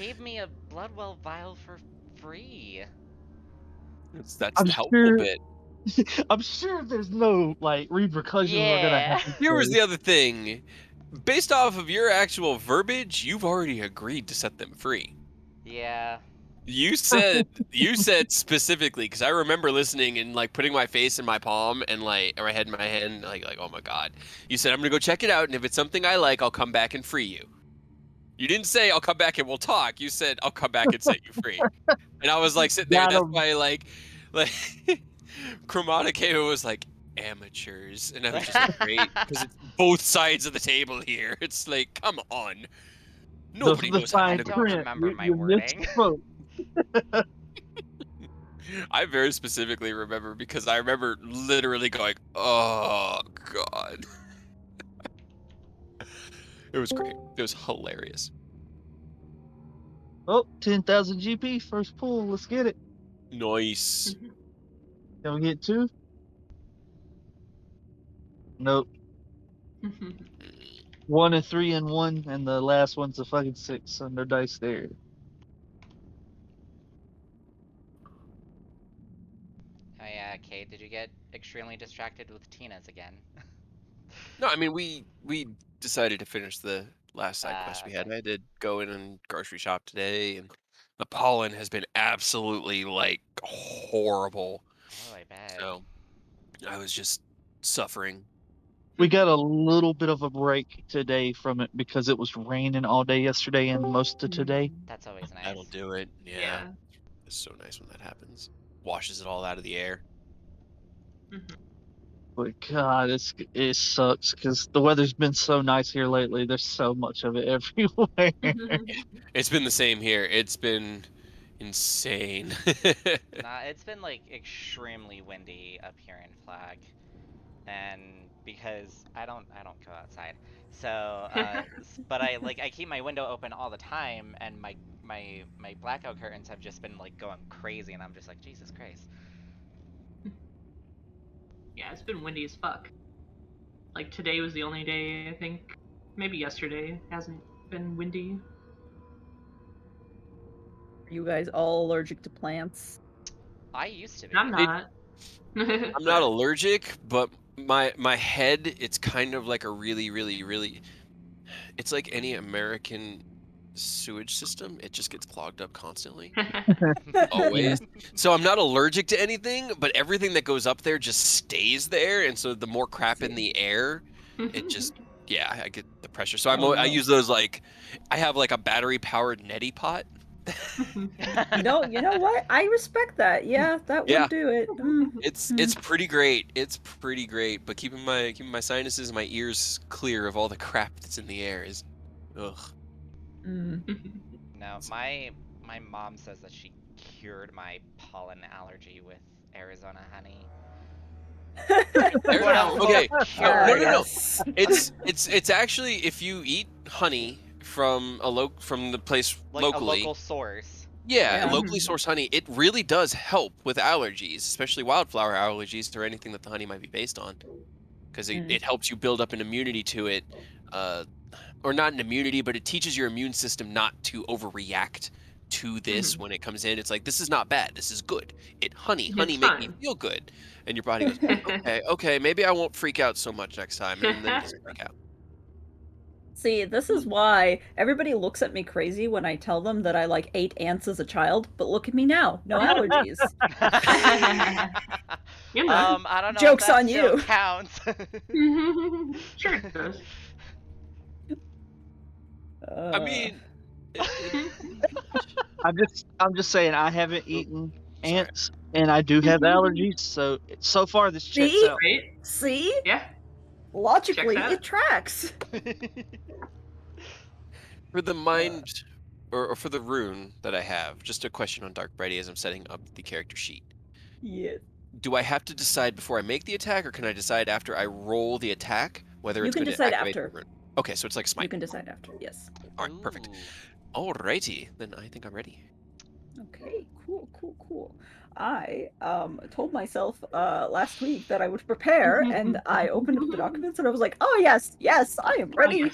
gave me a Bloodwell vial for free. That's I'm the helpful sure- bit. I'm sure there's no like repercussions are gonna Yeah. happen. Here was the other thing. Based off of your actual verbiage, you've already agreed to set them free. Yeah. You said specifically, because I remember listening and like putting my face in my palm and like or my head in my hand, like oh my god. You said I'm gonna go check it out, and if it's something I like, I'll come back and free you. You didn't say I'll come back and we'll talk. You said I'll come back and set you free. And I was like sitting there. Got That's 'em. why like Chromata came and was like amateurs, and I was just like great because it's both sides of the table here. It's like come on, nobody the knows how fine to. don't print. remember my you wording. misspoke. I very specifically remember because I remember literally going, "Oh God." It was great. It was hilarious. Oh, 10,000 GP first pull. Let's get it. Nice. Can we get 2? Nope. 1 and 3 and 1, and the last one's a fucking 6 on their dice there. Oh yeah, Kate, did you get extremely distracted with Tina's again? No, I mean we decided to finish the last side quest we had. Okay. I did go in and grocery shop today, and the pollen has been absolutely like horrible. Oh, I bet. So I was just suffering. We got a little bit of a break today from it because it was raining all day yesterday and most of today. That's always nice. That'll do it. Yeah. It's so nice when that happens. Washes it all out of the air. But God, it sucks because the weather's been so nice here lately. There's so much of it everywhere. It's been the same here. It's been insane. Nah, it's been like extremely windy up here in Flag, and because I don't go outside, so but I keep my window open all the time, and my blackout curtains have just been like going crazy, and I'm just like Jesus Christ. Yeah, it's been windy as fuck. Like today was the only day I think, maybe yesterday hasn't been windy. Are you guys all allergic to plants? I used to be. I'm not. I'm not allergic, but my head, it's kind of like a really it's like any American sewage system. It just gets clogged up constantly. Always. So I'm not allergic to anything, but everything that goes up there just stays there, and so the more crap in the air, it just I get the pressure. So I use those like I have like a battery powered neti pot. You know what? I respect that. Yeah, that would do it. It's pretty great. It's pretty great, but keeping my sinuses and my ears clear of all the crap that's in the air is ugh. No, my mom says that she cured my pollen allergy with Arizona honey. Okay. No. Yes. It's actually if you eat honey from from the place Like locally. a local source. Yeah, Yeah. locally sourced honey, it really does help with allergies, especially wildflower allergies or anything that the honey might be based on. Because it helps you build up an immunity to it, or not an immunity, but it teaches your immune system not to overreact to this when it comes in. It's like, this is not bad, this is good. Honey make me feel good. And your body goes, okay, maybe I won't freak out so much next time, and then just freak out. See, this is why everybody looks at me crazy when I tell them that I like ate ants as a child, but look at me now, no allergies. You know. I don't know. Joke's if that on still you. Counts. Sure it does. I mean, I'm just saying I haven't eaten ants and I do have allergies, so far this checks See? out. Right? See? Yeah. Logically, Checks out. it tracks. for the mind, or for the rune that I have, just a question on Dark Brady as I'm setting up the character sheet. Yeah. Do I have to decide before I make the attack, or can I decide after I roll the attack whether You it's can going to decide activate after. the rune? Okay, so it's like smite. You can decide after, yes. All right, perfect. Ooh. Alrighty, then I think I'm ready. Okay, cool. I told myself last week that I would prepare, and I opened up the documents and I was like, oh yes, I am ready.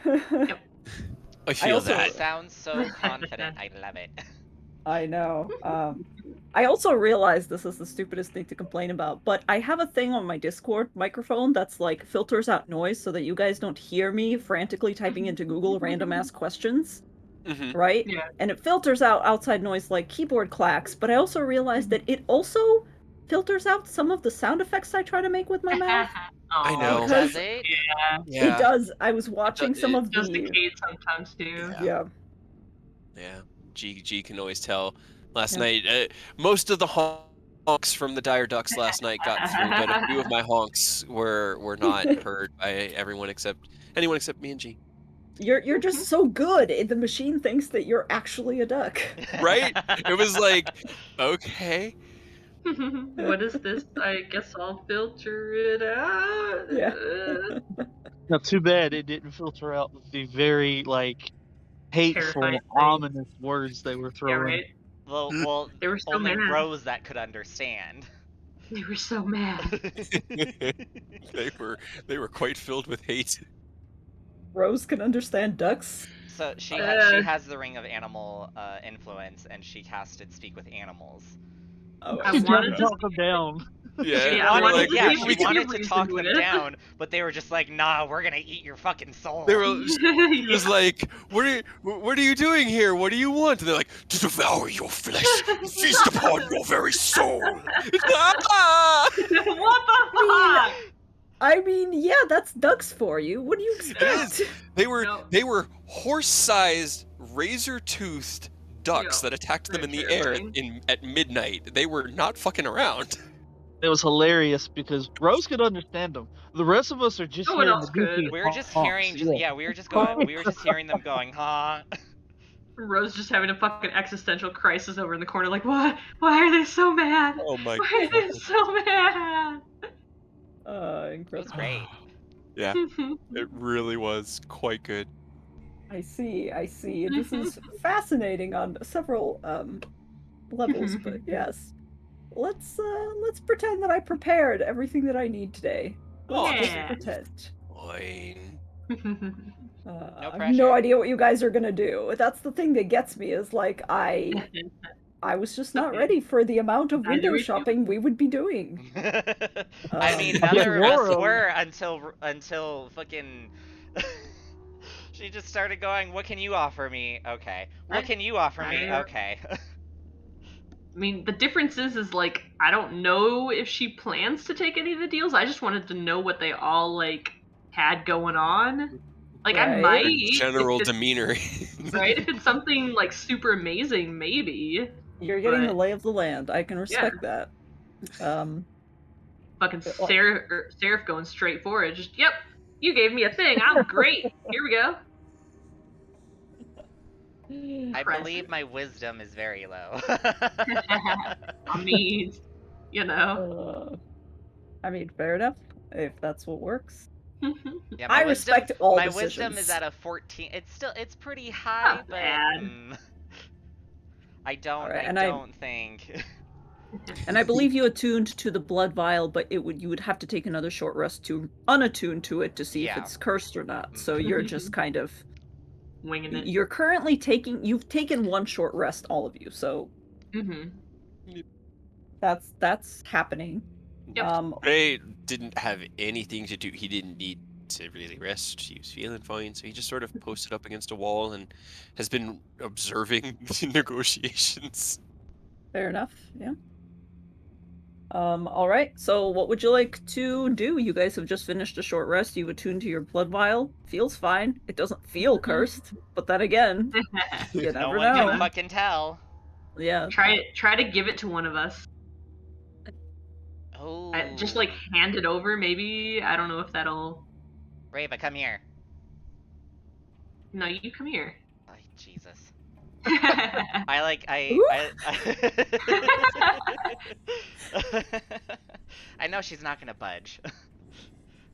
Yep. I feel also- that. Sounds so confident. I love it. I know. I also realize this is the stupidest thing to complain about, but I have a thing on my Discord microphone that's like filters out noise so that you guys don't hear me frantically typing into Google random ass questions, Hmm. right? Yeah. And it filters out outside noise like keyboard clacks, but I also realized that it also filters out some of the sound effects I try to make with my mouth. I Oh, know. does Because- it? It does. I was watching some of Does the decay sometimes too. yeah. Yeah. G can always tell. Last Yeah. night, most of the honks from the dire ducks last night got through, but a few of my honks were not heard by anyone except me and G. You're just so good. The machine thinks that you're actually a duck. Right? It was like, okay. What is this? I guess I'll filter it out. Yeah. Now, too bad it didn't filter out the very hateful, Terrifying thing. ominous words they were Yeah, throwing. right. Well, They were so only mad. Rose that could understand. They were so mad. They were quite filled with hate. Rose can understand ducks. So she Uh. has the ring of animal influence, and she casted speak with animals. Oh, I She tried wanted to to talk them down. Yeah, She Yeah, I wanted, wanted like, to yeah, see if she we could wanted to reason talk with them it. down, but they were just like, "Nah, we're gonna eat your fucking soul." they were. He was like, what are you doing here? What do you want? And they're like, to devour your flesh, feast upon your very soul. Ah! What the fuck? I mean, yeah, that's ducks for you. What do you expect? They were No. horse-sized, razor-toothed ducks Yeah, that attacked them in very the air terrifying. at midnight. They were not fucking around. It was hilarious because Rose could understand them. The rest of us are just No one hearing the else could. goofy We were just honks. hearing, we were just going, we were just hearing them going, "Huh." Rose just having a fucking existential crisis over in the corner, like, what? Why are they so mad? Oh my Why are they so mad? It was Incredible. great. Yeah, it really was quite good. I see. This is fascinating on several levels, but yes. Let's pretend that I prepared everything that I need today. Let's just Yeah. pretend. Fine. I have pressure. no idea what you guys are gonna do. That's the thing that gets me is like I was just not Okay. ready for the amount of I knew window it. shopping we would be doing. I mean, Yeah, neither of us Laura- were until fucking. She just started going, "What can you offer me?" Okay. What can you offer me? I- Okay. I mean, the difference is like, I don't know if she plans to take any of the deals. I just wanted to know what they all like had going on. Like, I Right. might. Her general if it's, demeanor. right? If it's something like super amazing, maybe. You're getting the But- lay of the land. I can respect that. Fucking But, like- Seraph going straight for it. Just, yep, you gave me a thing. I'm great. Here we go. I Impressive. believe my wisdom is very low. I mean, you know. I mean, fair enough. If that's what works. Yeah, I respect all my decisions. wisdom is at a 14. It's pretty high, Not but bad. I don't Alright, I and don't think. And I believe you attuned to the blood vial, but you would have to take another short rest to unattune to it to see if Yeah. it's cursed or not. So you're just kind of Winging it. you've taken one short rest, all of you. So Mm-hmm. that's happening. Yep. Ray didn't have anything to do. He didn't need to really rest. He was feeling fine, so he just sort of posted up against a wall and has been observing the negotiations. Fair enough. Yeah. All right. So what would you like to do? You guys have just finished a short rest. You've attuned to your blood vial. Feels fine. It doesn't feel cursed, but then again, you No never one know. can fucking tell. Yeah. Try to give it to one of us. Oh. Just like hand it over, maybe. I don't know if that'll. Rava, come here. No, you come here. Oh, Jesus. Ooh. I know she's not gonna budge.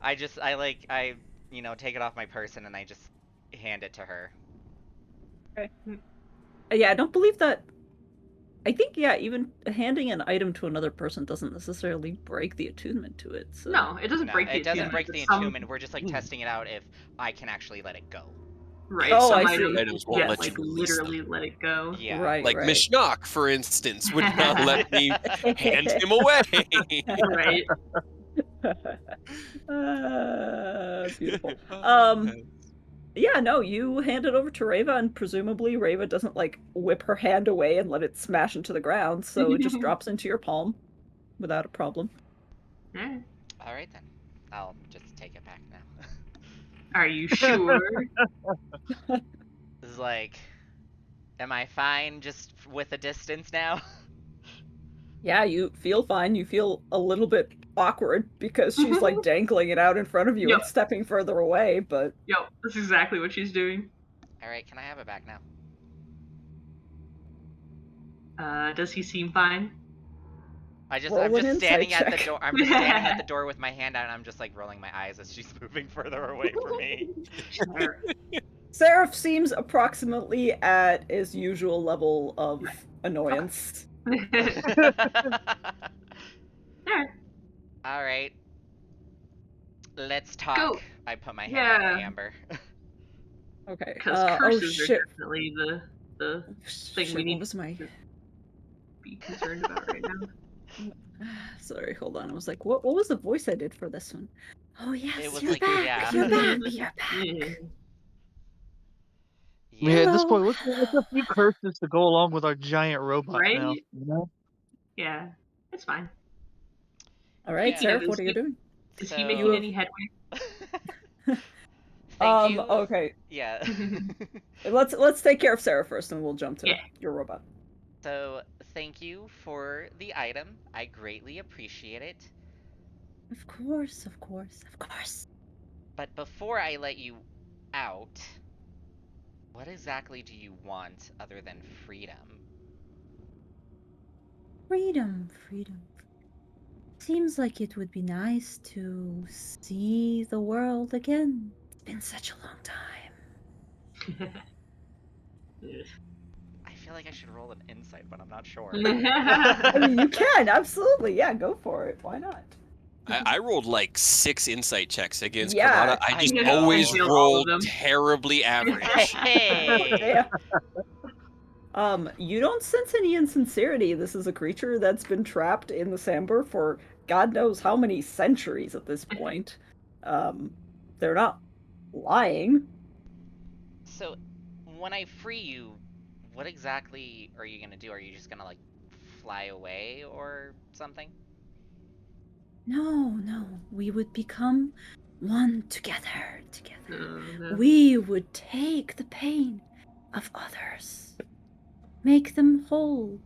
I take it off my person and I just hand it to her. Yeah, I don't believe that. I think, yeah, even handing an item to another person doesn't necessarily break the attunement to it. So. No, it doesn't No, break the it doesn't attunement, break but the some- attunement. We're just like testing it out if I can actually let it go. Right. Oh, Some I see. items won't yeah, let like you release literally them. let it go. Yeah. Right, Like right. Mishnak, for instance, would not let me hand him away. Right. Beautiful. Oh, Yeah, no, you hand it over to Reva, and presumably Reva doesn't like whip her hand away and let it smash into the ground, so it just drops into your palm without a problem. Yeah. All right then. I'll just take it back now. Are you sure? This is like, am I fine just with a distance now? Yeah, you feel fine. You feel a little bit awkward because she's like dangling it out in front of you Yep. and stepping further away, but Yep, that's exactly what she's doing. All right, can I have it back now? Does he seem fine? I'm roll an just insight standing at the check. door. I'm just standing at the door with my hand out, and I'm just like rolling my eyes as she's moving further away from me. Sure. Seraph seems approximately at his usual level of annoyance. All right, let's talk. Go. I put my hand on the Yeah. amber. Okay. Because Oh curses are shit. definitely the thing Shit, we what need was my to be concerned about right now. Sorry, hold on. I was like, what was the voice I did for this one? Oh yes, It was you're like, back. yeah. You're back. You're back. Yeah. I mean, at this Hello. point, let's a few curses to go along with our giant robot Right? now. You know? Yeah. It's fine. All right, Yeah. Seraph, what are you doing? Is he So- making any headway? Thank you. Okay. Yeah. Let's take care of Sarah first, and we'll jump to Yeah. your robot. So, thank you for the item. I greatly appreciate it. Of course, of course, of course. But before I let you out, what exactly do you want other than freedom? Freedom, freedom. Seems like it would be nice to see the world again. It's been such a long time. I feel like I should roll an insight, but I'm not sure. I mean, you can, absolutely. Yeah, go for it. Why not? I rolled like 6 insight checks against Yeah, Carlotta. I I just know. always Failed all roll of them. terribly average. Hey! You don't sense any insincerity. This is a creature that's been trapped in the Samber for God knows how many centuries at this point. They're not lying. So, when I free you, what exactly are you gonna do? Are you just gonna, like, fly away or something? No, we would become one together. No. We would take the pain of others, make them whole.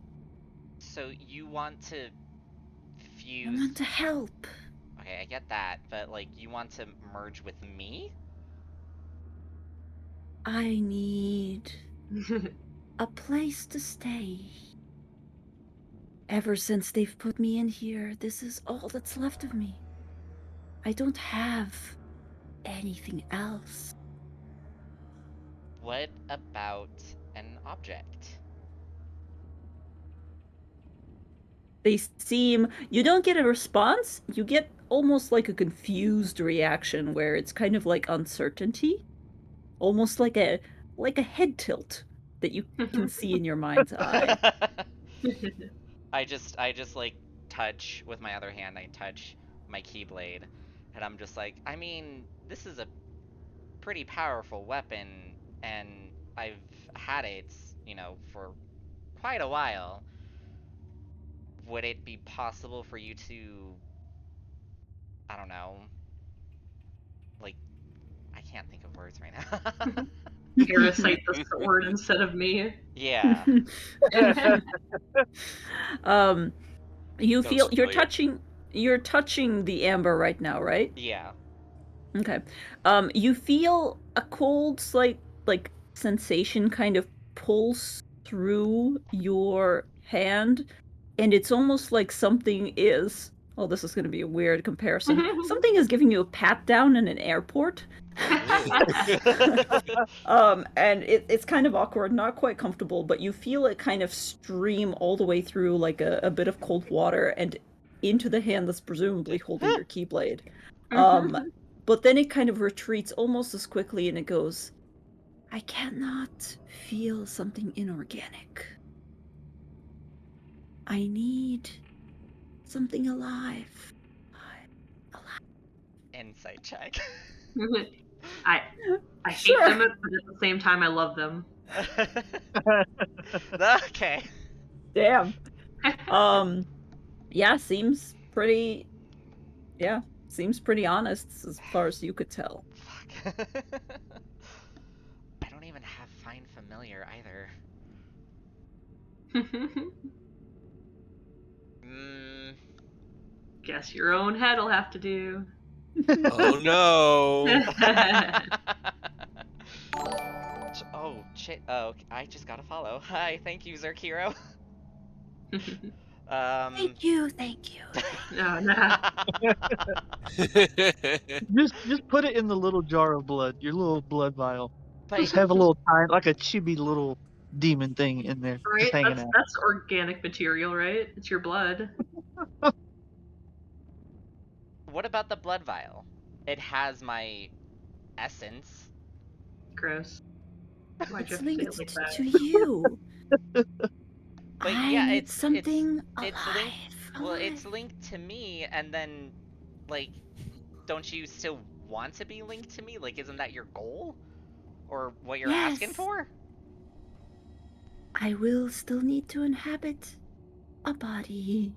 So, you want to I fuse... want to help. Okay, I get that, but, like, you want to merge with me? I need a place to stay. Ever since they've put me in here, this is all that's left of me. I don't have anything else. What about an object? They seem... You don't get a response. You get almost like a confused reaction where it's kind of like uncertainty. Almost like a head tilt that you can see in your mind's eye. I just like touch with my other hand. I touch my keyblade, and I'm just like, I mean, this is a pretty powerful weapon, and I've had it, you know, for quite a while. Would it be possible for you to, I don't know, like, I can't think of words right now. You can recite the sword instead of me. Yeah. You feel familiar. you're touching the amber right now, right? Yeah. Okay. You feel a cold, slight, like, sensation kind of pulse through your hand, and it's almost like something is... Oh, this is going to be a weird comparison. Something is giving you a pat down in an airport. And it's kind of awkward, not quite comfortable, but you feel it kind of stream all the way through like a bit of cold water and into the hand that's presumably holding your keyblade. But then it kind of retreats almost as quickly and it goes, I cannot feel something inorganic. I need something alive. Insight check. I hate Sure. them, but at the same time, I love them. Okay. Damn. Yeah, seems pretty. Yeah, seems pretty honest as far as you could tell. Fuck. I don't even have find familiar either. Mm, Guess your own head'll have to do. Oh no! Oh shit! Oh, I just got a follow. Hi, thank you, Zerkiro. Thank you, thank you. No, no. Just put it in the little jar of blood, your little blood vial. But Just have a little tiny, like a chibi little demon thing in there, Right? just hanging out. That's organic material, right? It's your blood. what about the blood vial? It has my essence. Gross. Why'd you It's have to say it linked like that? to you. But I yeah, need something it's alive. linked. Well, it's linked to me, and then, like, don't you still want to be linked to me? Like, isn't that your goal, or what you're asking Yes. for? I will still need to inhabit a body.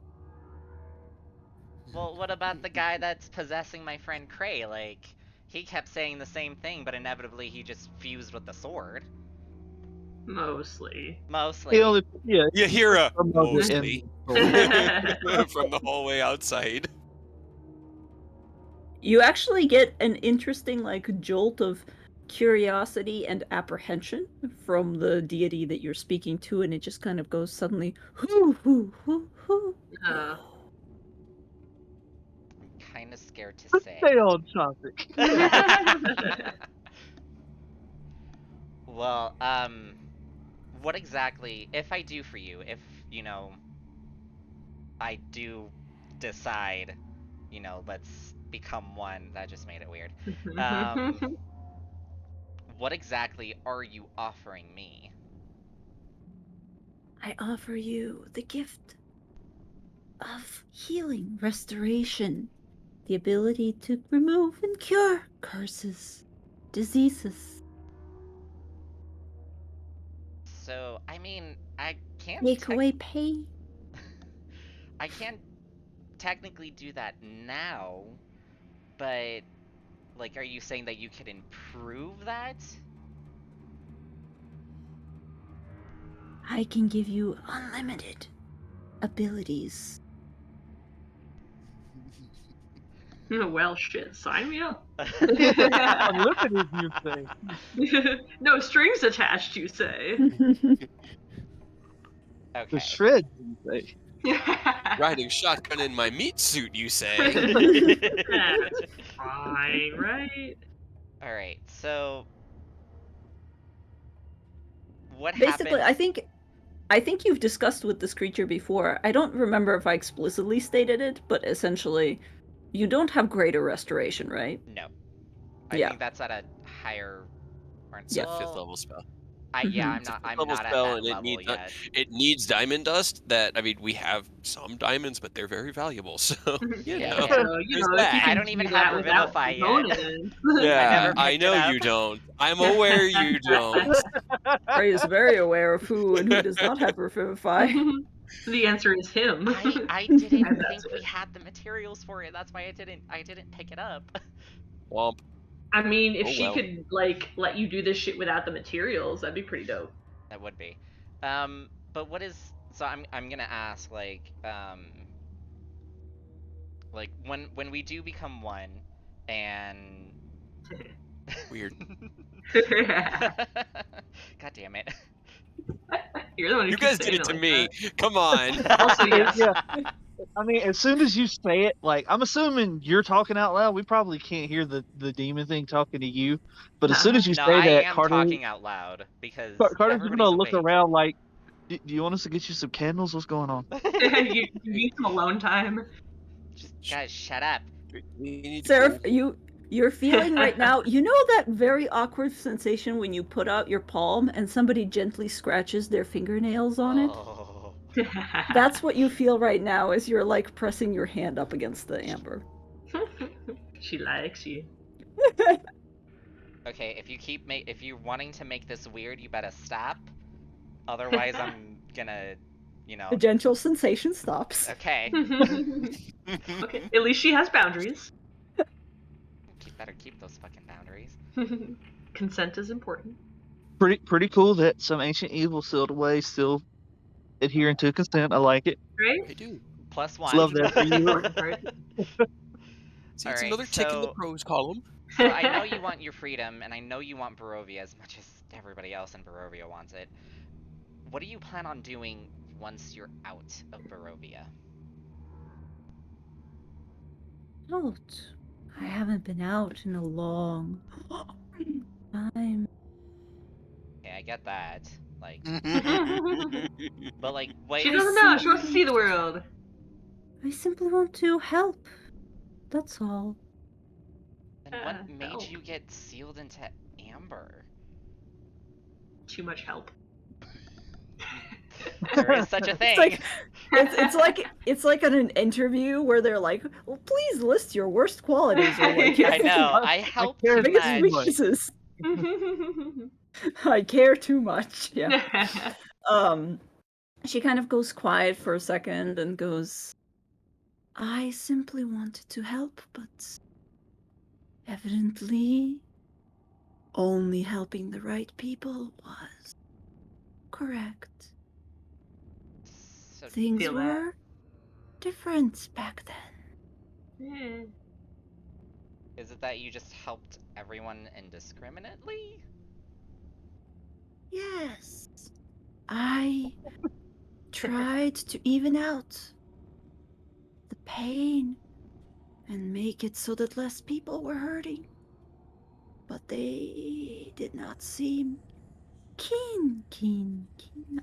Well, what about the guy that's possessing my friend Cray? Like, he kept saying the same thing, but inevitably he just fused with the sword. Mostly. Mostly. He only, yeah, You hear a some of it in mostly the story. from the hallway outside. You actually get an interesting, like, jolt of curiosity and apprehension from the deity that you're speaking to, and it just kind of goes suddenly, hoo, hoo, hoo, hoo. Uh. I'm kind of scared to Let's say. stay on topic. Well, what exactly, if I do for you, if, you know, I do decide, you know, let's become one, that just made it weird. What exactly are you offering me? I offer you the gift of healing, restoration, the ability to remove and cure curses, diseases. So, I mean, I can't Take away pain. I can't technically do that now, but, like, are you saying that you could improve that? I can give you unlimited abilities. Well, shit. Sign me up. Unlimited, you say. No strings attached, you say. Okay. The shred, you say. Riding shotgun in my meat suit, you say? That's fine, right? Alright, so... What Basically, happens... I think you've discussed with this creature before. I don't remember if I explicitly stated it, but essentially, you don't have greater restoration, right? No. I Yeah. think that's at a higher... Or, It's a well, 5th level spell. yeah, Mhm. I'm It's a not, 5th I'm level not at spell, that and level yet. it needs diamond dust. That, I mean, we have some diamonds, but they're very valuable. So you Yeah. know, So, there's if you that. I can don't even do have that without Revivify the yet. bonus. Yeah, never I picked know it up. you don't. I'm aware you don't. Ray is very aware of who and who does not have Revivify. The answer is him. I didn't And that's think we it. had the materials for it. That's why I didn't pick it up. Womp. I mean, if Oh, she well. could, like, let you do this shit without the materials, that'd be pretty dope. That would be. But what is... So I'm gonna ask, like when we do become one, and... Weird. God damn it. You're the one who You keeps guys did saying it to like me. Come on. Also, yes. Yeah. I mean, as soon as you say it, like, I'm assuming you're talking out loud. We probably can't hear the demon thing talking to you. But as soon as you No, say I that, am Carter, talking out loud, because Carter's everybody's gonna look awake. around like, do you want us to get you some candles? What's going on? You need some alone time. Just, guys, shut up. We need to Seraph, go. you You're feeling right now, you know that very awkward sensation when you put out your palm and somebody gently scratches their fingernails on it? Oh. That's what you feel right now as you're like pressing your hand up against the amber. She likes you. Okay, if you're wanting to make this weird, you better stop. Otherwise, I'm gonna, The gentle sensation stops. Okay. Okay, at least she has boundaries. Better keep those fucking boundaries. Consent is important. Pretty cool that some ancient evil sealed away still adhering to consent. I like it. Right? I do. +1. Love that for you. Important part. See, it's Alright, another tick in the so- pros column. So I know you want your freedom, and I know you want Barovia as much as everybody else in Barovia wants it. What do you plan on doing once you're out of Barovia? Out. I haven't been out in a long time. Yeah, I get that. Like, but like, what? She doesn't know. She wants to see the world. I simply want to help. That's all. Then what made help. you get sealed into Amber? Too much help. There is such a thing. It's like an interview where they're like, well, please list your worst qualities or like I know. I helped care too too biggest much. much. weaknesses. I care too much. Yeah. She kind of goes quiet for a second and goes, I simply wanted to help, but evidently only helping the right people was correct. So, Things Feel that. were different back then. is it that you just helped everyone indiscriminately? Yes. I tried to even out the pain and make it so that less people were hurting. But they did not seem keen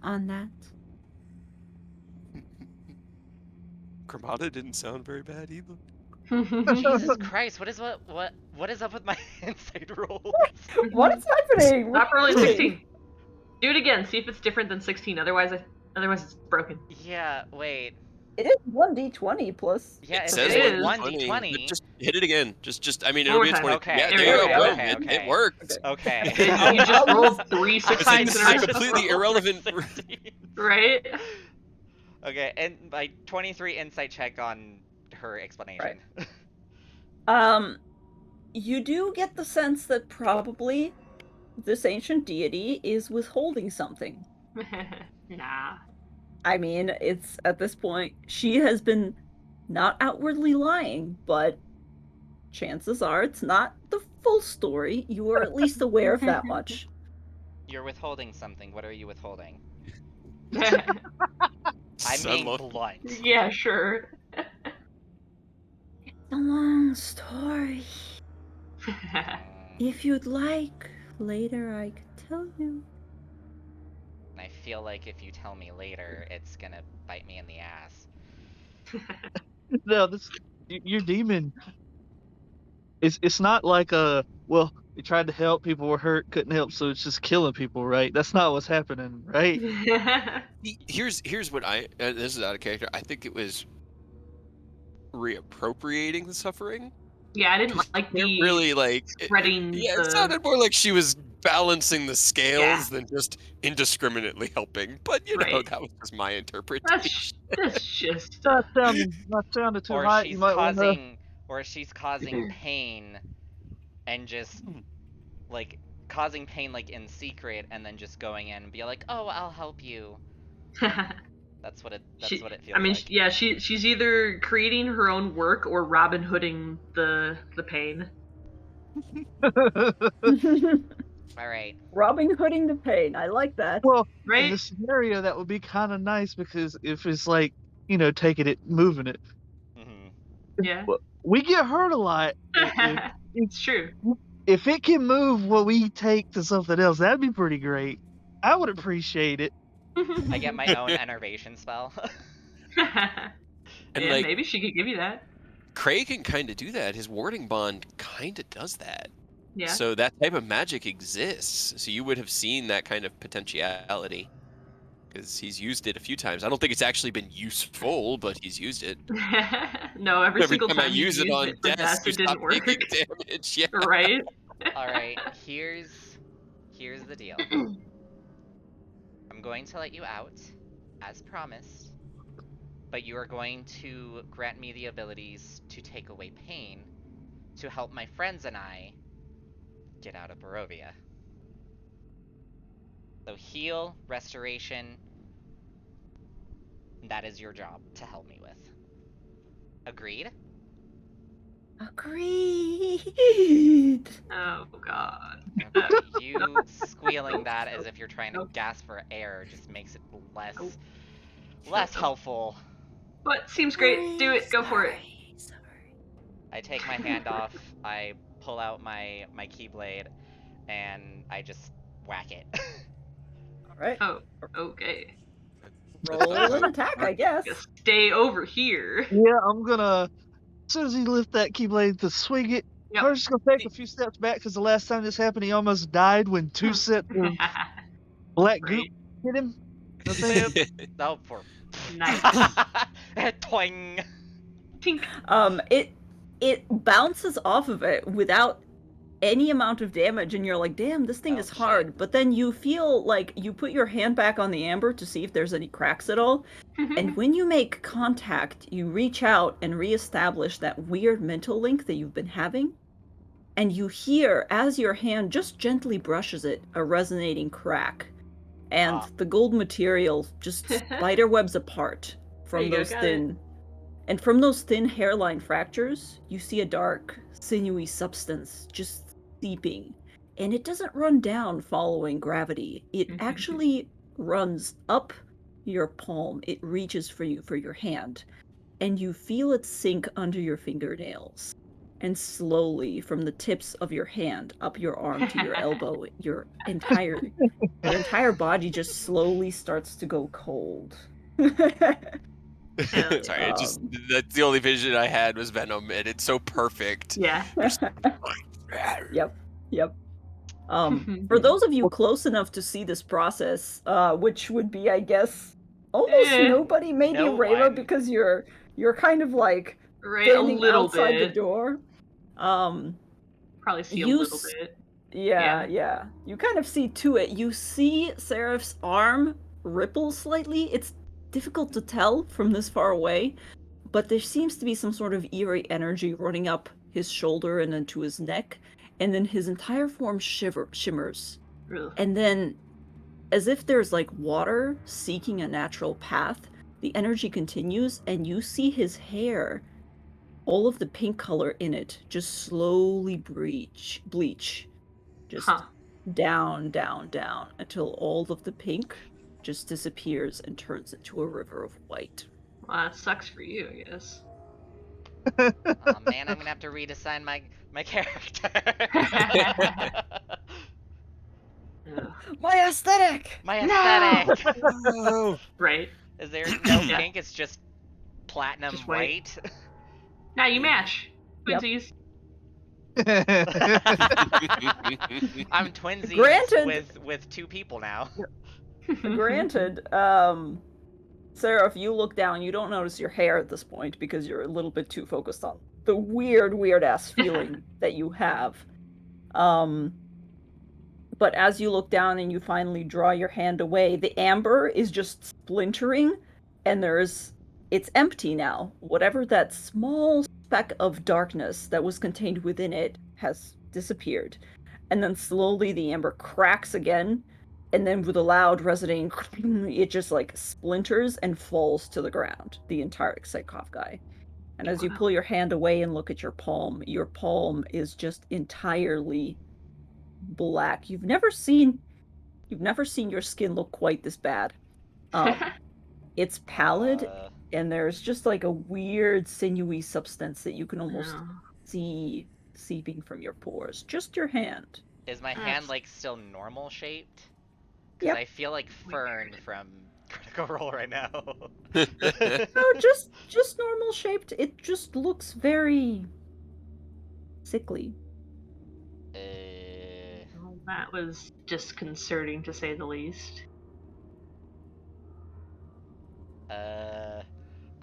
on that. Gramada didn't sound very bad either. Jesus Christ! What is up with my insight rolls? What is happening? Stop rolling 16. Do it again. See if it's different than 16. Otherwise it's broken. Yeah. Wait. It is 1d20 plus. Yeah, It it says it is. 1d20. But just hit it again. I mean, One it'll more be a time. 20. Okay, Yeah, there there you we go. go. Boom. Okay. It worked. Okay. You just rolled 3 It's like 16s in a a row. completely irrelevant. 16. Right? Okay, and my 23 insight check on her explanation. You do get the sense that probably this ancient deity is withholding something. Nah. I mean, it's at this point, she has been not outwardly lying, but chances are it's not the full story. You are at least aware of that much. You're withholding something. What are you withholding? Yeah, I'm being Sunlight. blunt. sure. A long story. Mm, If you'd like, later I could tell you. I feel like if you tell me later, it's gonna bite me in the ass. No, your demon. It's not like well, we tried to help, people were hurt, couldn't help, so it's just killing people, right? That's not what's happening, right? Here's what this is out of character. I think it was reappropriating the suffering. Yeah, I didn't like They're the really like spreading yeah, the... it sounded more like she was balancing the scales Yeah. than just indiscriminately helping. But you know, Right. that was just my interpretation. That's just... Not sounding too Or hot. she's You might want to. causing pain, and just like causing pain like in secret, and then just going in and be like, "Oh, I'll help you." That's what it feels I mean, like. yeah, she's either creating her own work or Robin Hooding the pain. All right. Robin Hooding the pain. I like that. Well, in Right? this scenario, that would be kind of nice because if it's like, taking it, moving it, Yeah. we get hurt a lot. It's true. If it can move what we take to something else, that'd be pretty great. I would appreciate it. I get my own enervation spell. And yeah, like maybe she could give you that. Cray can kind of do that. His warding bond kind of does that. Yeah. So that type of magic exists. So you would have seen that kind of potentiality because he's used it a few times. I don't think it's actually been useful, but he's used it. No, every Every single time I time you use it used on it for deaths, death, you it didn't stop work. taking damage. Yeah. Right? All right, here's the deal. I'm going to let you out, as promised, but you are going to grant me the abilities to take away pain to help my friends and I get out of Barovia. So heal, restoration, that is your job to help me with. Agreed? Agreed. Oh god. Okay, you squealing that as if you're trying to Nope. gasp for air just makes it less Nope. helpful. But seems great. Do it. Go for it. Sorry. I take my hand off, I pull out my keyblade, and I just whack it. All right. Oh, okay. Roll an attack, I guess. Just stay over here. Yeah, I'm gonna. As soon as he lift that keyblade to swing it, Yep. I'm just gonna take a few steps back because the last time this happened, he almost died when 2 sets of black goop Right. hit him. I think. Boop. Oh, poor. Nice. Toing. Tink. It bounces off of it without any amount of damage, and you're like, damn, this thing Oh, is hard. shit. But then you feel like you put your hand back on the amber to see if there's any cracks at all. And when you make contact, you reach out and reestablish that weird mental link that you've been having. And you hear, as your hand just gently brushes it, a resonating crack. And the gold material just spider webs apart from There you go, those got thin. And from those thin hairline fractures, you see a dark, sinewy substance just seeping. And it doesn't run down following gravity. It actually runs up your palm. It reaches for you for your hand. And you feel it sink under your fingernails. And slowly, from the tips of your hand up your arm to your elbow, your entire body just slowly starts to go cold. Hell yeah. Sorry, that's the only vision I had was Venom, and it's so perfect. Yeah. Yep. For those of you close enough to see this process, which would be, I guess, almost nobody, maybe No Rayla, one. because you're kind of like Right, a standing little outside the bit. door. Probably see a you little s- bit. Yeah. You kind of see to it. You see Seraph's arm ripple slightly. It's difficult to tell from this far away, but there seems to be some sort of eerie energy running up his shoulder and into his neck, and then his entire form shimmers. Ugh. And then, as if there's like water seeking a natural path, the energy continues, and you see his hair, all of the pink color in it, just slowly bleach. Just down, until all of the pink just disappears and turns into a river of white. Well, that sucks for you, I guess. Oh man, I'm gonna have to redesign my character. My aesthetic! My aesthetic! No! Right. Is there no Yeah. pink? It's just platinum Just white. white? Now you match. Yep. Twinsies. I'm twinsies Granted. with 2 people now. Granted, Sarah, if you look down, you don't notice your hair at this point because you're a little bit too focused on the weird ass feeling that you have. But as you look down and you finally draw your hand away, the amber is just splintering, and it's empty now. Whatever that small speck of darkness that was contained within it has disappeared. And then slowly the amber cracks again, and then with a loud resonating, it just like splinters and falls to the ground, the entire sarcophagi. And as you pull your hand away and look at your palm is just entirely black. You've never seen your skin look quite this bad. It's pallid, and there's just like a weird sinewy substance that you can almost see seeping from your pores. Just your hand. Is my hand like still normal shaped? Because Yep. I feel like Fern from critical roll right now. No, just normal shaped. It just looks very sickly. Well, that was disconcerting to say the least.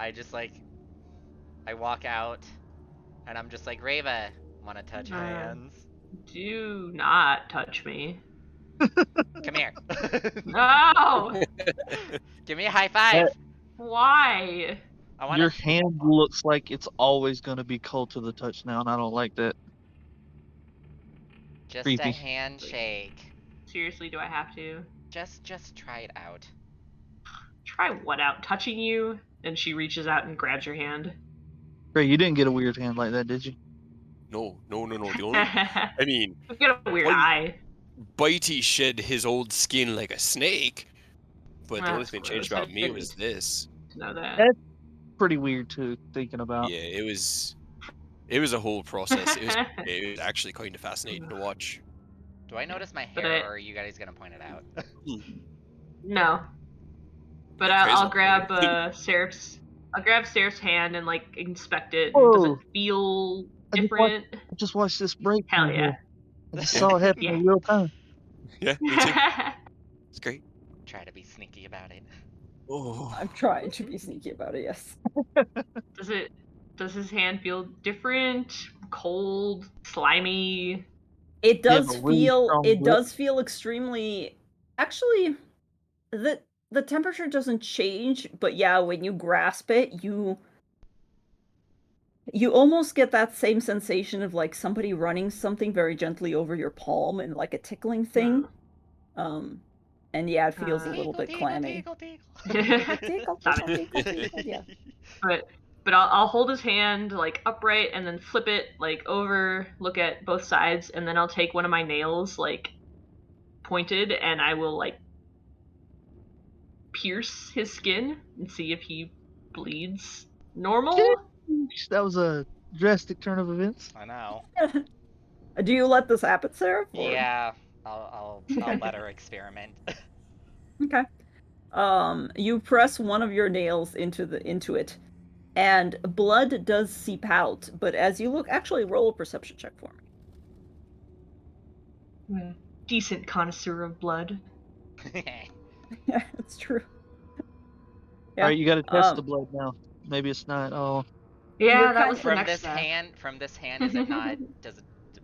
I just like, I walk out, and I'm just like, Reva, wanna touch hands? Do not touch me. Come here. No! Give me a high five. Why? I wanna. Your hand looks like it's always gonna be cold to the touch now, and I don't like that. Just creepy. a handshake. Seriously, do I have to? Just try it out. Try what out? Touching you? And she reaches out and grabs your hand. Ray, you didn't get a weird hand like that, did you? No. The only, I mean, You get a weird What do you- eye. Bitey shed his old skin like a snake, but the only That's thing gross. changed I about me didn't was this. know that. Pretty weird too, thinking about. Yeah, it was a whole process. It was actually kind of fascinating to watch. Do I notice my But hair, or are you guys gonna point it out? No. But Yeah, I'll crazy. grab Seraph's hand and like inspect it. Does it Whoa. feel I just different? Just watch this break. Hell right yeah. here. I just saw it happen Yeah. in real time. Yeah, me too. It's great. Try to be sneaky about it. Oh, I'm trying to be sneaky about it, yes. Does his hand feel different? Cold? Slimy? It You have does a really feel strong grip. extremely actually the temperature doesn't change, but yeah, when you grasp it, you almost get that same sensation of like somebody running something very gently over your palm and like a tickling thing. And yeah, it feels a little bit clammy. Tickle, Stop tickle, it. tickle, tickle, yeah. But I'll hold his hand like upright and then flip it like over, look at both sides, and then I'll take one of my nails like pointed and I will like pierce his skin and see if he bleeds normal. That was a drastic turn of events. I know. Do you let this happen, Sarah? Or- Yeah, I'll let her experiment. Okay. You press one of your nails into it, and blood does seep out. But as you look, actually roll a perception check for me. Decent connoisseur of blood. Yeah, it's true. Yeah. All right, you got to test the blood now. Maybe it's not. Oh, Yeah, You're that kind was of- the From next this step. hand, is it not?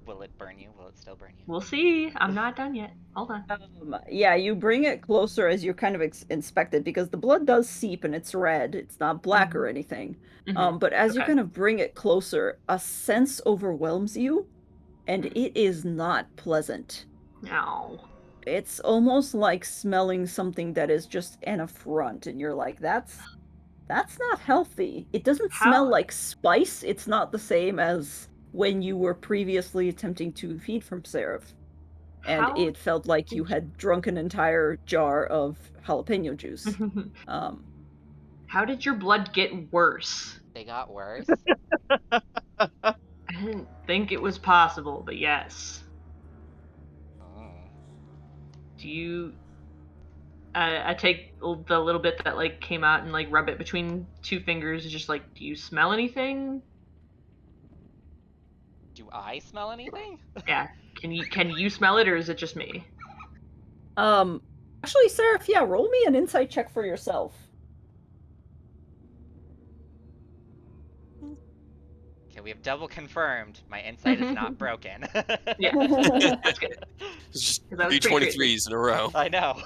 Will it burn you? Will it still burn you? We'll see. I'm not done yet. Hold on. Yeah, you bring it closer as you're kind of inspect it because the blood does seep and it's red. It's not black or anything. But as you Okay. kind of bring it closer, a sense overwhelms you, and it is not pleasant. No. It's almost like smelling something that is just an affront, and you're like, that's not healthy. It doesn't smell like spice. It's not the same as when you were previously attempting to feed from Seraph. And it felt like you had drunk an entire jar of jalapeno juice. How did your blood get worse? They got worse. I didn't think it was possible, but yes. Do you... I take the little bit that like came out and like rub it between two fingers. Just like, do you smell anything? Do I smell anything? Yeah. Can you smell it, or is it just me? Actually, Seraph, yeah, roll me an insight check for yourself. Okay, we have double confirmed. My insight is not broken. Yeah. That's good. it's just 'Cause that was three pretty crazy. 23s in a row. I know.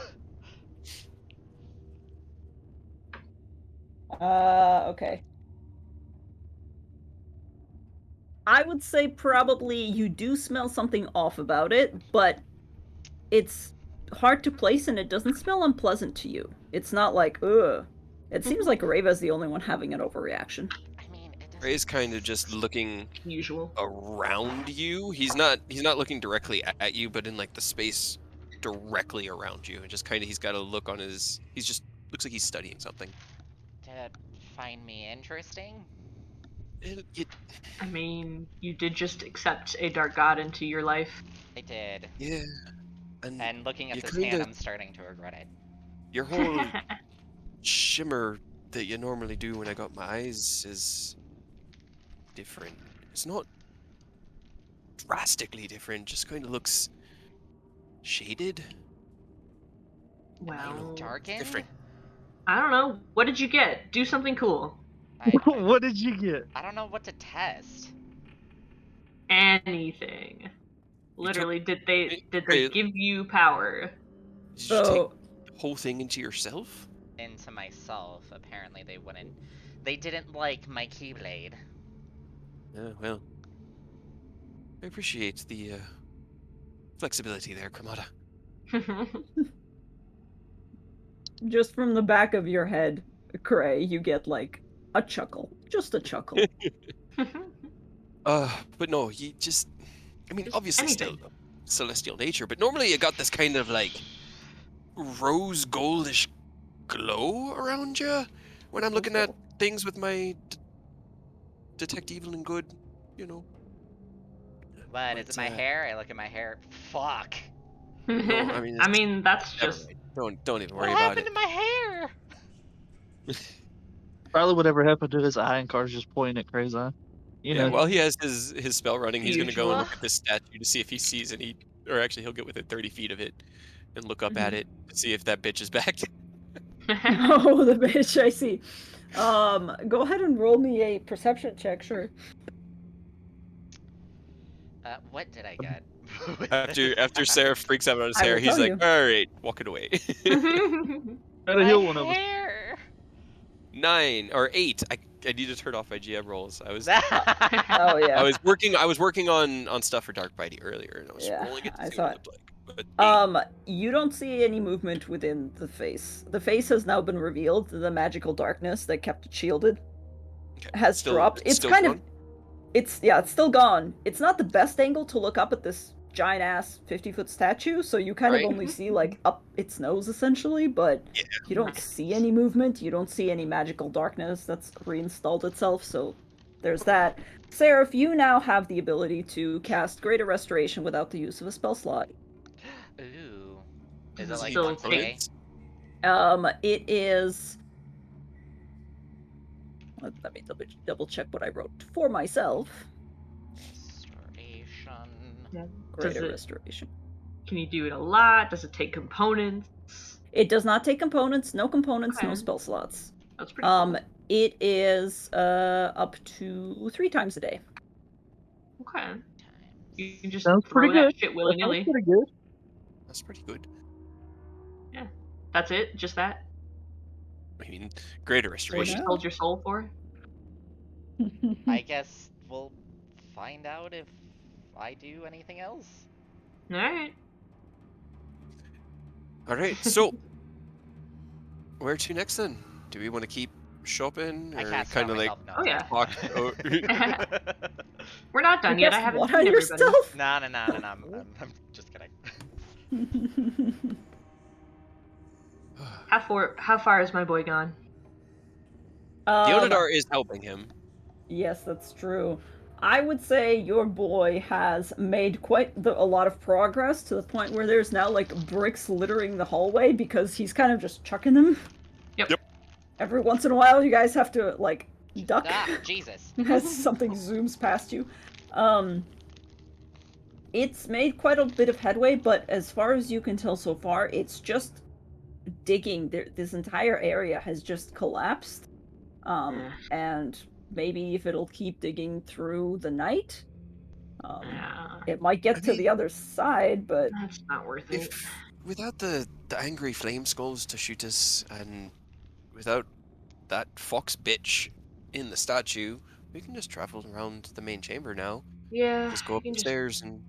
Okay. I would say probably you do smell something off about it, but it's hard to place and it doesn't smell unpleasant to you. It's not like, ugh. It seems like Reva's the only one having an overreaction. I mean, it doesn't. Ray's kind of just looking Usual. around you. He's not looking directly at you, but in like the space directly around you. And just kind of he's got a look on his. He's just looks like he's studying something. To find me interesting? I mean, you did just accept a dark god into your life. I did. Yeah. And looking at you this kinda- hand, I'm starting to regret it. Your whole shimmer that you normally do when I got my eyes is different. It's not drastically different, just kind of looks shaded. Well, It's Darkened? different. I don't know. What did you get? Do something cool. I What did you get? I don't know what to test. Anything. You took Literally, did they Wait, give you power? did you take So the whole thing into yourself? Into myself, apparently they wouldn't. They didn't like my keyblade. Yeah, well, I appreciate the flexibility there, Kamada. just from the back of your head, Cray, you get like a chuckle. Just a chuckle. But no, you just, I mean, Just obviously still anything. celestial nature, but normally you got this kind of like rose goldish glow around you when I'm looking at things with my detect evil and good, you know. What, is But it my hair? I look at my hair. Fuck. no, I mean, I it's mean, that's never just. mind. Don't even What worry about happened it. to my hair? Probably whatever happened to his eye and Car's just pointing at Cray's eye. You Yeah, know. while he has his spell running, he's gonna go and Usual. look at this statue to see if he sees any, or actually he'll get within 30 feet of it and look up at Mhm. it to see if that bitch is back. Oh, the bitch, I see. Go ahead and roll me a perception check, sure. What did I get? with After this? Sarah freaks out on his I hair, will he's tell like, you. all right, walking away. Gotta My heal one of us. hair! 9 or 8. I need to turn off my GM rolls. Oh I yeah. was working on stuff for Dark Mighty earlier, and I was Yeah, rolling it to I see what saw it it. looked like. But 8. You don't see any movement within the face. The face has now been revealed. The magical darkness that kept it shielded Okay. has dropped. It's It's still kind gone? of it's still gone. It's not the best angle to look up at this giant ass 50-foot statue, so you kind of Right. only see like up its nose essentially, but Yeah. you don't see any movement. You don't see any magical darkness that's reinstalled itself, so there's that. Seraph, you now have the ability to cast Greater Restoration without the use of a spell slot. Ooh. Is Does it it like still once a take- day? It is. Let me double check what I wrote for myself. Restoration. Greater it- Restoration. Can you do it a lot? Does it take components? It does not take components. No components. No Okay. spell slots. That's pretty cool. It is up to 3 times a day. Okay. You can just Sounds throw pretty that good. shit That willy sounds nilly. pretty good. That's pretty good. That's it? Just that? I mean, Greater That's what you Restoration. now. sold your soul for? I guess we'll find out if I do anything else. Alright. All right, so where to next then? Do we want to keep shopping, I or cast kind on of like myself. No, Oh, yeah. talk? Oh, We're not done yet. I Guess haven't what seen on everybody. yourself? no. I'm just kidding. How far is my boy gone? the Onodar is helping him. Yes, that's true. I would say your boy has made quite a lot of progress to the point where there's now like bricks littering the hallway because he's kind of just chucking them. Yep. Every once in a while, you guys have to like duck Ah, Jesus. as something zooms past you. It's made quite a bit of headway, but as far as you can tell so far, it's just digging. This entire area has just collapsed. And maybe if it'll keep digging through the night, Yeah. it might get to the other side, but That's not worth it. If without the angry flame skulls to shoot us, and without that fox bitch in the statue, we can just travel around the main chamber now. Yeah. Just go up you the can stairs and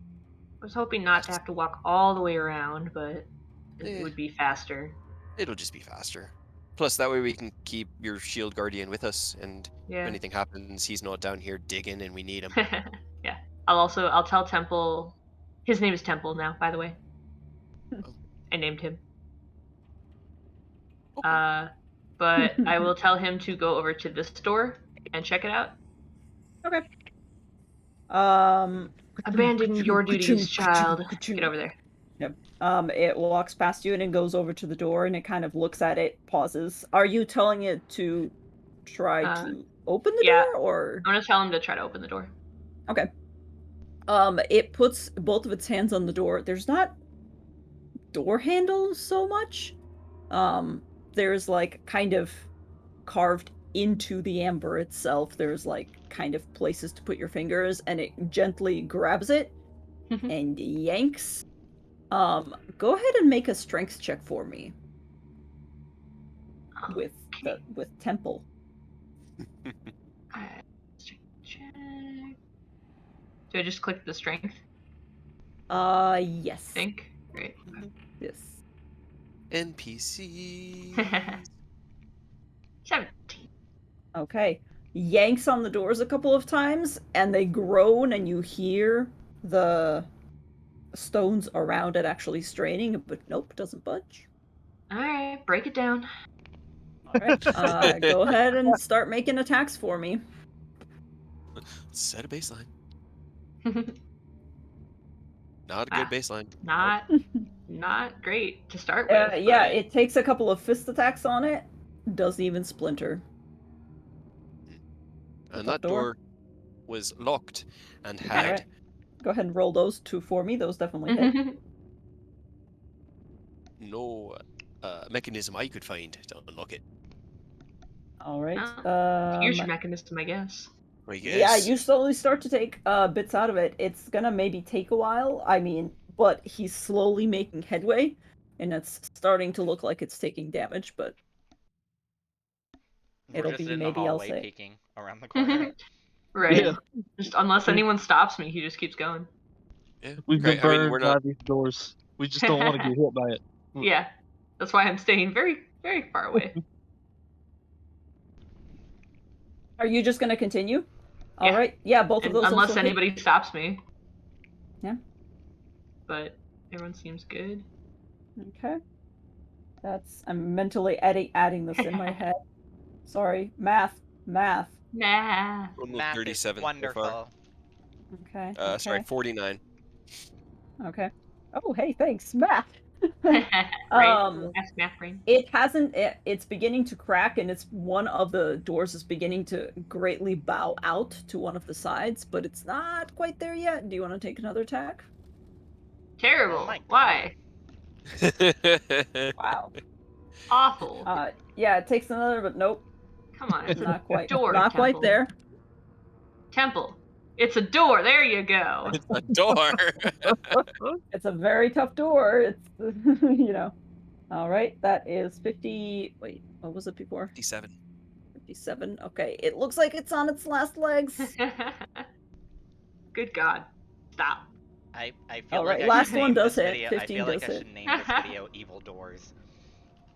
I was hoping not to have to walk all the way around, but it Eh. would be faster. it'll just be faster. Plus, that way we can keep your shield guardian with us, and if Yeah. anything happens, he's not down here digging, and we need him. Yeah. I'll tell Temple. His name is Temple now, by the way. Oh. I named him. Okay. But I will tell him to go over to this store and check it out. okay. Abandon your duties, child. Get over there. It walks past you and it goes over to the door and it kind of looks at it, pauses. Are you telling it to try to open the yeah. door, or? I'm gonna tell him to try to open the door. Okay. It puts both of its hands on the door. There's not door handles so much. There's like kind of carved into the amber itself. There's like kind of places to put your fingers, and it gently grabs it and yanks. Go ahead and make a strength check for me with Temple. Check. Do I just click the strength? Yes. I think. Great. Yes. NPC. 17. Okay. Yanks on the doors a couple of times, and they groan, and you hear the stones around it actually straining, but nope, doesn't budge. Alright, break it down. Alright, go ahead and start making attacks for me. Set a baseline. Not a good baseline. Not great to start with. Yeah, but... it takes a couple of fist attacks on it. Doesn't even splinter. And that door was locked and had. Alright. Go ahead and roll those 2 for me. Those definitely hit. No mechanism I could find to unlock it. Alright. Here's your mechanism, I guess. I guess. Yeah, you slowly start to take bits out of it. It's gonna maybe take a while. I mean, but he's slowly making headway, and it's starting to look like it's taking damage, but We're just in the hallway peeking around the corner. Right. Yeah. Just unless anyone stops me, he just keeps going. Yeah. We've been Okay, I mean, burned we're by not. these doors. We just don't want to get hit by it. Yeah. That's why I'm staying very, very far away. Are you just gonna continue? Yeah. Alright. Yeah, both of those unless also anybody stops me. Yeah. But everyone seems good. Okay. I'm mentally adding this in my head. Sorry. Math. Nah. Math 37 is wonderful. so far. Okay. Sorry, 49. Okay. Oh, hey, thanks. Math. Right. Ask math brain. It's beginning to crack, and it's one of the doors is beginning to greatly bow out to one of the sides, but it's not quite there yet. Do you want to take another attack? Terrible. Oh my God. Why? Wow. Awful. Yeah, it takes another, but nope. Come on, it's Not quite. door, Not quite Temple. there. Temple. It's a door. There you go. It's a door. It's a very tough door. It's you know. All right, that is 50. Wait, what was it before? 57. 57. Okay, it looks like it's on its last legs. Good God. Stop. I feel All like right, I last should one name does this hit. video. 15 I feel like does I hit. should name this video "Evil Doors."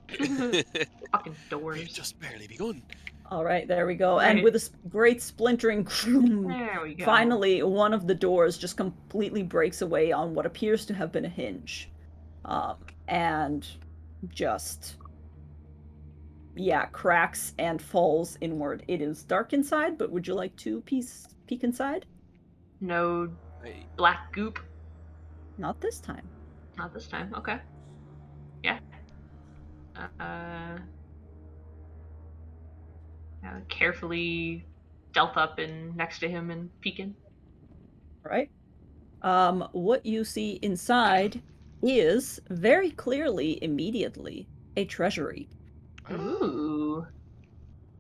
Fucking doors. We've just barely begun. All right, there we go. Right. And with a great splintering, There we go. finally, one of the doors just completely breaks away on what appears to have been a hinge. And just, yeah, cracks and falls inward. It is dark inside, but would you like to peek inside? No Hey, black goop. Not this time. Not this time. Okay. Yeah. Carefully stealth up and next to him and peeking. Right? What you see inside is very clearly, immediately, a treasury. Ooh.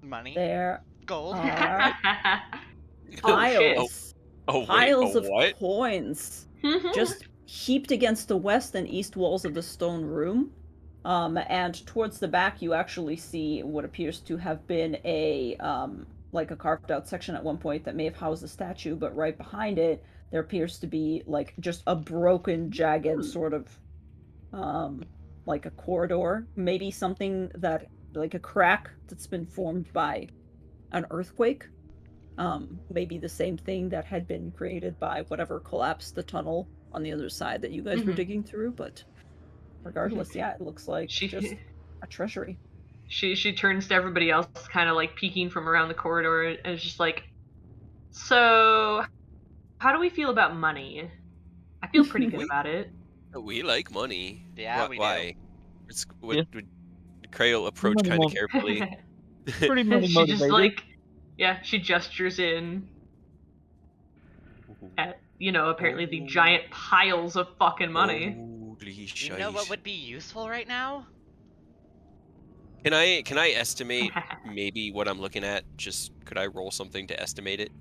Money, There gold. are Oh, shit. piles, wait, piles of what? coins just heaped against the west and east walls of the stone room. And towards the back, you actually see what appears to have been a like a carved out section at one point that may have housed a statue, but right behind it, there appears to be like just a broken, jagged sort of like a corridor, maybe something that like a crack that's been formed by an earthquake. Maybe the same thing that had been created by whatever collapsed the tunnel on the other side that you guys were digging through, but regardless, yeah, it looks like just a treasury. She turns to everybody else, kind of like peeking from around the corridor, and is just like, "So, how do we feel about money? I feel pretty good about it." We like money. Yeah, we do. Why? What Yeah. would Krail approach Money kind of won't- carefully? Pretty money She just motivated. she gestures in at, apparently the Oh. giant piles of fucking money. Holy You know what shite. would be useful right now? Can I estimate maybe what I'm looking at? Just could I roll something to estimate it?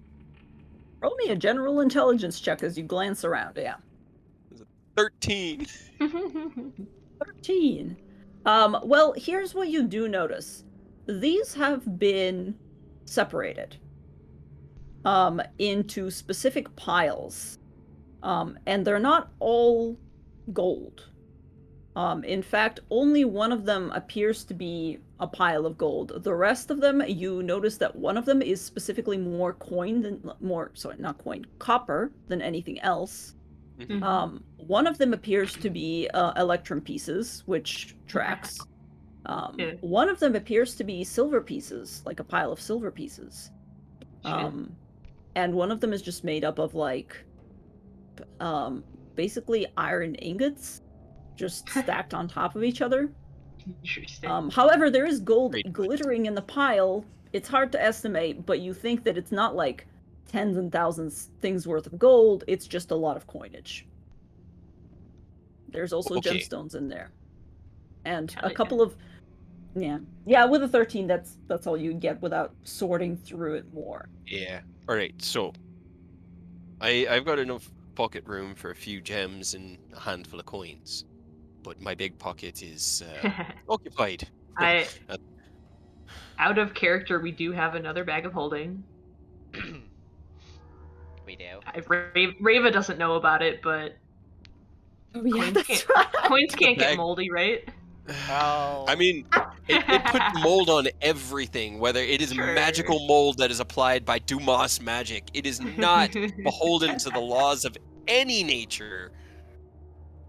Roll me a general intelligence check as you glance around. Yeah. 13. 13. Well, here's what you do notice. These have been separated into specific piles. And they're not all gold. In fact, only one of them appears to be a pile of gold. The rest of them, you notice that one of them is specifically more copper than anything else. One of them appears to be electrum pieces, which tracks. Yeah. One of them appears to be silver pieces, like a pile of silver pieces. And one of them is just made up of basically iron ingots, just stacked on top of each other. Interesting. However, there is gold Great. glittering in the pile. It's hard to estimate, but you think that it's not like tens and thousands things worth of gold. It's just a lot of coinage. There's also Okay. gemstones in there, and Hell a yeah. couple of yeah. With a 13, that's all you get without sorting through it more. Yeah. All right. So I've got enough pocket room for a few gems and a handful of coins, but my big pocket is occupied. Out of character, we do have another bag of holding. We do. Rava doesn't know about it, but Oh yeah, coins that's can't, right. coins can't get bag- moldy, right? Oh. I mean, it puts mold on everything, whether it is Sure. magical mold that is applied by Dumas magic. It is not beholden to the laws of any nature.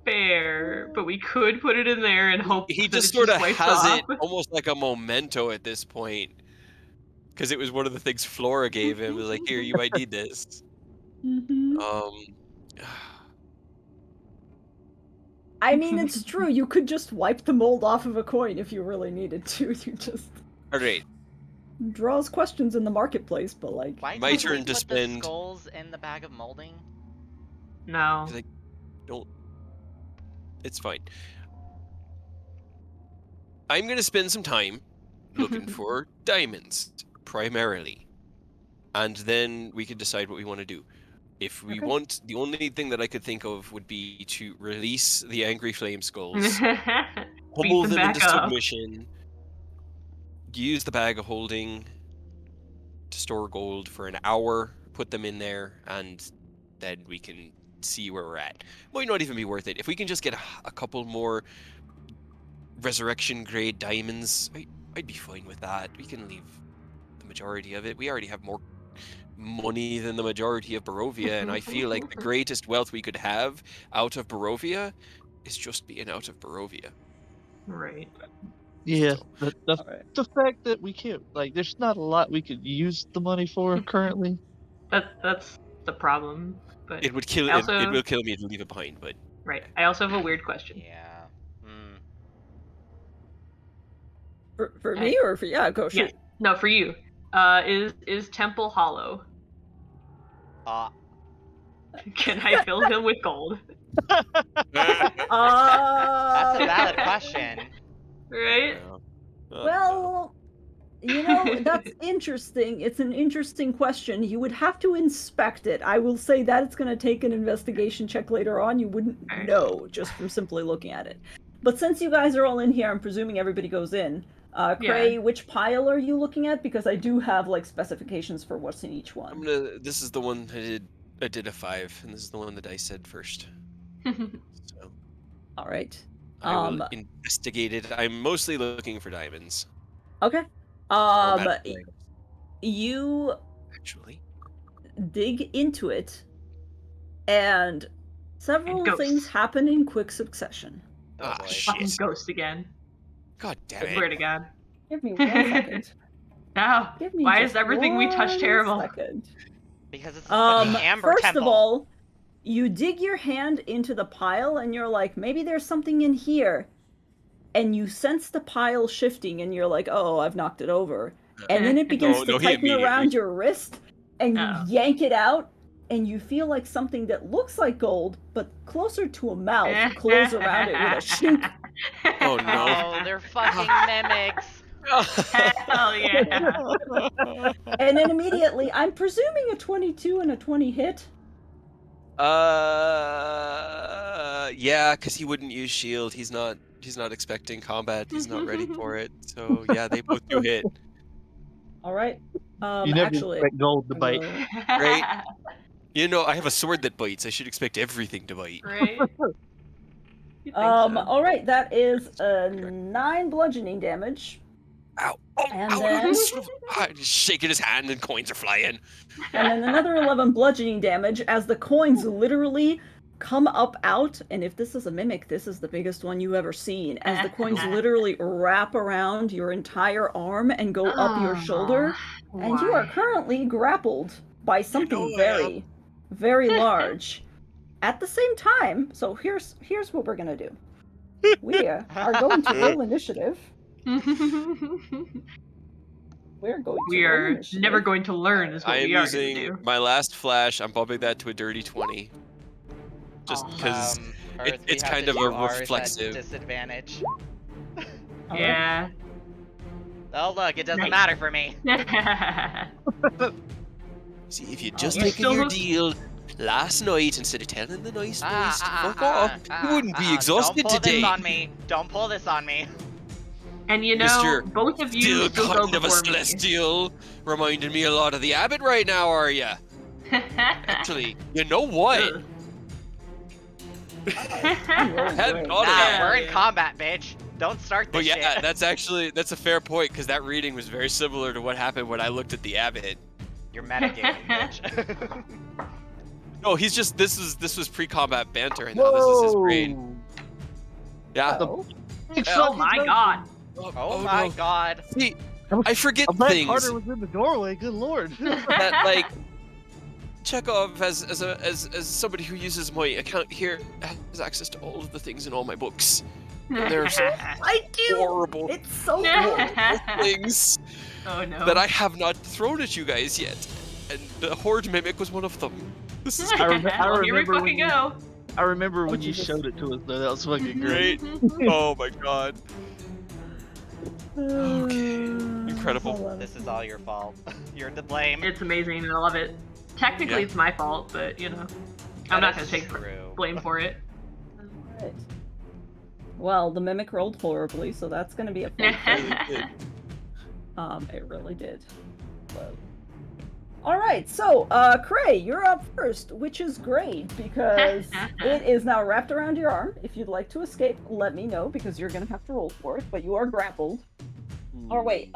Fair, but we could put it in there and hope He that just it sort of wipes has off. it almost like a memento at this point. Because it was one of the things Flora gave him. It was like, here, you might need this. I mean, it's true. You could just wipe the mold off of a coin if you really needed to. You just All right. draws questions in the marketplace, but like. Why My didn't turn we to put spend- the skulls in the bag of molding? No. Like, don't. It's fine. I'm going to spend some time looking for diamonds, primarily. And then we can decide what we want to do. If we Okay. want, the only thing that I could think of would be to release the angry flame skulls, Beat pummel them them back into up. submission, use the bag of holding to store gold for an hour, put them in there, and then we can see where we're at. Might not even be worth it. If we can just get a couple more resurrection grade diamonds, I'd be fine with that. We can leave the majority of it. We already have more money than the majority of Barovia, and I feel like the greatest wealth we could have out of Barovia is just being out of Barovia. Right. Yeah, So- the fact that we can't, like, there's not a lot we could use the money for currently. That's the problem. But It would kill I also, it will kill me to leave it behind, but right. I also have a weird question. Yeah. Hmm. For me or for go shoot. Yes. No, for you. Is Temple hollow? Can I fill him with gold? That's a valid question. Right? Well, that's interesting. It's an interesting question. You would have to inspect it. I will say that it's going to take an investigation check later on. You wouldn't know just from simply looking at it. But since you guys are all in here, I'm presuming everybody goes in. Cray, which pile are you looking at? Because I do have specifications for what's in each one. This is the one I did a 5, and this is the one that I said first. So All right. I will investigate it. I'm mostly looking for diamonds. Okay. Or magic items, You actually. dig into it, and several ghosts. things happen in quick succession. Oh boy. Fucking Shit. ghost again. God damn I swear it. to God. Give me 1 second. No. Give me Why just is everything we touch 1 terrible? second. Because it's a fucking amber First temple. of all, You dig your hand into the pile and you're like, maybe there's something in here. And you sense the pile shifting and you're like, oh, I've knocked it over. And then it begins to No, he tighten immediately. around your wrist and you Oh. yank it out and you feel like something that looks like gold, but closer to a mouth, close around it with a shink. Oh no. Oh, they're fucking mimics. Hell yeah. And then immediately, I'm presuming a 22 and a 20 hit. Yeah, because he wouldn't use shield. He's not expecting combat. He's not ready for it. So yeah, they both do hit. All right. You never Actually, expect gold to bite. Right. You know, I have a sword that bites. I should expect everything to bite. Right. You'd think so. all right, that is 9 bludgeoning damage. Ow! Oh, And ow! then- Just shaking his hand and coins are flying. And then another 11 bludgeoning damage as the coins literally come up out. And if this is a mimic, this is the biggest one you've ever seen. As the coins literally wrap around your entire arm and go up your shoulder. And you are currently grappled by something I am. very, very large. At the same time, so here's what we're gonna do. We are going to roll initiative. We're going to We roll are initiative. never going to learn is what I am we are going to using do. my last flash. I'm bumping that to a dirty 20. Just Aw. because Earth, we it's have kind to of do a ours at reflexive. disadvantage. All right. Yeah. Oh look, it doesn't Nice. matter for me. See, if you'd just You're taken your still- deal last night instead of telling the nice boys to fuck off, you wouldn't be Don't exhausted pull today. this on me. Don't pull this on me. And you know, Mr. both of you Still still go kind of a before me. celestial, reminding me a lot of the abbot right now, are ya? Actually, you know what? Ugh. I'm rolling Hadn't great. thought of Nah, that. we're in yeah. combat, bitch. Don't start But this yeah, shit. that's a fair point because that reading was very similar to what happened when I looked at the abbot. You're metagaming, bitch. No, he's just this was pre-combat banter, and now this is his brain. Yeah. Oh. Oh my god. Oh my no. god. See, I forget I'm glad things Carter was in the doorway. Good lord. that like Chekhov as somebody who uses my account here has access to all of the things in all my books. And there are some I do. horrible It's so cool. things Oh no. that I have not thrown at you guys yet, and the Horde Mimic was one of them. This is I Well, here we remember when fucking you- go. I remember when Oh, you Jesus. showed it to us, though. That was fucking great. great. Oh my god. Okay. Incredible. I love it. This is all your fault. You're to blame. It's amazing and I love it. Technically, Yeah. it's my fault, but you know, That I'm not is gonna take true. blame for it. Alright. Well, the mimic rolled horribly, so that's gonna be a fun thing. It really did. But... Alright, so, Cray, you're up first, which is great, because it is now wrapped around your arm. If you'd like to escape, let me know, because you're gonna have to roll for it, but you are grappled. Or wait,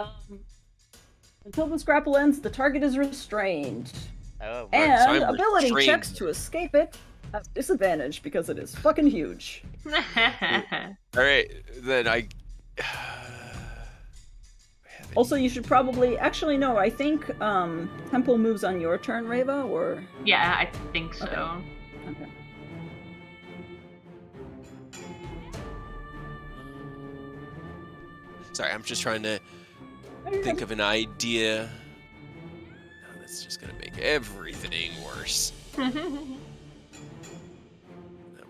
until this grapple ends, the target is restrained. Oh, Right, And so I'm ability restrained. checks to escape it have disadvantage, because it is fucking huge. All right, then I. Also, you should probably... Actually, no, I think Temple moves on your turn, Reva, or... Yeah, I think so. Okay. Sorry, I'm just trying to think of an idea. No, that's just gonna make everything worse. That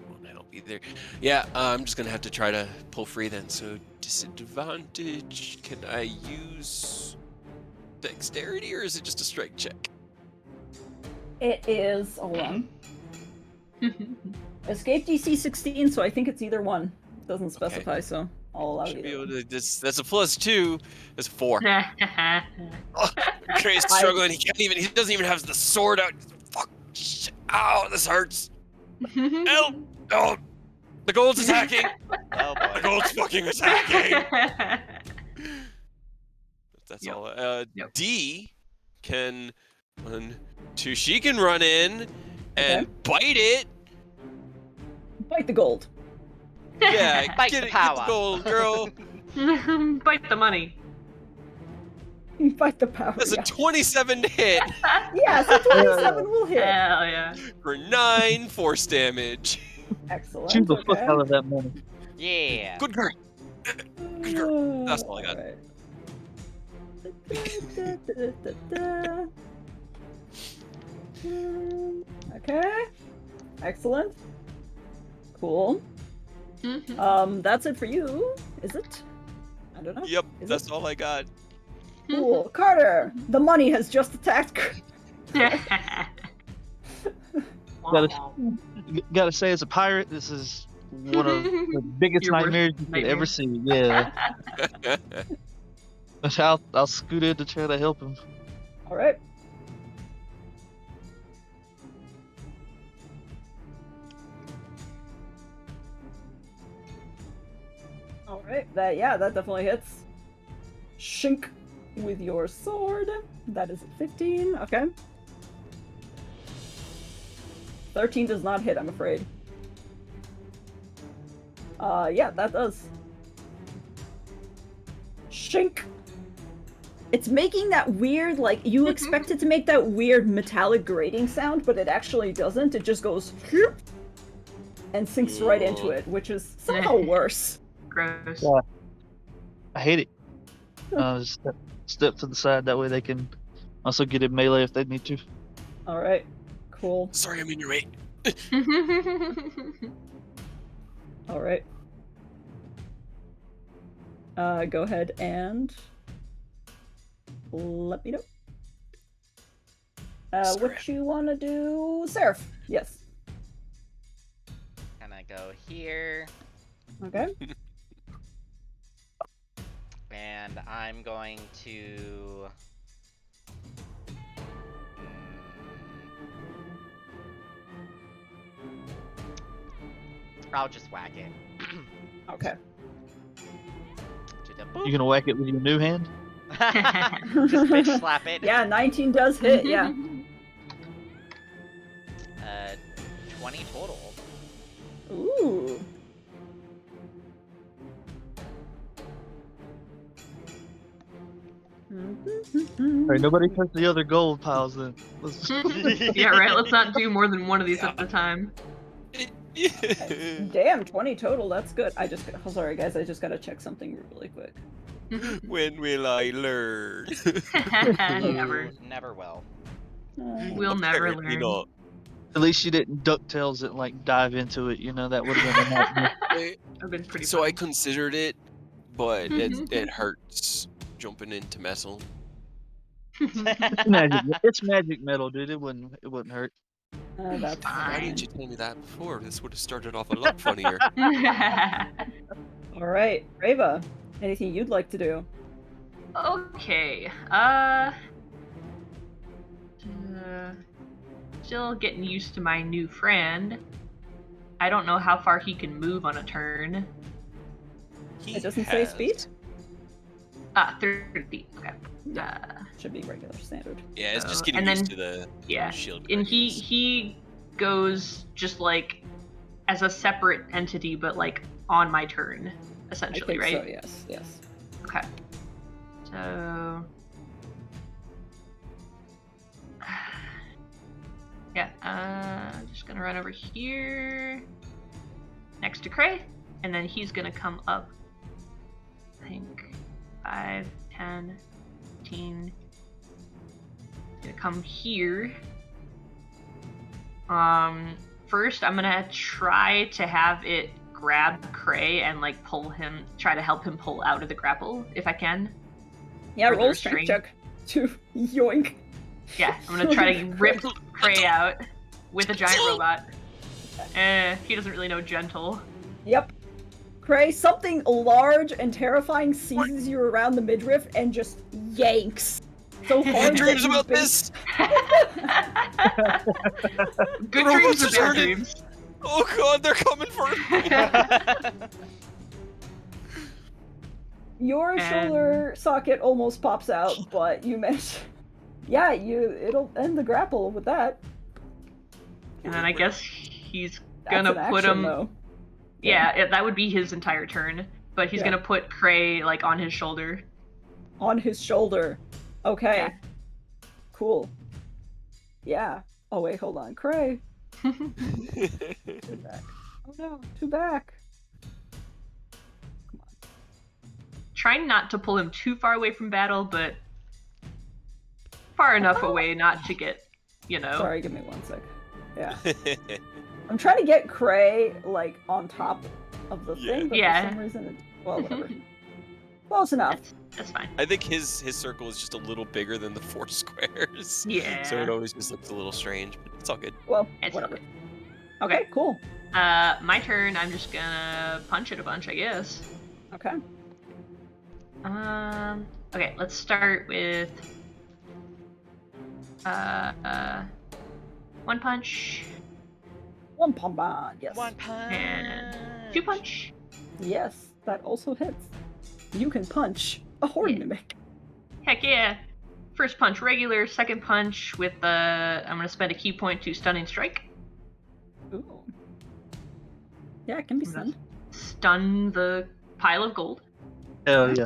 won't help either. Yeah, I'm just gonna have to try to pull free then. So disadvantage. Can I use dexterity or is it just a strike check? It is... Hold on. Escape DC 16, so I think it's either one. It doesn't specify, so I'll allow Should be you. able to. That's a +2. That's a 4. Trey's struggling. He doesn't even have the sword out. Fuck. Shit. Ow, this hurts. Help! Oh, the gold's attacking. Oh The boy. gold's fucking attacking. That's Yep. all. Yep. D can 1, 2. She can run in and bite it. Bite the gold. Yeah, Bite get the it, power. get the gold, girl. Bite the money. You fight the power. That's Yeah. a 27 to hit Yeah, so 27 will hit. Hell yeah. for 9 force damage. Excellent. Chew the fuck Okay. out of that money. Yeah. Good girl. Good girl. That's all I got. Alright. Okay. Excellent. Cool. That's it for you, is it? I don't know. Yep, Is that's all I got. Cool. Carter, the money has just attacked. Gotta say, as a pirate, this is one of the biggest Your worst nightmares you could ever nightmare. see. Yeah. I'll scoot in to try to help him. Alright. Alright, that definitely hits. Shink with your sword. That is 15, okay. 13 does not hit, I'm afraid. Yeah, that does. Shink! It's making that weird, like, you expect it to make that weird metallic grating sound, but it actually doesn't. It just goes and sinks right into it, which is somehow worse. Gross. Yeah. I hate it. Just step to the side, that way they can also get in melee if they need to. Alright, cool. Sorry, I'm in your way. Alright. Go ahead and let me know. What you wanna do? Seraph, yes. Gonna go here, Okay. and I'm going to. I'll just whack it. Okay. To the You gonna whack it with your new hand? boop. Just bitch slap it. Yeah, 19 does hit, yeah. 20 total. Ooh. Alright, nobody touch the other gold piles then. Yeah, right. Let's not do more than one of these at a time. Damn, 20 total, that's good. Oh, sorry guys, I just gotta check something really quick. When will I learn? Never. Never will. We'll never Apparently learn. not. At least you didn't DuckTales it, like dive into it, you know, that would have been a nightmare. I've been pretty. So I funny. considered it, but it hurts jumping into metal. It's magic metal, dude. It wouldn't hurt. That's Why Fine. didn't you tell me that before? This would have started off a lot funnier. Alright, Reva, anything you'd like to do? Okay. Still getting used to my new friend. I don't know how far he can move on a turn. It doesn't say speed? 30 feet. Okay. Should be regular standard. Yeah, it's just So- getting and used then- to the Yeah. shield. And guardians. he goes just like as a separate entity, but like on my turn, I essentially, think right? so, yes. Okay. So. Yeah, I'm just gonna run over here next to Cray, and then he's gonna come up. I think 5, 10, 15. He's gonna come here. First I'm gonna try to have it grab Cray and like pull him, try to help him pull out of the grapple if I can. Yeah, Or the roll strength restraint. check. To yoink. Yeah, I'm gonna try to rip Cray out with a giant robot. He doesn't really know gentle. Yep. Cray, something large and terrifying seizes you around the midriff and just yanks. So I had hard dreams that you about bas- this. Good The dreams robots are are bad turning. dreams. Oh god, they're coming for me. Your And- shoulder socket almost pops out, but you manage. Yeah, it'll end the grapple with that. And then I guess he's That's gonna an put action, him. though. That would be his entire turn. But he's Yeah. gonna put Cray like on his shoulder. On his shoulder. Okay. Yeah. Cool. Yeah. Oh wait, hold on. Cray. Two back. Oh no, two back. Trying not to pull him too far away from battle, but far enough away not to get, Sorry, give me 1 sec. Yeah. I'm trying to get Cray, like, on top of the thing, but Yeah. for some reason well, whatever. Close enough. That's fine. I think his circle is just a little bigger than the 4 squares. Yeah. So it always just looks a little strange, but it's all good. Well, It's whatever. okay. Okay, cool. My turn. I'm just gonna punch it a bunch, I guess. Okay. Okay, let's start with one punch One pom-pom, yes. One punch. and two punch. Yes, that also hits. You can punch a horde Yeah. mimic. Heck yeah! First punch regular, second punch with I'm gonna spend a key point to stunning strike. Ooh. Yeah, it can be Okay. stunned. Stun the pile of gold. Hell yeah.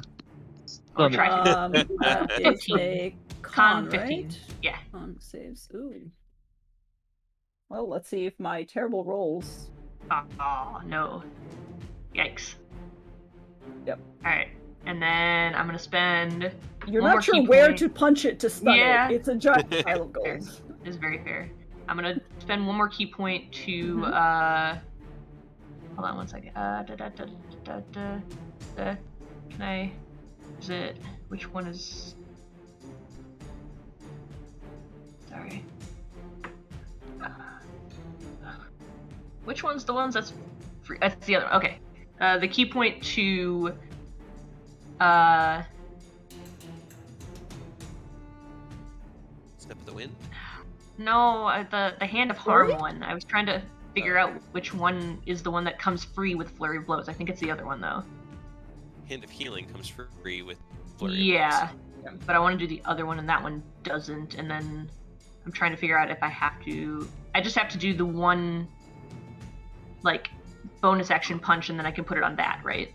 Or Stun it. try to. That is a Con con, 15. right? Yeah. Con saves. Ooh. Well, let's see if my terrible rolls. Oh no. Yikes. Yep. Alright. And then I'm gonna spend You're One more not sure key where point. to punch it to stun Yeah. it. It's a giant pile of Fair. gold. Is very fair. I'm gonna spend one more key point to hold on 1 second. Can I is it which one is sorry. Which one's the ones that's free? That's the other one. Okay. The key point to Step of the wind. no, the hand of harm Flurry? one. I was trying to figure out which one is the one that comes free with flurry of blows. I think it's the other one though. Hand of healing comes free with flurry of Yeah, blows. but I want to do the other one, and that one doesn't. And then I'm trying to figure out if I have to. I just have to do the one, like, bonus action punch, and then I can put it on that, right?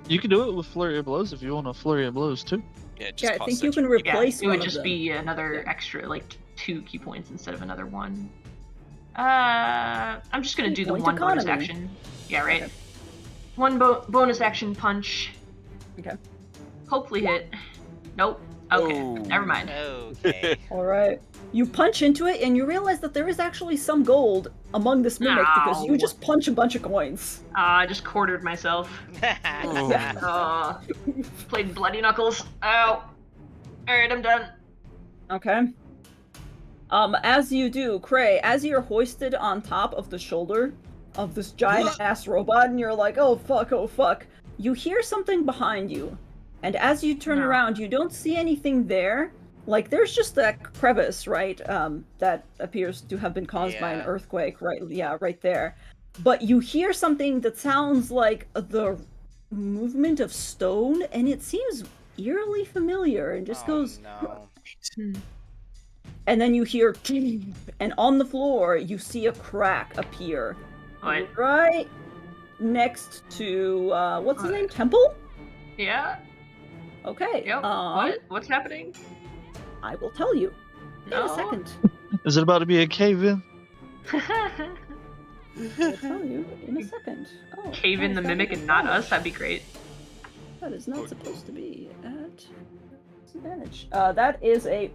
You can do it with flurry of blows if you want a flurry of blows too. Yeah, it just Yeah, I costs think you extra can key points. replace it one would of just them. be another Yeah. extra, like, 2 key points instead of another one. I'm just gonna Key do the point one bonus economy. action. Yeah, right. Okay. One bonus action punch. Okay. Hopefully hit. Nope. Okay, Oh. never mind. Okay. Alright. You punch into it and you realize that there is actually some gold among this mimic because you Ow. just punch a bunch of coins. I just quartered myself. Played Bloody Knuckles. Ow. Alright, I'm done. Okay. As you do, Cray, as you're hoisted on top of the shoulder of this giant ass robot, and you're like, oh fuck, you hear something behind you. And as you turn No. around, you don't see anything there. Like, there's just that crevice, right? That appears to have been caused by an Yeah. earthquake, right? Yeah, right there. But you hear something that sounds like the movement of stone, and it seems eerily familiar, and just goes. No. And then you hear, and on the floor you see a crack appear What? right next to what's his What? name? Temple? Yeah? Okay. Yep. What's happening? I will tell you in a No. second. Is it about to be a cave in? I will tell you in a second. Oh, Cave in oh, the that mimic is and not not- us, that'd be great. That is not supposed to be at disadvantage. That is a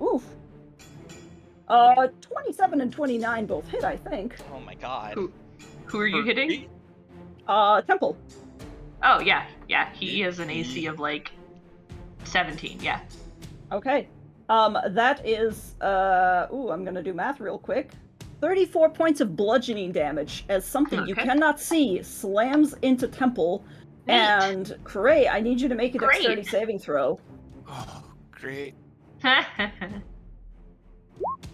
27 and 29 both hit, I think. Oh my god. Who are you hitting? Temple. Oh, yeah. Yeah, he has an AC of, like, 17, yeah. Okay. That is, I'm gonna do math real quick. 34 points of bludgeoning damage as something you Okay. cannot see slams into Temple. Neat. And Cray, I need you to make a Great. dexterity saving throw. Oh, great. At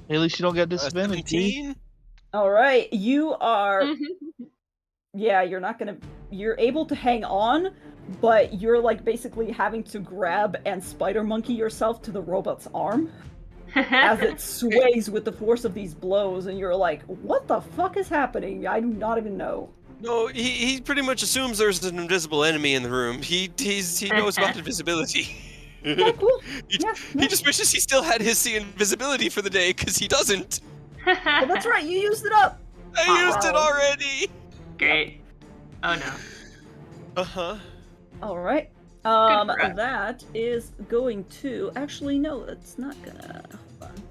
least you don't get disadvantage. G. 17? Alright, you are, Mm-hmm. yeah, you're able to hang on, but you're like basically having to grab and spider monkey yourself to the robot's arm as it sways with the force of these blows, and you're like, what the fuck is happening? I do not even know. No, he pretty much assumes there's an invisible enemy in the room. He knows about invisibility. Okay, cool. He, Yeah, he yeah. just wishes he still had his invisibility for the day, because he doesn't. Well, that's right. You used it up. I used it Wow. already. Great. Oh no. Uh-huh. All right. for us. That is going to. Actually, no, that's not gonna. Hold on.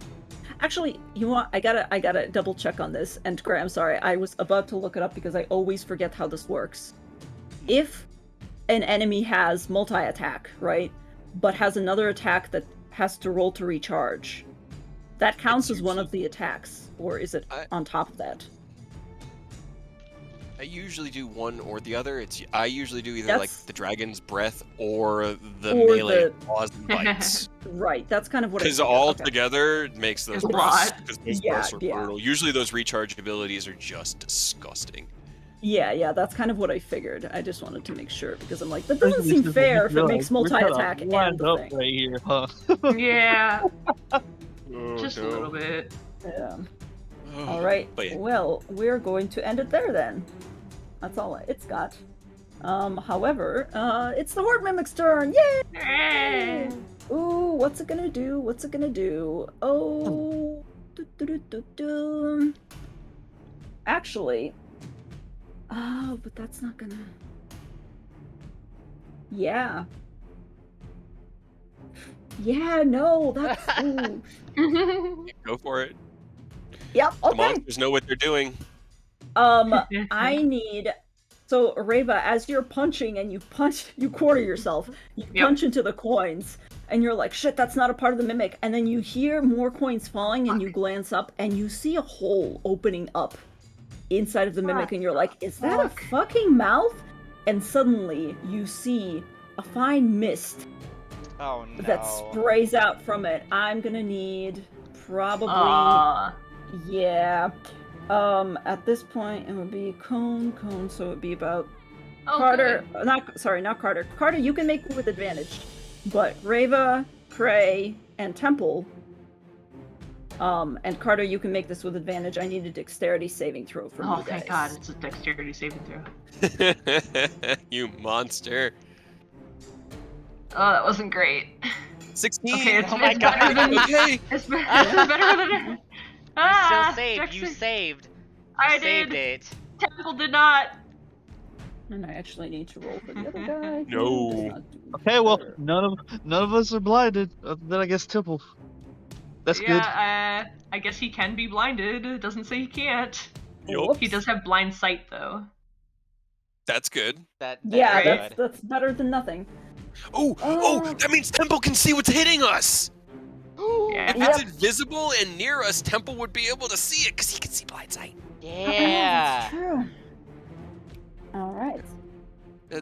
Actually, you want? I gotta double check on this. And Graham, sorry, I was about to look it up because I always forget how this works. If an enemy has multi-attack, right, but has another attack that has to roll to recharge, that counts It's as one of usually- the attacks, or is it I- on top of that? I usually do one or the other. I usually do either like That's- the dragon's breath or the Or melee the- claws and bites. Right. That's kind of what. Because I figured. all Okay. together it makes those It's a breaths. lot. Because those Yeah, breaths are yeah. brutal. Usually those recharge abilities are just disgusting. Yeah, that's kind of what I figured. I just wanted to make sure because I'm like, that doesn't seem fair if it makes multi-attack and lined the up thing. right here, huh? Yeah, Oh, just a no. little bit. Yeah. Oh, All right. but yeah. Well, we're going to end it there then. That's all it's got. However, it's the Horde Mimic's turn. Yay! Eh. Ooh, what's it gonna do? What's it gonna do? Oh, actually, oh, but that's not gonna. Yeah. Yeah, no, that's. Ooh. Go for it. Yep. The Okay. monsters know what they're doing. I need. So, Reva, as you're punching and you quarter yourself, you Yep. punch into the coins, and you're like, shit, that's not a part of the mimic. And then you hear more coins falling, and you glance up, and you see a hole opening up inside of the mimic, and you're like, is that a Fuck. fucking mouth? And suddenly, you see a fine mist Oh no. that sprays out from it. I'm gonna need probably. Yeah. At this point, it would be cone, so it would be about Oh, Carter. Not Carter. Carter, you can make it with advantage, but Reva, Cray, and Temple. And Carter, you can make this with advantage. I need a dexterity saving throw from Oh, you guys. thank God, it's a dexterity saving throw. You monster. Oh, that wasn't great. 16. Okay, it's, Oh my it's better God. than Okay. it's better than You ah, still saved. You dex- saved. I You saved did. it. Temple did not. And I actually need to roll for the other guy. No. who does not do Okay, well, better. none of us are blinded. Other than I guess Temple. That's good. Yeah, I guess he can be blinded. It doesn't say he can't. Yup. He does have blind sight though. That's good. That's Yeah, good. that's better than nothing. Oh, that means Temple can see what's hitting us. Yeah. If it's invisible and near us, Temple would be able to see it because he can see blind sight. Yeah. That's true. All right.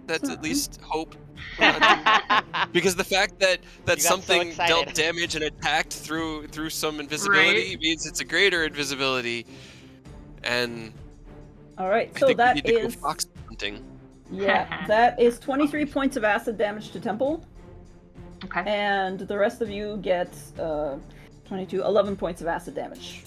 That's at least hope. You Because the fact that got so something excited. dealt damage and attacked through some invisibility Right. means it's a greater invisibility. And All right. I So think we that need to go is fox hunting. yeah, that is 23 points of acid damage to Temple, Okay. and the rest of you get 11 points of acid damage.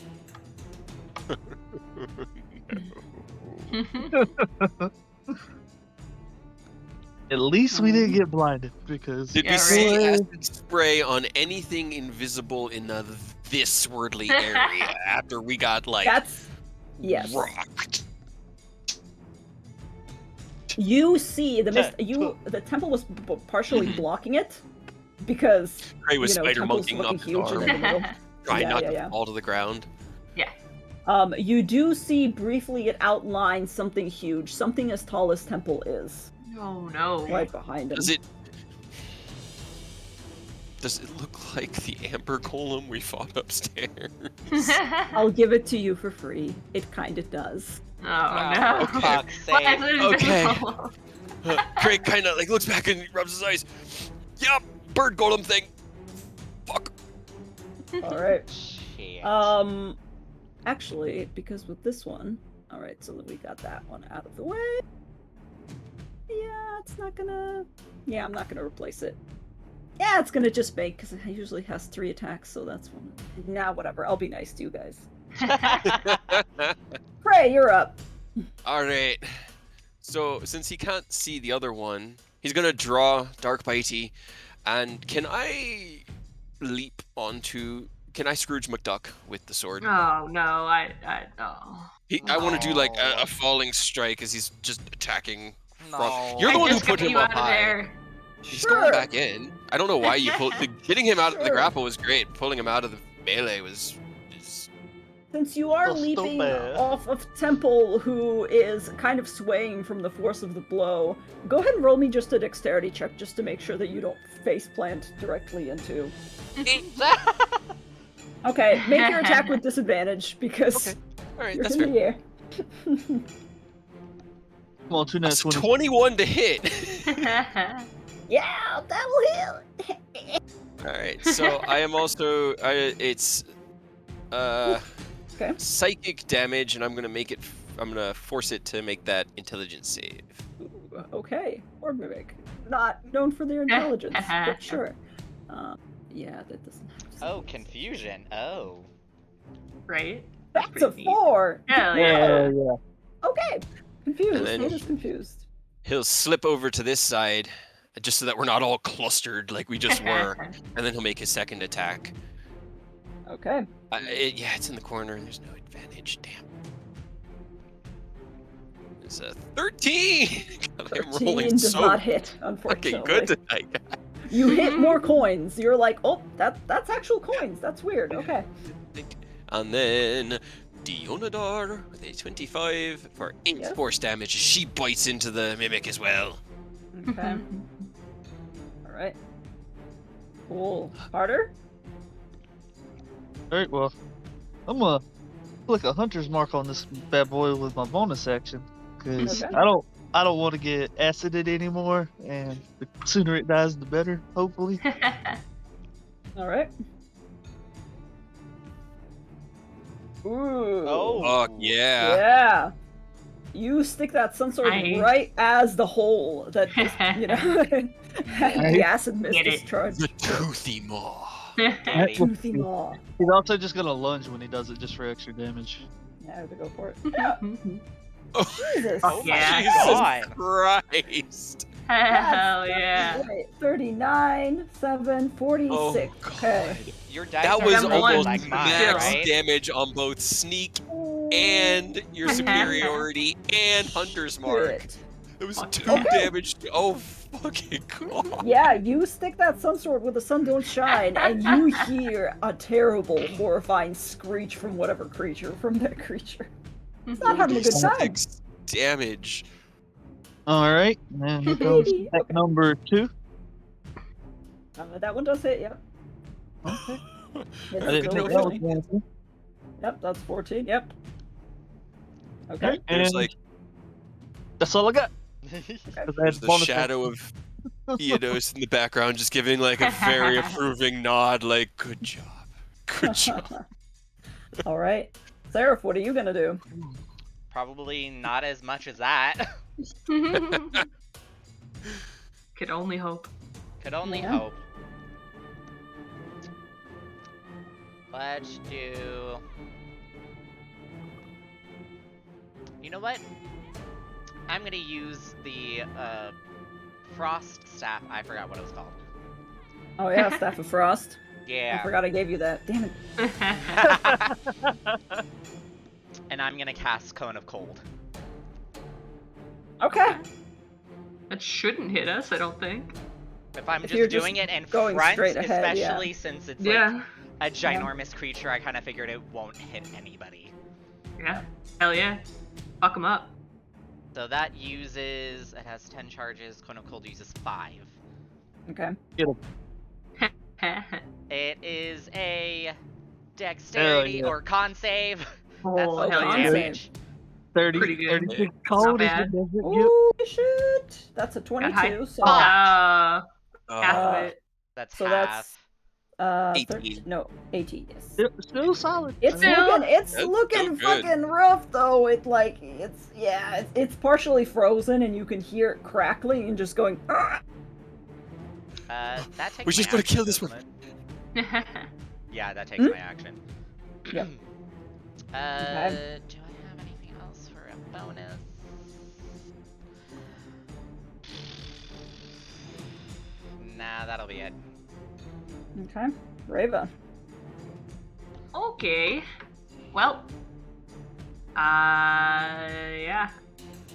At least we didn't get blinded because Did Yeah, we see right. acid spray on anything invisible in this wordly area after we got like That's yes. rocked? You see the mist. The temple was partially blocking it because Gray was spider Temple's monkeying looking up his huge and arm, in the middle. trying Yeah, not yeah, to yeah. fall to the ground. You do see briefly it outlines something huge, something as tall as Temple is, Oh no. right behind him. Does it look like the amber golem we fought upstairs? I'll give it to you for free. It kind of does. Oh no. okay. Fuck's Why sake. is it Okay. invisible? Craig kind of like looks back and rubs his eyes. Yep, bird golem thing. Fuck. All right. Shit. Actually, because with this one, all right, so we got that one out of the way. Yeah, it's not gonna. Yeah, I'm not gonna replace it. Yeah, it's gonna just make because it usually has 3 attacks, so that's one. Nah, whatever. I'll be nice to you guys. Prey, you're up. All right. So since he can't see the other one, he's gonna draw Dark Bitey, And can I leap onto? Can I Scrooge McDuck with the sword? Oh no, oh. I want to do like No. a falling strike as he's just attacking. No. You're the I one who just put got him you up out of high. there. He's Sure. going back in. I don't know why you pulled. Getting him out of the Sure. grapple was great. Pulling him out of the melee was. Since you are So leaping stupid. off of Temple, who is kind of swaying from the force of the blow, go ahead and roll me just a dexterity check just to make sure that you don't face plant directly into. Okay, make your attack with disadvantage because Okay. All right, you're that's in fair. the air. Come on, 2 That's 20. 21 to hit. Yeah, that'll hit. All right, so I am also. It's Okay. psychic damage, and I'm gonna make it. I'm gonna force it to make that intelligence save. Ooh, okay. Or mimic. Not known for their intelligence, but sure. Yeah, that doesn't have. Oh, something. confusion. Oh. Right? That's a pretty neat. 4. Hell Yeah, yeah. yeah. Okay. Confused. And then- It is confused. He'll slip over to this side, just so that we're not all clustered like we just were, and then he'll make his second attack. Okay. Yeah, it's in the corner, and there's no advantage. Damn. It's a 13. God, I'm 13 rolling does so not hit, fucking unfortunately. good tonight. You hit more coins. You're like, oh, that's actual coins. That's weird. Okay. And then Dionadar with a 25 for 8 Yes. force damage. She bites into the mimic as well. Okay. All right. Cool. Harder? Alright, well, I'm gonna click a hunter's mark on this bad boy with my bonus action. Because Okay. I don't want to get acided anymore, and the sooner it dies, the better, hopefully. All right. Ooh. Oh. Fuck yeah. Yeah. You stick that sun sword Nice. right as the hole that just, you know, the acid mist Get it. discharged. The toothy maw. Daddy. Toothy maw. He's also just gonna lunge when he does it, just for extra damage. Yeah, I have to go for it. Oh, Jesus. Oh my Yeah. Jesus god. Christ. Hell yeah. Wait, 39, 7, 46. Oh, God. Okay. Your dice That are was rolled almost like mine, max right? damage on both sneak and your superiority and hunter's mark. Shit. It was Okay. 2 damage. Oh, fucking God. Yeah, you stick that sun sword where the sun don't shine, and you hear a terrible, horrifying screech from whatever creature, from that creature. It's not having a good time. 6 damage. Alright, and here comes Baby. attack number 2. That one does hit, yep. Okay. It's I didn't still think that was rolling. going to. Yep, that's 14, yep. Okay. Alright, There's and like that's all I got. there's the shadow of Eodos in the background just giving like a very approving nod, like, good job. Good job. Alright. Seraph, what are you gonna do? Probably not as much as that. Could only hope. Could only Yeah. hope. Let's do... You know what? I'm gonna use the frost staff. I forgot what it was called. Oh yeah, Staff of Frost. I Yeah. forgot I gave you that. Damn it. And I'm gonna cast Cone of Cold. Okay. That shouldn't hit us, I don't think. If I'm If you're just just doing it in going front, straight ahead, yeah. especially since it's like Yeah. a ginormous creature, I kind of figured it won't hit anybody. Yeah. Hell yeah. Fuck him up. So that uses, it has 10 charges, Cone of Cold uses 5. Okay. It is a dexterity yeah. or con save. That's Oh, the hell one yeah. damage. 30, Pretty good. 36 cold is bad. the desert. Yep. Oh shit! That's a Got high. 22. So Half of Uh, it. That's so half. that's 18. 13. No, 18. Yes. Still solid. It's I mean, Still- it's That's looking so good. fucking rough though. It's partially frozen and you can hear it crackling and just going. "Ugh." That takes We just my gotta action, kill this doesn't one. it? Yeah, that takes Hmm? my action. Yep. Do I have anything else for a bonus? Nah, that'll be it. Okay. Reva. Okay. Well. Yeah.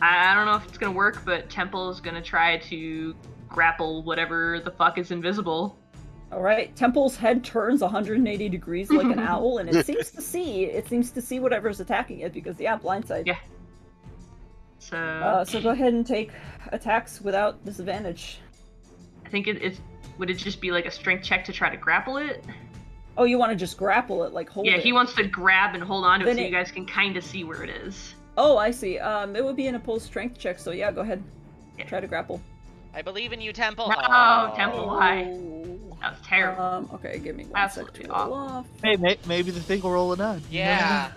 I don't know if it's gonna work, but Temple's gonna try to grapple whatever the fuck is invisible. All right. Temple's head turns 180 degrees like an owl, and it seems to see whatever's attacking it because blindside. Yeah. So So go ahead and take attacks without disadvantage. I think would it just be like a strength check to try to grapple it? Oh, you want to just grapple it, like hold it? Yeah, he wants to grab and hold on to it Then so you guys can kind of see where it is. Oh, I see. It would be an opposed strength check, so yeah, go ahead. Yeah. Try to grapple. I believe in you, Temple. No, Oh. Temple, why? That was terrible. Okay, give me one Absolutely sec to roll awful. off. Hey, maybe the thing will roll a 9. Yeah.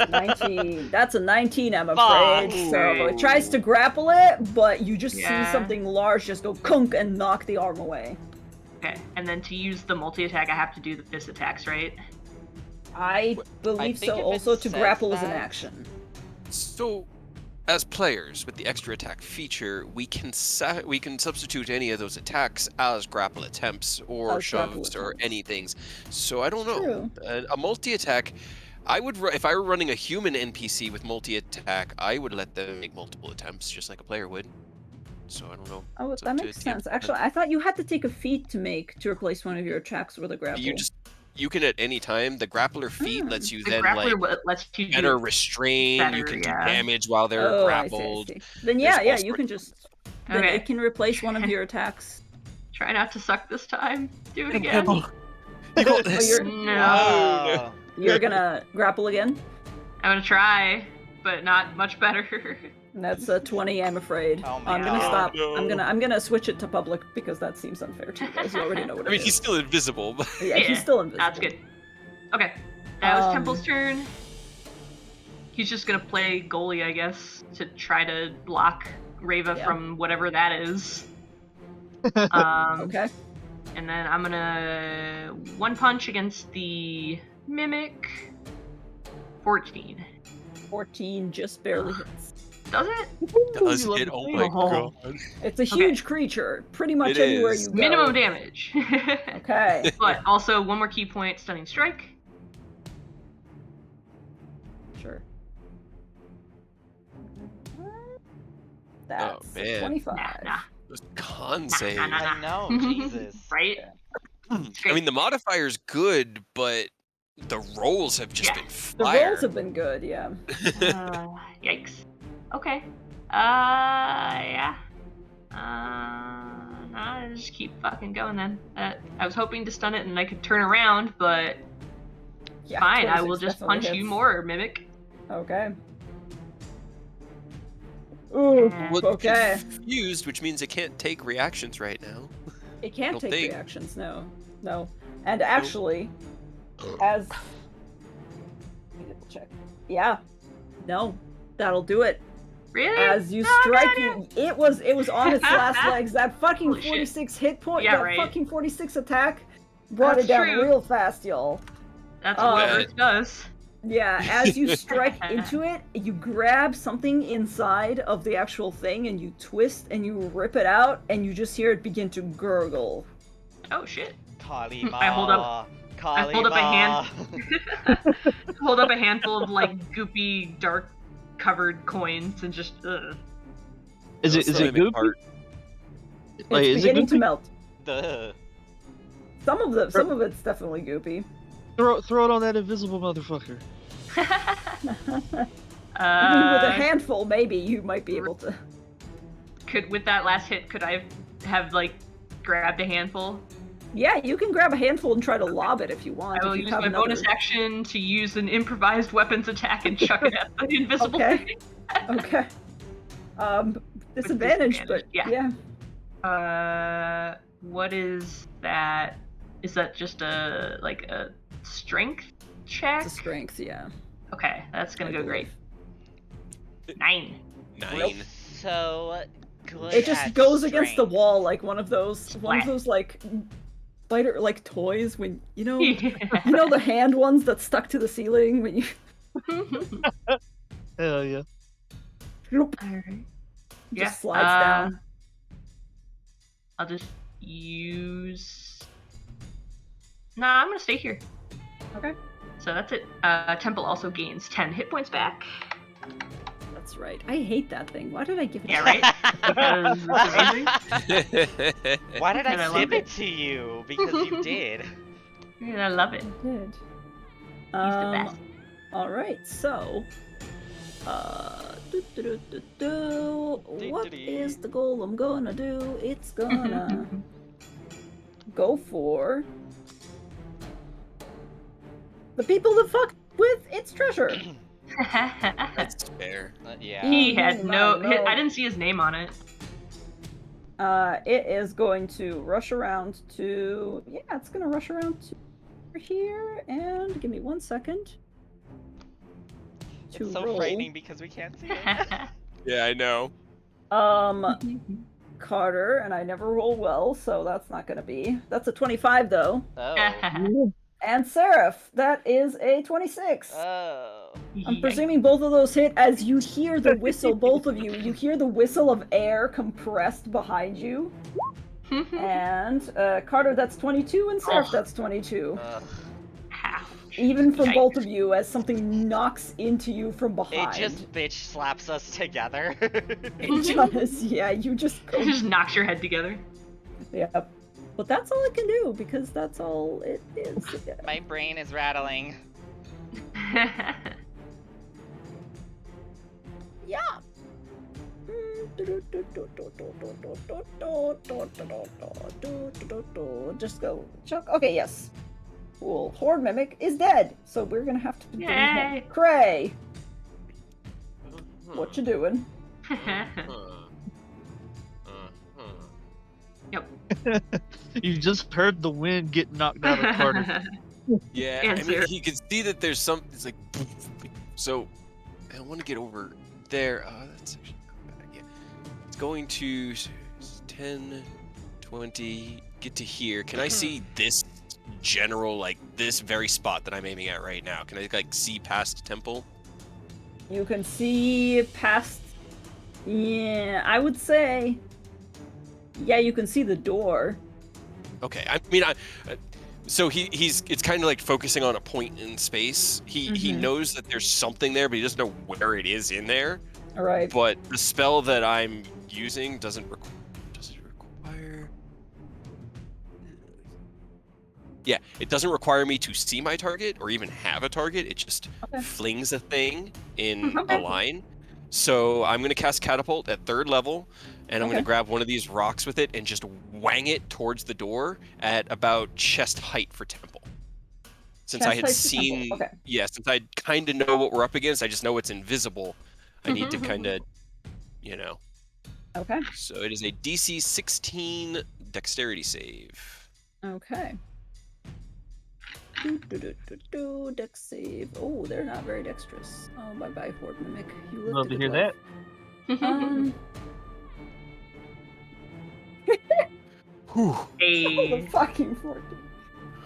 19. That's a 19, I'm Fuck. afraid. So it tries to grapple it, but you just see Yeah. something large just go kunk and knock the arm away. Okay, and then to use the multi-attack, I have to do the fist attacks, right? I believe think so. if it Also, to says grapple is an that- action. So, as players with the extra attack feature, we can substitute any of those attacks as grapple attempts or As grapple shoves or attempts. anythings. So I don't know. True. A multi-attack, I would if I were running a human NPC with multi-attack, I would let them make multiple attempts, just like a player would. So I don't know. Oh, It's that up to makes the sense. DM. Actually, I thought you had to take a feat to replace one of your attacks with a grapple. You can at any time. The grappler feat lets you The then grappler lets you better do restrain. better, you can do yeah. damage while they're Oh, grappled. I see. Then There's all you sorts can of- just. Then Okay. it can replace one of your attacks. Try not to suck this time. Do it again. You got this. you're- No. Oh. You're gonna grapple again? I'm gonna try, but not much better. That's a 20, I'm afraid. Oh, I'm gonna no. stop. No. I'm gonna switch it to public because that seems unfair to you guys. You already know what I mean, it he's is. still invisible. But Yeah, he's still invisible. That's good. Okay, that was Um, Temple's turn. He's just gonna play goalie, I guess, to try to block Reva Yeah. from whatever that is. Okay. Okay. And then I'm gonna one punch against the mimic. 14. 14 just barely hits. Does it? does You love it? the Oh thing. my Oh. god. It's a huge creature. Pretty much It anywhere is. you go. Minimum damage. Okay. But also one more key point, stunning strike. Sure. That's man. 25. Nah. Those con Nah, saves. nah, nah, I know, Jesus. Right? I mean, the modifier's good, but the rolls have just Yeah. been The fire. rolls have been good, yeah. Yikes. Okay. Yeah. Nah, just keep fucking going then. I was hoping to stun it and I could turn around, but Yeah, fine, I 26 will just definitely punch you hits. more, Mimic. Okay. Ooh, Well, it's okay. confused, which means it can't take reactions right now. It can't don't take think. reactions, no. No. And actually, as... Let me double check. Yeah. No. That'll do it. Really? As you No, strike no, it was on its last legs. That fucking Holy shit. 46 hit point, Yeah, that right. fucking 46 attack brought That's it down true. real fast, y'all. That's Oh. what Earth does. Yeah, as you strike into it, you grab something inside of the actual thing and you twist and you rip it out and you just hear it begin to gurgle. Oh shit. Kalima. I hold up a hand. Hold up a handful of like goopy, dark covered coins and just Is it That's the mimic goopy? part. Like, It's is it beginning to goopy? melt. Duh. Some of it's definitely goopy. Throw it on that invisible motherfucker. I mean, with a handful, maybe you might be able to. with that last hit, could I have like grabbed a handful? Yeah, you can grab a handful and try to lob it if you want. I will if you use have my another... bonus action to use an improvised weapons attack and chuck it at the invisible Okay. thing. Okay. Disadvantage, but disadvantage, yeah. What is that? Is that just a strength check? It's a strength, yeah. Okay, that's gonna I go great. believe. 9. 9. So good. It just at goes against the strength. wall like one of those Splat. like spider like toys when you know Yeah. you know the hand ones that stuck to the ceiling when you Hell yeah. Nope. Alright. Just slides down. I'll just use. Nah, I'm gonna stay here. Okay. So that's it. Temple also gains 10 hit points back. That's right. I hate that thing. Why did I give it? Yeah, right? Because it's amazing. Why did And I I love give it. it to you? Because you did. And I love it. I did. He's the best. All right. So, what is the golem gonna do? It's gonna go for the people that fucked with its treasure. That's fair. Yeah. He had Oh, no. no. I didn't see his name on it. It is going to rush around to. Yeah, it's gonna rush around to over here, and give me 1 second. To It's so roll. frightening because we can't see it. Yeah, I know. Carter, and I never roll well, so that's not gonna be. That's a 25 though. Oh. And Seraph, that is a 26. Oh. I'm presuming both of those hit as you hear the whistle, both of you. You hear the whistle of air compressed behind you. And Carter, that's 22, and Seraph, that's 22. Even from both of you, as something knocks into you from behind. It just bitch slaps us together. It does, yeah, you just go. It just knocks your head together. Yep. But that's all it can do, because that's all it is. Yeah. My brain is rattling. Yeah. Just go. Chuck. Okay, yes. Cool. Horde Mimic is dead, so we're gonna have to bring him. Yay. Cray, what you doing? Yep. You just heard the wind get knocked out of Carter. Yeah, And I mean, Sarah. you can see that there's something. It's like, so I want to get over there. That's actually not bad. Yeah, it's going to 10, 20. Get to here. Can I see this general, like this very spot that I'm aiming at right now? Can I like see past Temple? You can see past. Yeah, I would say. Yeah, you can see the door. Okay, I mean, so he's it's kind of like focusing on a point in space. He knows that there's something there, but he doesn't know where it is in there. All right. But the spell that I'm using doesn't require. Yeah, it doesn't require me to see my target or even have a target. It just flings a thing in a line. So I'm going to cast Catapult at 3rd level, and I'm going to grab one of these rocks with it and just wang it towards the door at about chest height for Temple. Since I had seen, since I kind of know what we're up against, I just know it's invisible. I need to kind of, you know. Okay. So it is a DC 16 Dexterity save. Okay. Dex save. Oh, they're not very dexterous. Oh, bye-bye, Horde Mimic. You lived Love a to good hear life. that. Whew. Hey. The fucking 14.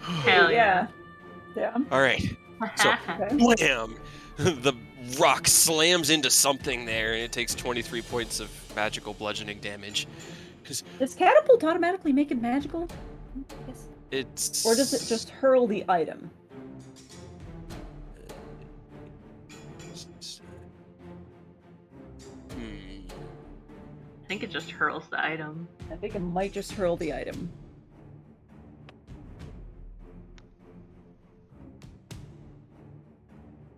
Hell yeah. Yeah. All right. So, Okay. wham! The rock slams into something there, and it takes 23 points of magical bludgeoning damage. Does catapult automatically make it magical? Yes. It's... Or does it just hurl the item? I think it just hurls the item. I think it might just hurl the item.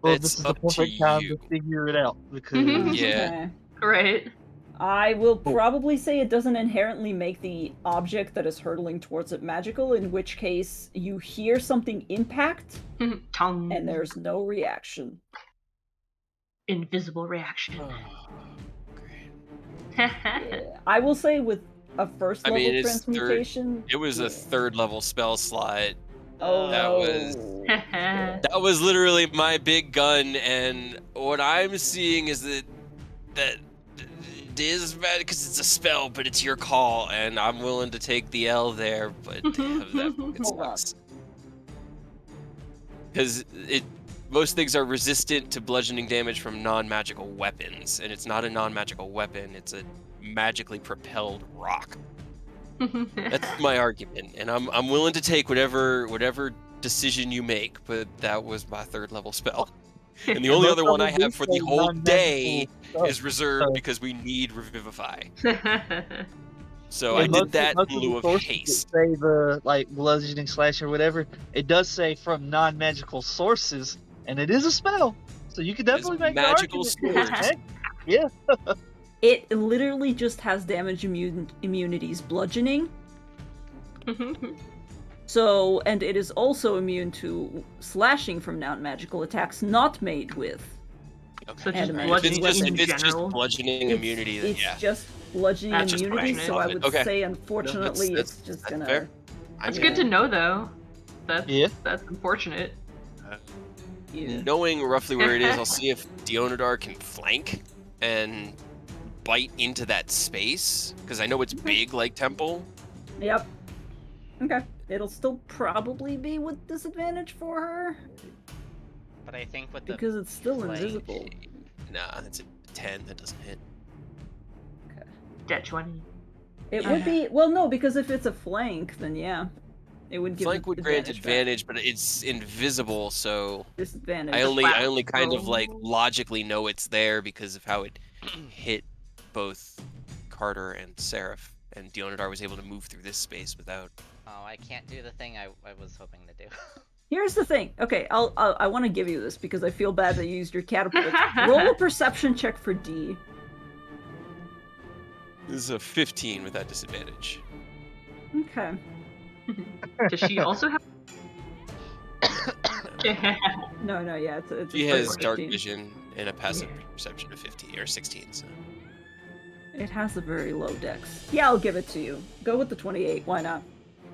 Well, It's this is the up to perfect time you. to figure it out because Yeah. Right. I will probably say it doesn't inherently make the object that is hurtling towards it magical, in which case you hear something impact Tongue. and there's no reaction. Invisible reaction. Yeah. I will say with a first I level mean, it's transmutation. It was a 3rd level spell slot. Oh That no. was- That was literally my big gun, and what I'm seeing is that it is bad because it's a spell, but it's your call, and I'm willing to take the L there, but damn, that fucking Hold on. sucks. Because most things are resistant to bludgeoning damage from non-magical weapons, and it's not a non-magical weapon, it's a magically propelled rock. That's my argument, and I'm willing to take whatever decision you make. But that was my 3rd level spell, and the only Most other of one them I do have for the say whole day non-magical is stuff, reserved so- because we need Revivify. So Yeah, I did that most in of the lieu of sources that haste. say the like bludgeoning slash or whatever, it does say from non-magical sources, and it is a spell, so you could It is definitely make the magical argument that it's source. magic. Yeah, It literally just has damage immunities, bludgeoning. So, and it is also immune to slashing from non-magical attacks not made with. So just Adamant bludgeoning weapons. in If it's just general. bludgeoning immunity, then It's yeah. just bludgeoning That's just immunity, unfortunate. so I would Okay. say No, unfortunately that's it's just that's gonna. fair. That's I good to mean, know, though. That's Yeah. that's unfortunate. Yeah. knowing roughly where it is, I'll see if Dionadar can flank and bite into that space, because I know it's big like Temple. Yep. Okay. It'll still probably be with disadvantage for her But I think with the because it's still flank- invisible. Nah, that's a 10. That doesn't hit. Det 20. It would be no, because if it's a flank, then yeah, it would give Flank it would grant back. advantage, but it's invisible, so Disadvantage. I only flat kind of roll. like logically know it's there because of how it hit both Carter and Seraph, and Dionadar was able to move through this space without. Oh, I can't do the thing I was hoping to do. Here's the thing. Okay, I want to give you this because I feel bad that you used your catapult. Roll a perception check for D. This is a 15 without disadvantage. Okay. Does she also have? No, yeah, it's She a has straight dark 15. vision and a passive perception of 15 or 16. So It has a very low dex. Yeah, I'll give it to you. Go with the 28. Why not?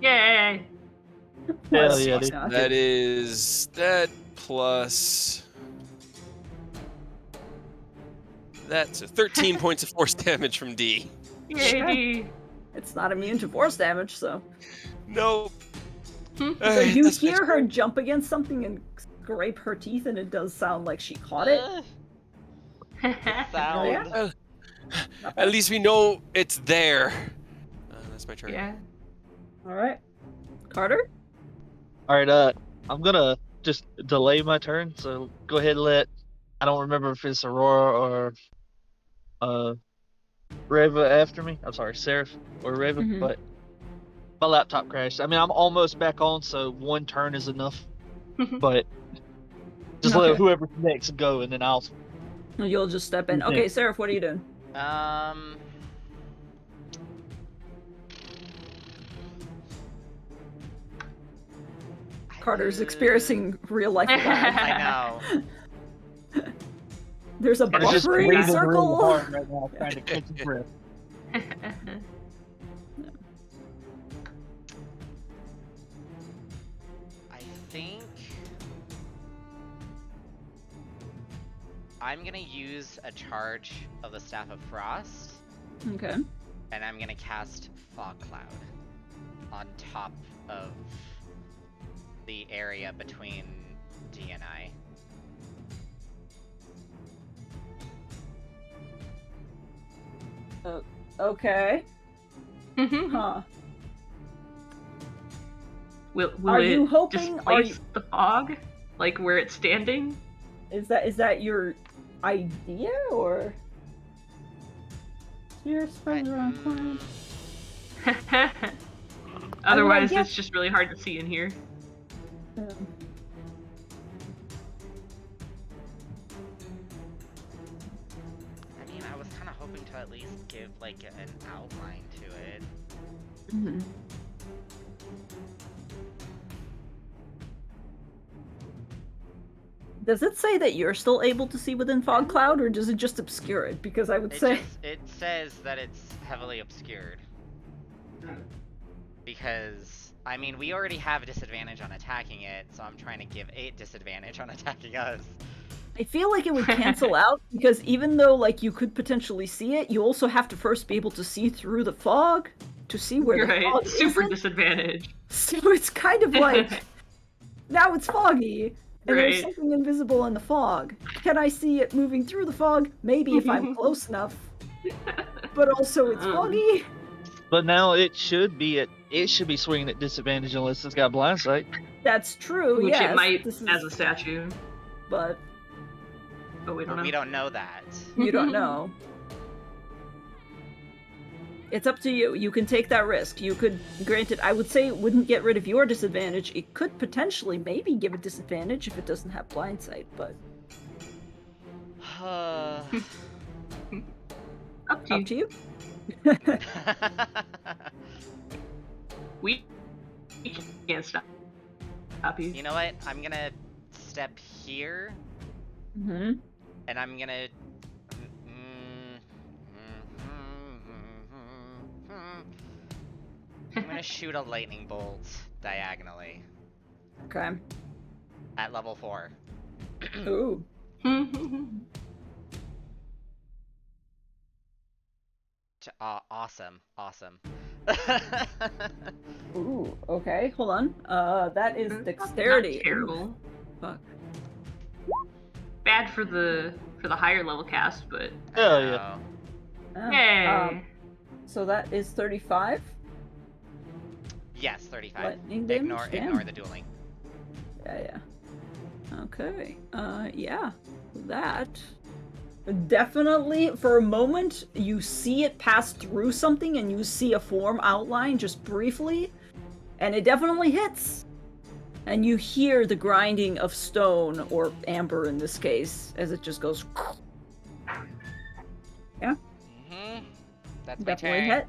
Yay! Hell yeah, Why dude. not? that is that plus. That's a 13 points of force damage from D. Yay! It's not immune to force damage, so. Nope. So you hear her jump against something and scrape her teeth, and it does sound like she caught it. Sound. Yeah. At least we know it's there. That's my turn. Yeah. All right, Carter. All right, I'm gonna just delay my turn. So go ahead and let. I don't remember if it's Aurora or Reva after me. I'm sorry, Seraph or Reva, Mhm. but my laptop crashed. I mean, I'm almost back on, so one turn is enough. But just let Okay. whoever's next go, and then I'll. You'll just step in. Okay. Okay, Seraph, what are you doing? Carter's experiencing real life lag. I know. There's a I'm just buffering breathing really circle. hard right now, trying to catch your breath. I think I'm gonna use a charge of the Staff of Frost, Okay. and I'm gonna cast Fog Cloud on top of the area between D and I. Okay. Huh. Will Are it you hoping- are displace the fog? Like where it's standing? Is that your idea or? Sphere spreads around corners. Otherwise, guess- it's just really hard to see in here. I mean, I was kind of hoping to at least give like an outline to it. Mhm. Does it say that you're still able to see within fog cloud, or does it just obscure it? Because I would say. It says that it's heavily obscured. Because, I mean, we already have a disadvantage on attacking it, so I'm trying to give it disadvantage on attacking us. I feel like it would cancel out because even though like you could potentially see it, you also have to first be able to see through the fog to see where the Right, fog super isn't. disadvantage. So it's kind of like now it's foggy and there's Right. something invisible in the fog. Can I see it moving through the fog? Maybe if I'm close enough. But also it's foggy. But now it should be swinging at disadvantage unless it's got blind sight. That's true. Which yes, it might this is, as a statue, but but we don't But know. we don't know that. you don't know. It's up to you. You can take that risk. You could, granted, I would say it wouldn't get rid of your disadvantage. It could potentially maybe give a disadvantage if it doesn't have blind sight, but Up to up you. to you. We can't stop you. You know what? I'm gonna step here, Mm-hmm. and I'm gonna. I'm gonna shoot a lightning bolt diagonally Okay. at level 4. Ooh. Awesome. Ooh. Okay. Hold on. That is Not dexterity. terrible. Fuck. Bad for the higher level cast, but Hell yeah. Ah, yay. So that is 35. Yes, 35. Lightning damage. Ignore Damn. the dueling. Yeah. Okay. Yeah. That definitely, for a moment, you see it pass through something, and you see a form outline just briefly, and it definitely hits. And you hear the grinding of stone, or amber in this case, as it just goes. That's my Definitely turn. hit.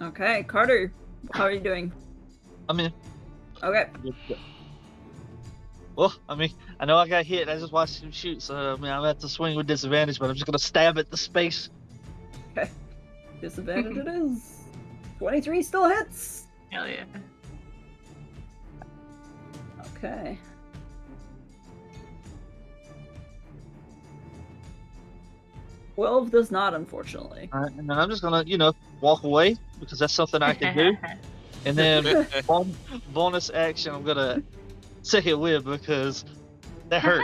Okay, Carter, how are you doing? I'm in. Okay. Well, I mean, I know I got hit. I just watched him shoot, so I mean, I'm at the swing with disadvantage, but I'm just gonna stab at the space. Okay. Disadvantage it is. 23 still hits. Hell yeah. Okay. Twelve does not, unfortunately. All right, and then I'm just gonna, walk away because that's something I can do. And then bonus action, I'm gonna take it with because that hurt.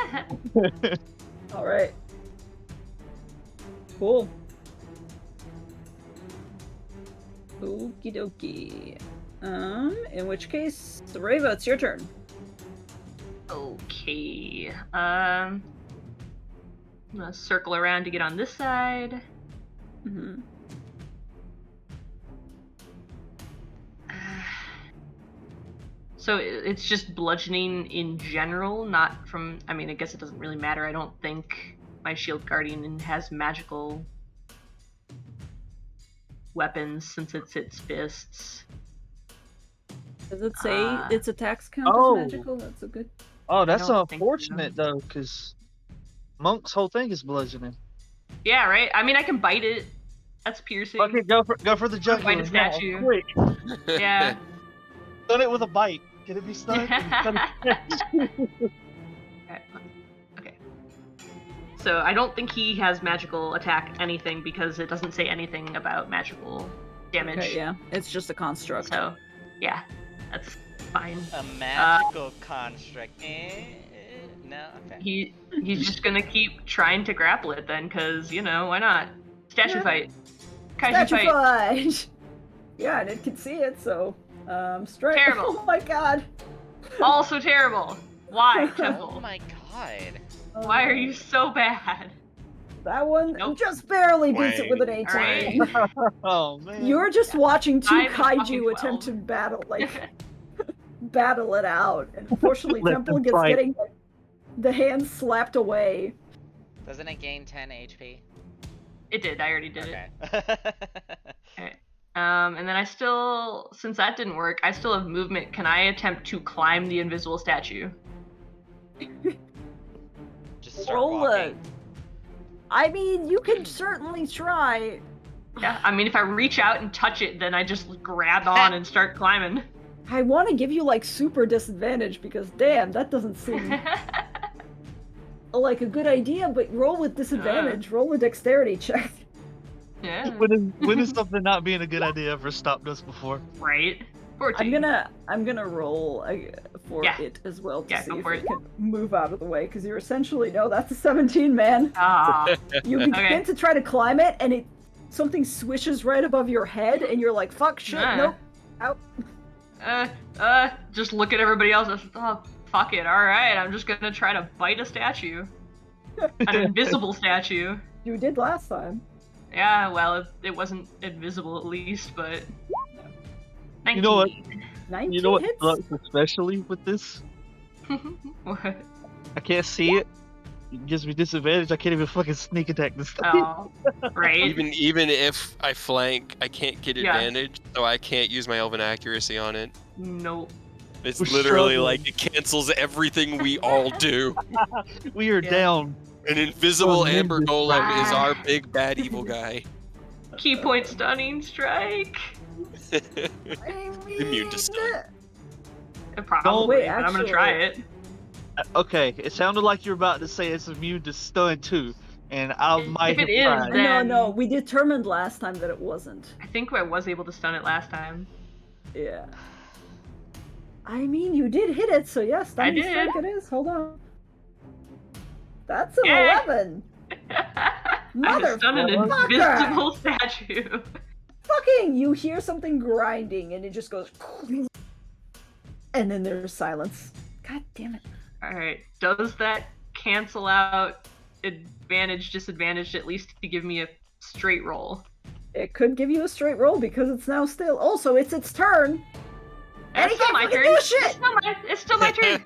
All right. Cool. Okie dokie. In which case, Reva, it's your turn. Okay. I'm gonna circle around to get on this side. Mm-hmm. So it's just bludgeoning in general, not from. I mean, I guess it doesn't really matter. I don't think my shield guardian has magical weapons since it's its fists. Does it say its attacks count Oh. as magical? That's a good. Oh, that's don't think so. unfortunate though, because Monk's whole thing is bludgeoning. Yeah, right. I mean, I can bite it. That's piercing. Okay, go for the jugular. Bite a statue. now, quick. Yeah. Stun it with a bite. Can it be stunned? Okay. So I don't think he has magical attack anything because it doesn't say anything about magical damage. Okay, yeah. It's just a construct. So, yeah, that's fine. A magical construct. No, okay. He's just gonna keep trying to grapple it then, cause why not? Statue Yeah. fight. Kaiju Statue fight. fight! Yeah, and it can see it, so straight. Terrible. Oh my god. Also terrible. Why, Oh Temple? my god. Why are you so bad? That one Nope. just barely beats it with an 18. Alright. Oh man. You're just watching two I'm a fucking kaiju 12. attempt to battle it out, and unfortunately Let Temple them gets fight. getting the hand slapped away. Doesn't it gain 10 HP? It did. I already did Okay. it. And then since that didn't work, I still have movement. Can I attempt to climb the invisible statue? Just start Roll walking. I mean, you can certainly try. Yeah. I mean, if I reach out and touch it, then I just grab on and start climbing. I want to give you super disadvantage because damn, that doesn't seem like a good idea, but roll with disadvantage. Roll a dexterity check. Yeah. When is something not being a good idea ever stopped us before? Right. 14. I'm gonna roll for Yeah. it as well to Yeah, see go if for it it. can move out of the way because you're essentially that's a 17, man. Ah. You begin Okay. to try to climb it, and something swishes right above your head, and you're like, "Fuck, shit, nope, out." Just look at everybody else. Oh, fuck it. All right, I'm just gonna try to bite a statue, an invisible statue. You did last time. Yeah, well, it wasn't invisible at least, but 19. You know what? 19 You know what hits. sucks especially with this? What? I can't see it. It gives me disadvantage. I can't even fucking sneak attack this thing. Oh, right. Even if I flank, I can't get Yeah. advantage, so I can't use my elven accuracy on it. Nope. It's We're literally struggling. like it cancels everything we all do. We are Yeah. down. An invisible Oh, Amber ninja Golem is strike. our big bad evil guy. Key point stunning strike. Immune to stun. Probably, Wait, but I'm gonna try it. Okay, it sounded like you were about to say it's immune to stun too, and I If might have it is, tried. then- No, we determined last time that it wasn't. I think I was able to stun it last time. Yeah. I mean, you did hit it, so yes, stunning did. strike it is. Hold on. That's an Yeah. 11. I stunned an Motherfucker! invisible statue. Fucking, you hear something grinding, and it just goes. And then there's silence. God damn it. Alright, does that cancel out advantage, disadvantage, at least to give me a straight roll? It could give you a straight roll because it's now still. Also, it's its turn. And It's he still can't my fucking turn. do It's shit. still my turn.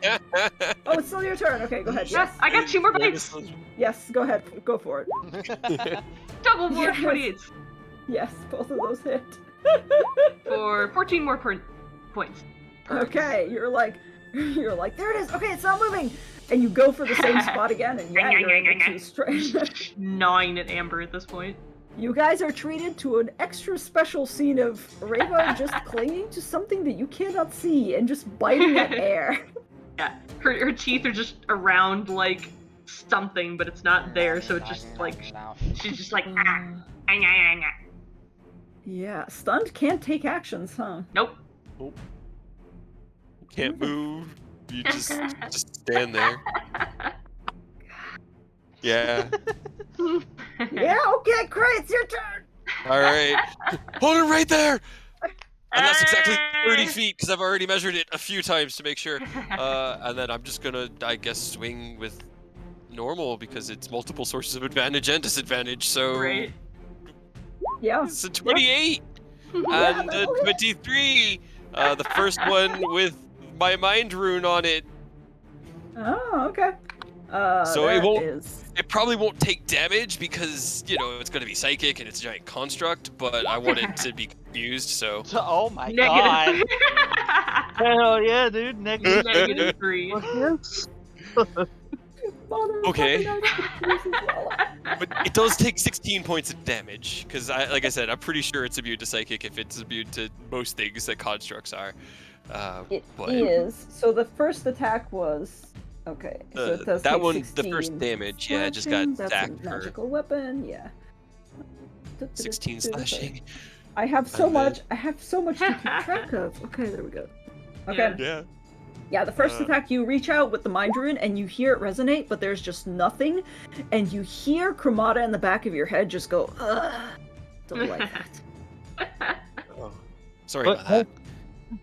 Oh, it's still your turn. Okay, go ahead. Yeah, Yes. I got 2 more bites. Yes, go ahead. Go for it. Double more Yes. 28s Yes, both of those hit. for 14 more points. Okay, you're like, there it is. Okay, it's not moving. And you go for the same spot again, and yeah, you're able to straight. Gnawing at Amber at this point. You guys are treated to an extra special scene of Reva just clinging to something that you cannot see and just biting at air. Yeah, her teeth are just around like something, but it's not there, so it's just like she's just like Yeah, stunned can't take actions, huh? Nope. Can't move. You just stand there. Yeah. Yeah, okay, great, it's your turn. All right. Hold it right there. And that's exactly 30 feet because I've already measured it a few times to make sure. And then I'm just gonna, I guess, swing with normal because it's multiple sources of advantage and disadvantage. So Right. Yeah. it's a 28 Yeah, and a that'll hit. 23. The first one with my mind rune on it. Oh, okay. So it that won't- is- It probably won't take damage because, you know, it's going to be psychic and it's a giant construct, but I want it to be confused, so... Oh my god. Negative. Hell yeah, dude. Negative. Negative 3. Yes. Okay. Motherfucking But it does take 16 points of damage, because, like I said, I'm pretty sure it's immune to psychic if it's immune to most things that constructs are. It But- is. So the first attack was okay. So it does that take one, 16 the first damage, yeah, just got slashing. That's stacked a for magical weapon. Yeah. 16 slashing. I have so And then- much. I have so much to keep track of. Okay, there we go. Okay. Yeah. Yeah. The first attack, you reach out with the mind rune and you hear it resonate, but there's just nothing, and you hear Chromata in the back of your head just go, ugh. Don't like that. Oh, sorry But about that.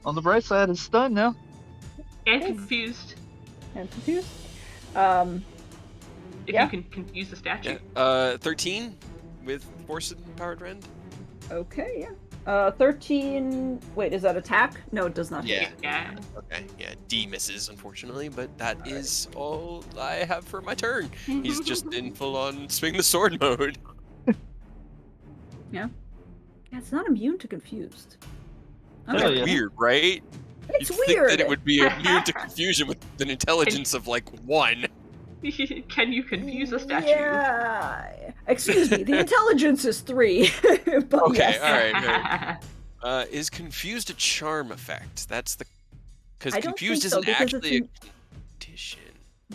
on the bright side, it's stunned now. And confused. And confused. If Yeah. you can confuse the statue. Yeah. 13 with Force and Powered Rend. Okay, yeah. 13. Wait, is that attack? No, it does not hit. Yeah. Yeah. Okay, yeah, D misses, unfortunately, but that is all I have for my turn. He's just in full-on swing the sword mode. Yeah, it's not immune to confused. Hell Okay. yeah. Weird, right? It's You'd weird. think that it would be immune to confusion with an intelligence of like 1. Can you confuse a statue? Yeah. Excuse me, the intelligence is 3. But Okay, yes. alright. Is confused a charm effect? That's the... Because I don't confused think so, isn't because it's actually in- a condition.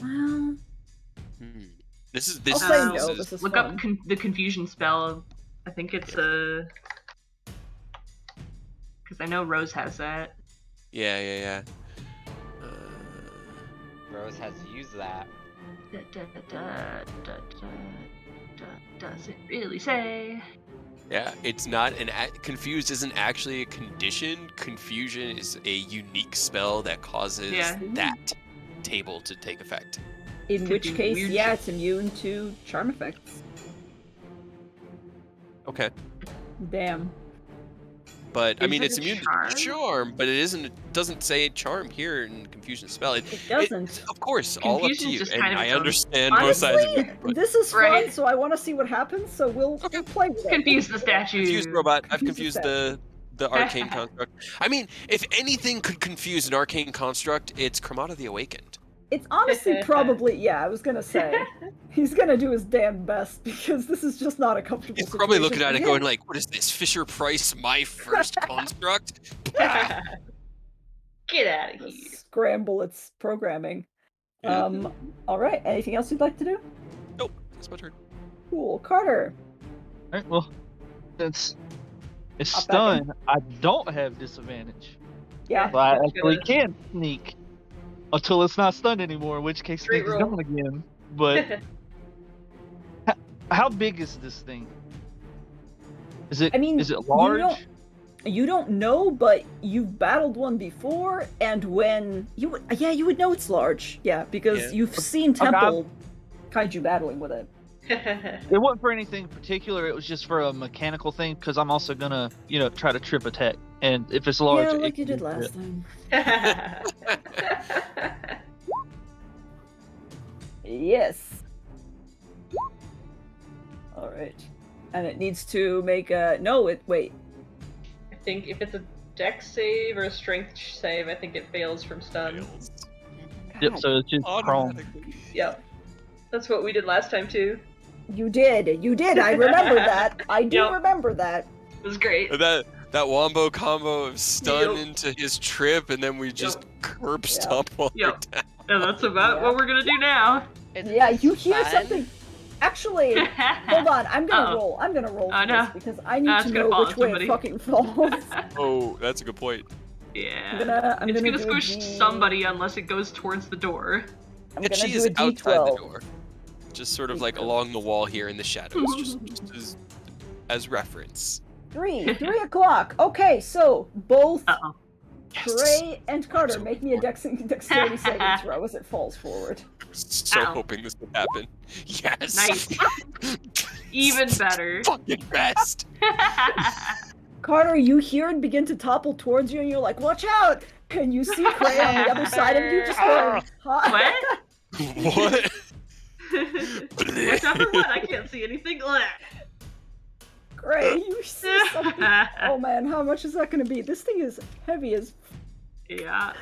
Well, This is... I'll This say is... no, This this is is Look fun. up the confusion spell. I think it's a. Because I know Rose has that. yeah. Rose has used that. Does it really say? Yeah, it's not confused isn't actually a condition. Confusion is a unique spell that causes Yeah. that table to take effect. In Could which be case, weird yeah, shit. it's immune to charm effects. Okay. Damn. But I Is mean, it it's a immune charm? to charm, but it doesn't say charm here in confusion spell. It doesn't. Of course, all up to Confusion's you. just And kind of I its own. understand both sides of Honestly, it. But this is fun, Right. so I want to see what happens. So we'll play with it. Confuse the statue. confused robot. I've Confuse the confused the arcane construct. I mean, if anything could confuse an arcane construct, it's Chromata the Awakened. It's honestly probably, yeah, I was gonna say. He's gonna do his damn best because this is just not a comfortable He's situation. probably looking at it for going him. like, what is this, Fisher Price, my first construct? Get out of here. Scramble its programming. Alright, anything else you'd like to do? Nope, that's my turn. Cool. Carter. Alright, well, since it's Hop back in. stunned, I don't have disadvantage. Yeah. But I That's actually good. can sneak until it's not stunned anymore, in which case Straight sneak is roll. gone again. But how big is this thing? Is it I mean, is it large? You don't know, but you've battled one before, and when you would know it's large. Yeah, because Yeah. you've seen Okay. Temple kaiju battling with it. It wasn't for anything particular. It was just for a mechanical thing because I'm also gonna, try to trip attack. And if it's large, Yeah, it like you can did be last crit. time. Yes. All right. And it needs to make a wait. I think if it's a dex save or a strength save, I think it fails from stun. Fails. Yep. God, So it's just prone. Automatically. Yep. That's what we did last time too. you did. I remember that. I do Yep. remember that. It was great. That wombo combo of stun Yep. into his trip, and then we just curb stomp while we're Yep. down. And that's about Yeah. what we're gonna do now. Yeah, you hear Fun. something. Actually, hold on. I'm gonna Uh-oh. roll. I'm gonna roll Oh, for no. this because I need No, to it's gonna know fall which on way somebody. it fucking falls. Oh, that's a good point. Yeah. I'm It's gonna gonna do squish a D- somebody unless it goes towards the door. I'm And gonna she do is a outside D12. the door, just sort of like along the wall here in the shadows, just as reference. 3 o'clock. Okay, so both Uh-oh. Trey and Carter So make me a important. dexterity saving throw as it falls forward. So Ow. hoping this would happen. Yes. Nice. Even better. Fucking best. Carter, you hear it begin to topple towards you, and you're like, "Watch out!" And you see Cray on the other side of you, just going, "Huh?" What? What? Watch out for what? I can't see anything. Cray, you see something? Oh man, how much is that going to be? This thing is heavy as. Yeah.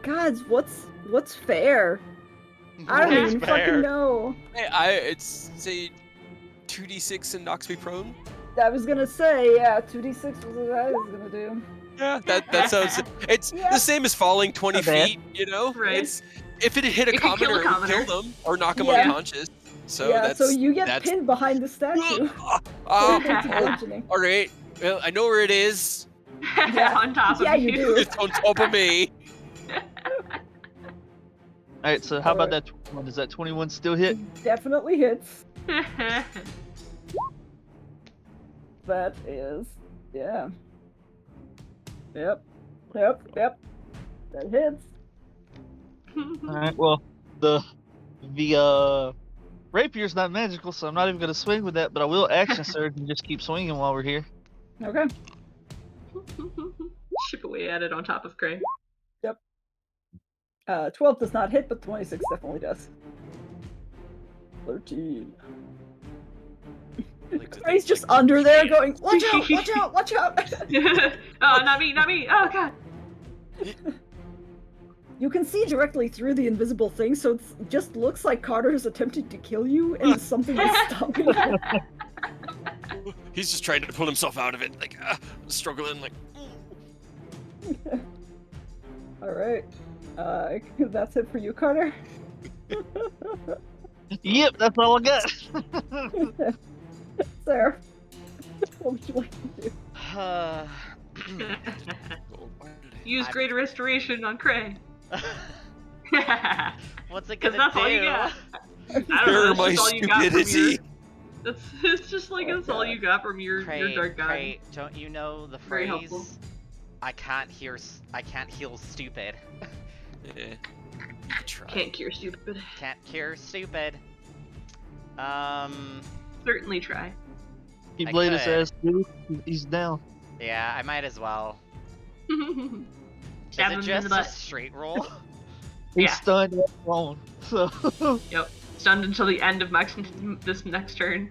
Gods, what's fair? I don't What's even fair? fucking know. Hey, it's say 2d6 and knocks me prone. I was gonna say, yeah, 2d6 was what I was gonna do. Yeah, that sounds. It's Yeah. the same as falling 20 Not bad. feet. You know, Right. It's if it hit a It could kill commoner, a it would kill commoner. them or knock them Yeah. unconscious. So yeah, that's so you get that's. pinned behind the statue. Oh, It's bludgeoning. all right. Well, I know where it is. Yeah. On top of Yeah, you do. It's on top of me. All right. So how about that 21? Does that 21 still hit? Definitely hits. That is, yeah. Yep. That hits. All right. Well, the rapier's not magical, so I'm not even gonna swing with that. But I will action surge and just keep swinging while we're here. Okay. Chip away at it on top of Cray. 12 does not hit, but 26 definitely does. 13. Like to think, He's just like, under there going, watch out, watch out, watch out! Oh, not me, not me. Oh, God. You can see directly through the invisible thing, so it just looks like Carter is attempting to kill you, and something is stopping him. He's just trying to pull himself out of it, like struggling, like. Alright. That's it for you, Carter. Yep, that's all I got. Sarah, what would you like to do? Uh, Use Greater Restoration on Cray. What's it Because gonna that's all you do? got. I don't Bear know. That's my just all you got from your. stupidity. It's just like Oh, that's all you got from your dark god. Cray, don't you know the Very helpful. phrase? I can't heal stupid. Yeah, you could try. Can't cure stupid. Can't cure stupid. Certainly try. He I played his could. ass, dude. He's down. Yeah, I might as well. Stab him Is in it the just a butt. straight roll? He's Yeah. stunned and thrown. So Yep. Stunned until the end of this next turn.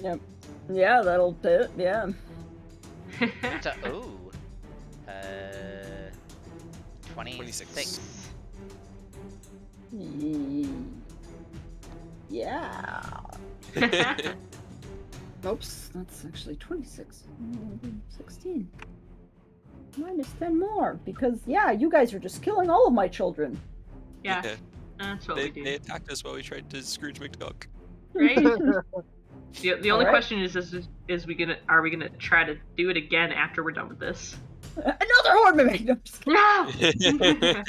Yep. Yeah, that'll do it. Yeah. Ooh. 26. Yeah. Oops, that's actually 26. 16. Minus 10 more, because, yeah, you guys are just killing all of my children. Yeah, that's what we They do. attacked us while we tried to Scrooge McDuck. Right? The only Alright. question is are we gonna try to do it again after we're done with this? Another horde mimic! No, I'm just kidding. No!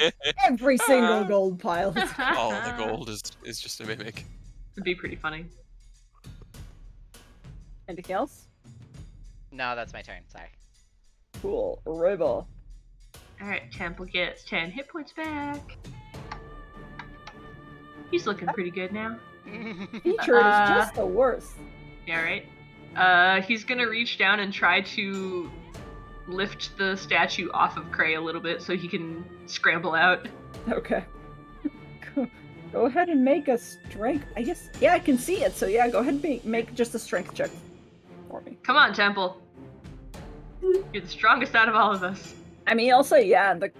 Every single gold pile. All the gold is just a mimic. It'd be pretty funny. Anything else? No, that's my turn. Sorry. Cool. Riba. Alright, Temple gets 10 hit points back. He's looking pretty good now. Feature is just the worst. Yeah, right? He's gonna reach down and try to lift the statue off of Cray a little bit so he can scramble out. Okay. Go ahead and make a strength. I guess. Yeah, I can see it. So yeah, go ahead and make just a strength check for me. Come on, Temple. You're the strongest out of all of us. I mean, I'll say yeah. The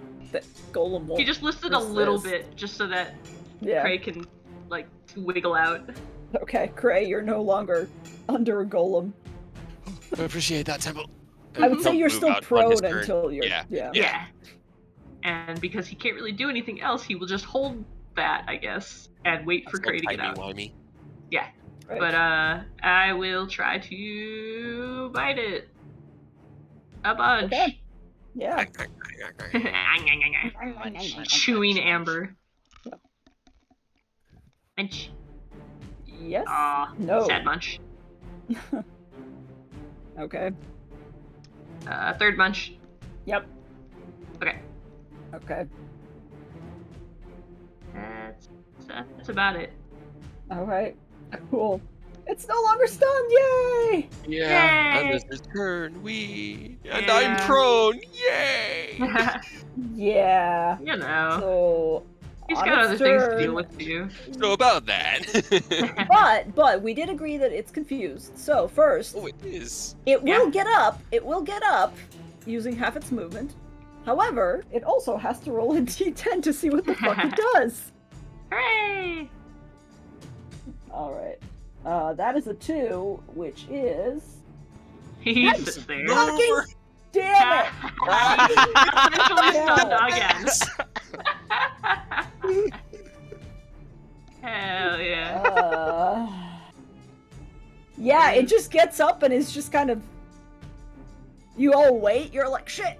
golem won't. He just lifted a little resist. bit just so that Yeah. Cray can, like, wiggle out. Okay, Cray, you're no longer under a golem. I appreciate that, Temple. I would say Don't you're move still out on his prone turn. until you're. Yeah. Yeah. Yeah. And because he can't really do anything else, he will just hold that, I guess, and wait for Cray to get out. Timey-wimey. Yeah. Right. But, I will try to bite it. A bunch. Okay. Yeah. Chewing amber. Munch. Yes. Aw, No. sad munch. Okay. Third munch. Yep. Okay. Okay. That's about it. All right. Cool. It's no longer stunned. Yay! Yeah, and Yay! this is turn. And Yeah. I'm prone. Yay! Yeah. You know, So. he's on got its other things to turn- deal with too. So about that. But we did agree that it's confused. So first, Oh, it is. it will Yeah. get up. It will get up using half its movement. However, it also has to roll a d10 to see what the fuck it does. Hooray! All right. That is a 2, which is. He Nice. sits there. Fucking damn it! Essentially stunned No. again. Hell yeah. Yeah, it just gets up and is just kind of. You all wait. You're like shit.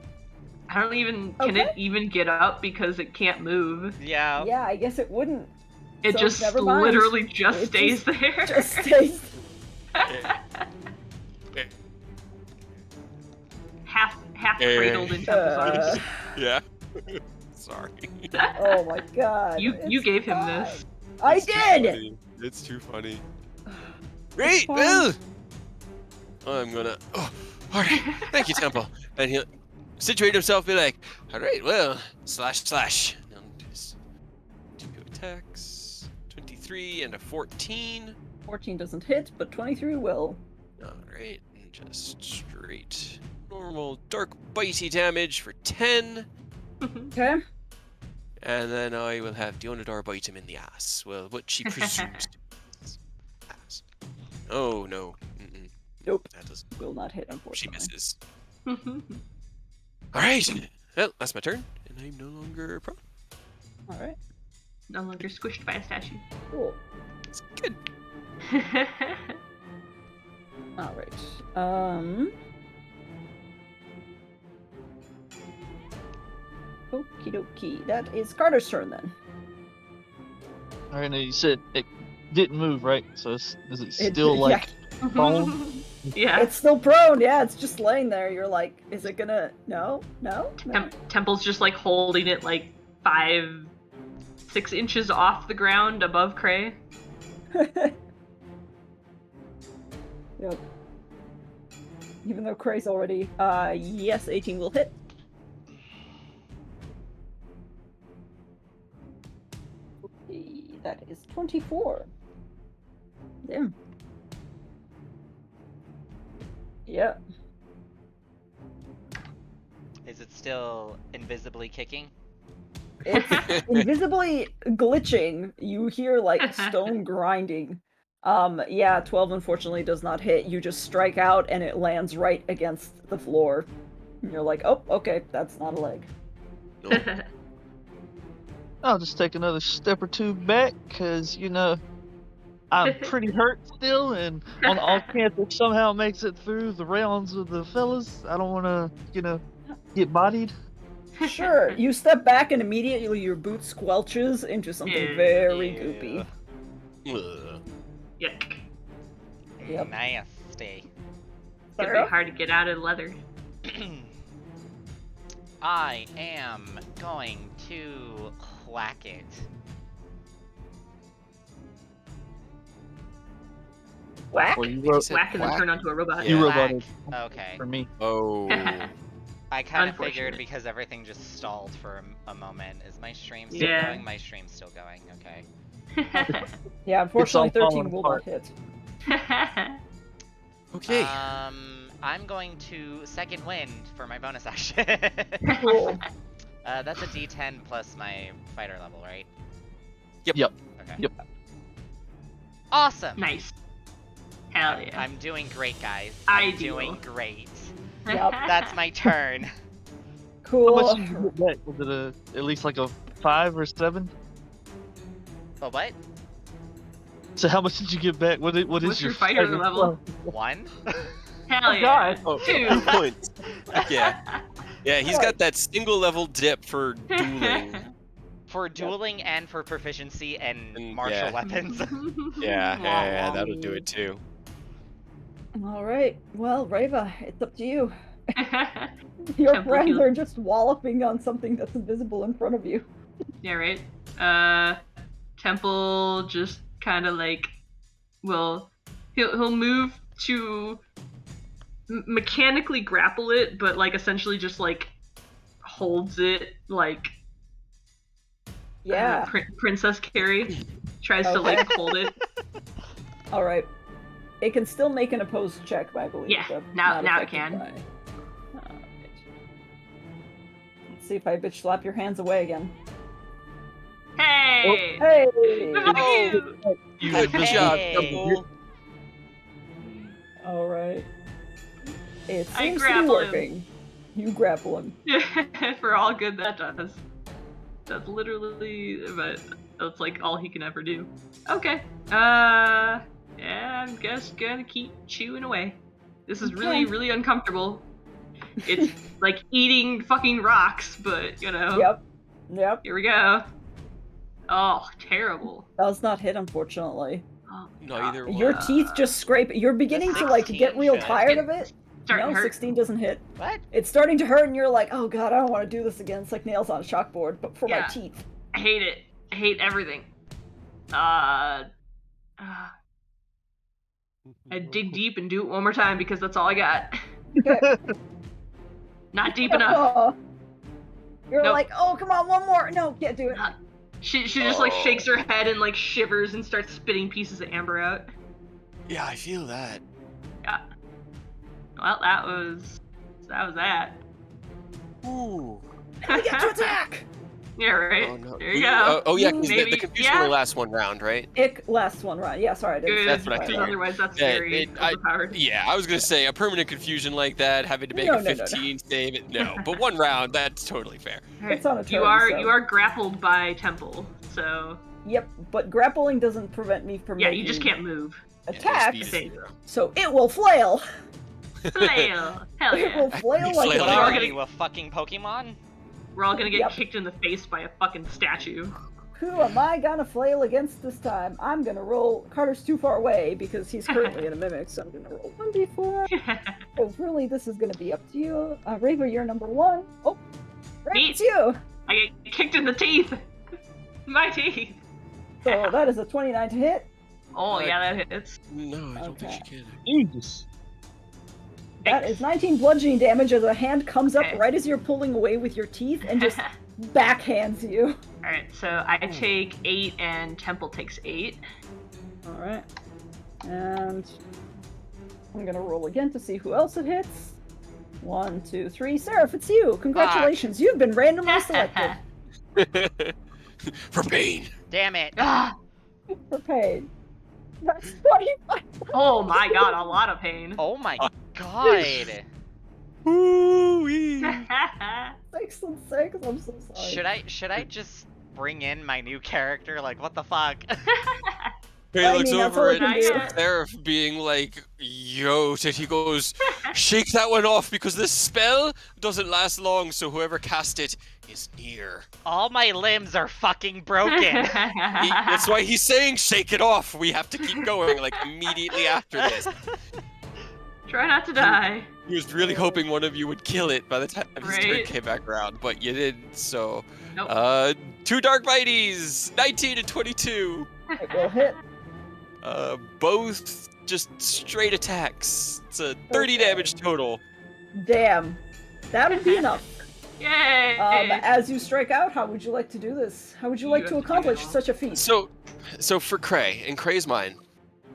I don't even. Can Okay. it even get up because it can't move? Yeah. Yeah, I guess it wouldn't. It So just never mind. literally just It stays there. Just stays. half cradled in Temple's arms. Yeah. Sorry. Oh my god. You it's gave him fine. this. I It's too did. funny. It's too funny. Great, fine. Bill. I'm gonna. Oh, all right. Thank you, Temple. And he'll situate himself. Be like, all right, well, slash. And his 2 attacks, 23 and a 14. 14 doesn't hit, but 23 will. All right, and just straight normal dark bitey damage for 10. Okay. And then I will have Dionadar bite him in the ass. Well, what she presumes to be his ass. Oh, no. Mm-mm. Nope. That doesn't. Will not hit, She unfortunately. misses. Alright. Well, that's my turn. And I'm no longer prone. All right. No longer squished by a statue. Cool. It's good. All right. Okie dokie. That is Carter's turn then. Alright, now you said didn't move, right? So is it It- still like prone? Yeah. It's still prone, yeah, it's just laying there. You're like, is it gonna... No? Temple's just like holding it like 5-6 inches off the ground above Cray. Yep. Even though Cray's already... yes, 18 will hit. That is 24. Damn. Yeah. Is it still invisibly kicking? It's invisibly glitching. You hear like stone grinding. Yeah, 12 unfortunately does not hit. You just strike out and it lands right against the floor. And you're like, oh, okay, that's not a leg. I'll just take another step or two back, because, I'm pretty hurt still, and on the off chance it somehow makes it through the rounds with the fellas, I don't want to, get bodied. Sure, you step back and immediately your boot squelches into something very goopy. Ugh. Yuck. Yep. Nasty. It's gonna be hard to get out of leather. I am going to whack it. Whack. Well, you Whack and then turn onto a robot. You Whack. roboted Okay. for me. Oh. I kind of figured Unfortunate. because everything just stalled for a moment. Is my stream still Yeah. going? My stream's still going. Okay. Yeah, unfortunately all 13 falling will apart. not hit. Okay. I'm going to second wind for my bonus action. Cool. That's a D10 plus my fighter level, right? Yep. Okay. Yep. Awesome. Nice. Hell yeah. I'm doing great, guys. I I'm do. doing great. Yep. That's my turn. How Cool. much did you get back? Was it at least like a 5 or 7? Oh, what? So how much did you get back? What What's is your fighter level? 1? Hell yeah. God. Oh, 2. points. Heck yeah. Yeah, he's got that single level dip for dueling. For dueling and for proficiency and And, martial yeah. weapons. Yeah, that'll do it too. Alright, well, Reva, it's up to you. Your Temple friends heal. are just walloping on something that's invisible in front of you. Yeah, right. Temple just kind of like he'll move to mechanically grapple it, but like essentially just like holds it like Yeah. Princess Carrie tries to Okay. like hold it. Alright. It can still make an opposed check, I believe. Yeah, but now not it affected can. by- Alright. Let's see if I bitch slap your hands away again. Hey! Hey! Fuck you! Good job, Hey. Temple. Alright. It I seems to be grapple him. working. You grapple him. For all good that does. That's literally, but that's like all he can ever do. Okay. Yeah, I'm just gonna keep chewing away. This is really, Okay. really uncomfortable. It's like eating fucking rocks, but Yep. here we go. Oh, terrible. Does not hit, unfortunately. Oh, Neither one. Your teeth just scrape. You're beginning to like 16 get real should. tired of it. starting No, to hurt. 16 doesn't hit. What? It's starting to hurt, and you're like, oh god, I don't want to do this again. It's like nails on a chalkboard, but for my Yeah. teeth. I hate it. I hate everything. I dig deep and do it one more time because that's all I got. Not deep enough. Oh. You're Nope. like, oh, come on, one more. No, can't do it. She just like shakes her head and like shivers and starts spitting pieces of amber out. Yeah, I feel that. Yeah. Well, that was that. Ooh. I get to attack! Yeah, right. Oh, no. There you go. Oh yeah, because the Maybe- confusion yeah. only lasts one round, right? Ick, last one, right? Yeah, sorry, I didn't. Good. That's what I Because figured. otherwise that's Yeah, very I- overpowered. Yeah, I was gonna say a permanent confusion like that, having to make No, a no, no, no. 15 save it. No, but one round, that's totally fair. Alright. It's on a You turn, are so- you are grappled by Temple, so Yep, but grappling doesn't prevent me from yeah, making you just can't move. attacks, Yeah, your speed is 0. so it will flail. Flail. Hell It yeah. will flail Flail like What it. a are gonna- you, a fucking Pokemon? We're all gonna get Yep. kicked in the face by a fucking statue. Who am I gonna flail against this time? I'm gonna roll. Carter's too far away because he's currently in a mimic, so I'm gonna roll 1d4. Because really, this is gonna be up to you. Raver, you're number 1. Oh, right, it's you! I get kicked in the teeth. My teeth. So that is a 29 to hit. Oh, yeah, that hits. No, I don't think she can. Jesus. That is 19 bludgeoning damage as a hand comes up right as you're pulling away with your teeth and just backhands you. Alright, so I take 8 and Temple takes 8. Alright. And I'm gonna roll again to see who else it hits. 1, 2, 3. Seraph, it's you! Congratulations, you've been randomly selected. For pain. Damn it. For pain. That's 25. Oh my god, a lot of pain. Oh my god. Ooh-wee. 6 and 6, I'm so sorry. Should I just bring in my new character? Like, what the fuck? He I looks mean, that's over all I can at Seraph being like, yo, and he goes, shake that one off because this spell doesn't last long, so whoever cast it is near. All my limbs are fucking broken. That's why he's saying shake it off. We have to keep going, like, immediately after this. Try not to die. He was really hoping one of you would kill it by the time his turn Right. came back around, but you didn't, so... Nope. 2 Dark Mighties! 19 and 22! It will hit. Both just straight attacks. It's a 30 Okay. damage total. Damn. That'll be enough. Yay! As you strike out, how would you like to do this? How would you like to accomplish such a feat? So for Cray, in Cray's mind,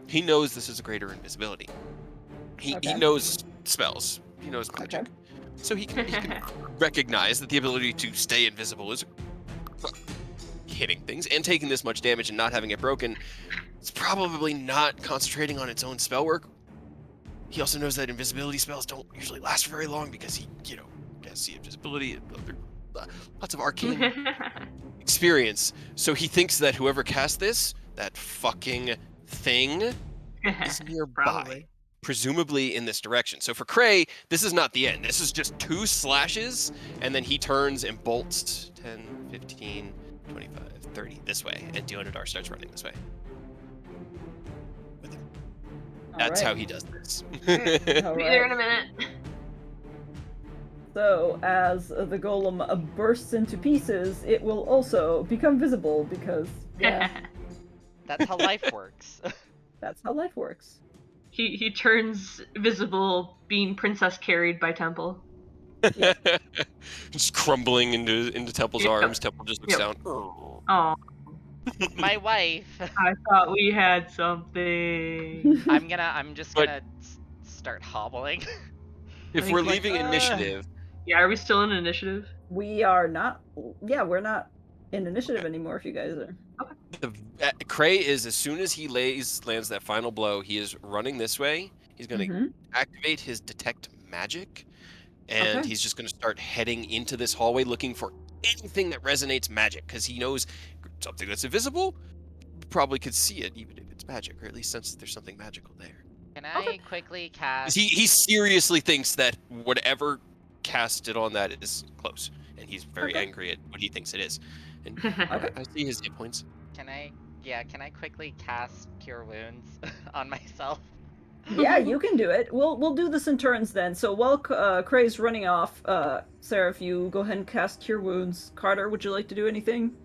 he knows this is a greater invisibility. He Okay. knows spells. He knows magic. Okay. So he can recognize that the ability to stay invisible is hitting things and taking this much damage and not having it broken. It's probably not concentrating on its own spell work. He also knows that invisibility spells don't usually last very long because he, has see invisibility and other, lots of arcane experience. So he thinks that whoever cast this, that fucking thing, is nearby. Probably. Presumably in this direction. So for Cray, this is not the end. This is just 2 slashes, and then he turns and bolts 10, 15, 25, 30 this way, and Deonadar starts running this way. With him. That's how he does this. All Be there in right. a minute. So, as the golem bursts into pieces, it will also become visible because, yeah, That's how life works. that's how life works. He turns visible, being princess carried by Temple. Just crumbling into Temple's Yep. arms. Temple just looks Yep. down. Oh. Oh, My wife. I thought we had something. I'm just But- gonna start hobbling. If think we're like, leaving initiative, Yeah, are we still in initiative? We are not, yeah, we're not in initiative anymore if you guys are. Cray is, as soon as he lands that final blow, he is running this way. He's going to Mhm. activate his detect magic, and Okay. he's just going to start heading into this hallway looking for anything that resonates magic, because he knows something that's invisible probably could see it, even if it's magic, or at least sense that there's something magical there. Can I quickly cast? He seriously thinks that whatever casted on that is close, and he's very Okay. angry at what he thinks it is. And Okay. I see his hit points. Can I quickly cast Cure Wounds on myself? Yeah, you can do it. We'll do this in turns then. So while Cray's running off, Sarah, if you go ahead and cast Cure Wounds. Carter, would you like to do anything?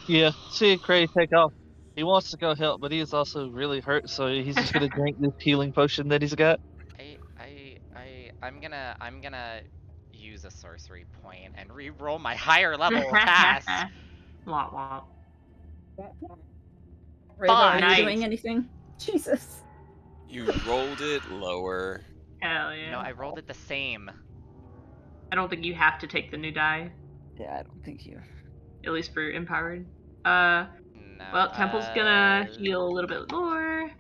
Yeah, see Cray take off. He wants to go help, but he is also really hurt, so he's just gonna drink this healing potion that he's got. I'm gonna use a sorcery point and re-roll my higher level cast. Womp womp. Raven, are you Nice. doing anything? Jesus. You rolled it lower. Hell yeah. No, I rolled it the same. I don't think you have to take the new die, Yeah, I don't think you. at least for empowered. No, Well, Temple's gonna heal a little bit more.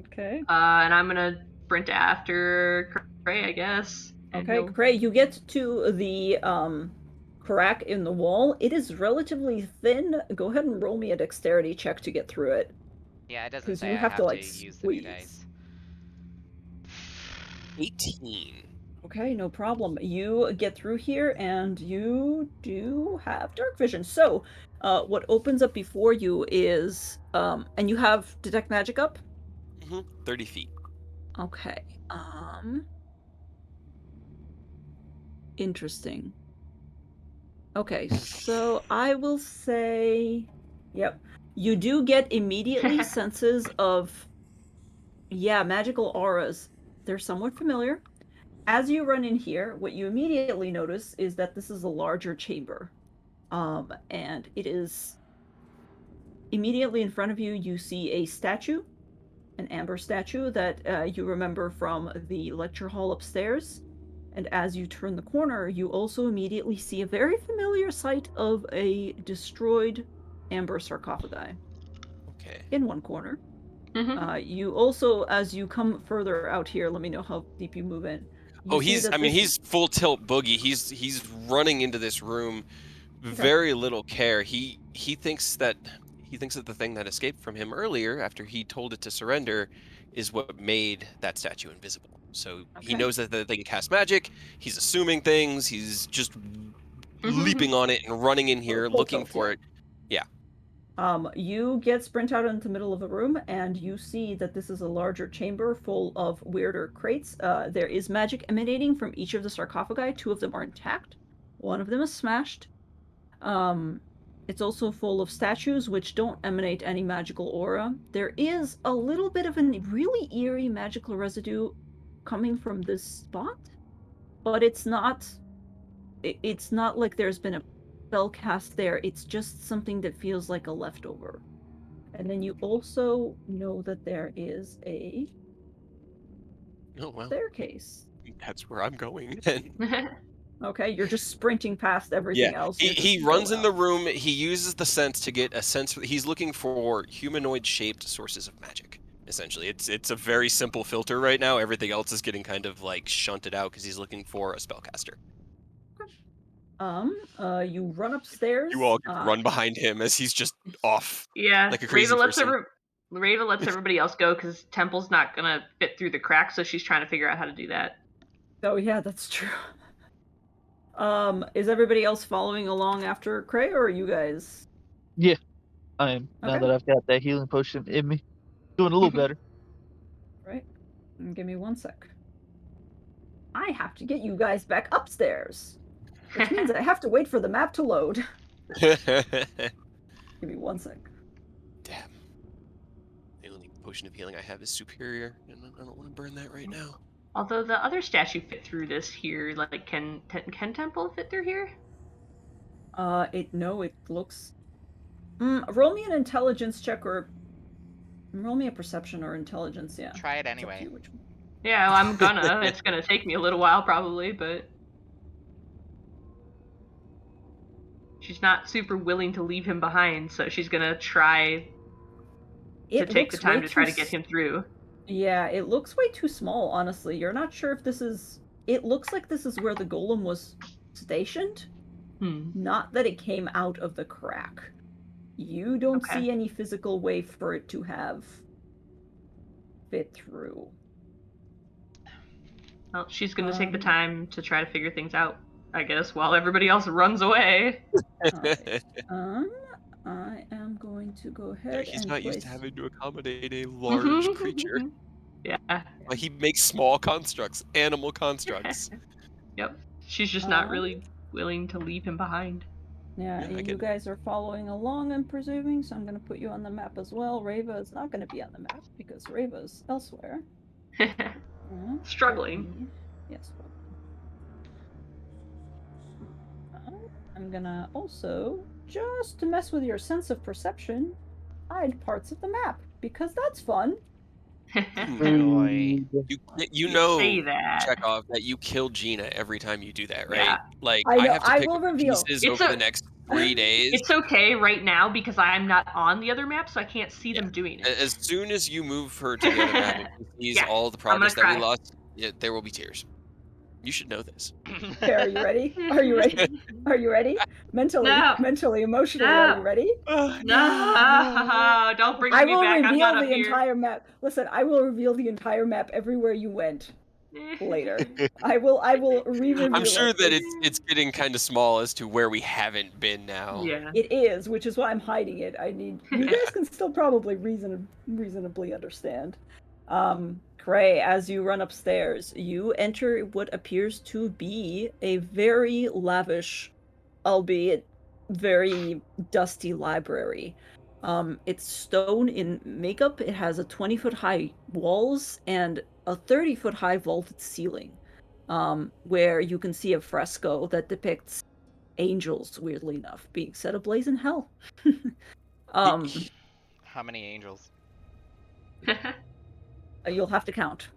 Okay. And I'm gonna sprint after Cray, I guess. and Okay, he'll- Cray, you get to the crack in the wall. It is relatively thin. Go ahead and roll me a dexterity check to get through it. Yeah, it doesn't 'Cause say you I have have to, like, use the new squeeze. dice. 18. Okay, no problem. You get through here, and you do have dark vision. So, what opens up before you is, and you have detect magic up? 30 feet. Okay, interesting. Okay, so I will say, yep, you do get immediately senses of, yeah, magical auras. They're somewhat familiar. As you run in here, what you immediately notice is that this is a larger chamber. And it is immediately in front of you, you see a statue, an amber statue that you remember from the lecture hall upstairs. And as you turn the corner, you also immediately see a very familiar sight of a destroyed amber sarcophagi Okay. in one corner. Mhm. You also, as you come further out here, let me know how deep you move in. You Oh, see he's. that I mean, this he's full tilt boogie. He's running into this room, very little care. He thinks that the thing that escaped from him earlier, after he told it to surrender, is what made that statue invisible. So he Okay. knows that they can cast magic. He's assuming things. He's just leaping on it and running in here, Full looking tilt, for yeah. it. Yeah. You get sprint out into the middle of a room, and you see that this is a larger chamber full of weirder crates. There is magic emanating from each of the sarcophagi. 2 of them are intact. 1 of them is smashed. It's also full of statues which don't emanate any magical aura. There is a little bit of a really eerie magical residue coming from this spot, but it's not like there's been a spell cast there. It's just something that feels like a leftover. And then you also know that there is a Oh well, staircase. that's where I'm going. And Okay, you're just sprinting past yeah, everything else. You're he just runs going in the out. room. He uses the sense to get a sense. He's looking for humanoid-shaped sources of magic. Essentially, it's a very simple filter right now. Everything else is getting kind of like shunted out because he's looking for a spellcaster. You run upstairs. You all get to run behind him as he's just off Yeah, like a crazy person. Rava lets everybody else go because Temple's not gonna fit through the cracks, so she's trying to figure out how to do that. Oh yeah, that's true. Is everybody else following along after Cray, or are you guys? Yeah, I am. Now Okay. that I've got that healing potion in me, doing a little better. Right. Give me 1 sec. I have to get you guys back upstairs, which means I have to wait for the map to load. Give me 1 sec. Damn. The only potion of healing I have is superior, and I don't want to burn that right now. Although the other statue fit through this here, like can Temple fit through here? No, it looks. Roll me an intelligence check, or roll me a perception or intelligence. Yeah. Try it It's up to anyway. you which one. Yeah, well, I'm gonna. It's gonna take me a little while probably, but she's not super willing to leave him behind, so she's gonna try to It take the looks way time to try to too get him through. Yeah, it looks way too small, honestly. You're not sure if this is. It looks like this is where the golem was stationed, not that it came out of the crack. You don't Okay. see any physical way for it to have fit through. Well, she's gonna take the time to try to figure things out, I guess, while everybody else runs away. Alright. I am going to go ahead He's and not place. used to having to accommodate a large creature. Yeah. Well, he makes small constructs, animal constructs. Yep. She's just not really willing to leave him behind. Yeah, Yeah, I you get it. guys are following along, I'm presuming, so I'm going to put you on the map as well. Rava is not going to be on the map because Rava's elsewhere. Struggling. Yes. I'm gonna also, just to mess with your sense of perception, hide parts of the map, because that's fun. Boy. You know, say that. Chekhov, that you kill Gina every time you do that, right? Yeah. Like, I know, have to I pick will up reveal. pieces over the next 3 days. It's okay right now because I'm not on the other map, so I can't see them doing it. As soon as you move her to the other map and she sees Yeah, all the I'm gonna progress that we cry. lost, there will be tears. You should know this. Okay, are you ready? Are you ready? Are you ready? Mentally, No. emotionally, No. are you ready? No, don't bring I me will back. I'm reveal not the up here. entire map. Listen, I will reveal the entire map everywhere you went. later. I will rereveal I'm sure it. that it's getting kind of small as to where we haven't been now. Yeah. It is, which is why I'm hiding it. I need you guys can still probably reasonably understand. Cray, as you run upstairs, you enter what appears to be a very lavish, albeit very dusty library. It's stone in makeup. It has a 20-foot high walls and a 30-foot high vaulted ceiling, where you can see a fresco that depicts angels, weirdly enough, being set ablaze in hell. um, How many angels? you'll have to count.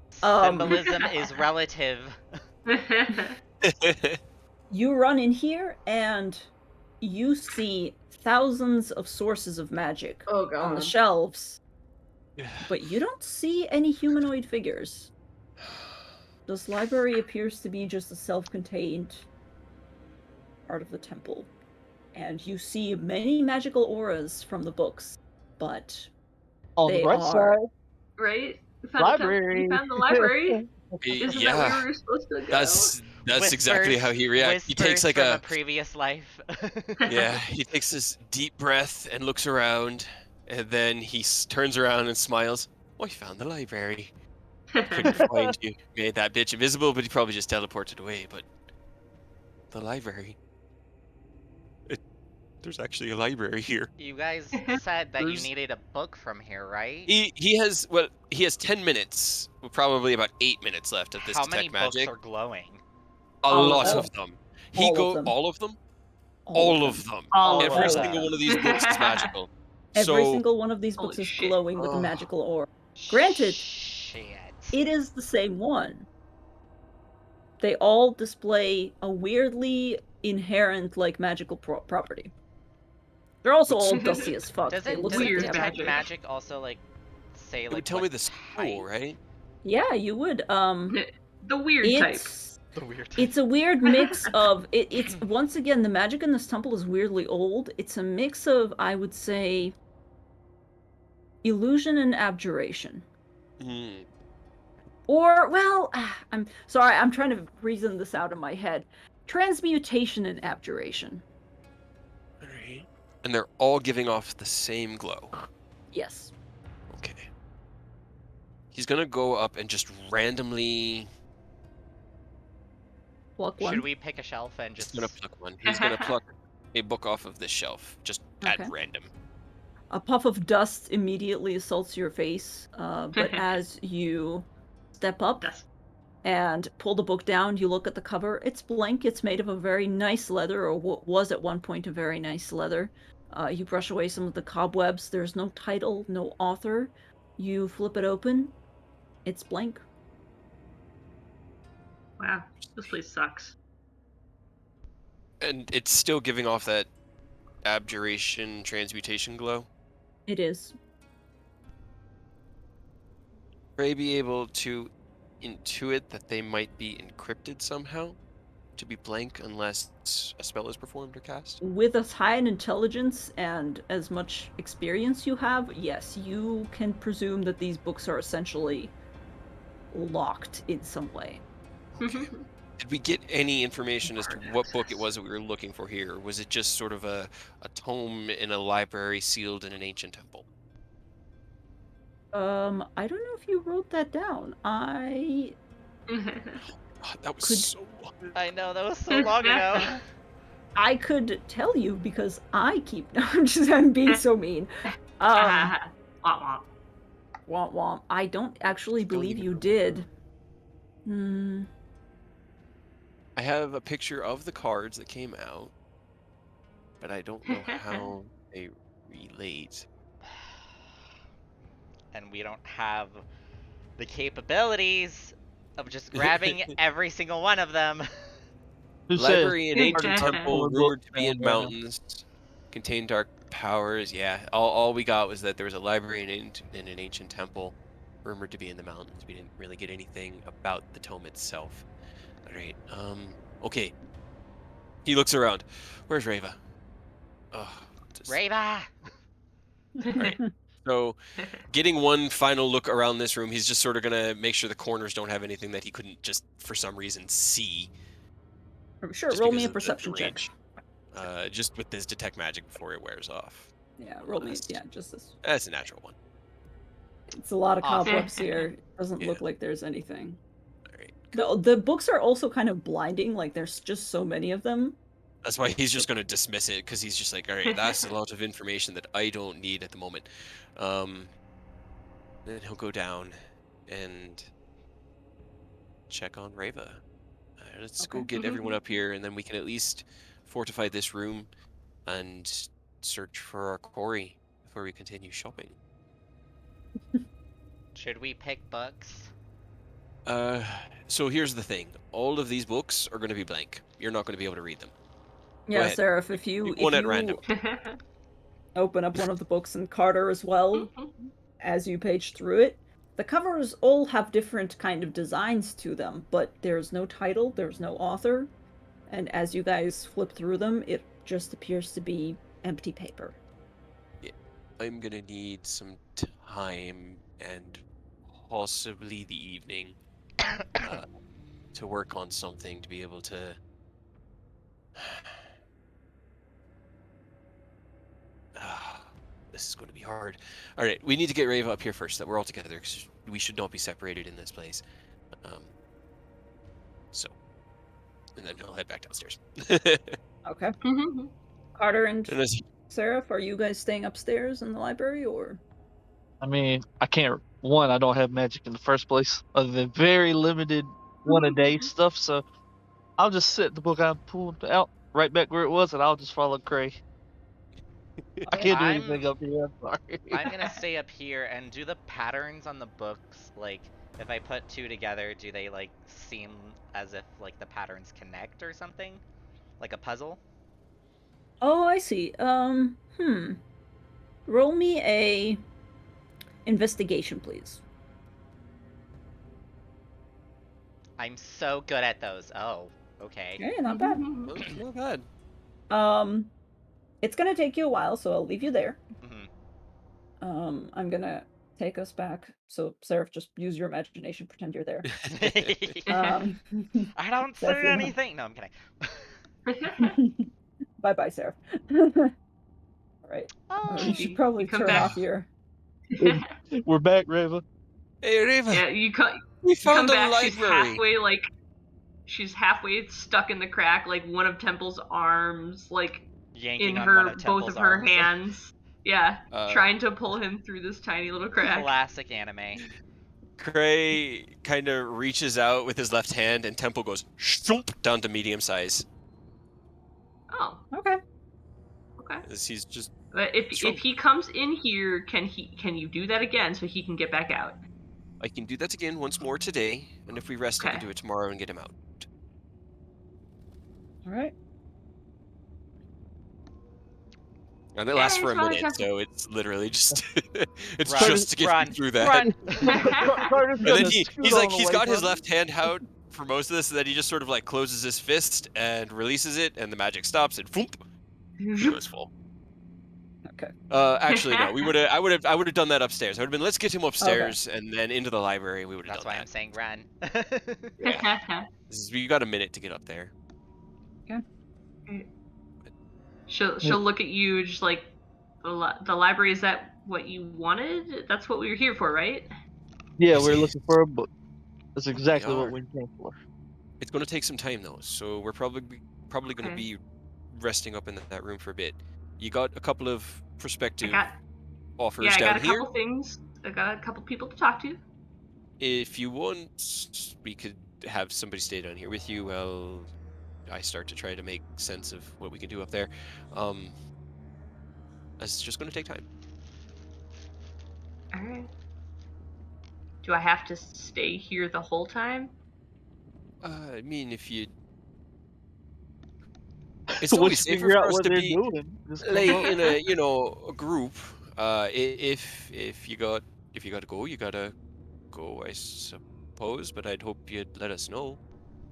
Symbolism is relative. You run in here and you see thousands of sources of magic Oh on the god. shelves, but you don't see any humanoid figures. This library appears to be just a self-contained part of the temple, and you see many magical auras from the books, but On the they bright are side, Right? We found library. we found the library. Isn't that where Yeah, we were supposed to go? that's exactly how he reacts. He takes Whispers like from a a previous life. yeah. He takes this deep breath and looks around, and then he turns around and smiles. Oh, I found the library. Couldn't find you. Made that bitch invisible, but he probably just teleported away. But the library. There's actually a library here. You guys said that you There's- needed a book from here, right? He has 10 minutes, well, probably about 8 minutes left of this How many detect books magic. are glowing? A All of lot them. of them. All of them. All of them. All All of of them. All Every of single them. one of these books is magical. Every So single one of these Holy books is shit. glowing with a Ugh. magical aura. Granted, Shit. it is the same one. They all display a weirdly inherent, like, magical property. They're also all dusty as fuck. They Doesn't look like Weird they have detect magic. magic also like say it like would tell what me the school, type? right? Yeah, you would. The weird type. The weird type. It's a weird mix of it's once again the magic in this temple is weirdly old. It's a mix of, I would say, illusion and abjuration. Hmm. Or, well, I'm sorry, I'm trying to reason this out in my head. Transmutation and abjuration. Alright. And they're all giving off the same glow. Yes. Okay. He's gonna go up and just randomly. Pluck one. Should we pick a shelf and He's just gonna pluck one. He's gonna pluck a book off of this shelf, just Okay. at random. A puff of dust immediately assaults your face, but as you step up Dust. and pull the book down, you look at the cover. It's blank. It's made of a very nice leather, or what was at one point a very nice leather. You brush away some of the cobwebs. There's no title, no author. You flip it open. It's blank. Wow, this place sucks. And it's still giving off that abjuration transmutation glow. It is. May be able to intuit that they might be encrypted somehow, to be blank unless a spell is performed or cast. With as high an intelligence and as much experience you have, yes, you can presume that these books are essentially locked in some way. Okay. Did we get any information as to what book it was that we were looking for here? Or was it just sort of a tome in a library sealed in an ancient temple? I don't know if you wrote that down. God, that was Could- so long. I know that was so long ago. I could tell you because I keep. I'm being so mean. Womp womp. Womp womp. I don't actually Don't believe even you know. did. I have a picture of the cards that came out, but I don't know how they relate. And we don't have the capabilities of just grabbing every single one of them. Who Library and ancient Says- temple, rumored to be in mountains, contain dark powers. Yeah, all we got was that there was a library in an ancient temple, rumored to be in the mountains. We didn't really get anything about the tome itself. All right. Okay. He looks around. Where's Reva? Oh, Rava! Right. So, getting one final look around this room, he's just sort of gonna make sure the corners don't have anything that he couldn't just for some reason see. Sure, Just roll because me a of the perception check. range. Just with this detect magic before it wears off. Yeah, roll me. Last. Yeah, just this. That's a natural one. It's a lot of Awesome. cobwebs here. It doesn't Yeah. look like there's anything. All right. The books are also kind of blinding. Like there's just so many of them. That's why he's just gonna dismiss it because he's just like, all right, that's a lot of information that I don't need at the moment. Then he'll go down and check on Reva. Let's go Okay. get everyone up here, and then we can at least fortify this room and search for our quarry before we continue shopping. Should we pick books? So here's the thing. All of these books are going to be blank. You're not going to be able to read them. Yeah, ahead. Seraph, if you Pick one at random. open up one of the books, and Carter as well, as you page through it, the covers all have different kind of designs to them, but there's no title, there's no author, and as you guys flip through them, it just appears to be empty paper. Yeah. I'm going to need some time and possibly the evening to work on something to be able to this is going to be hard. All right, we need to get Reva up here first, that we're all together, because we should not be separated in this place. And then he'll head back downstairs. Okay. Carter and And as Seraph, are you guys staying upstairs in the library, or? I mean, I can't. One, I don't have magic in the first place, other than very limited one-a-day stuff. So I'll just set the book I pulled out right back where it was, and I'll just follow Cray. I can't do anything up here. I'm sorry. I'm gonna stay up here and do the patterns on the books. Like, if I put two together, do they like seem as if like the patterns connect or something, like a puzzle? Oh, I see. Roll me a investigation, please. I'm so good at those. Oh, okay. Okay, not bad. not bad. It's gonna take you a while, so I'll leave you there. Mhm. I'm gonna take us back. So, Seraph, just use your imagination, pretend you're there. I don't see Seraph, you're not. anything. No, I'm kidding. Bye-bye, Seraph. Alright. Oh. You should probably come turn back. off your... We're back, Reva. Hey, Reva. Yeah, you come found the back. library. She's halfway stuck in the crack, like one of Temple's arms, like Yanking in on her one of both Temple's of her arms. hands. Yeah, Uh, trying to pull him through this tiny little crack. Classic anime. Cray kind of reaches out with his left hand, and Temple goes shoomp down to medium size. Oh, Okay. okay. As he's just But if he comes in here, can you do that again so he can get back out? I can do that again once more today, and if we rest, I can Okay. do it tomorrow and get him out. Alright. And it lasts Yeah, for a it's probably minute, tough. so it's literally just it's Run, just to get run, him through that. run. Carter's And then gonna he's scoot like on he's away got his from left hand out for most of this, and then he just sort of like closes his fist and releases it, and the magic stops, and boom, he goes full. Okay. Actually, no. I would have done that upstairs. I would have been, let's get him upstairs, and then into the library. We would have That's done why that. I'm saying run. We got a minute to get up there. She'll look at you just like the library. Is that what you wanted? That's what we were here for, right? Yeah, we're looking for a book. That's exactly are. what we came for. It's going to take some time though, so we're probably going to Okay. be resting up in that room for a bit. You got a couple of prospective offers I down got a here. couple things. I got a couple people to talk to. If you want, we could have somebody stay down here with you while I start to try to make sense of what we can do up there. It's just going to take time. All right. Do I have to stay here the whole time? I mean, if you... It's Once always you safer figure for out us what to they're be doing, just come like up. in a group. If you got to go, you gotta go, I suppose. But I'd hope you'd let us know.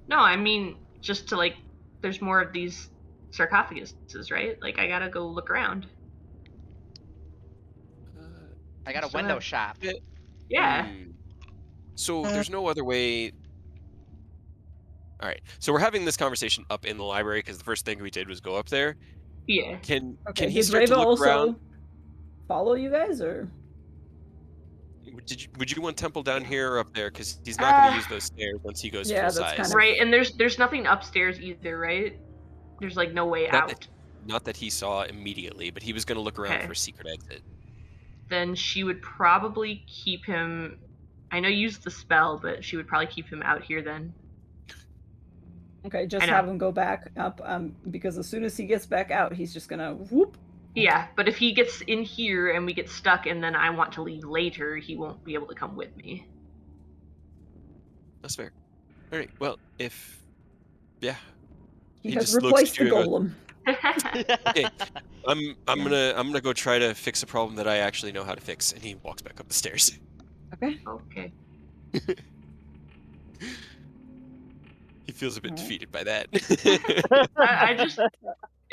No, I mean just to like. There's more of these sarcophaguses, right? Like I gotta go look around. I got a So window that- shop. Yeah. So there's no other way. All right. So we're having this conversation up in the library because the first thing we did was go up there. Yeah. Can Okay, he did start to Reva look also around? follow you guys, or? Would you want Temple down here or up there? Because he's not going to Uh, use those stairs once he goes Yeah, full that's size. kind of- Right, and there's nothing upstairs either, right? There's like no way Not out. that, not that he saw immediately, but he was going to look around Okay. for a secret exit. Then she would probably keep him. I know you used the spell, but she would probably keep him out here then. Okay, just I know. have him go back up, because as soon as he gets back out, he's just gonna whoop. Yeah, but if he gets in here and we get stuck and then I want to leave later, he won't be able to come with me. That's fair. All right. Well, if yeah, He He has just looks at replaced the you and goes, golem. okay, I'm gonna go try to fix a problem that I actually know how to fix, and he walks back up the stairs. Okay. Okay. He feels a bit Alright. defeated by that.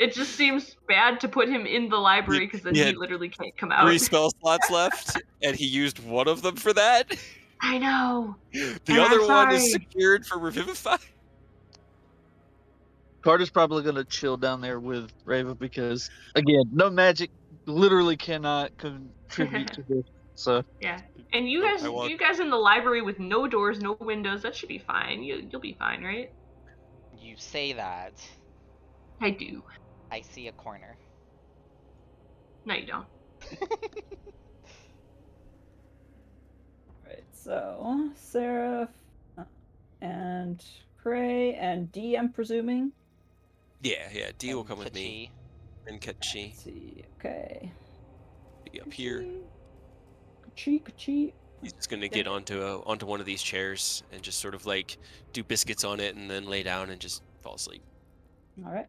It just seems bad to put him in the library because then he he had literally can't come out. 3 spell slots left, and he used one of them for that. I know. The And other I'm one is sorry. secured for Revivify. Carter's probably gonna chill down there with Rava because, again, no magic literally cannot contribute to this. So Yeah. And you Oh, guys, I walk- you guys in the library with no doors, no windows, that should be fine. You'll be fine, right? You say that. I do. I see a corner. No, you don't. Right, so Seraph and Prey and D, I'm presuming. Yeah, D will And come with me, Kachi. and Ketchi Let's see. Okay. be up here. Kachi. He's just gonna get onto one of these chairs and just sort of like do biscuits on it, and then lay down and just fall asleep. All right.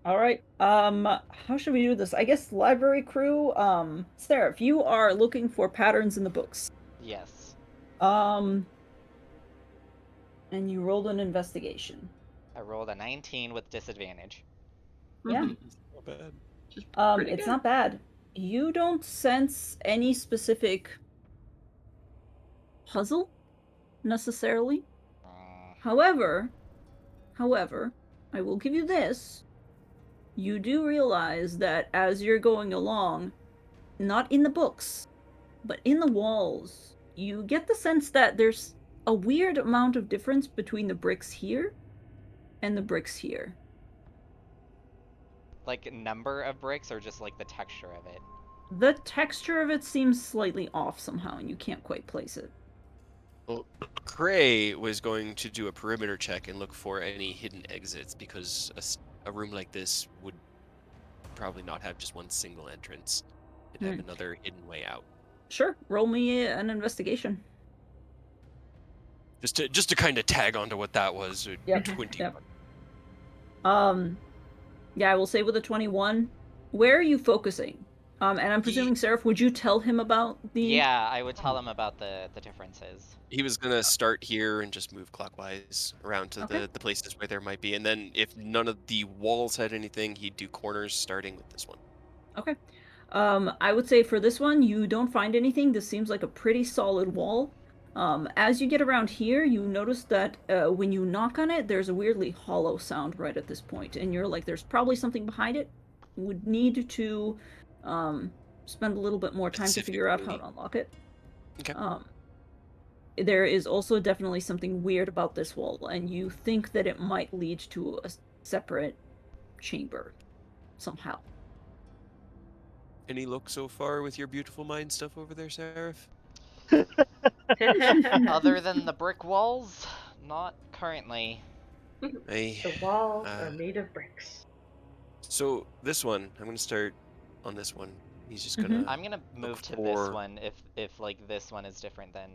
All right. How should we do this? I guess library crew. Seraph, you are looking for patterns in the books. Yes. And you rolled an investigation. I rolled a 19 with disadvantage. Yeah. Not bad. Just pretty It's good. not bad. You don't sense any specific puzzle necessarily. However, I will give you this. You do realize that as you're going along, not in the books, but in the walls, you get the sense that there's a weird amount of difference between the bricks here and the bricks here. Like number of bricks or just like the texture of it? The texture of it seems slightly off somehow, and you can't quite place it. Well, Cray was going to do a perimeter check and look for any hidden exits because a room like this would probably not have just one single entrance. It'd have another hidden way out. Sure, roll me an investigation. Just to kind of tag onto what that was. Yep, 21. yep. Yeah, I will say with a 21, where are you focusing? And I'm presuming, Seraph, would you tell him about the... Yeah, I would tell him about the differences. He was gonna start here and just move clockwise around to Okay. the places where there might be, and then if none of the walls had anything, he'd do corners starting with this one. Okay. I would say for this one, you don't find anything. This seems like a pretty solid wall. As you get around here, you notice that when you knock on it, there's a weirdly hollow sound right at this point, and you're like, there's probably something behind it. Would need to spend a little bit more time to figure out how to unlock it. Okay. There is also definitely something weird about this wall, and you think that it might lead to a separate chamber somehow. Any luck so far with your beautiful mind stuff over there, Seraph? Other than the brick walls, not currently. The The walls are made of bricks. So this one, I'm gonna start on this one. He's just gonna. I'm gonna move to this one if like this one is different than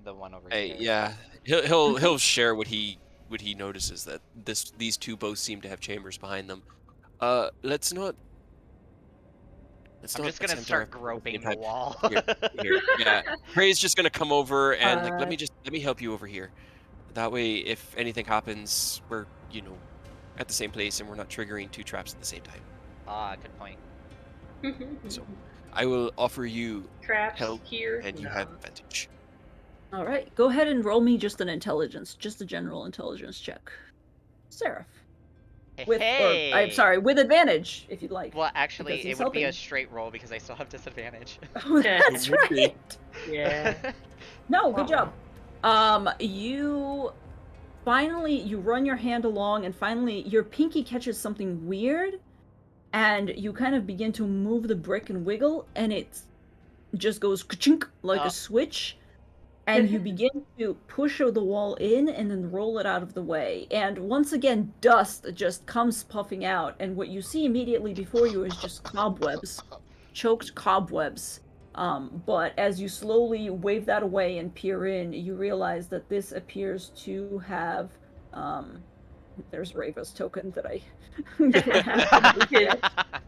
the one over here. Yeah, he'll share what he notices that these two both seem to have chambers behind them. Let's not. I'm just gonna start groping the wall. Here. Yeah, Prey's just gonna come over and like let me help you over here. That way, if anything happens, we're at the same place and we're not triggering two traps at the same time. Ah, good point. So I will offer you Traps help, here. and you No. have advantage. All right, go ahead and roll me just an intelligence, just a general intelligence check. Seraph. With, or, I'm Hey. sorry, with advantage, if you'd like. Well, because actually, he's it would be a helping. straight roll because I still have disadvantage. Oh, that's It would be. right. Yeah. No, good Uh-oh. job. You run your hand along, and finally your pinky catches something weird, and you kind of begin to move the brick and wiggle, and it just goes ka-chink like a switch, and you begin to push the wall in and then roll it out of the way. And once again, dust just comes puffing out, and what you see immediately before you is just cobwebs, choked cobwebs. But as you slowly wave that away and peer in, you realize that this appears to have, there's Rava's token that I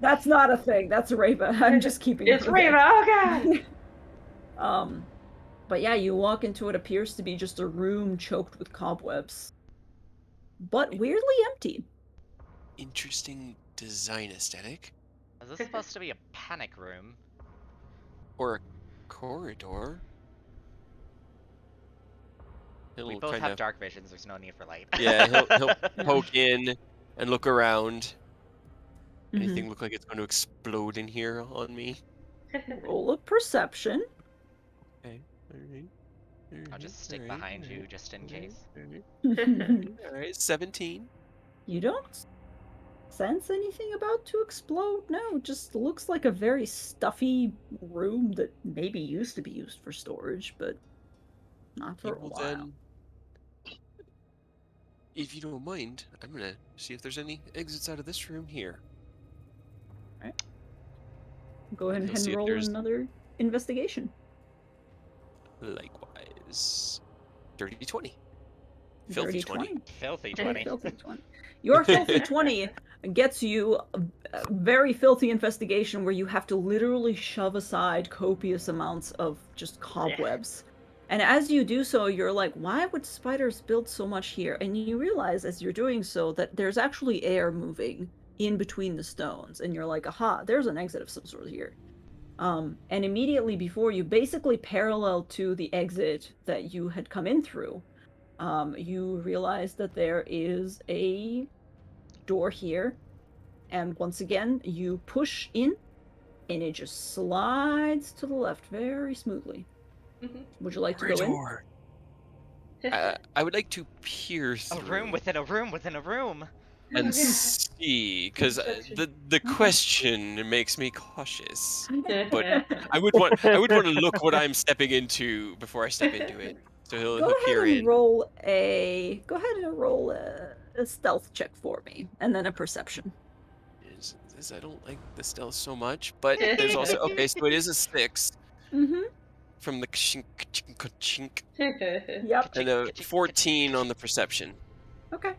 That's not a thing. That's Rava. I'm just keeping It's her Rava. there. Oh god. But yeah, you walk into what appears to be just a room choked with cobwebs, but weirdly empty. Interesting design aesthetic. Is this supposed to be a panic room? Or a corridor. We He'll both kind have of, dark visions. There's no need for light. yeah, he'll Yeah. poke in and look around. Mhm. Anything look like it's going to explode in here on me? Roll a perception. Okay, alright. I'll just stick behind you just in case. Alright, 17. You don't sense anything about to explode? No, it just looks like a very stuffy room that maybe used to be used for storage, but not for a Well while. then, if you don't mind, I'm gonna see if there's any exits out of this room here. Go ahead You'll and see if roll there's- another investigation. Likewise. Dirty 20. Dirty Filthy 20. Filthy 20. Filthy 20. Your filthy 20 gets you a very filthy investigation where you have to literally shove aside copious amounts of just cobwebs. And as you do so, you're like, why would spiders build so much here? And you realize as you're doing so that there's actually air moving in between the stones. And you're like, aha, there's an exit of some sort here. And immediately before you, basically parallel to the exit that you had come in through, you realize that there is a door here. And once again, you push in, and it just slides to the left very smoothly. Would you like to go in? Corridor. I would like to peer A through room within a room within a room. and see, because the question makes me cautious. But I would want to look what I'm stepping into before I step into it. So Go he'll peer ahead and in. roll a stealth check for me, and then a perception. I don't like the stealth so much, but there's also okay. So it is a 6 Mm-hmm. from the chink, chink, chink, Yep. and a 14 on the perception. Okay.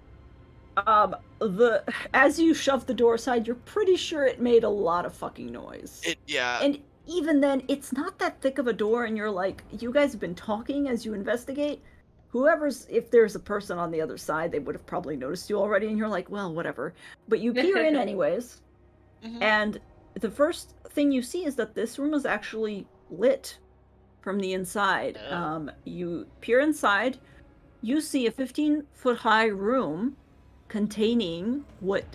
As you shove the door aside, you're pretty sure it made a lot of fucking noise. Yeah. And even then, it's not that thick of a door, and you're like, you guys have been talking as you investigate. If there's a person on the other side, they would have probably noticed you already, and you're like, well, whatever. But you peer in anyways, and the first thing you see is that this room is actually lit from the inside. Oh. You peer inside, you see a 15-foot high room containing what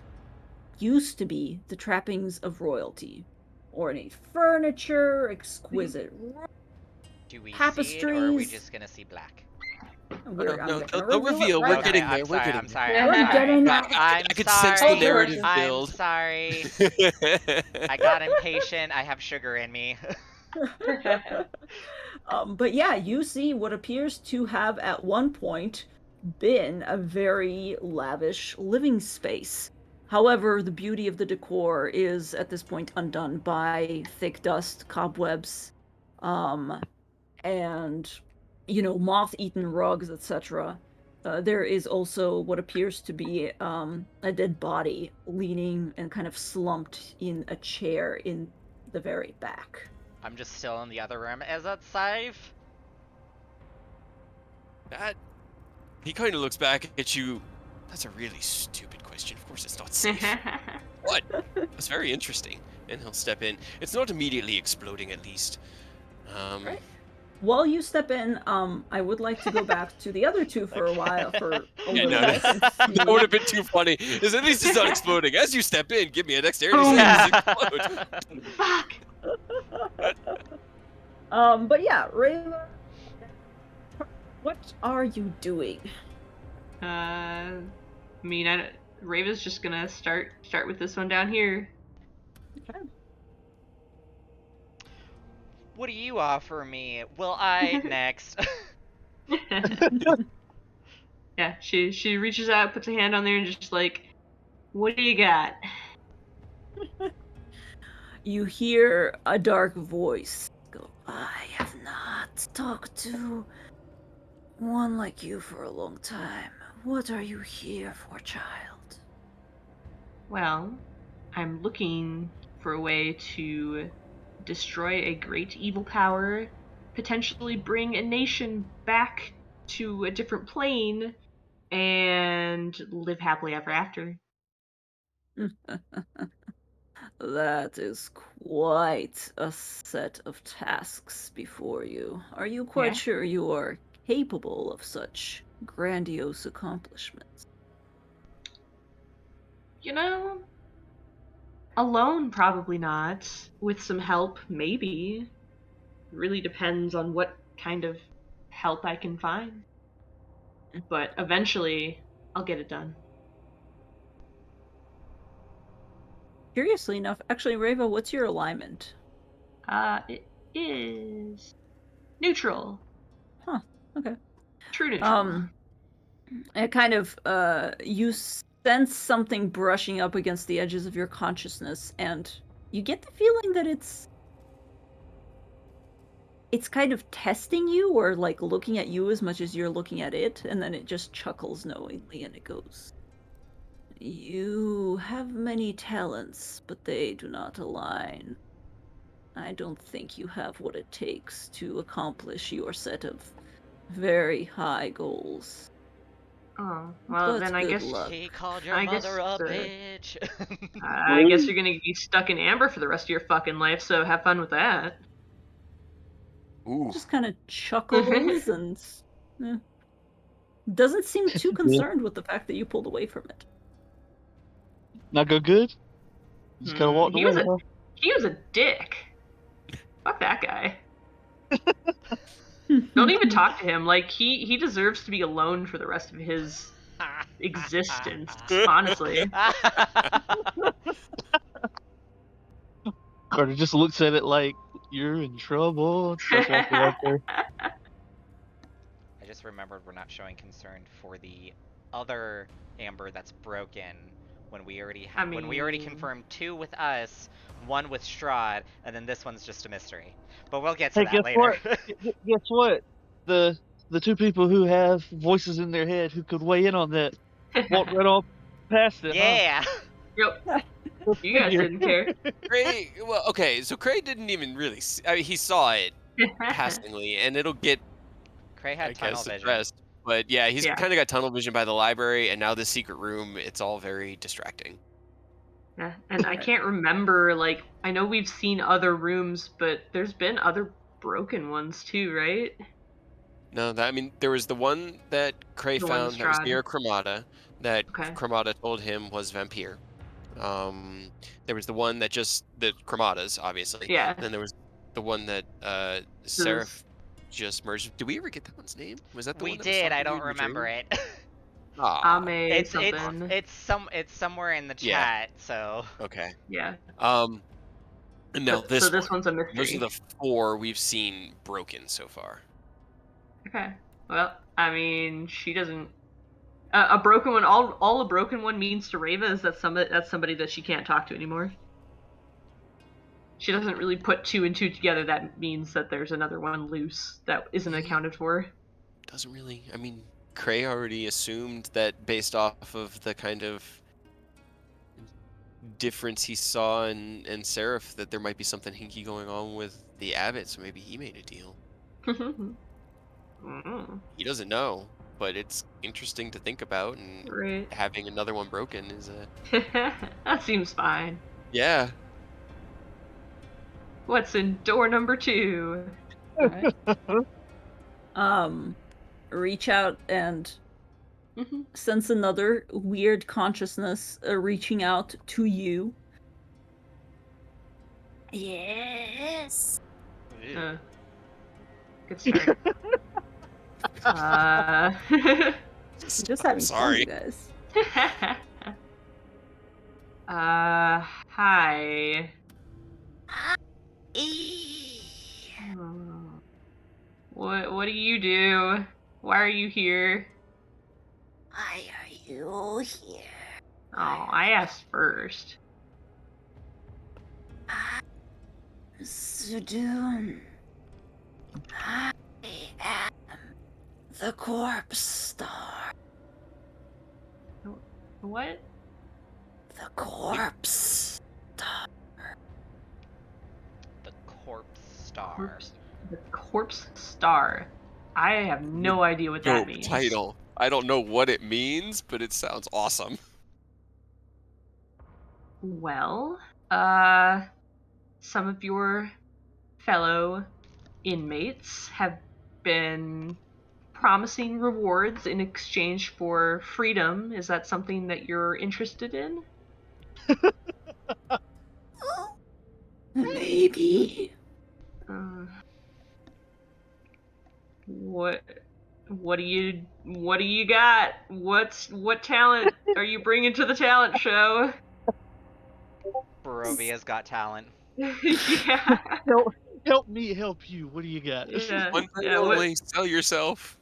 used to be the trappings of royalty. Ornate furniture, exquisite Do we see it, or are we tapestries. just gonna see black? No, they'll reveal. We're getting there. We're getting I'm sorry. there. I'm We're sorry. getting there. I'm I could sorry. sense the narrative I'm build. sorry. I got impatient. I have sugar in me. But yeah, you see what appears to have at one point been a very lavish living space. However, the beauty of the decor is at this point undone by thick dust, cobwebs, and, moth-eaten rugs, etc. There is also what appears to be a dead body leaning and kind of slumped in a chair in the very back. I'm just still in the other room. Is that safe? He kind of looks back at you. That's a really stupid question. Of course it's not safe. What? That's very interesting. and he'll step in. It's not immediately exploding, at least. Right. While you step in, I would like to go back to the other two for a while, for a Yeah, little no, bit, and that would see. have been too funny. Is at least it's not exploding. As you step in, give me a dexterity Boom. save to explode. Fuck. But yeah, Reva, what are you doing? I mean, Raven's just gonna start with this one down here. Okay. What do you offer me? Will I next? Yeah, she reaches out, puts a hand on there, and just like, what do you got? You hear a dark voice go, I have not talked to one like you for a long time. What are you here for, child? Well, I'm looking for a way to destroy a great evil power, potentially bring a nation back to a different plane, and live happily ever after. That is quite a set of tasks before you. Are you quite Yeah. sure you are capable of such grandiose accomplishments? You know, alone, probably not. With some help, maybe. Really depends on what kind of help I can find. But eventually, I'll get it done. Curiously enough, actually, Reva, what's your alignment? It is neutral. Huh, okay. True neutral. It kind of, you sense something brushing up against the edges of your consciousness, and you get the feeling that it's kind of testing you, or like looking at you as much as you're looking at it, and then it just chuckles knowingly and it goes, you have many talents, but they do not align. I don't think you have what it takes to accomplish your set of very high goals. Oh, well, But then I good guess luck. He called your I guess mother a bitch. I guess you're gonna be stuck in amber for the rest of your fucking life. So have fun with that. Ooh. Just kind of chuckles and doesn't seem too concerned with the fact that you pulled away from it. Not go good? Just kind of walked he away, was a huh? he was a dick. Fuck that guy. Don't even talk to him. Like he deserves to be alone for the rest of his existence. Honestly. Carter just looks at it like, you're in trouble. And starts walking up there. I just remembered we're not showing concern for the other amber that's broken when we already when we already confirmed 2 with us, 1 with Strahd, and then this one's just a mystery. But we'll get to Hey, that guess later. what? Guess what? The two people who have voices in their head who could weigh in on that walked right on past it, Yeah. Yep. huh? You guys didn't care. Cray, well, okay, so Cray didn't even really I mean, he saw it passingly, and it'll get, Cray I had tunnel guess, vision. addressed. But yeah, he's Yeah. kind of got tunnel vision by the library, and now the secret room, it's all very distracting. Yeah, and I can't remember, like, I know we've seen other rooms, but there's been other broken ones too, right? No, I mean, there was the one that Cray The one with found that was Strahd. near Cremata, that Okay. Cremata told him was Vampire. There was the one that the Crematas, obviously. Yeah. And then there was the one that Seraph just merged. Did we ever get that one's name? Was that the We one that was did. talking I to you don't in your remember dream? it. Ah, Ame something. It's somewhere in the Yeah. chat. So okay. Yeah. And now So this this one. one's a Those are mystery. the 4 we've seen broken so far. Okay. Well, I mean, she doesn't. A broken one. All a broken one means to Reva is that that's somebody that she can't talk to anymore. She doesn't really put 2 and 2 together. That means that there's another one loose that isn't accounted for. Doesn't really. I mean, Cray already assumed that based off of the kind of difference he saw in Seraph, that there might be something hinky going on with the abbot, so maybe he made a deal. He doesn't know, but it's interesting to think about, and Right. having another one broken is a That seems fine. yeah. What's in door number 2? Alright. Reach out and Mm-hmm. sense another weird consciousness reaching out to you. Yes. Good start. I'm just having Sorry. fun, you guys. Hi. What do you do? Why are you here? Why are you here? Oh, I asked first. Sudun. I am the corpse star. What? The corpse. The corpse star. The corpse star. I have no idea what that Dope means. title. I don't know what it means, but it sounds awesome. Well, some of your fellow inmates have been promising rewards in exchange for freedom. Is that something that you're interested in? Maybe. What do you got? What talent are you bringing to the talent show? Barovia's got talent. Yeah. Help me help you. What do you got? Yeah. One thing Yeah, what only, sell yourself.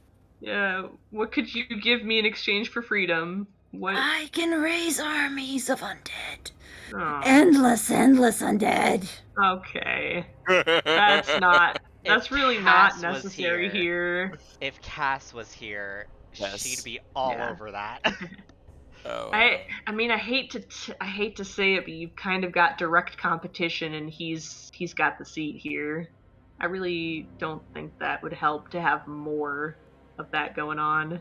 what could you give me in exchange for freedom? What? I can raise armies of undead. Oh, Endless undead. okay. That's really not Cass was necessary here. If Cass was here, Yes. she'd be all Yeah. over that. Oh, I mean, I hate to say it, but you've kind of got direct competition, and he's got the seat here. I really don't think that would help to have more of that going on.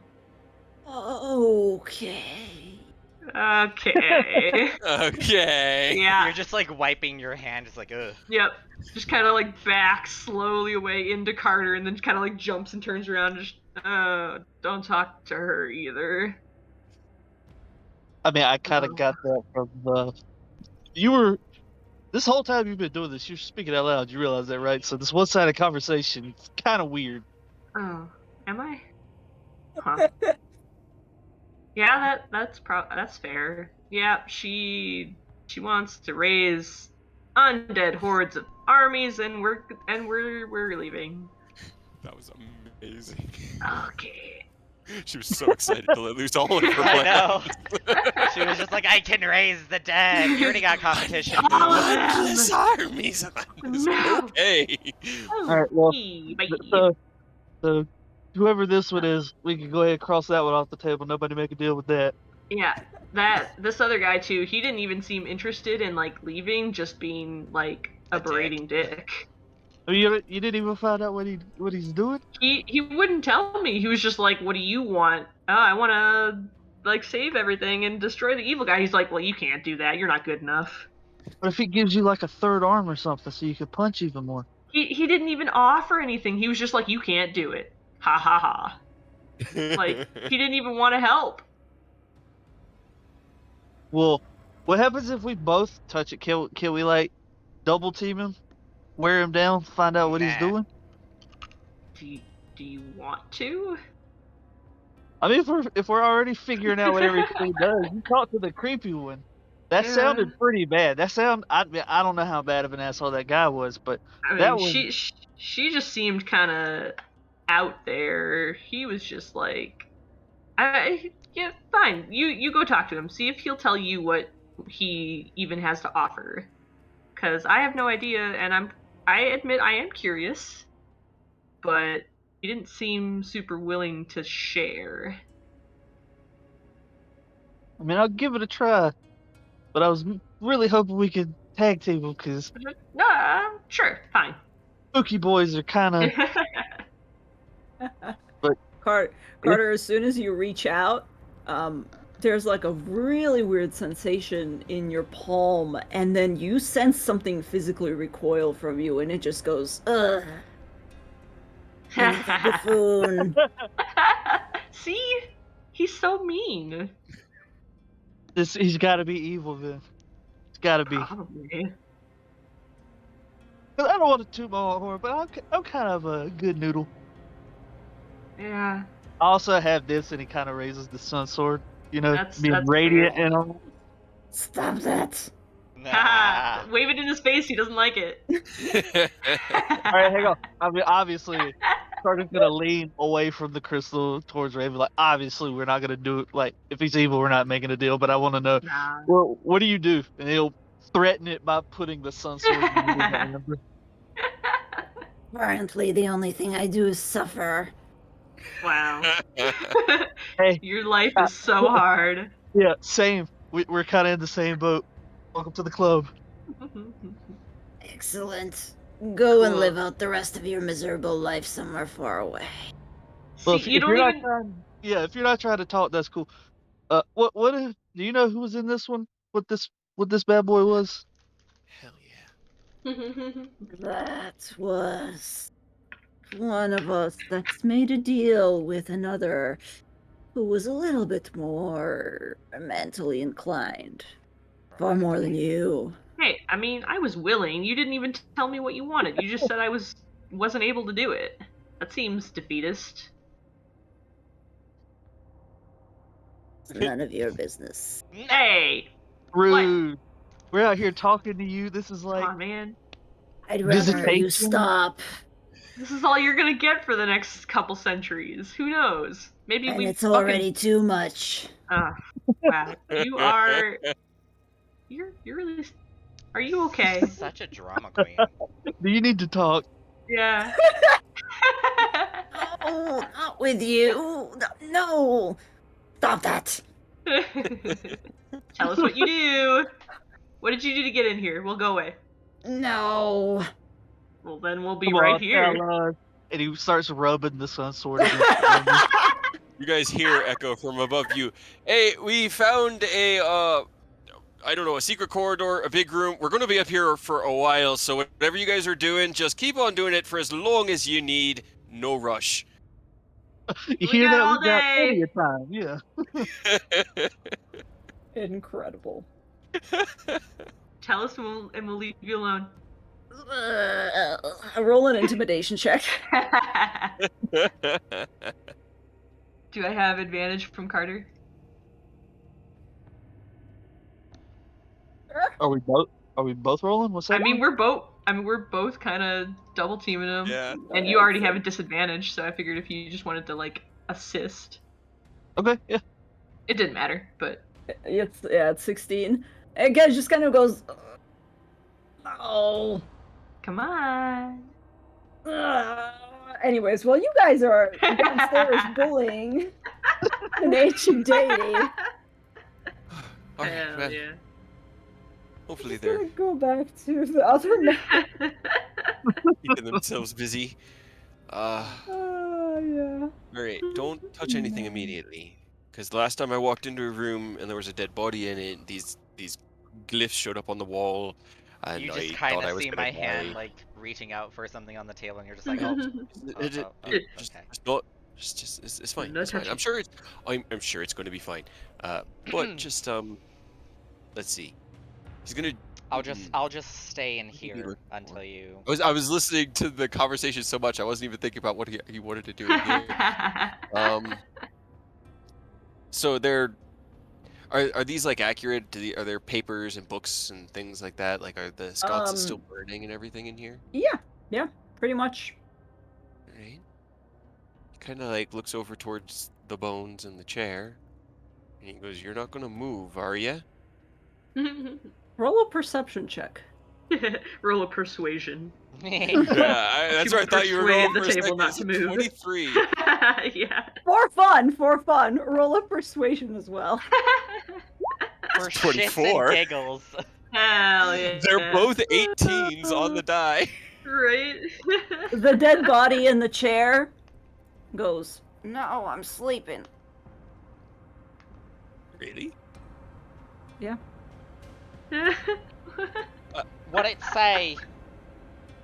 Okay. Okay. okay. Yeah. You're just like wiping your hand. It's like, ugh. Yep. Just kind of like backs slowly away into Carter, and then kind of like jumps and turns around. And just don't talk to her either. I mean, I kind of got that from you were this whole time you've been doing this. You're speaking out loud. You realize that, right? So this one-sided conversation, it's kind of weird. Oh, am I? Huh. Yeah, that's fair. Yeah, she wants to raise undead hordes of armies, and we're leaving. That was amazing. Okay. She was so excited to let loose all of her I know. plans. She was just like, I can raise the dead. You already got competition. All of them. Endless armies. No. Okay. All right, well, Bye. so whoever this one is, we can go ahead and cross that one off the table. Nobody make a deal with that. Yeah, this other guy too. He didn't even seem interested in like leaving, just being like a berating dick. Oh, you didn't even find out what he's doing? He wouldn't tell me. He was just like, "What do you want?" I want to like save everything and destroy the evil guy. He's like, "Well, you can't do that. You're not good enough." What if he gives you like a third arm or something so you can punch even more? He didn't even offer anything. He was just like, "You can't do it." Ha ha ha. Like he didn't even want to help. Well, what happens if we both touch it? Can we like double team him, wear him down, find out what he's Nah. doing? Do you want to? I mean, if we're already figuring out what everything does, you talk to the creepy one. That Yeah. sounded pretty bad. I don't know how bad of an asshole that guy was, but I that mean, was. she just seemed kind of out there. He was just like, yeah, fine. You go talk to him. See if he'll tell you what he even has to offer. Cause I have no idea, and I admit I am curious, but he didn't seem super willing to share. I mean, I'll give it a try, but I was really hoping we could tag team him because Sure, fine. Spooky Boys are kind of. But Carter, as soon as you reach out, there's like a really weird sensation in your palm, and then you sense something physically recoil from you, and it just goes, ugh. Another buffoon. See? He's so mean. He's got to be evil then. It's got to be. Probably. 'Cause I don't want to toot my own horn, but I'm kind of a good noodle. Yeah. I also have this, and he kind of raises the sun sword. You know, That's being radiant and all. Stop that. Nah. Wave it in his face. He doesn't like it. All right, hang on. I mean, obviously, Carter's gonna lean away from the crystal towards Raven. Like, obviously, we're not gonna do it. Like, if he's evil, we're not making a deal. But I want to know, Nah. well, what do you do? And he'll threaten it by putting the sun sword in his hand. Apparently, the only thing I do is suffer. Wow. Hey, Your life is so hard. yeah, same. We're kind of in the same boat. Welcome to the club. Excellent. Go and Cool. live out the rest of your miserable life somewhere far away. Well, See, you don't you're even. not trying, yeah, if you're not trying to talk, that's cool. Do you know who was in this one? What this bad boy was? Hell yeah. That was one of us that's made a deal with another who was a little bit more mentally inclined. Far more than you. Hey, I mean, I was willing. You didn't even tell me what you wanted. You just said I wasn't able to do it. That seems defeatist. It's none of your business. Hey, Rude. We're out here talking to you. This is come like on, man. I'd rather you Visitation? stop. This is all you're gonna get for the next couple centuries. Who knows? Maybe And we it's already too much. Wow. You are. You're really. Are you okay? Such a drama queen. Do you need to talk? Yeah. Oh, not with you. No. Stop that. Tell us what you do. What did you do to get in here? We'll go away. No. Well, then we'll be Come right on, here. tell us. And he starts rubbing the sun sword against the You guys hear echo from above you. Hey, we found a I don't know, a secret corridor, a big room. We're going to be up here for a while, so whatever you guys are doing, just keep on doing it for as long as you need. No rush. You We hear got that? all We got day. plenty of time. Yeah. Incredible. Tell us and we'll leave you alone. Roll an intimidation check. Do I have advantage from Carter? Are we both rolling? What's that? I mean, we're both kind of double teaming him. Yeah. And you already have a disadvantage, so I figured if you just wanted to like assist, Okay, yeah. it didn't matter. But It's 16. And guy just kind of goes, oh. come on. Anyways, while you guys are downstairs bullying an ancient deity, All right, Hell well, yeah. hopefully I'm they're gonna go back to the other map. keeping themselves busy. Yeah. Alright, don't touch anything immediately. Because the last time I walked into a room and there was a dead body in it, these glyphs showed up on the wall, and You I just kind thought I of was see gonna my die. hand like reaching out for something on the table, and you're just like, oh, Just okay. not, it's fine. No It's fine. touching. I'm sure it's going to be fine. But just let's see. He's gonna. I'll just stay in be here looking until you. I was listening to the conversation so much I wasn't even thinking about what he wanted to do in here. So are these like accurate? Are there papers and books and things like that? Like, are the sconces still burning and everything in here? Yeah, pretty much. Right. He kind of like looks over towards the bones and the chair, and he goes, "You're not gonna move, are you?" Roll a perception check. Roll a persuasion. Yeah, that's where I thought you were going Persuade for the a table second. not It's to move. 23. Yeah. For fun, roll a persuasion as well. For shits 24. and giggles. Hell yeah. They're both 18s on the die. Right? The dead body in the chair goes, no, I'm sleeping. Really? Yeah. What'd it say?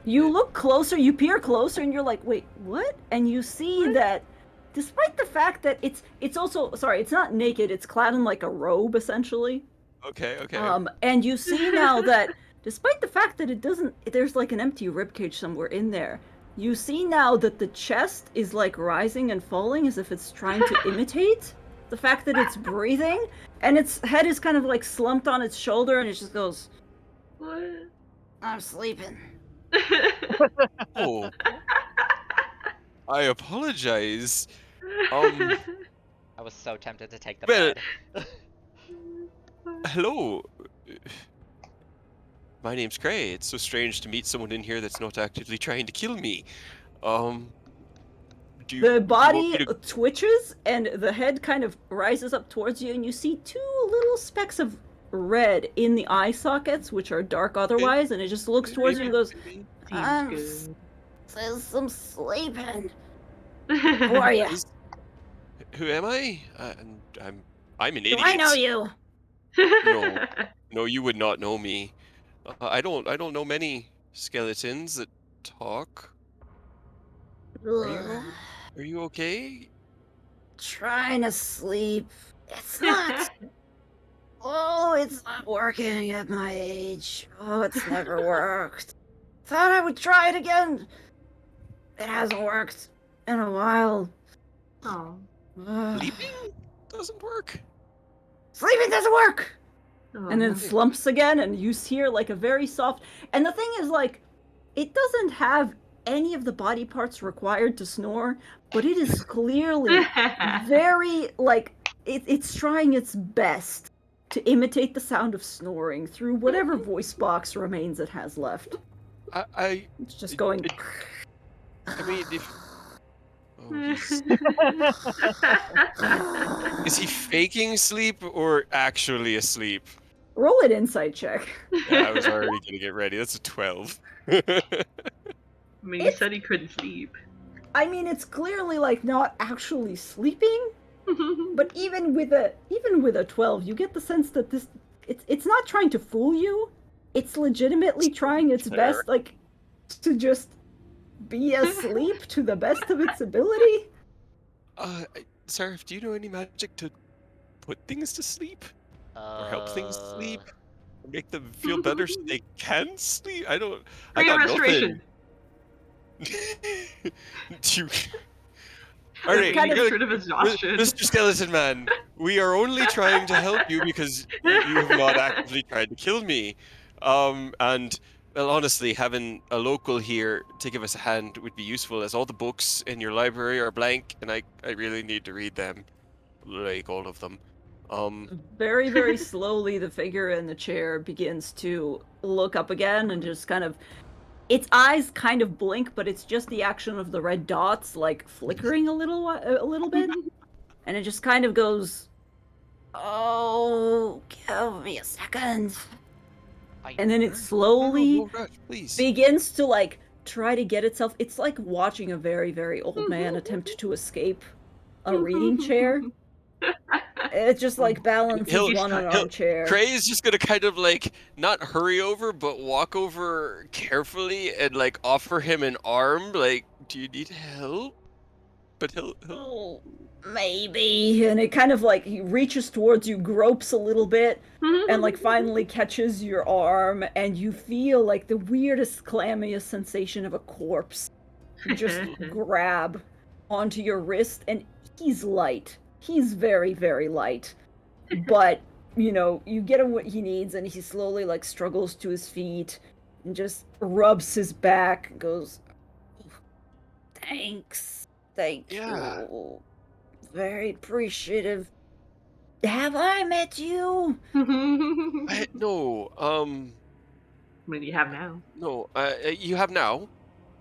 You look closer, you peer closer, and you're like, wait, what? And you see that despite the fact that it's also, sorry, it's not naked, it's clad in like a robe essentially. Okay. And you see now that despite the fact that it doesn't, there's like an empty ribcage somewhere in there. You see now that the chest is like rising and falling as if it's trying to imitate the fact that it's breathing, and its head is kind of like slumped on its shoulder, and it just goes, What? I'm sleeping. Oh, I apologize. I was so tempted to take the Well, bed. hello. My name's Gray. It's so strange to meet someone in here that's not actively trying to kill me. Do you The want body me to... twitches and the head kind of rises up towards you, and you see two little specks of red in the eye sockets, which are dark otherwise, and it just looks towards you and goes, Seems I'm sleeping. Who are you? Who am I? I'm an Do idiot. I know you? No, you would not know me. I don't know many skeletons that talk. Are you okay? Trying to sleep. It's not. Oh, it's not working at my age. Oh, it's never worked. Thought I would try it again. It hasn't worked in a while. Oh. Sleeping doesn't work. Sleeping doesn't work! And then Oh. slumps again, and you hear like a very soft. And the thing is, like, it doesn't have any of the body parts required to snore, but it is clearly very, like, it's trying its best to imitate the sound of snoring through whatever voice box remains it has left. It's just going. I mean, if... Oh, is he faking sleep or actually asleep? Roll an insight check. Yeah, I was already gonna get ready. That's a 12. I mean, he said he couldn't sleep. I mean, it's clearly like not actually sleeping, but even with a 12, you get the sense that it's not trying to fool you. It's legitimately trying its best, like, to just be asleep to the best of its ability. Sarah, do you know any magic to put things to sleep? Or help things sleep? Or make them feel better so they can sleep? I got restoration. nothing. Do you... All right, Kind of exhaustion. Mr. Skeleton Man, we are only trying to help you because you have not actively tried to kill me. And well, honestly, having a local here to give us a hand would be useful, as all the books in your library are blank, and I really need to read them, like all of them. Very, very slowly, the figure in the chair begins to look up again and just kind of. Its eyes kind of blink, but it's just the action of the red dots, like, flickering a little bit. And it just kind of goes, oh, give me a second. And then it slowly begins to, like, try to get itself. It's like watching a very, very old man attempt to escape a reading chair. It just, like, balances on an armchair. Cray is just gonna kind of, like, not hurry over, but walk over carefully and, like, offer him an arm, like, do you need help? But he'll... Oh, maybe. And it kind of, like, he reaches towards you, gropes a little bit, and, like, finally catches your arm, and you feel, like, the weirdest, clammiest sensation of a corpse just grab onto your wrist, and he's light. He's very, very light. But, you know, you get him what he needs, and he slowly, like, struggles to his feet and just rubs his back and goes, thanks. Thank you. Very appreciative. Have I met you? No, I mean, you have now. No, you have now.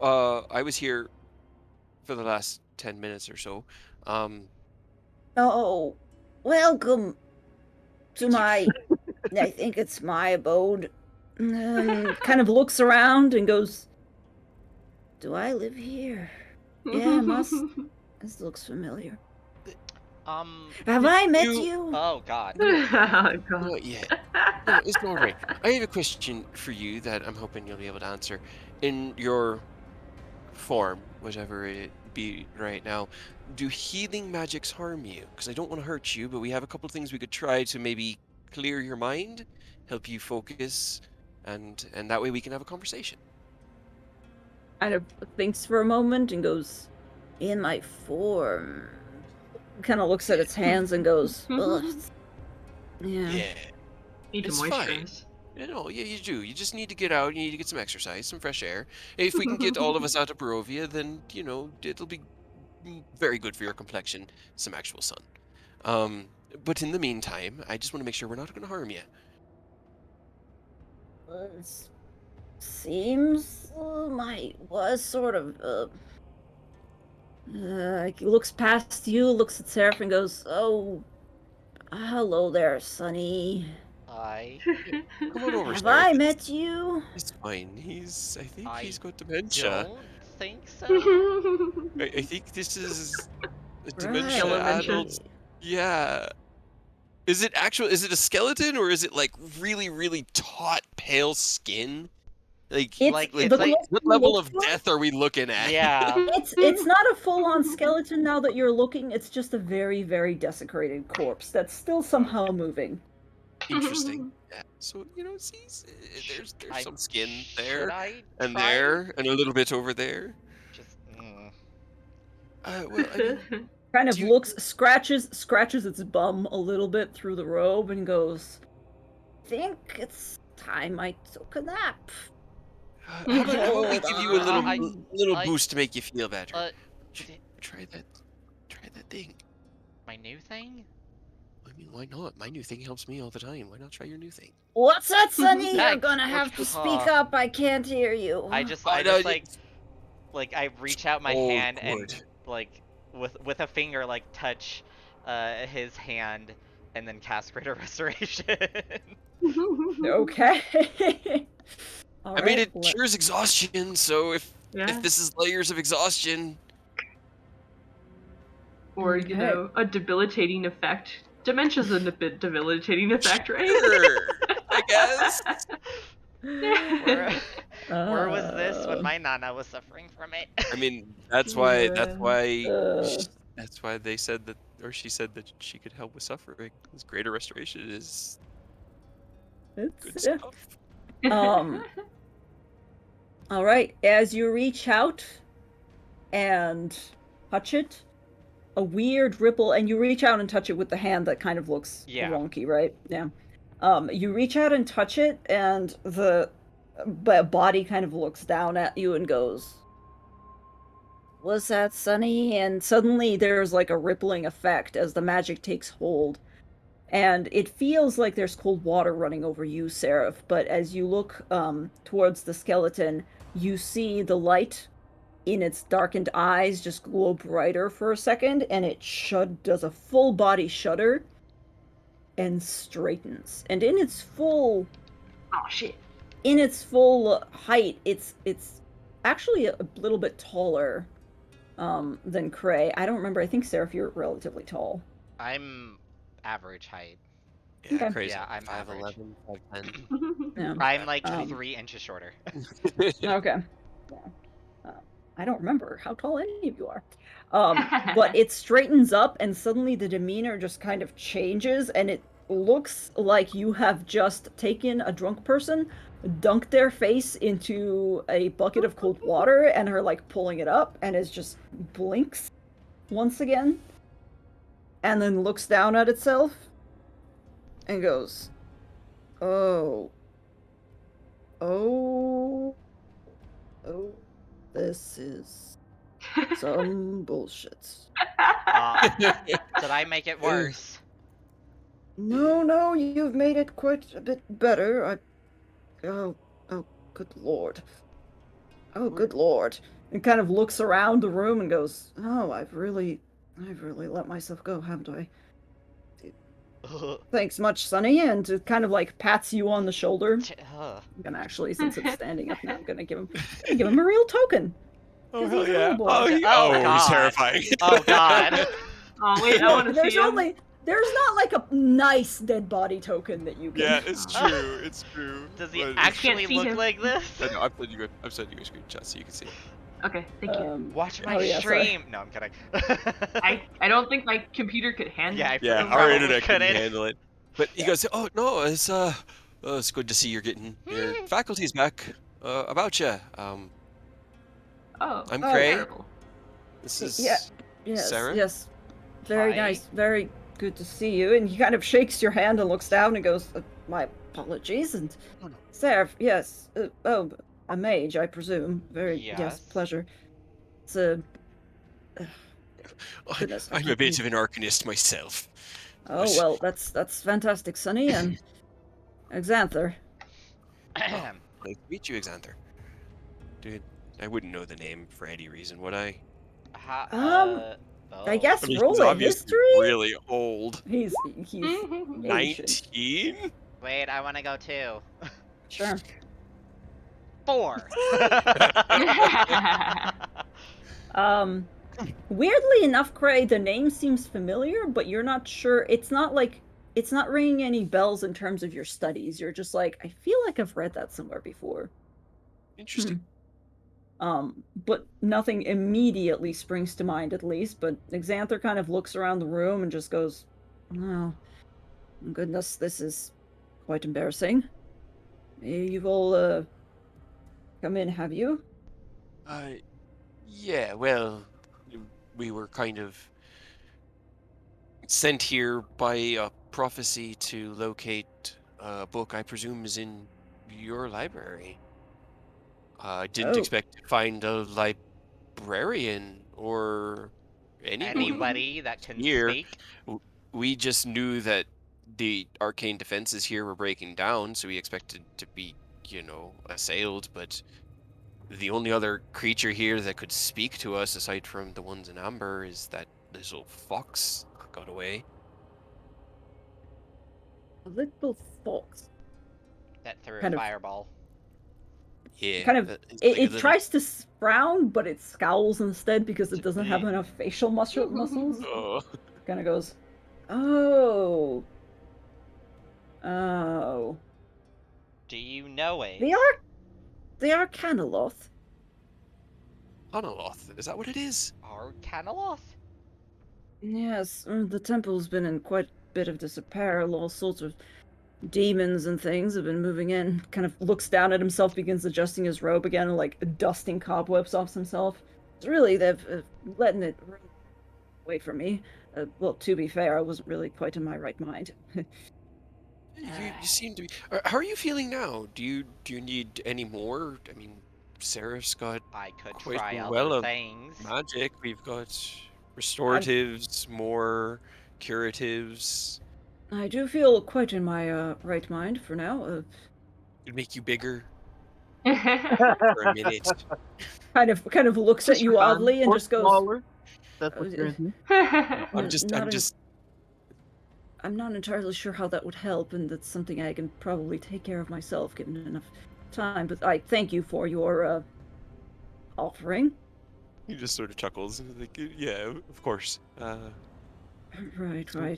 I was here for the last 10 minutes or so. Oh, welcome to my, I think it's my abode. Kind of looks around and goes, do I live here? Yeah, I must. This looks familiar. Have I met you- you? Oh God. Oh, God. Not yet. No, it's not right. I have a question for you that I'm hoping you'll be able to answer. In your form, whatever it be right now, do healing magics harm you? Because I don't want to hurt you, but we have a couple of things we could try to maybe clear your mind, help you focus, and that way we can have a conversation. Kind of thinks for a moment and goes, in my form. Kind of looks at its hands and goes, ugh. Yeah. Yeah, Need to It's fine. moisturize. yeah, you do. You just need to get out. You need to get some exercise, some fresh air. If we can get all of us out of Barovia, then it'll be very good for your complexion, some actual sun. But in the meantime, I just want to make sure we're not going to harm you. It seems was sort of he looks past you, looks at Seraph and goes, "Oh, hello there, Sonny. I Come on over, Have Sarah. I met you?" It's fine. I think I he's got dementia. don't think so. I think this is a Right. dementia Dementia. adult. Yeah. Is it a skeleton or is it like really, really taut, pale skin? Like, It's Like, the it's like- what closer you level look of to it, death are we looking at? Yeah. It's not a full-on skeleton now that you're looking. It's just a very, very desecrated corpse that's still somehow moving. Interesting. Yeah. So, there's I- some skin Should there I and try? there and a little bit over there. Just. Well, I mean, Kind of Do you- looks, scratches its bum a little bit through the robe and goes, "Think it's time I took a nap." how about we Hold give you a on. little I- boost to make you feel better? d- Try that thing. My new thing? I mean, why not? My new thing helps me all the time. Why not try your new thing? What's that, Sonny? You're That- gonna have to speak up. I can't hear you. I just I know, I reach out my Oh, hand good. and like with a finger touch his hand and then cast Greater Restoration. Okay. All I mean, right, it let- cures exhaustion, so if Yeah. this is layers of exhaustion, Or, Okay. a debilitating effect. Dementia's a bit debilitating effect, right? sure, I guess. Where was this when Uh, my Nana was suffering from it? I mean, that's why Uh. that's why they said that, or she said that she could help with suffering. This greater restoration is good it's, yeah. stuff. All right. As you reach out and touch it, a weird ripple, and you reach out and touch it with the hand that kind of looks Yeah. wonky, right? Yeah. You reach out and touch it, and the body kind of looks down at you and goes, "Was that Sonny?" And suddenly there's like a rippling effect as the magic takes hold. And it feels like there's cold water running over you, Seraph, but as you look towards the skeleton, you see the light in its darkened eyes just glow brighter for a second, and it does a full body shudder and straightens. And in its full Oh shit. height, it's actually a little bit taller than Cray. I don't remember. I think, Seraph, you're relatively tall. I'm average height. Yeah, Okay. crazy. Yeah, I'm 5'11", 5'10". Yeah. I'm like 3 inches shorter. Okay. Yeah. I don't remember how tall any of you are. But it straightens up, and suddenly the demeanor just kind of changes, and it looks like you have just taken a drunk person, dunked their face into a bucket of cold water, and are like pulling it up, and it just blinks once again, and then looks down at itself and goes, "Oh. Oh. Oh. This is some bullshit." Did I make it worse? No, you've made it quite a bit better. Oh, good lord. Oh, good lord. And kind of looks around the room and goes, "Oh, I've really let myself go, haven't I? Thanks much, Sonny." And it kind of like pats you on the shoulder. I'm gonna actually, since it's standing up now, I'm gonna give him a real token. Oh 'Cause hell he's a yeah! little boy. Oh, Oh, he's God. terrifying. Oh God. Oh wait, I want to There's see him. there's not like a nice dead body token that you can. Yeah, it's true. It's true. Does he but- actually see look him. like this? I know. I'm sending you a screenshot so you can see. Okay, thank you. Watch my oh, yeah, sorry. stream. No, I'm kidding. I don't think my computer could handle. Yeah, I Yeah, probably our internet couldn't couldn't. handle it. But he goes, "Oh no, it's good to see you're getting your faculties back. About you. Oh, I'm Oh. Cray. terrible. This is Yes, Sarah? yes. Very Hi. nice. Very good to see you. And he kind of shakes your hand and looks down and goes, my apologies. And Oh, no. Sarah, yes. A mage, I presume. Very, yes, Yes. pleasure. It's goodness, I I'm a can't bit read. of an arcanist myself. Oh, well, that's fantastic, Sonny. And Xanther. Nice to meet you, Xanther. Dude, I wouldn't know the name for any reason, would I? I oh. guess I mean, roll he's a obviously history? really old. He's ancient. 19? Wait, I want to go too. Sure. 4. Weirdly enough, Cray, the name seems familiar, but you're not sure. It's not ringing any bells in terms of your studies. You're just like, I feel like I've read that somewhere before. Interesting. But nothing immediately springs to mind, at least. But Xanther kind of looks around the room and just goes, "Oh, goodness, this is quite embarrassing. You've all come in, have you?" Yeah, well, we were kind of sent here by a prophecy to locate a book I presume is in your library. I didn't Oh. expect to find a librarian or anybody Anybody that can here. speak? We just knew that the arcane defenses here were breaking down, so we expected to be, assailed, but the only other creature here that could speak to us, aside from the ones in amber, is that little fox got away. A little fox. That threw Kind a of- fireball. Yeah. Kind of, it's like a it little- tries to frown, but it scowls instead because it It's doesn't have big. enough facial muscles. Oh. Kind of goes, oh. Oh. Do you know it? The Arcanoloth. Anoloth, is that what it is? Arcanoloth? Yes, the temple's been in quite a bit of disappear. All sorts of demons and things have been moving in. Kind of looks down at himself, begins adjusting his robe again, like dusting cobwebs off himself. Really, they've letting it run away from me. Well, to be fair, I wasn't really quite in my right mind. You seem to be. How are you feeling now? Do you need any more? I mean, Seraph's got I could quite try a other well of things. magic. We've got restoratives, more curatives. I do feel quite in my right mind for now. It'd make you bigger Oh, for a minute. Kind of looks at you oddly and Or just goes, smaller. That's what Oh, you're into. I'm not entirely sure how that would help, and that's something I can probably take care of myself, given enough time. But I thank you for your offering. He just sort of chuckles and like, yeah, of course. Right. So-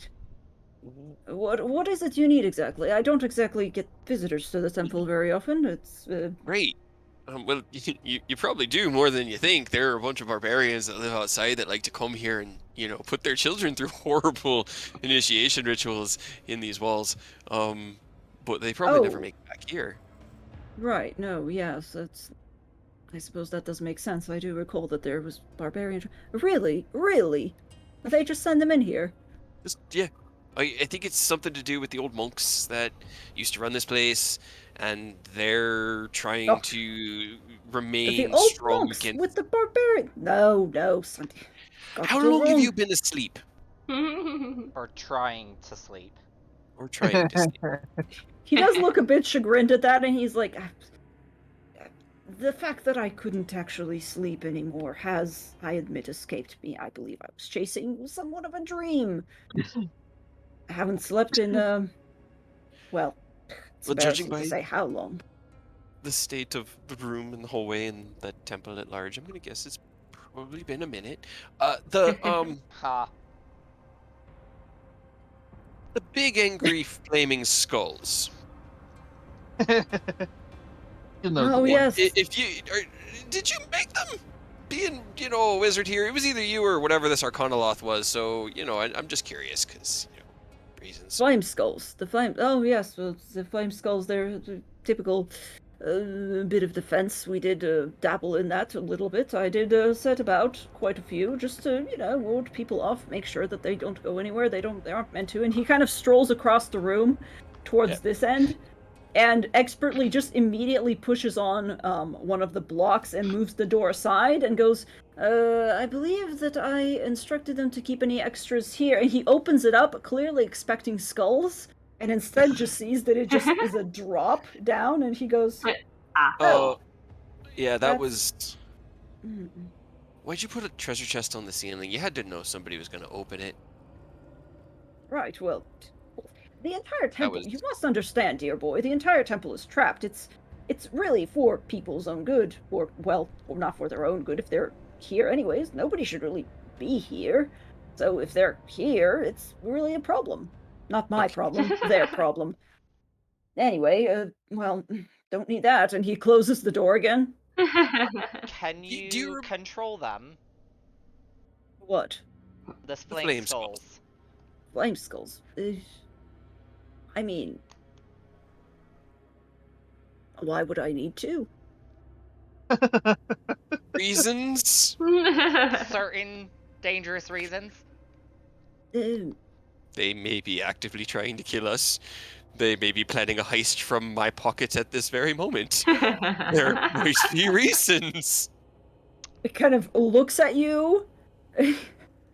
What is it you need exactly? I don't exactly get visitors to the temple very often. It's Great. Well, you probably do more than you think. There are a bunch of barbarians that live outside that like to come here and put their children through horrible initiation rituals in these walls. But they probably never Oh. make it back here. right. No, yes, that's. I suppose that does make sense. I do recall that there was barbarian. Really? They just send them in here. Yeah. I think it's something to do with the old monks that used to run this place, and they're trying Oh. to The remain old strong monks against. with the barbarian. No, Sandy. Got How it long have wrong. you been asleep? Or trying to sleep. Or trying to sleep? He does look a bit chagrined at that, and he's like, the fact that I couldn't actually sleep anymore has, I admit, escaped me. I believe I was chasing somewhat of a dream. I haven't slept in, well, it's Well, judging embarrassing by- to say how long. The state of the room and the hallway and the temple at large, I'm gonna guess it's probably been a minute. Ha. The big angry flaming skulls. You know the Oh, one. yes. If you did you make them? Being a wizard here, it was either you or whatever this Arcanoloth was. So I'm just curious because reasons. Flame skulls. The flame. Oh yes, well, the flame skulls. They're the typical bit of defense. We did dabble in that a little bit. I did set about quite a few, just to ward people off, make sure that they don't go anywhere. They aren't meant to. And he kind of strolls across the room towards this end, and expertly just immediately pushes on one of the blocks and moves the door aside and goes, I believe that I instructed them to keep any extras here. And he opens it up, clearly expecting skulls, and instead just sees that it just is a drop down, and he goes, Oh, yeah, that That's- was... "Mm, Why'd you put a treasure chest on the ceiling? You had to know somebody was going to open it. right, well, the entire temple, was- you must understand, dear boy, the entire temple is trapped. It's really for people's own good, or not for their own good. If they're here anyways, nobody should really be here. So if they're here, it's really a problem. Not my problem, their problem. Anyway, well, don't need that. And he closes the door again. Can Do you you control them? What? The flame flame skulls. Flame skulls. I mean, why would I need to? Reasons? Certain dangerous reasons. Uh, They may be actively trying to kill us. They may be planning a heist from my pockets at this very moment. There might be reasons. it kind of looks at you.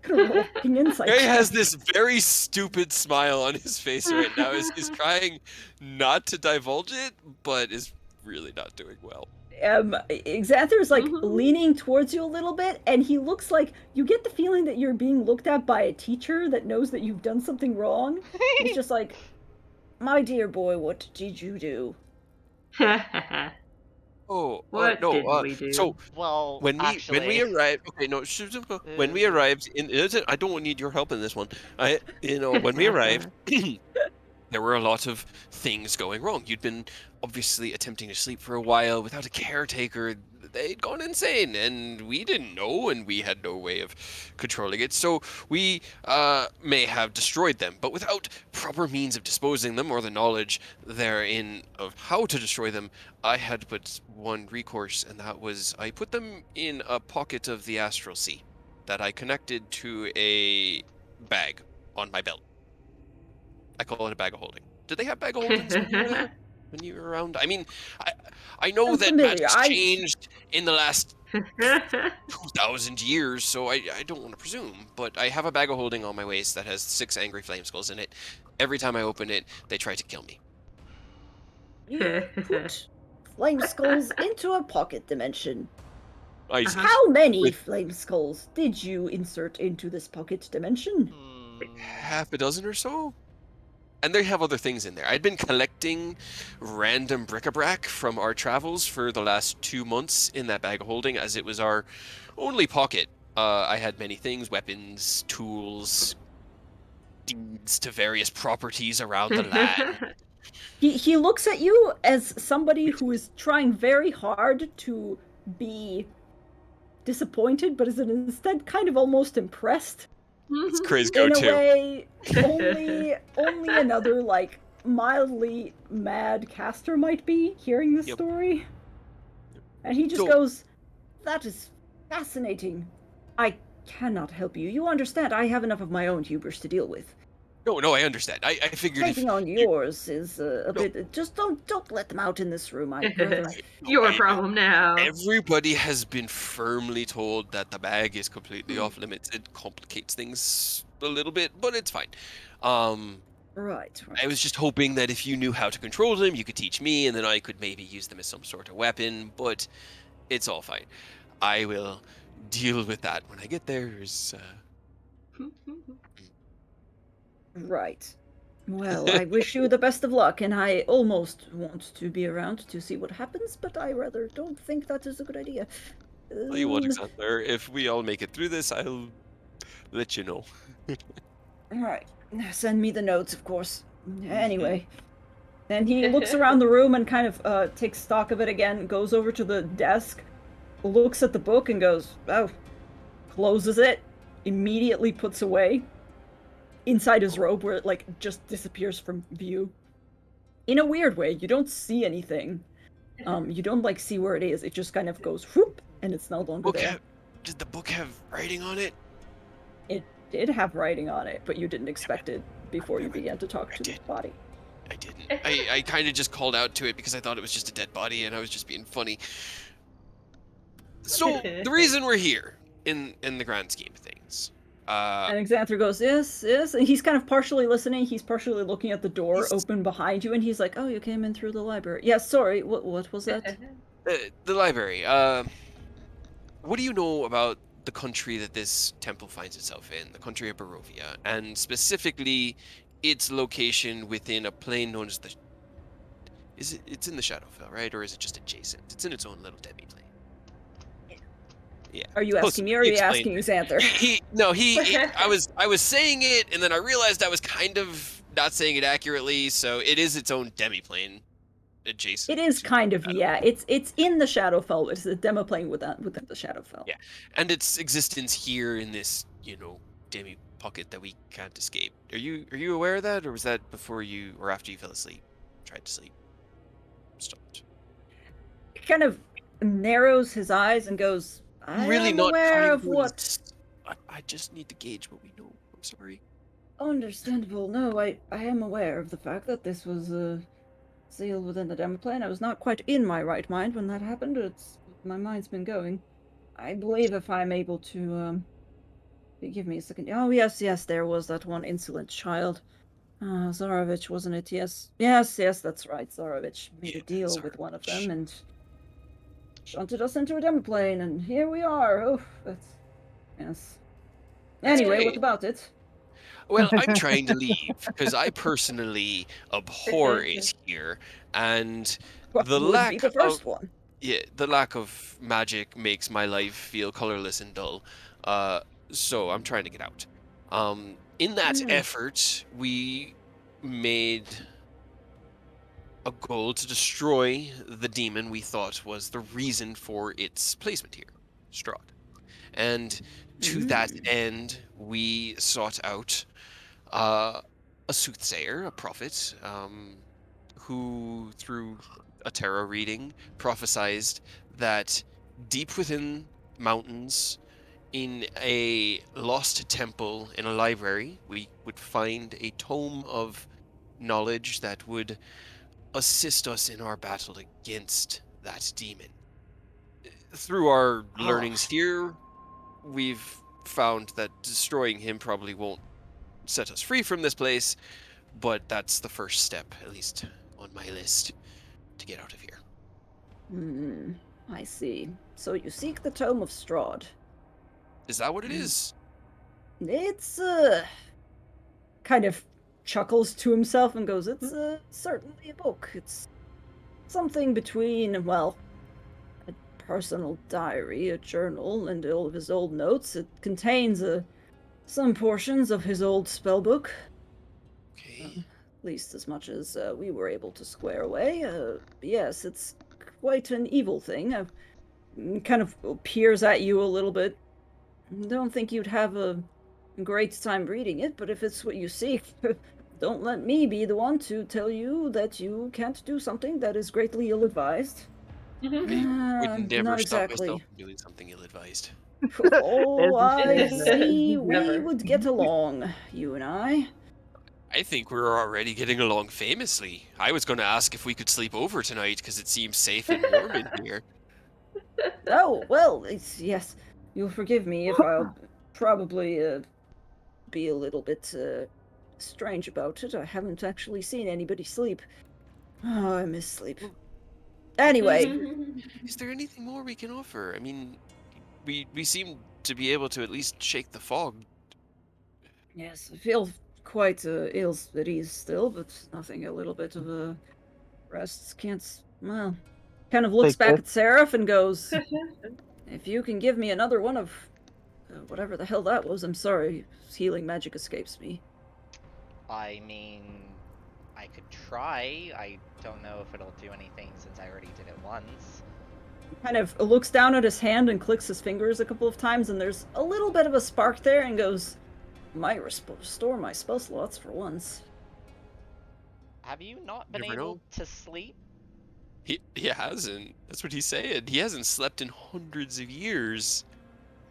Rolling insight Gray check. has this very stupid smile on his face right now as he's trying not to divulge it, but is really not doing well. Xanther is like Mhm. leaning towards you a little bit, and he looks like you get the feeling that you're being looked at by a teacher that knows that you've done something wrong. He's just like, my dear boy, what did you do? Oh, What no. did we do? So Well, when we actually, arrived, okay, no, when we arrived I don't need your help in this one. When we arrived, there were a lot of things going wrong. You'd been obviously attempting to sleep for a while without a caretaker. They'd gone insane, and we didn't know, and we had no way of controlling it. So we may have destroyed them, but without proper means of disposing them or the knowledge therein of how to destroy them, I had but one recourse, and that was I put them in a pocket of the astral sea that I connected to a bag on my belt. I call it a bag of holding. Did they have bag of holdings when you were around? I mean, I know I'm that familiar. magic's changed in the last 2,000 years, so I don't want to presume, but I have a bag of holding on my waist that has 6 angry flame skulls in it. Every time I open it, they try to kill me. You put flame skulls into a pocket dimension. Uh-huh. How many With- flame skulls did you insert into this pocket dimension? Half a dozen or so? And they have other things in there. I'd been collecting random bric-a-brac from our travels for the last 2 months in that bag of holding, as it was our only pocket. I had many things, weapons, tools, deeds to various properties around the land. He looks at you as somebody who is trying very hard to be disappointed, but is instead kind of almost impressed. It's Crazy Go In a too. way, only another like mildly mad caster might be hearing this Yep. story. And he just So- goes, "That is fascinating. I cannot help you. You understand, I have enough of my own hubris to deal with. No, I understand. I figured if Taking on yours is a bit. Just don't let them out in this room. I'd rather." Your problem now. everybody has been firmly told that the bag is completely off limits, it complicates things a little bit, but it's fine. Right. I was just hoping that if you knew how to control them, you could teach me, and then I could maybe use them as some sort of weapon, but it's all fine. I will deal with that when I get there. Right. Well, I wish you the best of luck, and I almost want to be around to see what happens, but I rather don't think that is a good idea. Tell you what, Xander, if we all make it through this, I'll let you know. Alright. Send me the notes, of course. Anyway. Then he looks around the room and kind of takes stock of it again, goes over to the desk, looks at the book and goes, oh, closes it, immediately puts away inside his robe where it, like, just disappears from view. In a weird way, you don't see anything. You don't, like, see where it is. It just kind of goes whoop, and it's no longer there. Did the book have writing on it? It did have writing on it, but you didn't expect it before you began to talk to the body. I didn't. I kind of just called out to it because I thought it was just a dead body and I was just being funny. So, the reason we're here, in the grand scheme of things. And Xanther goes, yes, yes. And he's kind of partially listening. He's partially looking at the door open behind you, and he's like, oh, you came in through the library. Yes, sorry, what was that? The library. What do you know about the country that this temple finds itself in, the country of Barovia, and specifically its location within a plane known as the... It's in the Shadowfell, right? Or is it just adjacent? It's in its own little demi-plane. Yeah. Are you asking me or are you asking Xanther? I was saying it, and then I realized I was kind of not saying it accurately, so it is its own demi-plane adjacent. It is kind of, yeah. It's in the Shadowfell. It's a demi-plane within the Shadowfell. Yeah, and its existence here in this, demi pocket that we can't escape. Are you aware of that, or was that before you or after you fell asleep? Tried to sleep. Stopped. He kind of narrows his eyes and goes, I'm really not aware of what. I just need to gauge what we know. I'm sorry. Understandable. No, I am aware of the fact that this was sealed within the demi-plane. I was not quite in my right mind when that happened. My mind's been going. I believe if I'm able to, give me a second. Oh, yes, there was that one insolent child. Zarovich, wasn't it? Yes, that's right. Zarovich made a deal with one of them and shunted us into a demi-plane, and here we are. Oh, yes. Anyway, what about it? Well, I'm trying to leave because I personally abhor it here, and the lack be the first one. Yeah, the lack of magic makes my life feel colorless and dull. So I'm trying to get out. In that effort, we made a goal to destroy the demon we thought was the reason for its placement here, Strahd. And to that end, we sought out a soothsayer, a prophet, who, through a tarot reading, prophesized that deep within mountains, in a lost temple in a library, we would find a tome of knowledge that would assist us in our battle against that demon. Through our learnings here, we've found that destroying him probably won't set us free from this place, but that's the first step, at least on my list, to get out of here. I see. So you seek the Tome of Strahd. Is that what it is? It's, kind of chuckles to himself and goes, it's, certainly a book. It's something between, well, a personal diary, a journal, and all of his old notes. It contains, some portions of his old spellbook. Okay. At least as much as we were able to square away. Yes, it's quite an evil thing. Kind of peers at you a little bit. Don't think you'd have a great time reading it, but if it's what you seek, don't let me be the one to tell you that you can't do something that is greatly ill-advised. I would never not stop exactly. myself from doing something ill-advised. Oh, I see. We would get along, you and I. I think we're already getting along famously. I was going to ask if we could sleep over tonight because it seems safe and warm in here. Oh, well, yes. You'll forgive me if I'll probably be a little bit strange about it. I haven't actually seen anybody sleep. Oh, I miss sleep. Anyway. Is there anything more we can offer? I mean, we seem to be able to at least shake the fog. Yes, I feel quite ill at ease still, but nothing a little bit of a rest can't, well, kind of looks back at Seraph and goes, if you can give me another one of whatever the hell that was, I'm sorry, healing magic escapes me. I mean, I could try. I don't know if it'll do anything since I already did it once. Kind of looks down at his hand and clicks his fingers a couple of times, and there's a little bit of a spark there, and goes, "Might restore my spell slots for once." Have you not You been never able know. to sleep? He hasn't. That's what he's saying. He hasn't slept in hundreds of years.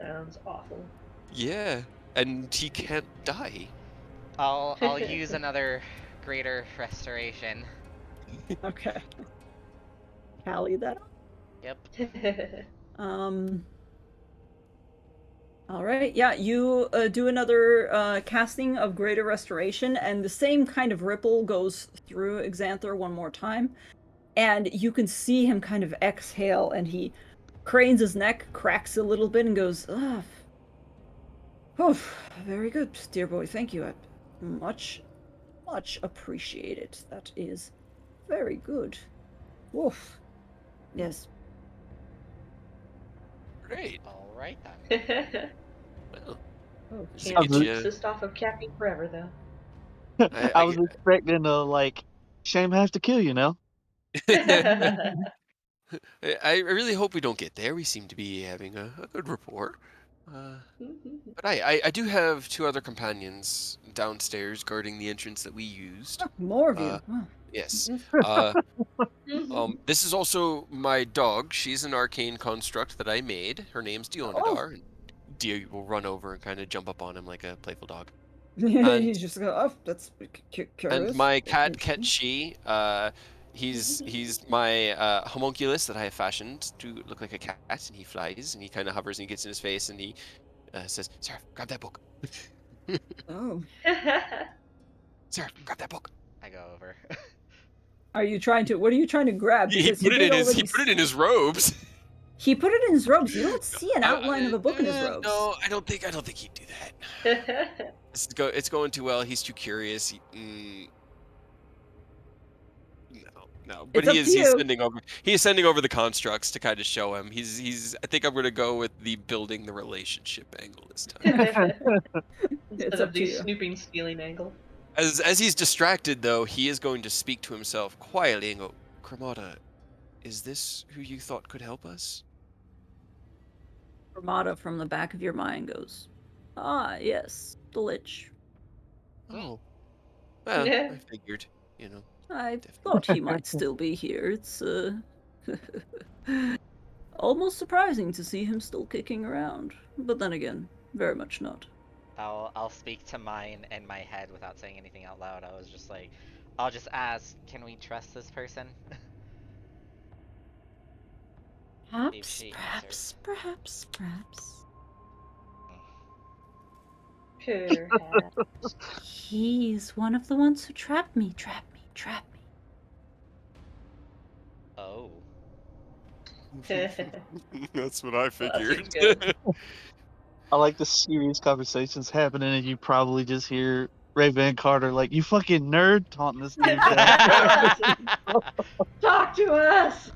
Sounds awful. Yeah, and he can't die. I'll use another greater restoration. Okay. Tally that up. Yep. All right, yeah, you do another casting of Greater Restoration, and the same kind of ripple goes through Xanther one more time, and you can see him kind of exhale, and he cranes his neck, cracks a little bit, and goes, "Ah, very good, dear boy, thank you. Much appreciated. That is very good. Oof. Yes." Great. All right then. Well, Oh, does it Can't get you? insist off of capping forever, though. I was expecting like shame has to kill you now. I really hope we don't get there. We seem to be having a good rapport. But I do have 2 other companions downstairs guarding the entrance that we used. more of you. Yes. Yes. This is also my dog. She's an arcane construct that I made. Her name's Dionadar. And Dio will run over and kind of jump up on him like a playful dog. He's just go, "Oh, that's curious." And my cat Ketchi, he's my homunculus that I have fashioned to look like a cat, and he flies and he kind of hovers and he gets in his face and he says, "Sir, grab that book." Oh. "Sir, grab that book." I go over. What are you trying to grab? He Because put you it did in his already he put it in his robes. He put it in his robes. You don't see an outline of a book in his robes. No, I don't think he'd do that. It's going too well. He's too curious. No. But It's up to you. he is sending over the constructs to kind of show him. I think I'm gonna go with the building the relationship angle this time. Instead up of to the you. snooping, stealing angle. As he's distracted though, he is going to speak to himself quietly and go, "Cremata, is this who you thought could help us?" Ramada from the back of your mind goes, "Ah, yes, the Lich. Oh. Well, Yeah. I figured, you know. I Definitely. thought he might still be here. It's almost surprising to see him still kicking around. But then again, very much not." I'll speak to mine in my head without saying anything out loud. I was just like, I'll just ask, can we trust this person? If she answers. Perhaps. Perhaps. He's one of the ones who trapped me. Oh. That's what I figured. Good. I like the serious conversations happening, and you probably just hear Ray Van Carter like, "You fucking nerd," taunting this dude down. Talk to us.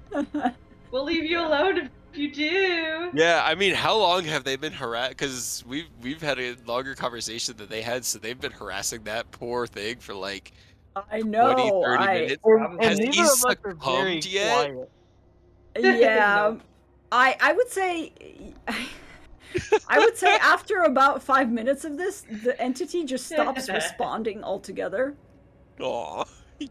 We'll leave you alone if you do. Yeah, I mean, how long have they been harassed? Because we've had a longer conversation than they had, so they've been harassing that poor thing for like I 20, know. 30 minutes. And Has neither he of us are very succumbed yet? quiet. Yeah, No. I would say after about 5 minutes of this, the entity just stops responding altogether. Aw.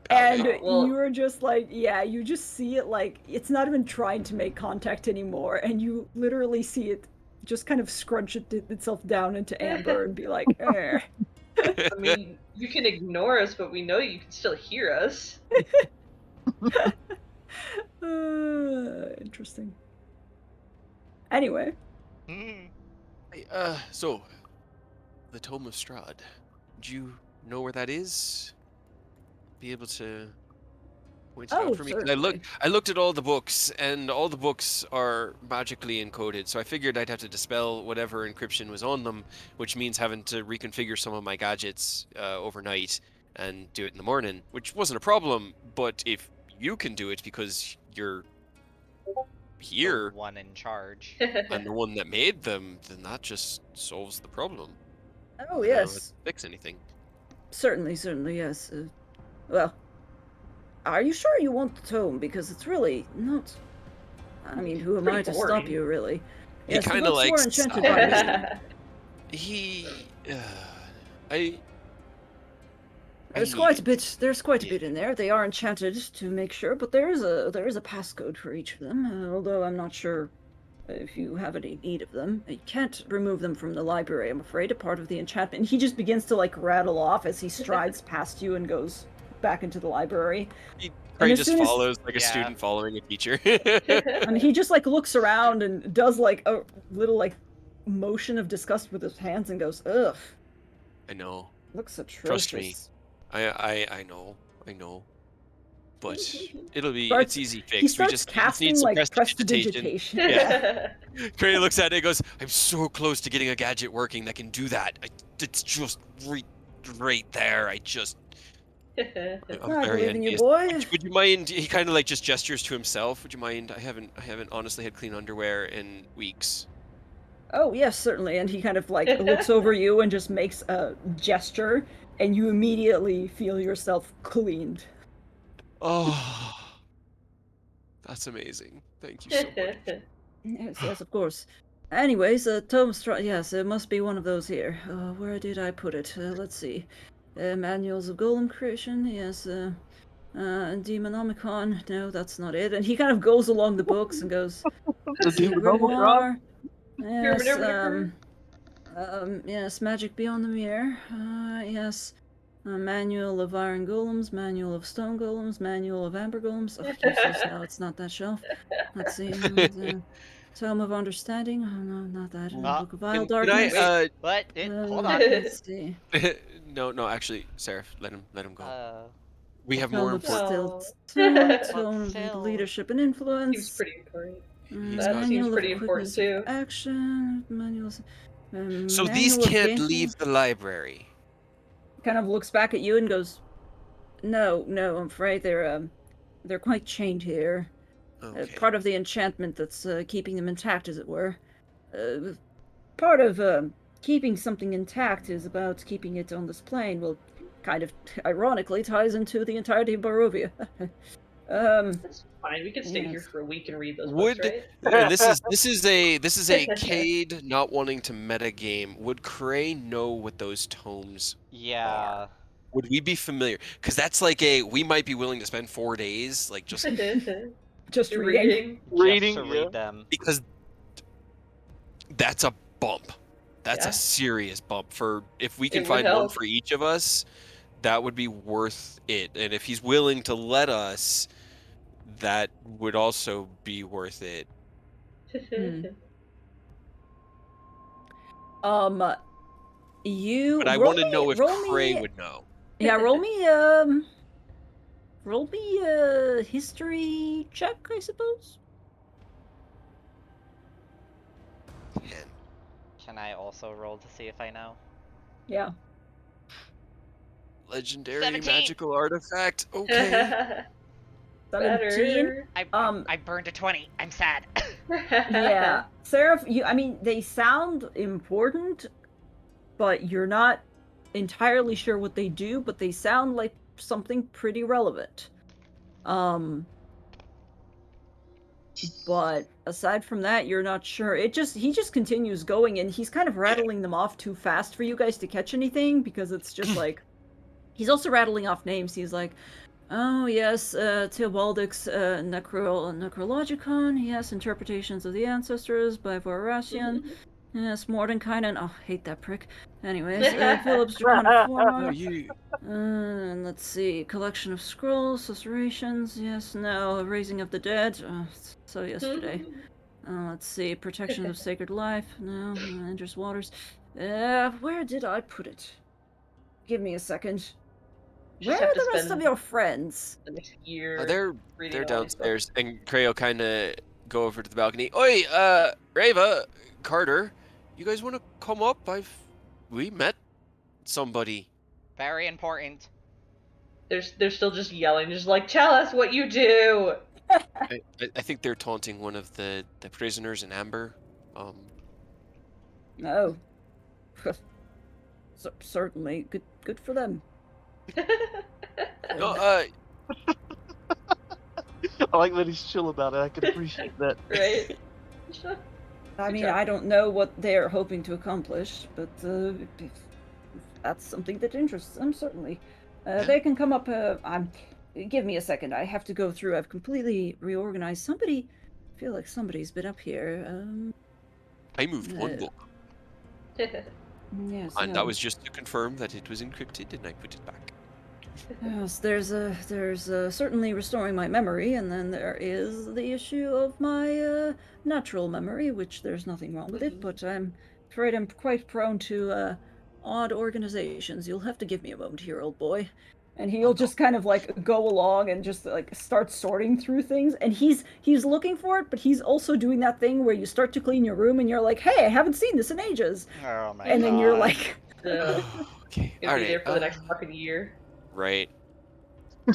And Well- you are just like, yeah, you just see it like, it's not even trying to make contact anymore, and you literally see it just kind of scrunch itself down into amber and be like, eh. I mean, you can ignore us, but we know you can still hear us. Interesting. Anyway. Hey, so the Tome of Strahd. Do you know where that is? Be able to point it out for me? 'Cause certainly. I looked at all the books, and all the books are magically encoded, so I figured I'd have to dispel whatever encryption was on them, which means having to reconfigure some of my gadgets overnight and do it in the morning, which wasn't a problem. But if you can do it because you're here The one in charge. and the one that made them, then that just solves the problem. Oh, I don't have to yes. fix anything. Certainly, yes. Well, are you sure you want the tome? Because it's really not... I mean, who am I to stop boring. you, really? He Yes, the kind of books like were enchanted by me. he. I. There's need quite a it. bit. There's quite a Yeah. bit in there. They are enchanted to make sure, but there is a passcode for each of them. Although I'm not sure if you have any need of them. You can't remove them from the library, I'm afraid. A part of the enchantment. And he just begins to like rattle off as he strides past you and goes back into the library. Trey as just soon as- follows like a Yeah. student following a teacher. And he just like looks around and does like a little like motion of disgust with his hands and goes, "Ugh, I know. looks atrocious." Trust me. I know. But it'll be Starts- it's easy fix. He We starts just need casting some like prestidigitation. prestidigitation. Yeah. Trey looks at it and goes, I'm so close to getting a gadget working that can do that. It's just right there. I'm I very believe in you, envious. boy. Would you mind? He kind of like just gestures to himself. Would you mind? I haven't honestly had clean underwear in weeks. Oh, yes, certainly. And he kind of like looks over you and just makes a gesture, and you immediately feel yourself cleaned. Oh, that's amazing. Thank you so much. Yes, of course. Anyways, Tome Strahd, yes, it must be one of those here. Where did I put it? Let's see. Manuals of Golem creation, yes, Demonomicon, no, that's not it. And he kind of goes along the books and goes, The demon bubble drop. Yes, yes, Magic Beyond the Mirror, yes. Manual of Iron Golems, Manual of Stone Golems, Manual of Amber Golems. Oh, Jesus, no, it's not that shelf. Let's see. Tome of Understanding. Oh, no, not that. Book of Vile Can Darkness. I? What? Hold on. Let's see. No, actually, Seraph, let him go. We have Tome more of important. Tome of Still. Leadership and Influence. Seems pretty important. He's That got- seems Manual pretty of important Quickness too. of Action. Manuals. So these Manual of can't Gainful- leave the library. Kind of looks back at you and goes, No, I'm afraid they're quite chained here. Okay. Part of the enchantment that's keeping them intact, as it were. Part of keeping something intact is about keeping it on this plane. Well, kind of ironically ties into the entirety of Barovia. That's fine. We can stay here Yes. for a week and read those Would books, right? and this is a Cade not wanting to meta game. Would Cray know what those tomes Yeah. are? Would we be familiar? Because that's like we might be willing to spend 4 days like just Just You're reading. Reading, Just to yeah. read them. because that's a bump. That's Yeah. a serious bump for if we can It would find one help. for each of us, that would be worth it. And if he's willing to let us, that would also be worth it. You. But I want to know if Cray would know. Yeah, roll me a history check, I suppose. 10. Can I also roll to see if I know? Yeah. Legendary 17. magical artifact. Okay. 17. I burned a 20. I'm sad. Yeah. Seraph, I mean, they sound important, but you're not entirely sure what they do, but they sound like something pretty relevant. But aside from that, you're not sure. He just continues going, and he's kind of rattling them off too fast for you guys to catch anything, because it's just like he's also rattling off names. He's like, oh yes, Theobaldic's Necrologicon, yes, Interpretations of the Ancestors by Vorasian. Yes, Mordenkainen. Oh, hate that prick. Anyways, Philip's Draconic Form. And let's see. Collection of Scrolls, Susurrations. Yes, no. Raising of the Dead. So yesterday. Let's see. Protection of Sacred Life. No. Endless Waters. Where did I put it? Give me a second. Just Where have are to the rest of spend your friends? the next year They're reading all these books. downstairs, and Cray kind of go over to the balcony. Oi, Rava, Carter, you guys want to come up? We met somebody. Very important. They're still just yelling, just like, tell us what you do. I think they're taunting one of the prisoners in Amber. No. Certainly. Good for them. No, I like that he's chill about it. I can appreciate that. Right? I Good mean, job. I don't know what they're hoping to accomplish, but if that's something that interests them, certainly. Yeah. They can come up. Give me a second. I have to go through. I've completely reorganized. I feel like somebody's been up here. I moved one Uh, book, Yes, and that no. was just to confirm that it was encrypted, and I put it back. Yes, there's certainly restoring my memory, and then there is the issue of my natural memory, which there's nothing wrong with it, but I'm afraid I'm quite prone to odd organizations. You'll have to give me a moment here, old boy. And he'll no. just kind of like go along and just like start sorting through things, and he's looking for it, but he's also doing that thing where you start to clean your room and you're like, hey, I haven't seen this in ages. Oh my And god. then you're like So, Okay, gonna all be there right. for the next fucking year. Right.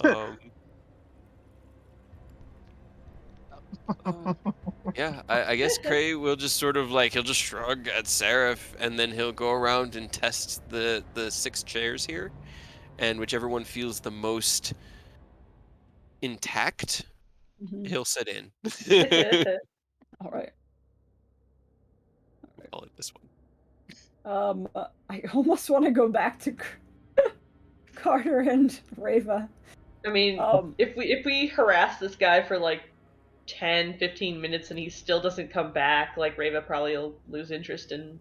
Um. Yeah, I guess Cray will just sort of like he'll just shrug at Seraph, and then he'll go around and test the 6 chairs here, and whichever one feels the most intact, Mhm. he'll sit in. All right. Call it this one. I almost want to go back to Carter and Reva. I mean, if we harass this guy for like 10, 15 minutes and he still doesn't come back, like Reva probably will lose interest in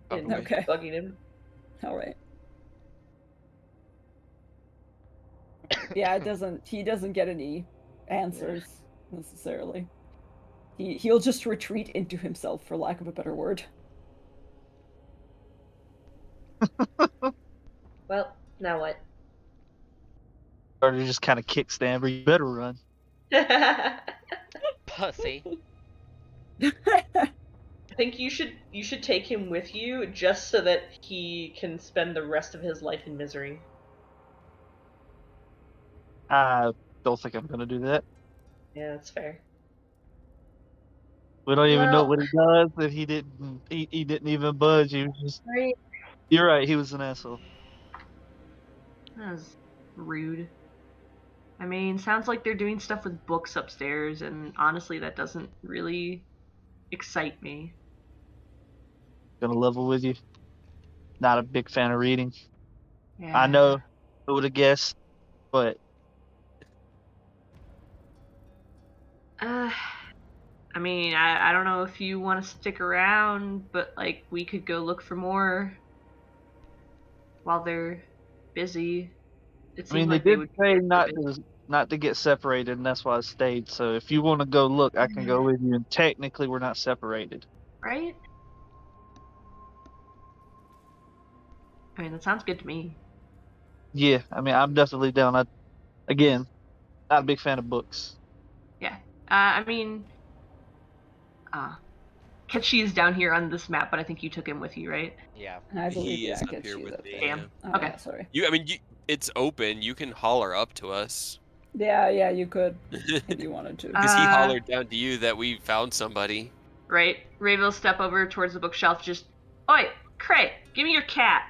Probably. Okay. bugging him. All right. Yeah, he doesn't get any answers necessarily. He'll just retreat into himself, for lack of a better word. Well, now what? Or to just kind of kickstand, but you better run. Pussy. I think you should take him with you just so that he can spend the rest of his life in misery. I don't think I'm gonna do that. Yeah, that's fair. We don't even know Well, what he does, and he didn't even budge. He was just. right. You're right. He was an asshole. That was rude. I mean, sounds like they're doing stuff with books upstairs, and honestly, that doesn't really excite me. Gonna level with you. Not a big fan of reading. Yeah. I know. I would have guessed, but I mean, I don't know if you want to stick around, but like we could go look for more while they're busy. It I mean, seemed they like they did would say be not to get separated, and that's why I stayed. So if you want to go look, I can go with you. And technically, we're not separated. right? I mean, that sounds good to me. Yeah, I mean, I'm definitely down. Again, not a big fan of books. Yeah. I mean, Ketchy is down here on this map, but I think you took him with you, right? Yeah. I believe He is I up get here you with that me. thing. Damn. Yeah. Oh, Okay. yeah, sorry. I mean, it's open. You can holler up to us. Yeah, you could if you wanted to. Because he hollered down to you that we found somebody. Right. Ray will step over towards the bookshelf. Just, oi, Cray, give me your cat.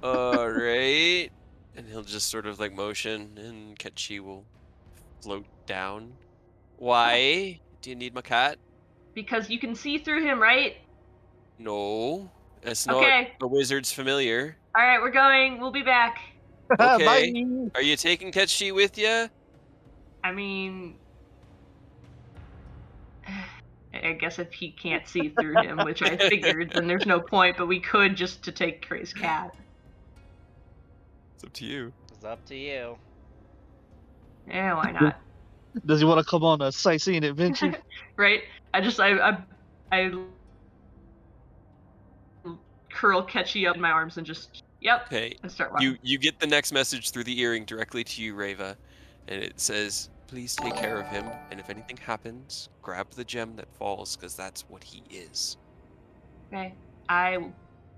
Alright. And he'll just sort of like motion, and Ketchi will float down. Why? Do you need my cat? Because you can see through him, right? No. That's not Okay. a wizard's familiar. All right, we're going. We'll be back. Okay. Bye. Are you taking Ketchi with you? I mean, I guess if he can't see through him, which I figured, then there's no point. But we could just to take Cray's cat. It's up to you. It's up to you. Yeah, why not? Does he want to come on a sightseeing adventure? Right? I curl Ketchy up in my arms and just, yep, Okay. and start walking. You get the next message through the earring directly to you, Reva, and it says, "Please take care of him, and if anything happens, grab the gem that falls, because that's what he is." Okay. I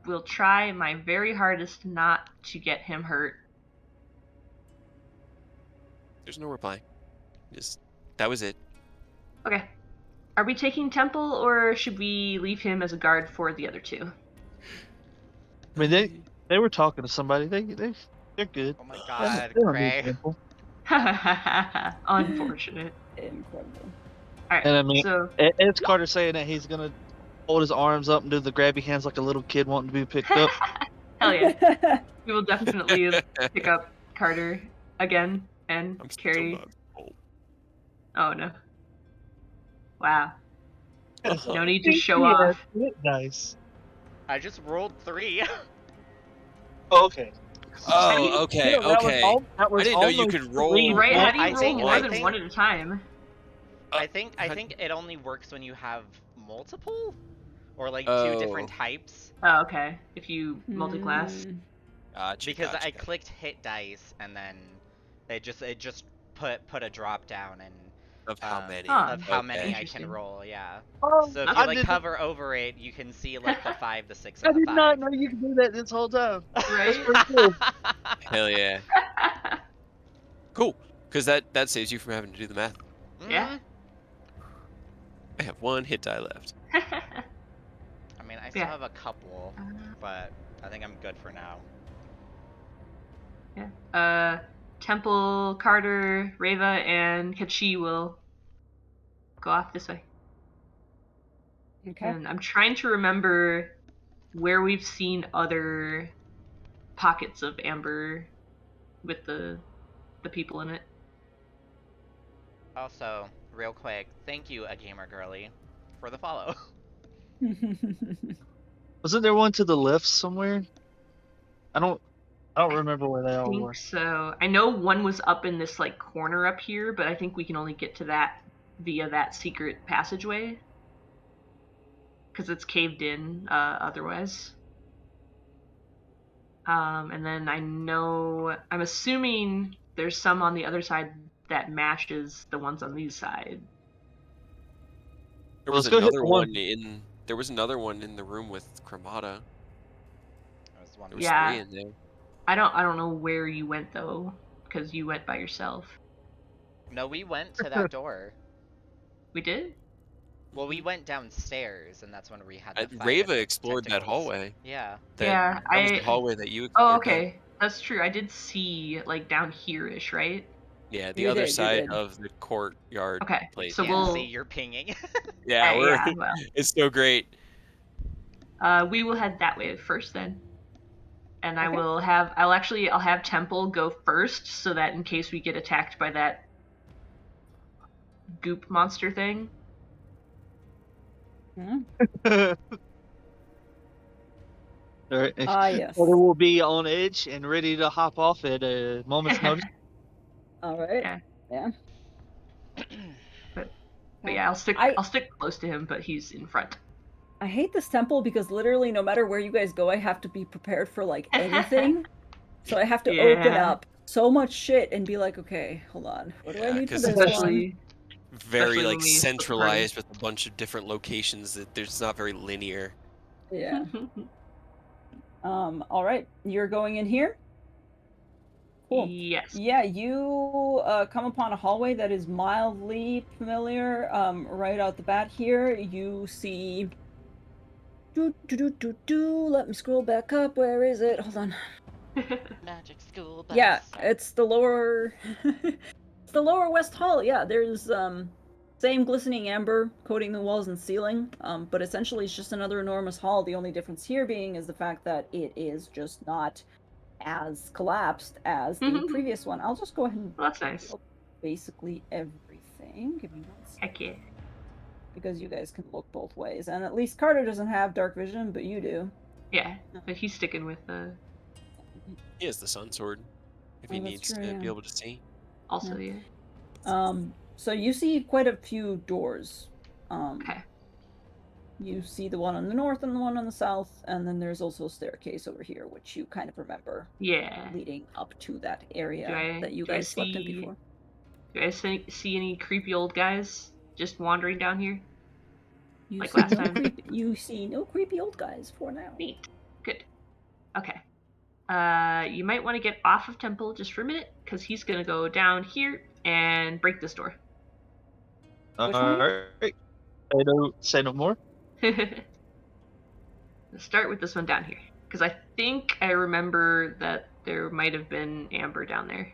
will try my very hardest not to get him hurt. There's no reply. Just that was it. Okay. Are we taking Temple, or should we leave him as a guard for the other two? I mean, They were talking to somebody. They're good. Oh my They god, don't need Cray. temple. Unfortunate. Incredible. Alright, And I mean, so it's Carter saying that he's gonna hold his arms up and do the grabby hands like a little kid wanting to be picked up. hell yeah. We will definitely pick up Carter again and I'm still carry. not full. Oh no. Wow. Uh-huh. No need to show Yeah, off. nice. I just rolled 3. Oh, okay. Oh, okay, Yeah, okay. that was I didn't know you almost could roll. Right? Well, How do you I roll think- more I than think- one at a time? I think how- it only works when you have multiple or like 2 Oh. different types. Oh, okay. If you multi-class. Mm. Gotcha, Because I gotcha. clicked hit dice and then it just put a drop down and Of how many? Huh. of how many Okay. I can Interesting. roll, yeah. Oh, So if That's you like hover over it, you can see like the 5, the 6, I and the did 5. not know you could do that this whole time. Right? That's pretty cool. Hell yeah. Cool. Because that saves you from having to do the math. Yeah. Mhm. I have 1 hit die left. I mean, I still Yeah. have a couple, but I think I'm good for now. Yeah. Temple, Carter, Reva, and Kachi will go off this way. Okay. And I'm trying to remember where we've seen other pockets of amber with the people in it. Also, real quick, thank you, a gamer girly, for the follow. Wasn't there one to the left somewhere? I don't remember where they I all think were. so. I know one was up in this like corner up here, but I think we can only get to that via that secret passageway because it's caved in otherwise. And then I'm assuming there's some on the other side that matches the ones on these side. There Well, was let's go hit another the one. one in. There was another one in the room with Cremata. That was one There was Yeah. 3 in there. I don't know where you went though, because you went by yourself. No, we went to that door. We did? Well, we went downstairs, and that's when we had the 5 Rava different explored that tentacles. hallway. Yeah. Yeah, That was the hallway that you Oh, explored. Down. okay. That's true. I did see like down here-ish, right? Yeah, the You other did, you side did. of the courtyard Okay, place. so Yeah, we'll see, you're pinging. Yeah, we're. yeah, well, It's so great. we will head that way first then. And Okay. I'll have Temple go first so that in case we get attacked by that goop monster thing. Hmm. All right. Yes. Carter will be on edge and ready to hop off at a moment's notice. All right. Yeah. Yeah. But yeah, I'll stick close to him, but he's in front. I hate this temple because literally no matter where you guys go, I have to be prepared for like anything. So I have to open Yeah. up so much shit and be like, okay, hold on. What do I Yeah, need for 'cause this it's one? Very Especially like when we split the party. centralized with a bunch of different locations that there's not very linear. Yeah. All right. You're going in here? Cool. Yes. Yeah, you come upon a hallway that is mildly familiar. Right out the bat here, you see. Let me scroll back up. Where is it? Hold on. Magic school bus. Yeah, it's the lower. It's the lower west hall. Yeah, there's same glistening amber coating the walls and ceiling. But essentially it's just another enormous hall. The only difference here being is the fact that it is just not as collapsed as the previous one. I'll just go ahead and Well, that's nice. basically everything. Give me 1 second. Heck yeah. Because you guys can look both ways. And at least Carter doesn't have dark vision, but you do. Yeah, but he's sticking with He has the sun sword if he Oh, that's needs true, to yeah. be able to see. also yeah. So you see quite a few doors. Okay. You see the one on the north and the one on the south, and then there's also a staircase over here, which you kind of remember Yeah. leading up to that area that you do I guys slept in see- before. Do I see any creepy old guys just wandering down here? You Like see last no time? you see no creepy old guys for now. Neat. Good. Okay. You might want to get off of Temple just for a minute, because he's gonna go down here and break this door. Which All one? right. Say no more. Let's start with this one down here. Because I think I remember that there might have been amber down there.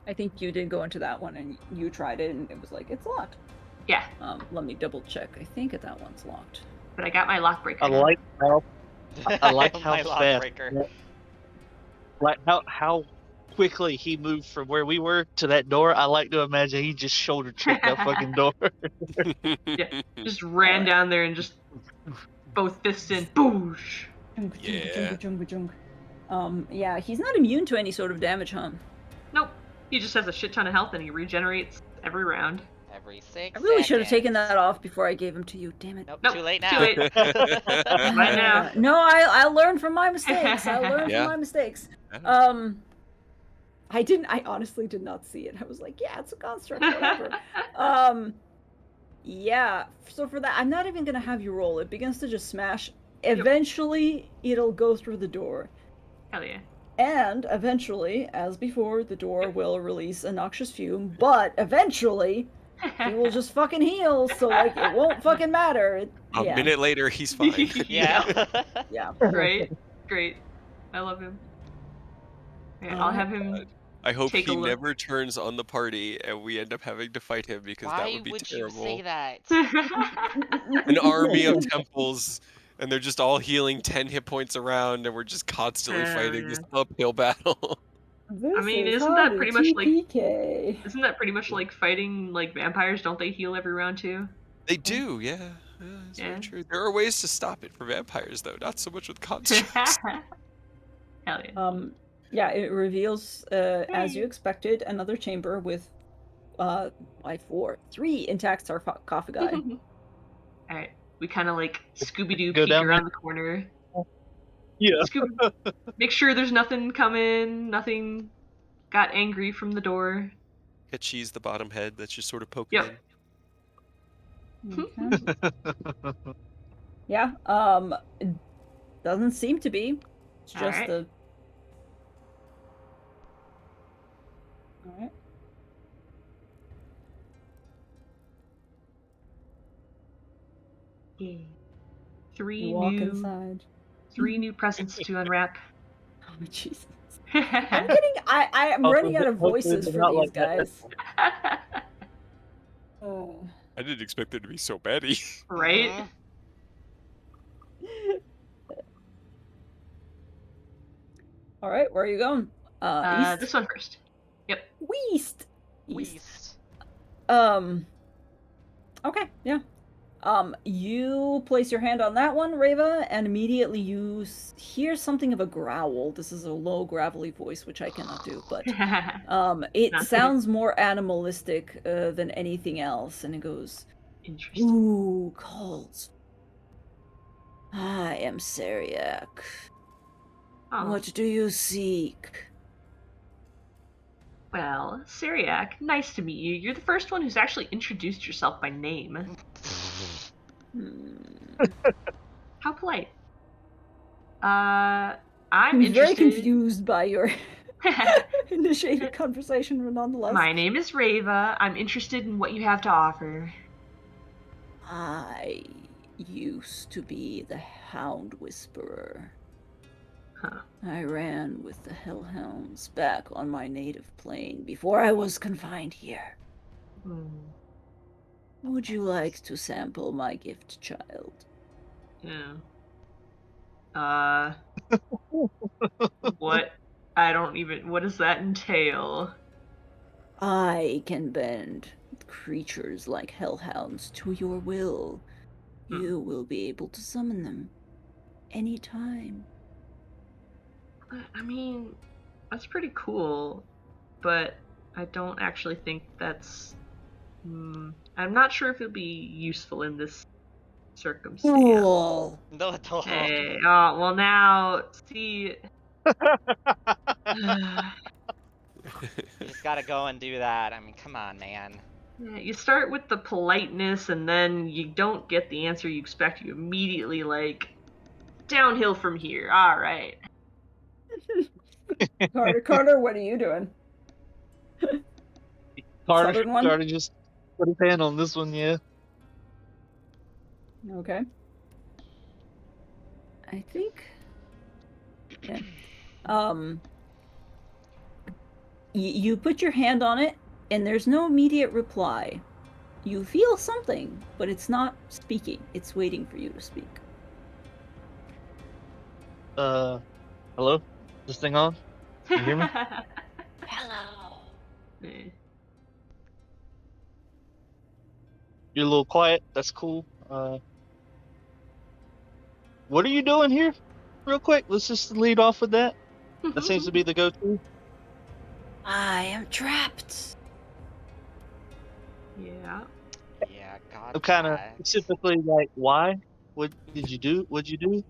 I think you did go into that one and you tried it and it was like, it's locked. Yeah, Let me double check. I think that one's locked. but I got my lock breaker I now. like how I like how My lock fast, breaker. like how quickly he moved from where we were to that door. I like to imagine he just shoulder checked that fucking door. Yeah, just ran down there and just both fists in. Boosh! Yeah. Yeah, he's not immune to any sort of damage, huh? Nope. He just has a shit ton of health and he regenerates every round. Every 6 I really should have taken seconds. that off before I gave him to you. Damn it. Nope, Nope, too late too now. late. Right now. No, I learned from my mistakes. I learned Yeah. from my mistakes. Yeah. I honestly did not see it. I was like, yeah, it's a construct, whatever. Yeah, so for that, I'm not even gonna have you roll. It begins to just smash. Eventually, it'll go through the door. Hell yeah. And eventually, as before, the door will release a noxious fume, but eventually, he will just fucking heal, so, like, it won't fucking matter. A Yeah. minute later, he's fine. Yeah. Yeah. Great. Great. I love him. Yeah, I'll have him. I hope Take a he look. never turns on the party and we end up having to fight him because that Why would be would terrible. you say that? An army of temples, and they're just all healing 10 hit points around, and we're just constantly fighting this uphill battle. This I mean, is isn't that how pretty we much like TPK. isn't that pretty much like fighting like vampires? Don't they heal every round too? They do, yeah. Yeah, that's Yeah. very true. There are ways to stop it for vampires, though, not so much with constructs. Hell yeah. Yeah, it reveals, as you expected, another chamber with, like 3 intact sarcophagi. Alright. We kind of like Scooby-Doo Go peek down around the corner. Yeah. Make sure there's nothing coming, nothing got angry from the door. Cheese the bottom head that's just sort of poking Yep. in. Okay. Yeah, it doesn't seem to be. It's just Alright. the... Alright. Yeah. You walk inside. 3 new presents to unwrap. Oh, Jesus. I'm running out of voices for these guys. Oh. I didn't expect there to be so many. Right? Mhm. All right, where are you going? East? This one first. Yep. East. Weast. Okay, yeah. You place your hand on that one, Reva, and immediately you hear something of a growl. This is a low, gravelly voice, which I cannot do, but it Not sounds more animalistic than anything else, and it goes, Interesting. "Ooh, calls. I am Syriac. Oh. What do you seek?" Well, Syriac, nice to meet you. You're the first one who's actually introduced yourself by name. How polite. I'm interested. very confused by your initiated conversation, but nonetheless. My name is Reva. I'm interested in what you have to offer. I used to be the Hound Whisperer. Huh. I ran with the Hellhounds back on my native plane before I was confined here. Would you like to sample my gift, child? Yeah. What? What does that entail? I can bend creatures like Hellhounds to your will. You will be able to summon them anytime. I mean, that's pretty cool, but I don't actually think that's... I'm not sure if it'll be useful in this circumstance. Cool. No, don't. Hey, well now, see... You just gotta go and do that. I mean, come on, man. Yeah, you start with the politeness, and then you don't get the answer you expect. You immediately, like, downhill from here. All right. Carter, what are you doing? Carter just put his hand on this one, yeah. Okay. I think Yeah. You put your hand on it, and there's no immediate reply. You feel something, but it's not speaking. It's waiting for you to speak. Hello? Is this thing on? Can you hear me? Hello. Eh. You're a little quiet. That's cool. What are you doing here? Real quick, let's just lead off with that. That seems to be the go-to. I am trapped. Yeah. Yeah, got I'm kind of that. specifically like, why? What did you do? What'd you do?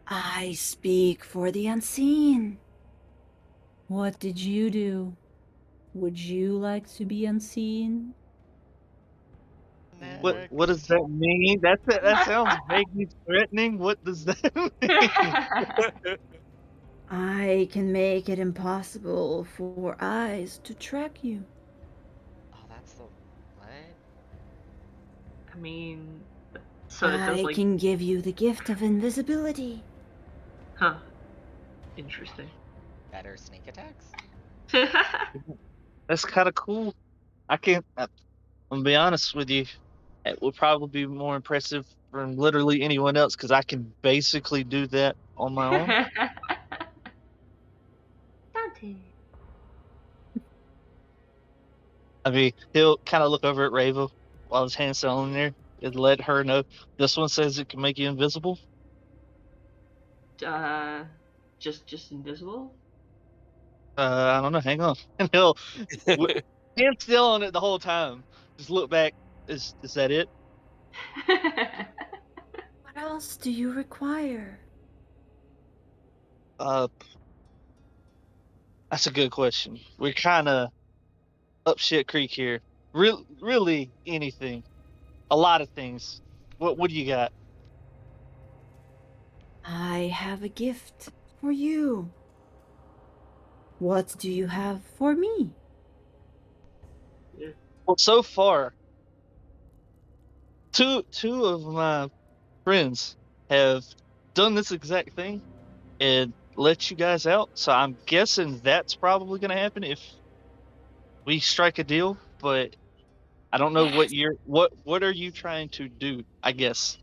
I speak for the unseen. What did you do? Would you like to be unseen? What does that mean? That sounds vaguely threatening. What does that mean? I can make it impossible for eyes to track you. Oh, that's the what? I mean, so it does I like, can give you the gift of invisibility. huh? Interesting. Better sneak attacks? That's kind of cool. I can't. I'm gonna be honest with you. It would probably be more impressive from literally anyone else because I can basically do that on my own. Dante. I mean, he'll kind of look over at Rava while his hand's still in there and let her know. This one says it can make you invisible. Just invisible. I don't know. Hang on, and he'll hand still on it the whole time. Just look back. Is that it? What else do you require? That's a good question. We're kind of up shit creek here. Really anything. A lot of things. What do you got? I have a gift for you. What do you have for me? Well, so far, two of my friends have done this exact thing and let you guys out. So I'm guessing that's probably going to happen if we strike a deal. But I don't know Yes. what are you trying to do? I guess.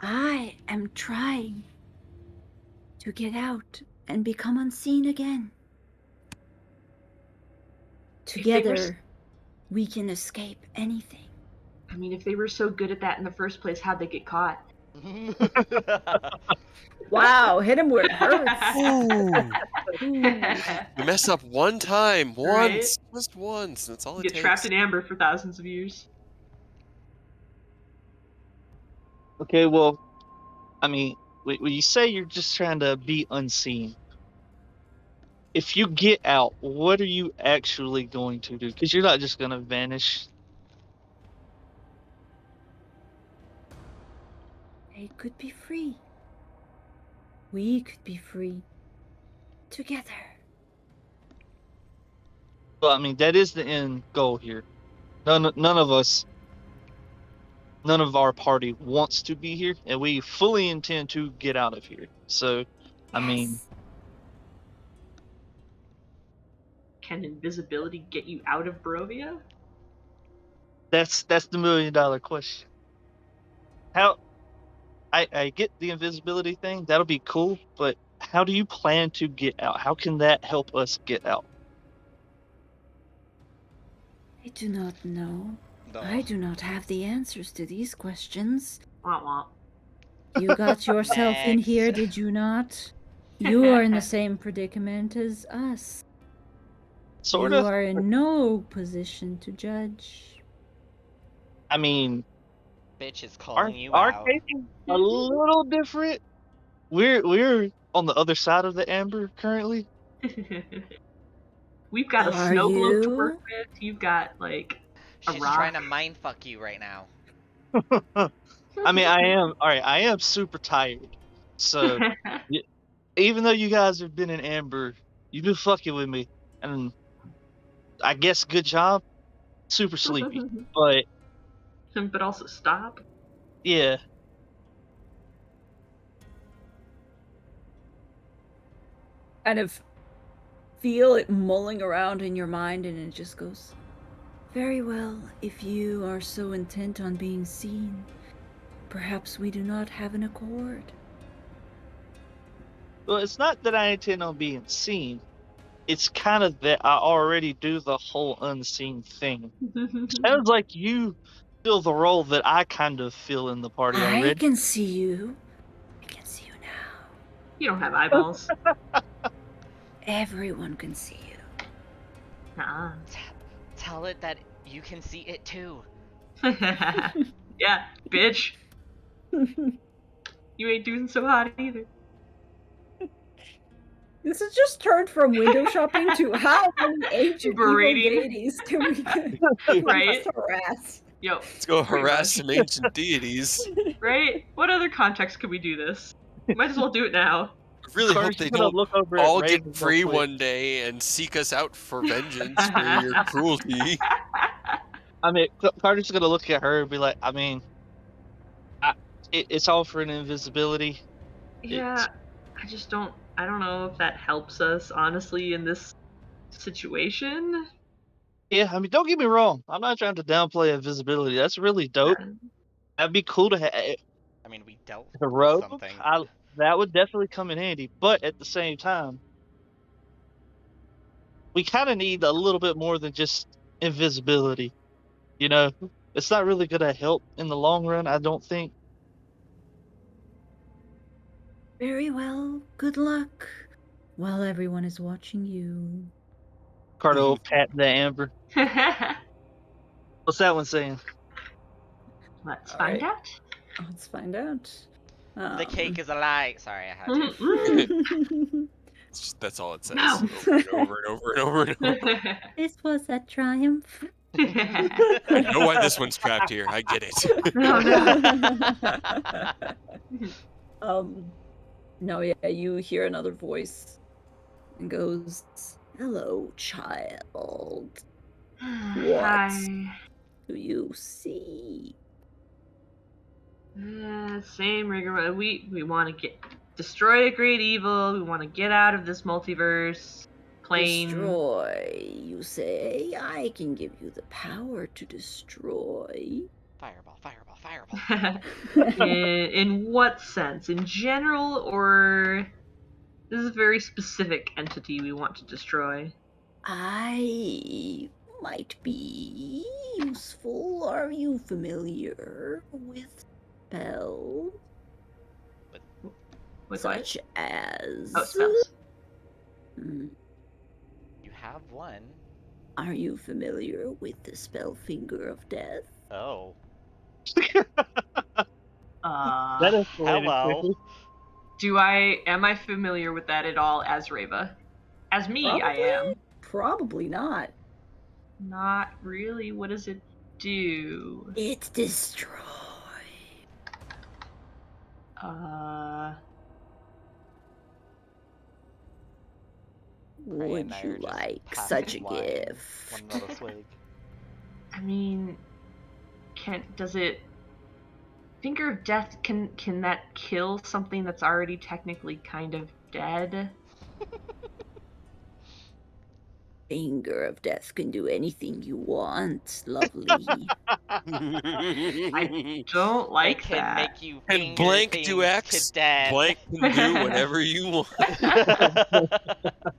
I am trying to get out and become unseen again. Together, we can escape anything. I mean, if they were so good at that in the first place, how'd they get caught? Wow, hit him where it hurts. Ooh. Ooh. You mess up one time, Right? once, just once. That's all it Get takes. trapped in amber for thousands of years. Okay, well, I mean, when you say you're just trying to be unseen, if you get out, what are you actually going to do? Because you're not just going to vanish. They could be free. We could be free. Together. Well, I mean, that is the end goal here. None of us, none of our party wants to be here, and we fully intend to get out of here. So, I mean, Yes. Can invisibility get you out of Barovia? that's the $1 million question. How I get the invisibility thing, that'll be cool, but how do you plan to get out? How can that help us get out? I do not know. No. I do not have the answers to these questions. Womp womp. You got yourself in Next. here, did you not? You are in the same predicament as us. Sort You of. are in no position to judge. I mean, Bitch is our calling you out. case is a little different. We're on the other side of the amber currently. We've got a Are snow globe to you? work with. You've got like a She's rock. trying to mind fuck you right now. I mean, I am all right. I am super tired, so even though you guys have been in amber, you've been fucking with me, and I guess good job. Super sleepy, but But also stop. yeah. kind of feel it mulling around in your mind, and it just goes, very well, if you are so intent on being seen, perhaps we do not have an accord. Well, it's not that I intend on being seen. It's kind of that I already do the whole unseen thing. Sounds like you fill the role that I kind of fill in the party I already. can see you. I can see you now. You don't have eyeballs. Everyone can see you. Nah. Tell it that you can see it too. Yeah, bitch. You ain't doing so hot either. This has just turned from window shopping to how many ancient evil Berating. deities can we Right? harass? Yo, Let's go pretty harass much. some ancient deities. Right? What other context could we do this? Might as well do it now. I really Carter's hope they gonna don't look over at all Raven get real free quick. one day and seek us out for vengeance for your cruelty. I mean, Carter's gonna look at her and be like, I mean, it's all for an invisibility. Yeah, I don't know if that helps us, honestly, in this situation. Yeah, I mean, don't get me wrong. I'm not trying to downplay invisibility. That's really dope. That'd be cool to have I mean, we dealt the with robe. something. That would definitely come in handy. But at the same time, we kind of need a little bit more than just invisibility. You know, it's not really gonna help in the long run. I don't think. Very well. Good luck. While everyone is watching you. Carter will pat the amber. What's that one saying? Let's All find right. out. Let's find out. The cake is a lie. Sorry, I had to. That's all it says. No. Over and over and over and over and over. This was a triumph. I know why this one's trapped here. I get it. No, no. No, yeah, you hear another voice and goes, hello, child. Hi. Do you see? Same rigor. We want to destroy a great evil. We want to get out of this multiverse plane. Destroy, you say? I can give you the power to destroy. Fireball, fireball, fireball. In what sense? In general, or this is a very specific entity we want to destroy? I might be useful. Are you familiar with spells? With Such as... what? Oh, spells. You have one. Are you familiar with the spell Finger of Death? Oh. That escalated Hello. quickly. Am I familiar with that at all as Reva? As me, Probably? I am. Probably not. Not really. What does it do? It's destroy. Would and I you are just like passing such a wine, gift? One little swig. I mean, does it Finger of Death, can that kill something that's already technically kind of dead? Finger of Death can do anything you want, lovely. I don't like It can that. make you And finger blank things do X. to death. Blank can do whatever you want.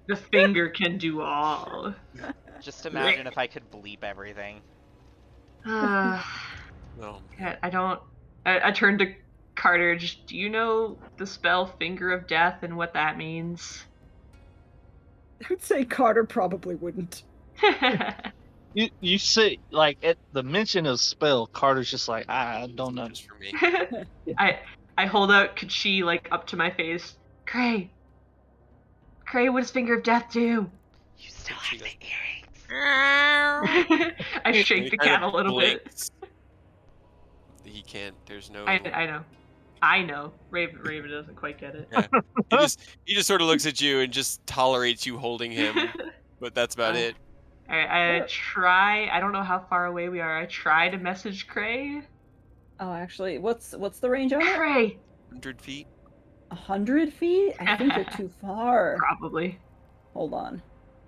The finger can do all. Just imagine if I could bleep everything. No. I turned to Carter. Do you know the spell Finger of Death and what that means? I would say Carter probably wouldn't. You say, like, at the mention of spell, Carter's just like, I don't know. Just for me. I hold out Kachi like up to my face. Cray, what does Finger of Death do? You still have the earrings. I shake the cat a little bit. He can't. There's no. I know. Raven doesn't quite get it. Yeah. He just sort of looks at you and just tolerates you holding him, but that's about it. I try. I don't know how far away we are. I try to message Cray. Oh, actually, what's the range on it? Cray. 100 feet. 100 feet? I think you're too far. Probably. Hold on.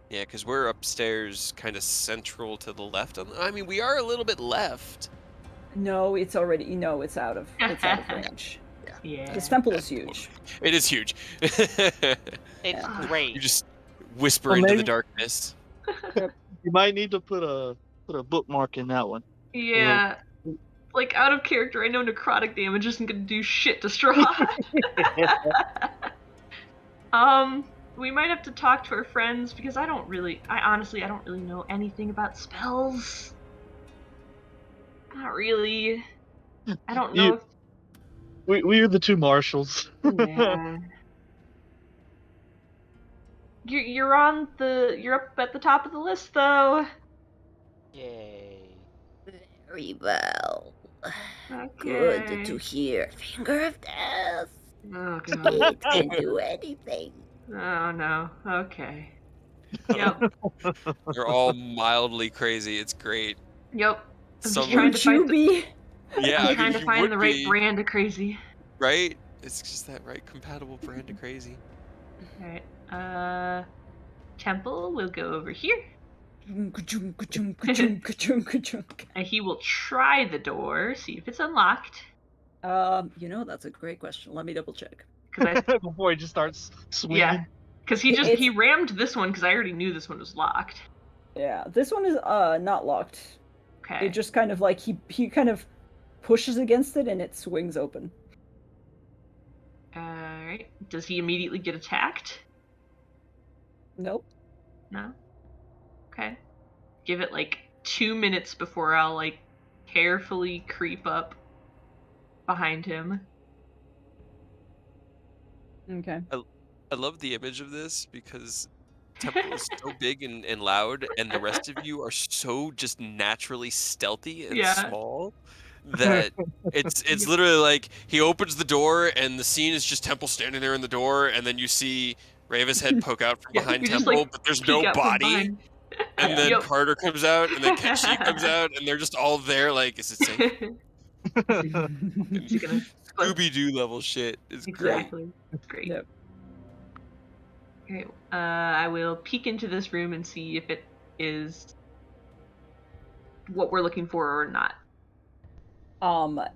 Yeah, because we're upstairs, kind of central to the left. I mean, we are a little bit left. No, it's already. No, it's out of range. Yeah. This temple is huge. It is huge. It's Yeah. great. You just whisper Well, into the maybe- darkness. You might need to put a bookmark in that one. Yeah. Like, out of character, I know necrotic damage isn't gonna do shit to Strahd. We might have to talk to our friends, because I honestly don't really know anything about spells. Not really. I don't know We're the two marshals. Yeah. You're up at the top of the list, though. Yay. Very well. Okay. Good to hear. Finger of death. Oh god. It can do anything. Oh no. Okay. Yep. They're all mildly crazy. It's great. Yep. I'm just Some trying Would to you find be? Yeah, I'm I trying mean, to you find would the right be, brand of crazy. right? It's just that right compatible brand of crazy. Alright. Temple will go over here. And he will try the door, see if it's unlocked. That's a great question. Let me double check. Before he just starts swinging. Yeah. Because he It's- rammed this one because I already knew this one was locked. Yeah, this one is not locked. Okay. It just kind of like he kind of pushes against it and it swings open. Alright. Does he immediately get attacked? Nope. No? Okay. Give it like 2 minutes before I'll like carefully creep up behind him. Okay. I love the image of this because Temple is so big and loud, and the rest of you are so just naturally stealthy and Yeah. small that it's literally like he opens the door and the scene is just Temple standing there in the door, and then you see Rava's head poke out from Yeah, behind you just, Temple, like, but there's peek no out from body. behind. And then Yep. Carter comes out, and then Kenshi comes out, and they're just all there like, is it safe? Is he gonna Scooby-Doo level shit. It's great. Exactly. It's great. Yep. Okay. I will peek into this room and see if it is what we're looking for or not.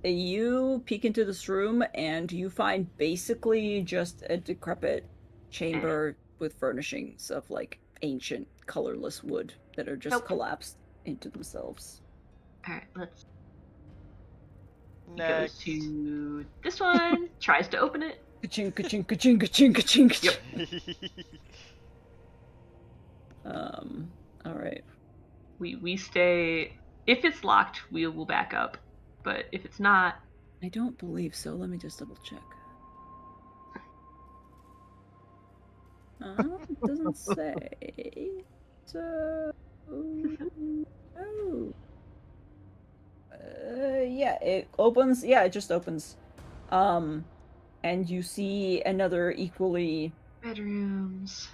You peek into this room and you find basically just a decrepit chamber with furnishings of like ancient colorless wood that are just Nope. collapsed into themselves. Alright, let's goes Next. to this one, tries to open it. Ka-ching, ka-ching, ka-ching, ka-ching, ka-ching, ka-ching. Yep. Alright. We stay. If it's locked, we will back up. But if it's not, I don't believe so. Let me just double check. It doesn't say. So. Oh. Yeah, it opens. Yeah, it just opens. And you see another equally. bedrooms.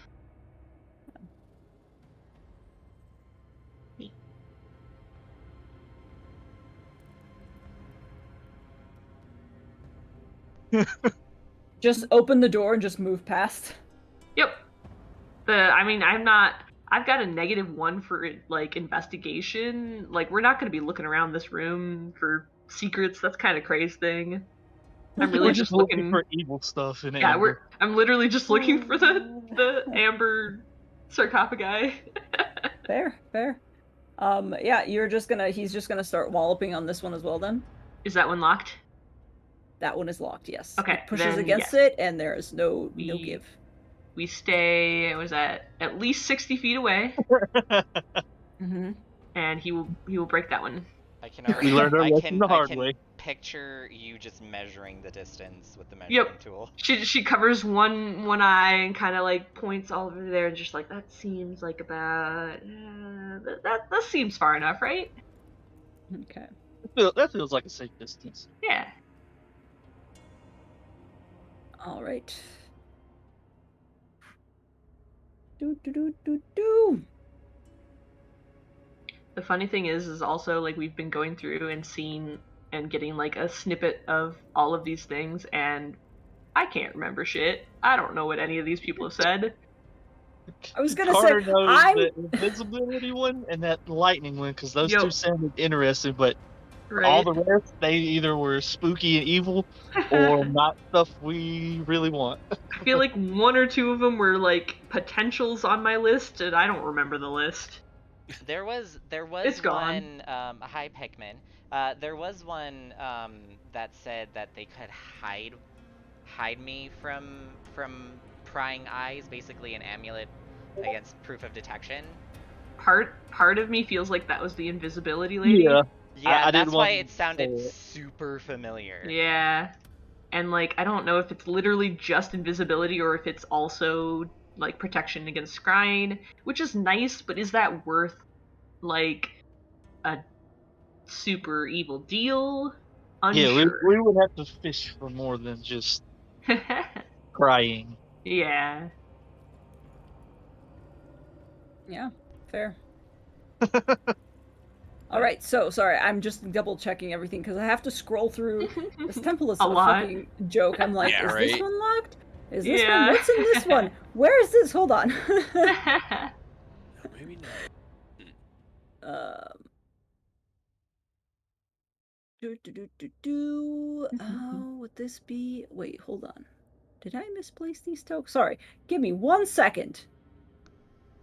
Just open the door and just move past. Yep. I've got a -1 for like investigation. Like, we're not going to be looking around this room for secrets. That's kind of crazy thing. I'm really We're just looking for evil stuff in Yeah, Amber. I'm literally just looking for the amber sarcophagi. Fair. Yeah, he's just gonna start walloping on this one as well then. Is that one locked? That one is locked, yes. Okay, It pushes then against yes. it and there is no give. We stay, at least 60 feet away, Mm-hmm. and he will break that one. I can We already, learned our I lesson can, the I hard can way. picture you just measuring the distance with the measuring tool. She covers one eye and kind of like points all over there and just like, that seems like about that seems far enough, right? Okay. That feels like a safe distance. Yeah. All right. Do. The funny thing is also like we've been going through and seeing and getting like a snippet of all of these things, and I can't remember shit. I don't know what any of these people have said. I was gonna Carter say, knows I'm the invisibility one and that lightning one because those two Yo. sounded interesting, but Right? all the rest, they either were spooky and evil or not stuff we really want. I feel like one or two of them were like potentials on my list, and I don't remember the list. There was It's gone. one hi Pikmin. There was one that said that they could hide me from prying eyes, basically an amulet against proof of detection. Part of me feels like that was the invisibility lady. Yeah. Yeah, I that's didn't why want it to sounded say it. super familiar. Yeah. And like I don't know if it's literally just invisibility or if it's also like protection against scrying, which is nice, but is that worth like a super evil deal? Yeah, Unsure. we would have to fish for more than just crying. Yeah. Yeah, fair. All right, so sorry, I'm just double checking everything because I have to scroll through. This temple is A a lot. fucking joke. I'm like, Yeah, is this right? one locked? Is this one? Yeah. What's in this one? Where is this? Hold on. Maybe not. um. Would this be? Wait, hold on. Did I misplace these tokens? Sorry. Give me 1 second.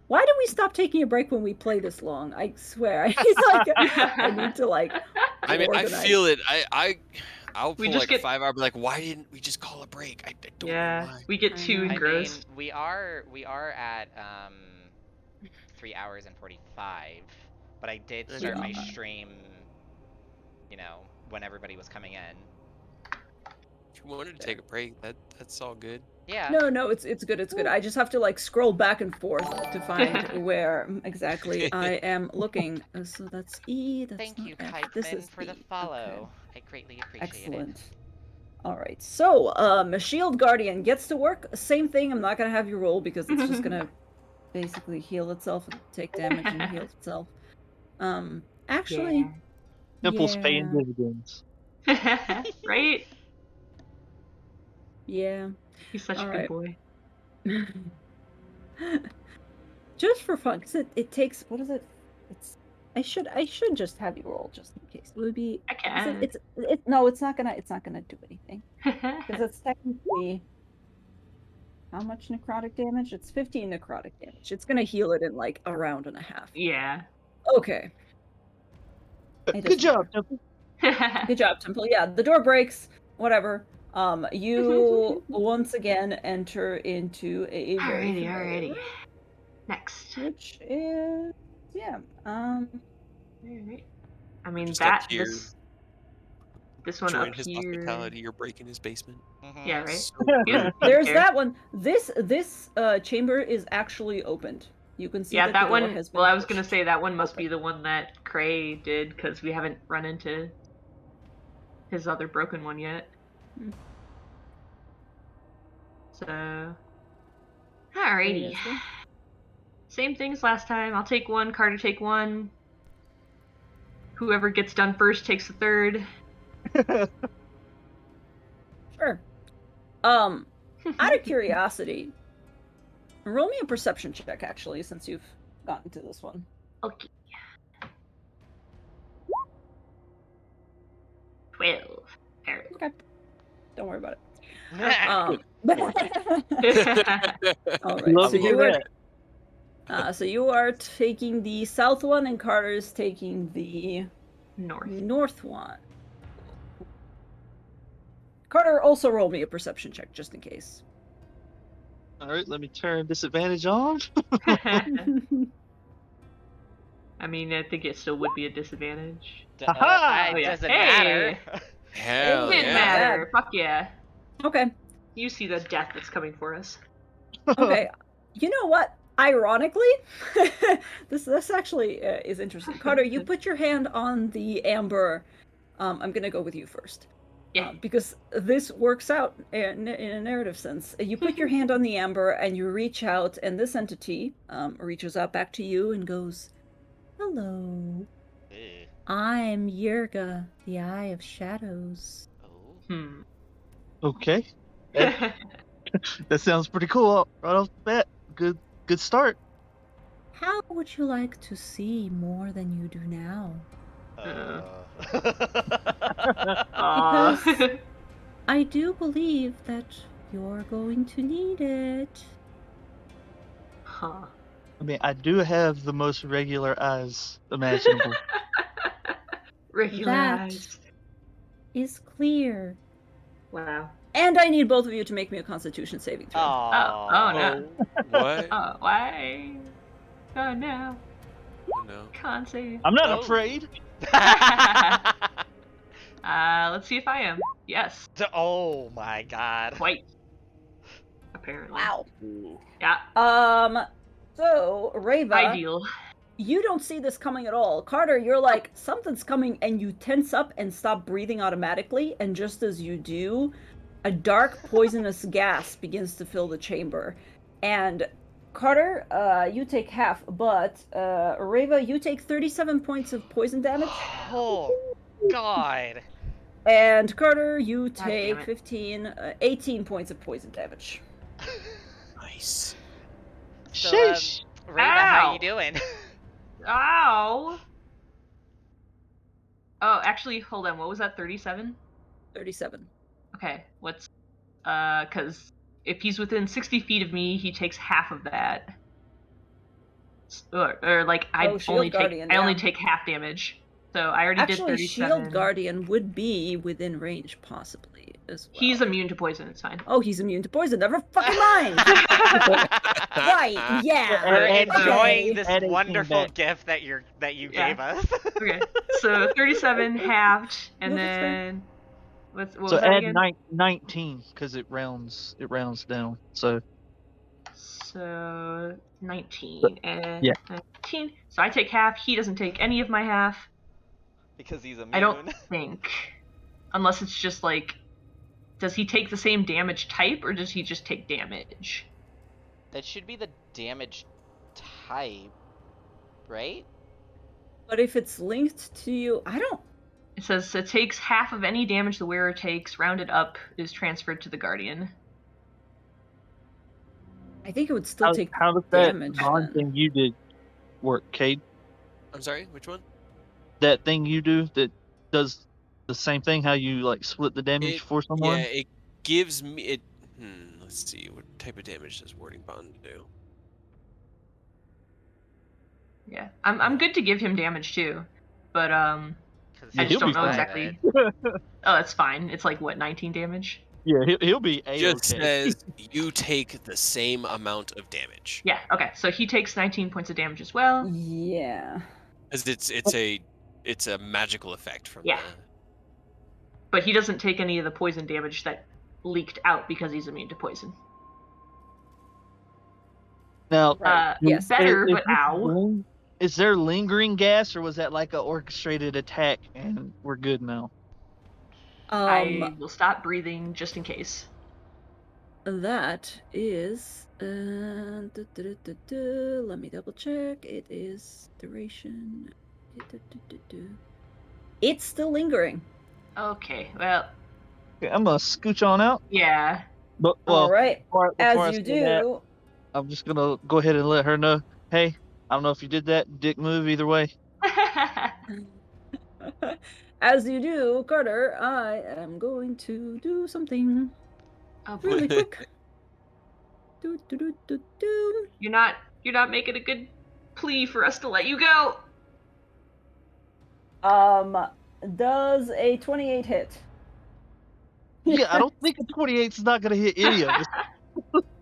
Why do we stop taking a break when we play this long? I swear. I need to like. I mean, I organize. feel it. I'll We pull just like a get- 5 hour, be like, why didn't we just call a break? I don't know Yeah. why. We get I too know. I mean, engrossed. we are at 3 hours and 45, but I did That's start Yeah. my pretty stream, when everybody was coming in. If you wanted to take a break, that's all good. Yeah. No, it's good. It's good. I just have to like scroll back and forth to find where exactly I am looking. So that's E. That's Thank not you, F. This Kiteman, is for the E. follow. Okay. I greatly appreciate Excellent. it. All right. So, a shield guardian gets to work. Same thing. I'm not gonna have you roll because it's just gonna basically heal itself and take damage and heal itself. Actually, Temple's yeah, paying dividends. Right? yeah. He's such All a good right. boy. Just for fun, because it takes, what is it? I should just have you roll just in case. It would be I can. no, it's not gonna do anything because it's technically how much necrotic damage? It's 15 necrotic damage. It's gonna heal it in like a round and a half. Yeah. Okay. It Good doesn't job, matter. Temple. Good job, Temple. Yeah, the door breaks. Whatever. You once again enter into a very Alrighty, familiar alrighty. room, Next. which is Alright. I mean Just up that here, this one join up his here. hospitality. You're breaking his basement. Mhm. Yeah, right. So You don't- rude. you there's care. that one. This chamber is actually opened. You can see Yeah, that that the door one. has been Well, I was gonna pushed say that one must open. be the one that Cray did because we haven't run into his other broken one yet. Hmm. So, There alrighty. it is, then. Same thing as last time. I'll take one. Carter take one. Whoever gets done first takes the third. Sure. Out of curiosity, roll me a perception check, actually, since you've gotten to this one. Okay. 12. Alright. Okay. Don't worry about it. Okay. All right. Love So to hear you are. that. So you are taking the south one, and Carter's taking the North. north one. Carter, also roll me a perception check, just in case. All right, let me turn disadvantage on. I mean, I think it still would be a disadvantage. Aha! Oh, yeah. Doesn't Hey! matter. Hell It didn't yeah. matter. Fuck yeah. Okay. You see the death that's coming for us. Okay. You know what? Ironically, this actually is interesting. Carter, you put your hand on the amber. I'm gonna go with you first. Yeah. Because this works out in a narrative sense. You put your hand on the amber and you reach out, and this entity reaches out back to you and goes, "Hello, Ew. I'm Yurga, the Eye of Shadows." Oh. Hmm. Okay. That sounds pretty cool right off the bat. Good start. How would you like to see more than you do now? Because I do believe that you're going to need it. Huh. I mean, I do have the most regular eyes imaginable. Regular That eyes. is clear. Wow. And I need both of you to make me a Constitution saving throw. Oh no. What? Oh, why? Oh no. No. Can't save. I'm not Oh. afraid. Let's see if I am. Yes. Oh my god. Quite. Apparently. Wow. Ooh. Yeah. So Reva, Ideal. you don't see this coming at all. Carter, you're like, something's coming, and you tense up and stop breathing automatically, and just as you do, a dark poisonous gas begins to fill the chamber. And Carter, you take half, but Reva, you take 37 points of poison damage. Oh god. And Carter, you God damn take it. 18 points of poison damage. Nice. So, Sheesh. Reva, how Ow. you doing? Ow. Oh, actually, hold on. What was that? 37? 37. Okay. What's because if he's within 60 feet of me, he takes half of that. Or like I Oh, Shield Guardian, I only yeah. take half damage. So I already did Actually, 37. Shield Guardian would be within range, possibly, as well. He's immune to poison. It's fine. Oh, he's immune to poison. Never fucking mind! Right, yeah. We're Add- enjoying this add 18 wonder-ful back. gift that you Yeah. gave us. Okay. So 37 halved, and No, that's fair. then what So was that add again? 19 because it rounds down. So So 19 and Yeah. 19. So I take half. He doesn't take any of my half. Because he's immune. I don't think, unless it's just like, does he take the same damage type or does he just take damage? That should be the damage type, right? But if it's linked to you, I don't. It says it takes half of any damage the wearer takes, rounded up, is transferred to the guardian. I think it would still take how does that damage. bond then. thing you did work, Cade? I'm sorry, which one? That thing you do that does the same thing? How you like split the damage for someone? Yeah, it gives me it. Let's see, what type of damage does Warding Bond do? Yeah, I'm good to give him damage too, but I Yeah, just he'll don't be know fine. exactly. Oh, that's fine. It's like what, 19 damage? Yeah, he'll be Just A-okay. says you take the same amount of damage. Yeah. Okay. So he takes 19 points of damage as well. Yeah. Because it's a magical effect from Yeah. But he doesn't take any of the poison damage that leaked out because he's immune to poison. Now, Yes. Better, is but ow. Is there lingering gas, or was that like an orchestrated attack and we're good now? I will stop breathing just in case. That is. Let me double check. It is duration. It's still lingering. Okay. Well, Okay, I'm gonna scooch on out. yeah. But All right. before I As you say that, do. I'm just gonna go ahead and let her know. Hey, I don't know if you did that dick move either way. As you do, Carter, I am going to do something Oh, boy. really quick. Do. You're not making a good plea for us to let you go. Does a 28 hit? Yeah, I don't think a 28 is not gonna hit any of us.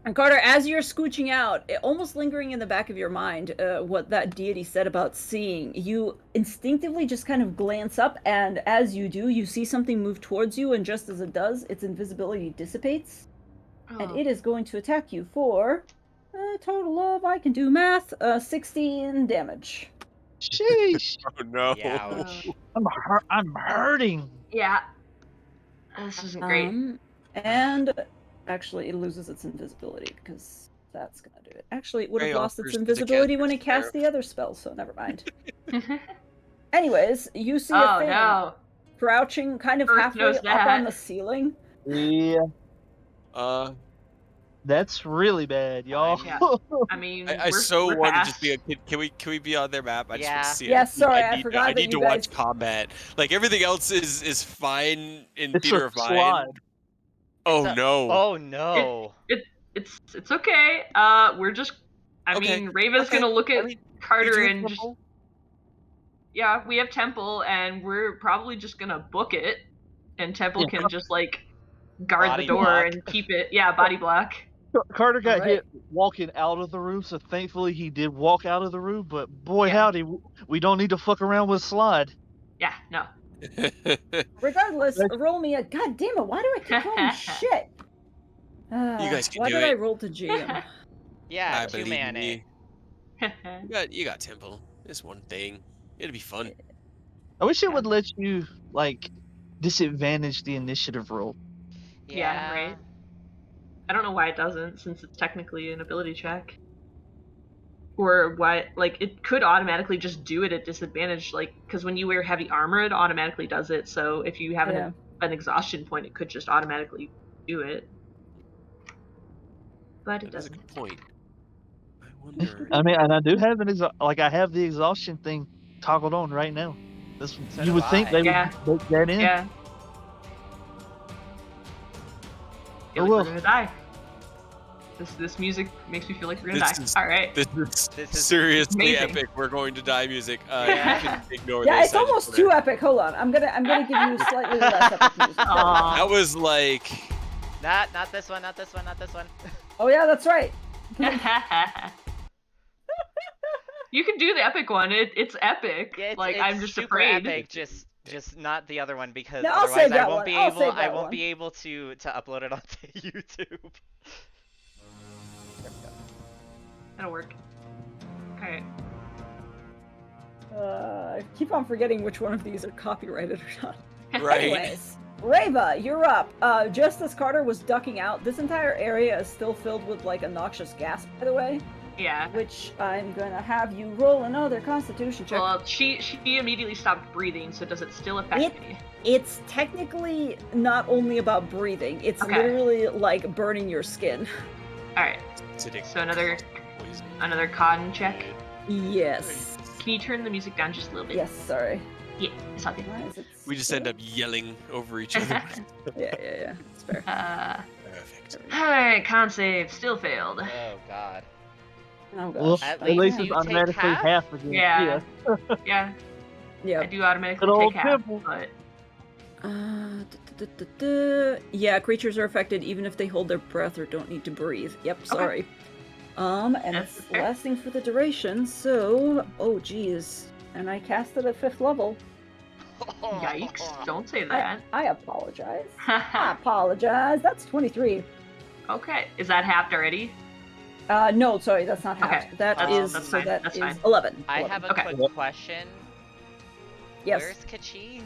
And Carter, as you're scooching out, almost lingering in the back of your mind, what that deity said about seeing, you instinctively just kind of glance up, and as you do, you see something move towards you, and just as it does, its invisibility dissipates, and it is going to attack you for a total of, I can do math, 16 damage. Sheesh, Oh no. Ouch. I'm hurting. Yeah. This isn't great. And actually, it loses its invisibility because that's gonna do it. Actually, it would have Gray lost its offers the invisibility when it caster's cast the other spell, so never mind. Anyways, you see a Oh thing no. crouching kind of Earth halfway knows up on that. the ceiling. Yeah. That's really bad, y'all. Fine. Yeah. I mean, I we're, so we're want to past. just be a kid. Can we be on their map? I just want to Yeah. see it. Yes, sorry, I I forgot that need you to watch guys. combat. Like everything else is fine in It's theater a of mind. slide. Oh It's a- no. Oh no. It's okay. We're just. I Okay. mean, Rava's Okay. gonna look at I mean, Carter do a and just. temple. Yeah, we have Temple, and we're probably just gonna book it, and Temple Yeah. can just like guard Body the door block. and keep it. Yeah, body block. Carter got Alright. hit walking out of the room, so thankfully he did walk out of the room. But boy, Yeah. howdy, we don't need to fuck around with slide. Yeah, no. Regardless, That's- roll me a. God damn it! Why do I keep rolling shit? guys can why do did I it. roll to GM? Yeah, I 2 believe in mana. you. You got temple. It's one thing. It'll be fun. I wish it Yeah. would let you like disadvantage the initiative roll. Yeah, right. I don't know why it doesn't, since it's technically an ability check. Or why, like, it could automatically just do it at disadvantage, like, because when you wear heavy armor, it automatically does it. So if you have Yeah. an exhaustion point, it could just automatically do it. But it That is a doesn't. good point. I wonder. I mean, and I do have I have the exhaustion thing toggled on right now. This So you do would think I. they Yeah. would bake that in. Yeah. Feel Oh, like well. we're gonna die. This music makes me feel like we're gonna die. All right. This is seriously amazing. epic. We're going to die music. Yeah. You can ignore Yeah, this. it's I just almost wanna- too epic. Hold on, I'm gonna give you slightly less epic music. Aw. That was like. Not this one, not this one, not this one. Oh yeah, that's right. You can do the epic one. It's epic. Yeah, like it's I'm just super afraid. epic, just not the other one because No, I'll otherwise save I that won't one. be I'll able save I that won't one. be able to upload it onto YouTube. That'll work. Okay. I keep on forgetting which one of these are copyrighted or not. Right. Anyways, Rava, you're up. Just as Carter was ducking out, this entire area is still filled with like a noxious gas, by the way, Yeah. which I'm gonna have you roll another Constitution check. Well, she immediately stopped breathing. So does it still affect me? It's technically not only about breathing; it's Okay. literally like burning your skin. All right. Sitting So another poison. con check. Yes. Can you turn the music down just a little bit? Yes. Sorry. Yeah, it's all good. Why is it We just so- end up yelling over each other. Yeah. It's fair. Perfect. Alright, con save still failed. Oh god. Oh Well, gosh. At at least you it's take automatically half? half again. Yeah. Yeah, Yeah. I do automatically Good old take half, Temple. but Yeah, creatures are affected even if they hold their breath or don't need to breathe. Yep, sorry. And That's it's fair. lasting for the duration, so oh geez. And I cast it at 5th level. yikes! Don't say that. I apologize. I apologize. That's 23. Okay, is that halved already? No, sorry, that's not half. Okay, That is that's so fine, that that's is fine. 11. I 11. have a Okay. quick question. Yes. Where's Kachi?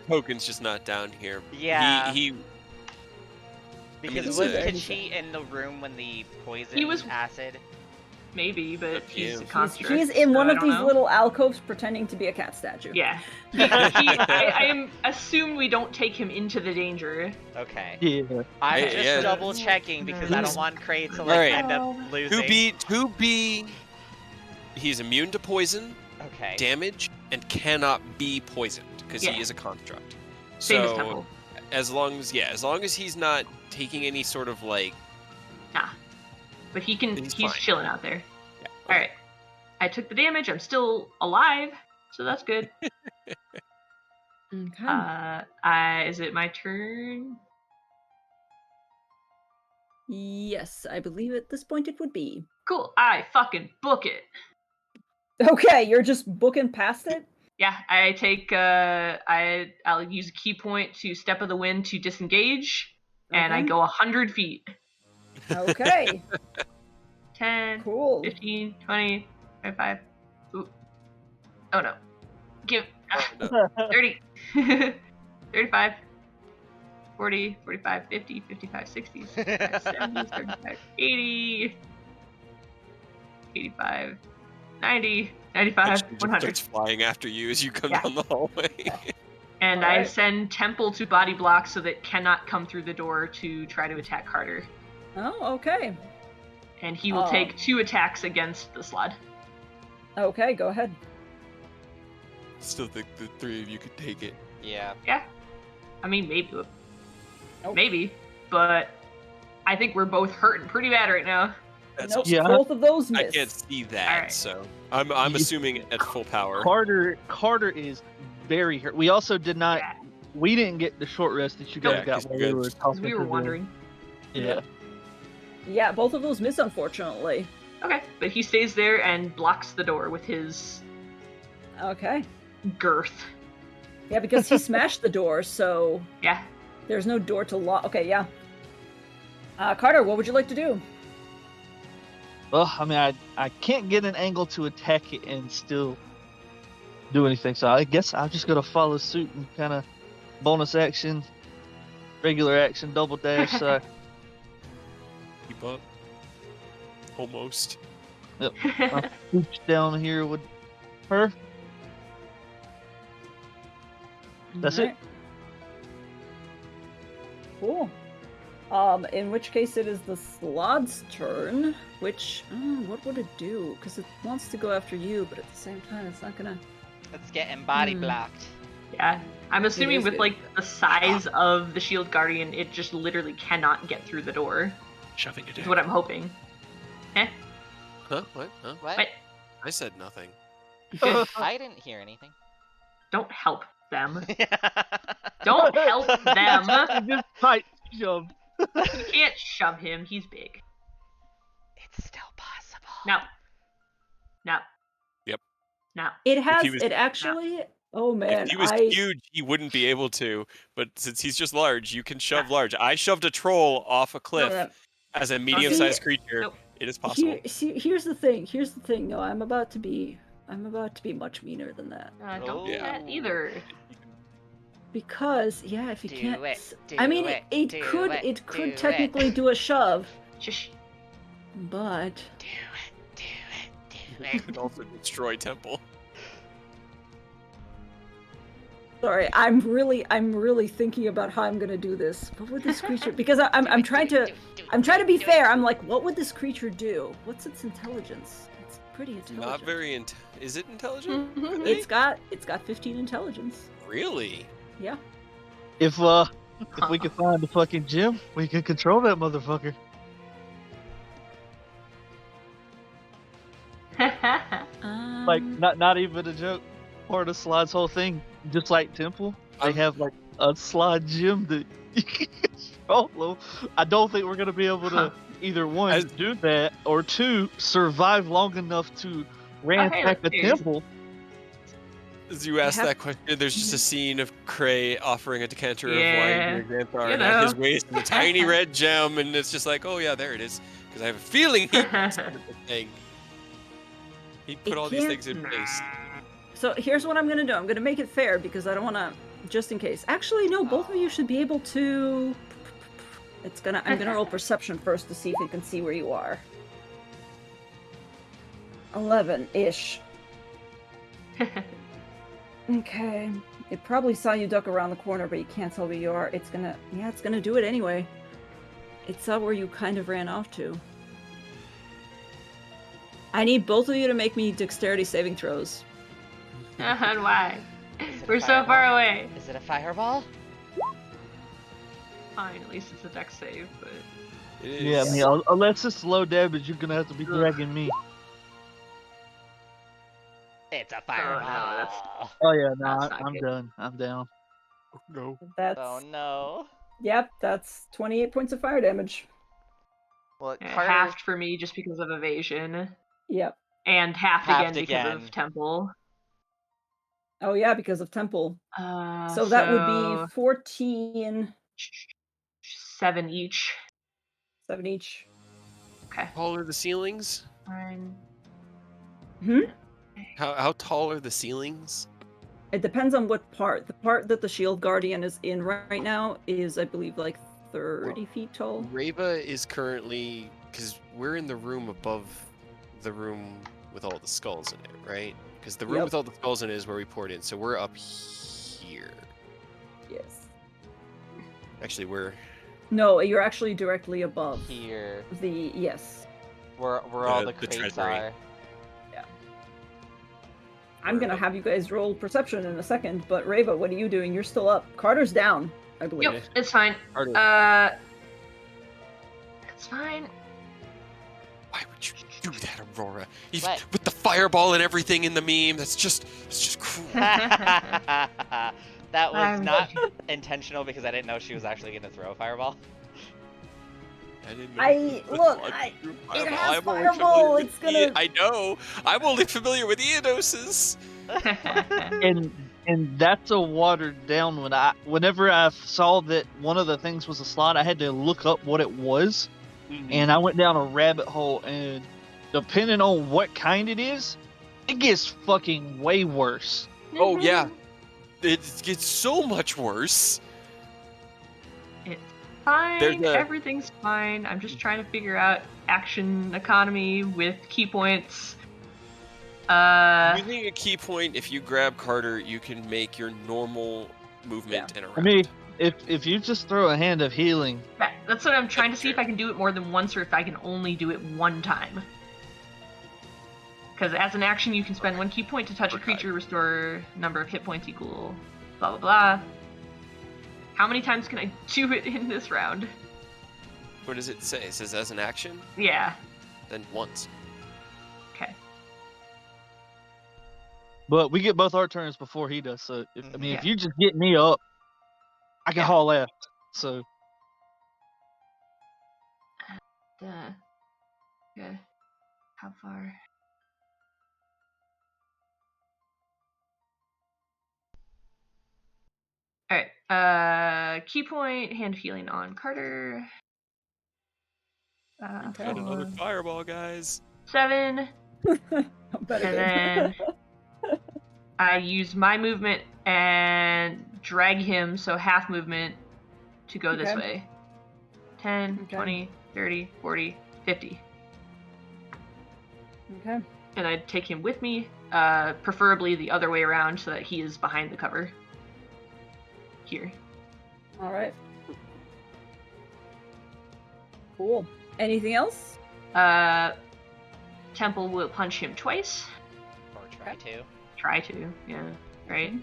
Token's just not down here. Yeah. He Because it's was a- Kachi in the room when the poison He was- acid? Maybe, but Up to he's you. a He's- construct. He's in so one I of don't these know. little alcoves pretending to be a cat statue. Yeah. I am assume we don't take him into the danger. Okay. Yeah. I'm Hey, just yeah. double checking because I don't want Cray to like Alright. end up Oh. losing. to be he's immune to poison, Okay. damage, and cannot be poisoned because Yeah. he is a construct. Same as So Temple. as long as he's not taking any sort of like But he can. He's He's fine. chilling out there. yeah, All right. I took the damage. I'm still alive, so that's good. Okay. Is it my turn? Yes, I believe at this point it would be. Cool. I fucking book it. Okay, you're just booking past it? Yeah, I take. I'll use a key point to step of the wind to disengage, and I Okay. go 100 feet. Okay, 10, cool. 15, 20, 25. Ooh. Oh no. Give. no. 30. 35. 40, 45, 50, 55, 60, 65, 70, 75, 80, 85, 90, 95, Actually just 100. starts flying after you as you come Yeah. down the hallway. And And I Alright. send Temple to body block so that cannot come through the door to try to attack Carter. Oh, okay. And he will take 2 attacks against the Strahd. Okay, go ahead. Still think the 3 of you could take it. Yeah. Yeah. I mean, maybe. Nope. Maybe. But I think we're both hurting pretty bad right now. That's Nope, also, Yeah. both of those I miss. can't see that, Alright. so I'm You- assuming at full power. Carter is very hurt. We also did not. Yeah. We didn't get the short rest that you guys Yeah, got 'cause while you we guys- were 'Cause talking. we to were them. wandering. Yeah. Yeah, both of those miss, unfortunately. Okay, but he stays there and blocks the door with his Okay. girth. Yeah, because he smashed the door, so Yeah. there's no door to lock. Okay, yeah. Carter, what would you like to do? Well, I mean, I can't get an angle to attack it and still do anything. So I guess I'm just gonna follow suit and kind of bonus action, regular action, double dash. Keep up. Almost. Scooch down here with her. That's it. Cool. In which case it is the Slahd's turn, which, what would it do? Because it wants to go after you, but at the same time it's not gonna... Let's get him body Hmm. blocked. Yeah. I'm assuming is with good. like the size of the shield guardian, it just literally cannot get through the door. Shoving it Is in. what I'm hoping. Huh? What? Huh? What? What? I said nothing. I didn't hear anything. Don't help them. Don't help them. Just tight shove. You can't shove him. He's big. It's still possible. No. No. Yep. No. It has, he was- it actually... Oh man, If he was huge, he wouldn't be able to. But since he's just large, you can shove large. I shoved a troll off a cliff as a medium-sized creature. Nope. It is possible. Here's the thing. Here's the thing. No, I'm about to be much meaner than that. Don't do Yeah. that either. Because if you Do can't, it, do I mean, it, it do could it, do it. technically do a shove, Shush. but Do it, do it, do It it. could also destroy Temple. sorry, I'm really thinking about how I'm gonna do this. What would this creature? Because I'm trying to be fair. I'm like, what would this creature do? What's its intelligence? It's pretty intelligent. Not very Is it intelligent? Mhm. It's got 15 intelligence. Really? Yeah. If we can find the fucking gym, we can control that motherfucker. Like, not even a joke. Part of Slide's whole thing, just like Temple, they have like a Slide gym that you can control. I don't think we're gonna be able to either one do that or two survive long enough to ransack the temple. As you ask have- that question, there's just a scene of Cray offering a decanter of wine Yeah, to your Xanthar, you and at his know. waist is a tiny red gem, and it's just like, oh yeah, there it is. Because I have a feeling he thing. He put It all these can't- things in place. So here's what I'm gonna do. I'm gonna make it fair because I don't want to, just in case. Actually, no. Both of you should be able to. I'm gonna roll perception first to see if it can see where you are. 11-ish. Okay. It probably saw you duck around the corner, but you can't tell where you are. It's gonna do it anyway. It saw where you kind of ran off to. I need both of you to make me dexterity saving throws. And why? Is it a We're so fireball? far away. Is it a fireball? Fine, at least it's a dex save, but... It Yeah, I is- mean, unless it's low damage, you're gonna have to be dragging me. It's a fireball. that's- Oh yeah, no, That's not I'm good. done. I'm down. No. That's Oh no. Yep, that's 28 points of fire damage. Well, Yeah, Carter, halved for me just because of evasion. Yep. And halved Halved again because again. of temple. Oh yeah, because of temple. So So that would be 14, 7 each. 7 each. Okay. Tall are the ceilings? Fine. How tall are the ceilings? It depends on what part. The part that the shield guardian is in right now is, I believe, like 30 feet tall. Reva is currently, because we're in the room above the room with all the skulls in it, right? Because the room Yep. with all the skulls in it is where we poured in, so we're up here. Yes. Actually, we're No, you're actually directly above Here, the yes. where all the the crates treasury. are. I'm gonna have you guys roll perception in a second, but Reva, what are you doing? You're still up. Carter's down, I believe. Yep, it's fine. Carter. It's fine. Why would you do that, Aurora? What? With the fireball and everything in the meme, it's just cruel. That was I'm- not intentional because I didn't know she was actually going to throw a fireball. I didn't It has I'm only fireball, familiar with it's gonna- I know. I'm only familiar with Eonoses. And that's a watered down one. Whenever I saw that one of the things was a slot, I had to look up what it was, and I went down a rabbit hole. And depending on what kind it is, it gets fucking way worse. Oh yeah, it gets so much worse. It's fine. There's a- Everything's fine. I'm just trying to figure out action economy with key points. Using a key point, if you grab Carter, you can make your normal movement and around. I mean, if you just throw a hand of healing, That's what I'm trying to see if I can do it more than once or if I can only do it one time. Because as an action, you can spend 1 key point to touch a creature, restore number of hit points equal blah blah blah. How many times can I do it in this round? What does it say? It says as an action, Yeah. then once. Okay. but we get both our turns before he does. So if Yeah. you just get me up, I can haul ass. So Okay. How far? Alright. Key point, hand healing on Carter. Okay. Got another fireball, guys. 7. Better And then I use my movement and drag him, so half movement, to go this Okay. way. 10, Okay. 20, 30, 40, 50. Okay. And I take him with me, preferably the other way around so that he is behind the cover. Here. All right. Cool. Anything else? Temple will punch him twice. Or try to. Try to, yeah. Right?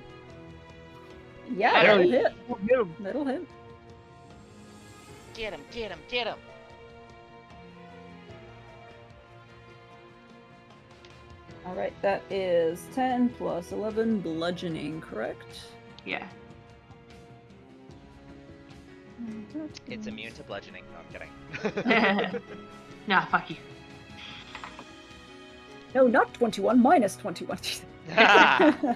Yeah, Better. that'll hit. get him. That'll hit. Get him, get him, get him! All right, that is 10 plus 11 bludgeoning, correct? Yeah. It's immune to bludgeoning. No, I'm kidding. Nah, fuck you. No, not 21, minus 21. Ah! The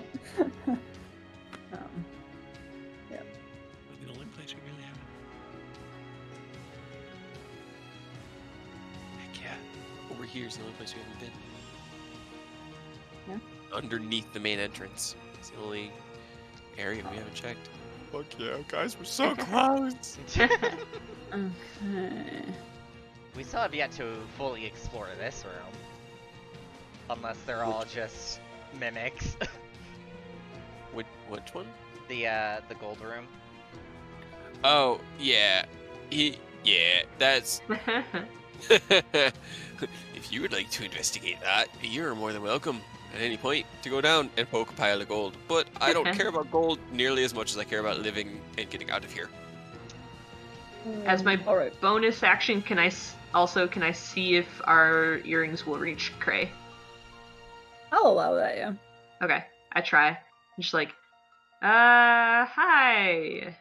only place we really haven't. Heck yeah. Over here is the only place we haven't been. Yeah. Underneath the main entrance. It's the only area we haven't checked. Fuck yeah, guys, we're so close. Okay. We still have yet to fully explore this room. Unless they're all just mimics. Which one? The gold room. Oh, yeah. Yeah, that's... If you would like to investigate that, you're more than welcome at any point to go down and poke a pile of gold. But I don't care about gold nearly as much as I care about living and getting out of here. As my All right. bonus action, can I see if our earrings will reach Cray? I'll allow that, yeah. Okay, I try. I'm just like, hi.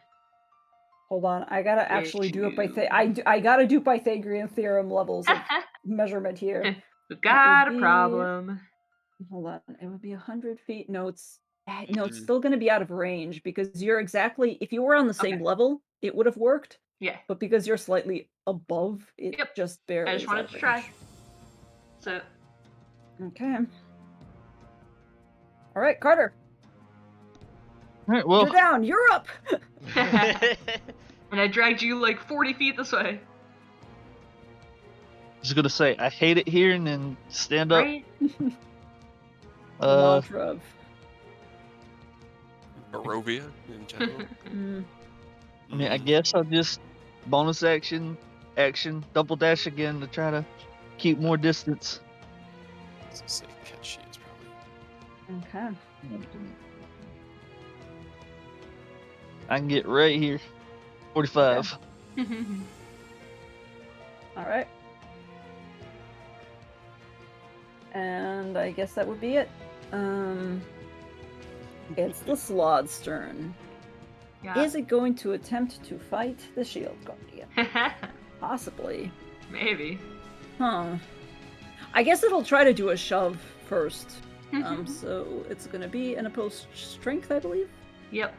Hold on, I gotta actually do it by I gotta do Pythagorean theorem levels of measurement here. We got would a be- problem. Hold on, it would be 100 feet. No, it's Mm. still gonna be out of range because you're exactly. If you were on the same Okay. level, it would have worked. Yeah, But because you're slightly above, it Yep. just barely. I just is wanted out of to try. range. So, Okay. All right, Carter, All right, well, you're down. You're up. and I dragged you like 40 feet this way. just gonna say I hate it here, and then stand up. Right? Uh, Mantra of Barovia in general. I mean, I guess I'll just bonus action, double dash again to try to keep more distance. It's a safe catch sheet, it's probably. Okay. I can get right here. 45. All right. And I guess that would be it. It's the Slahd's turn. Yeah. Is it going to attempt to fight the Shield Guardian? Possibly. Maybe. Huh. I guess it'll try to do a shove first. So it's gonna be an opposed strength, I believe. Yep.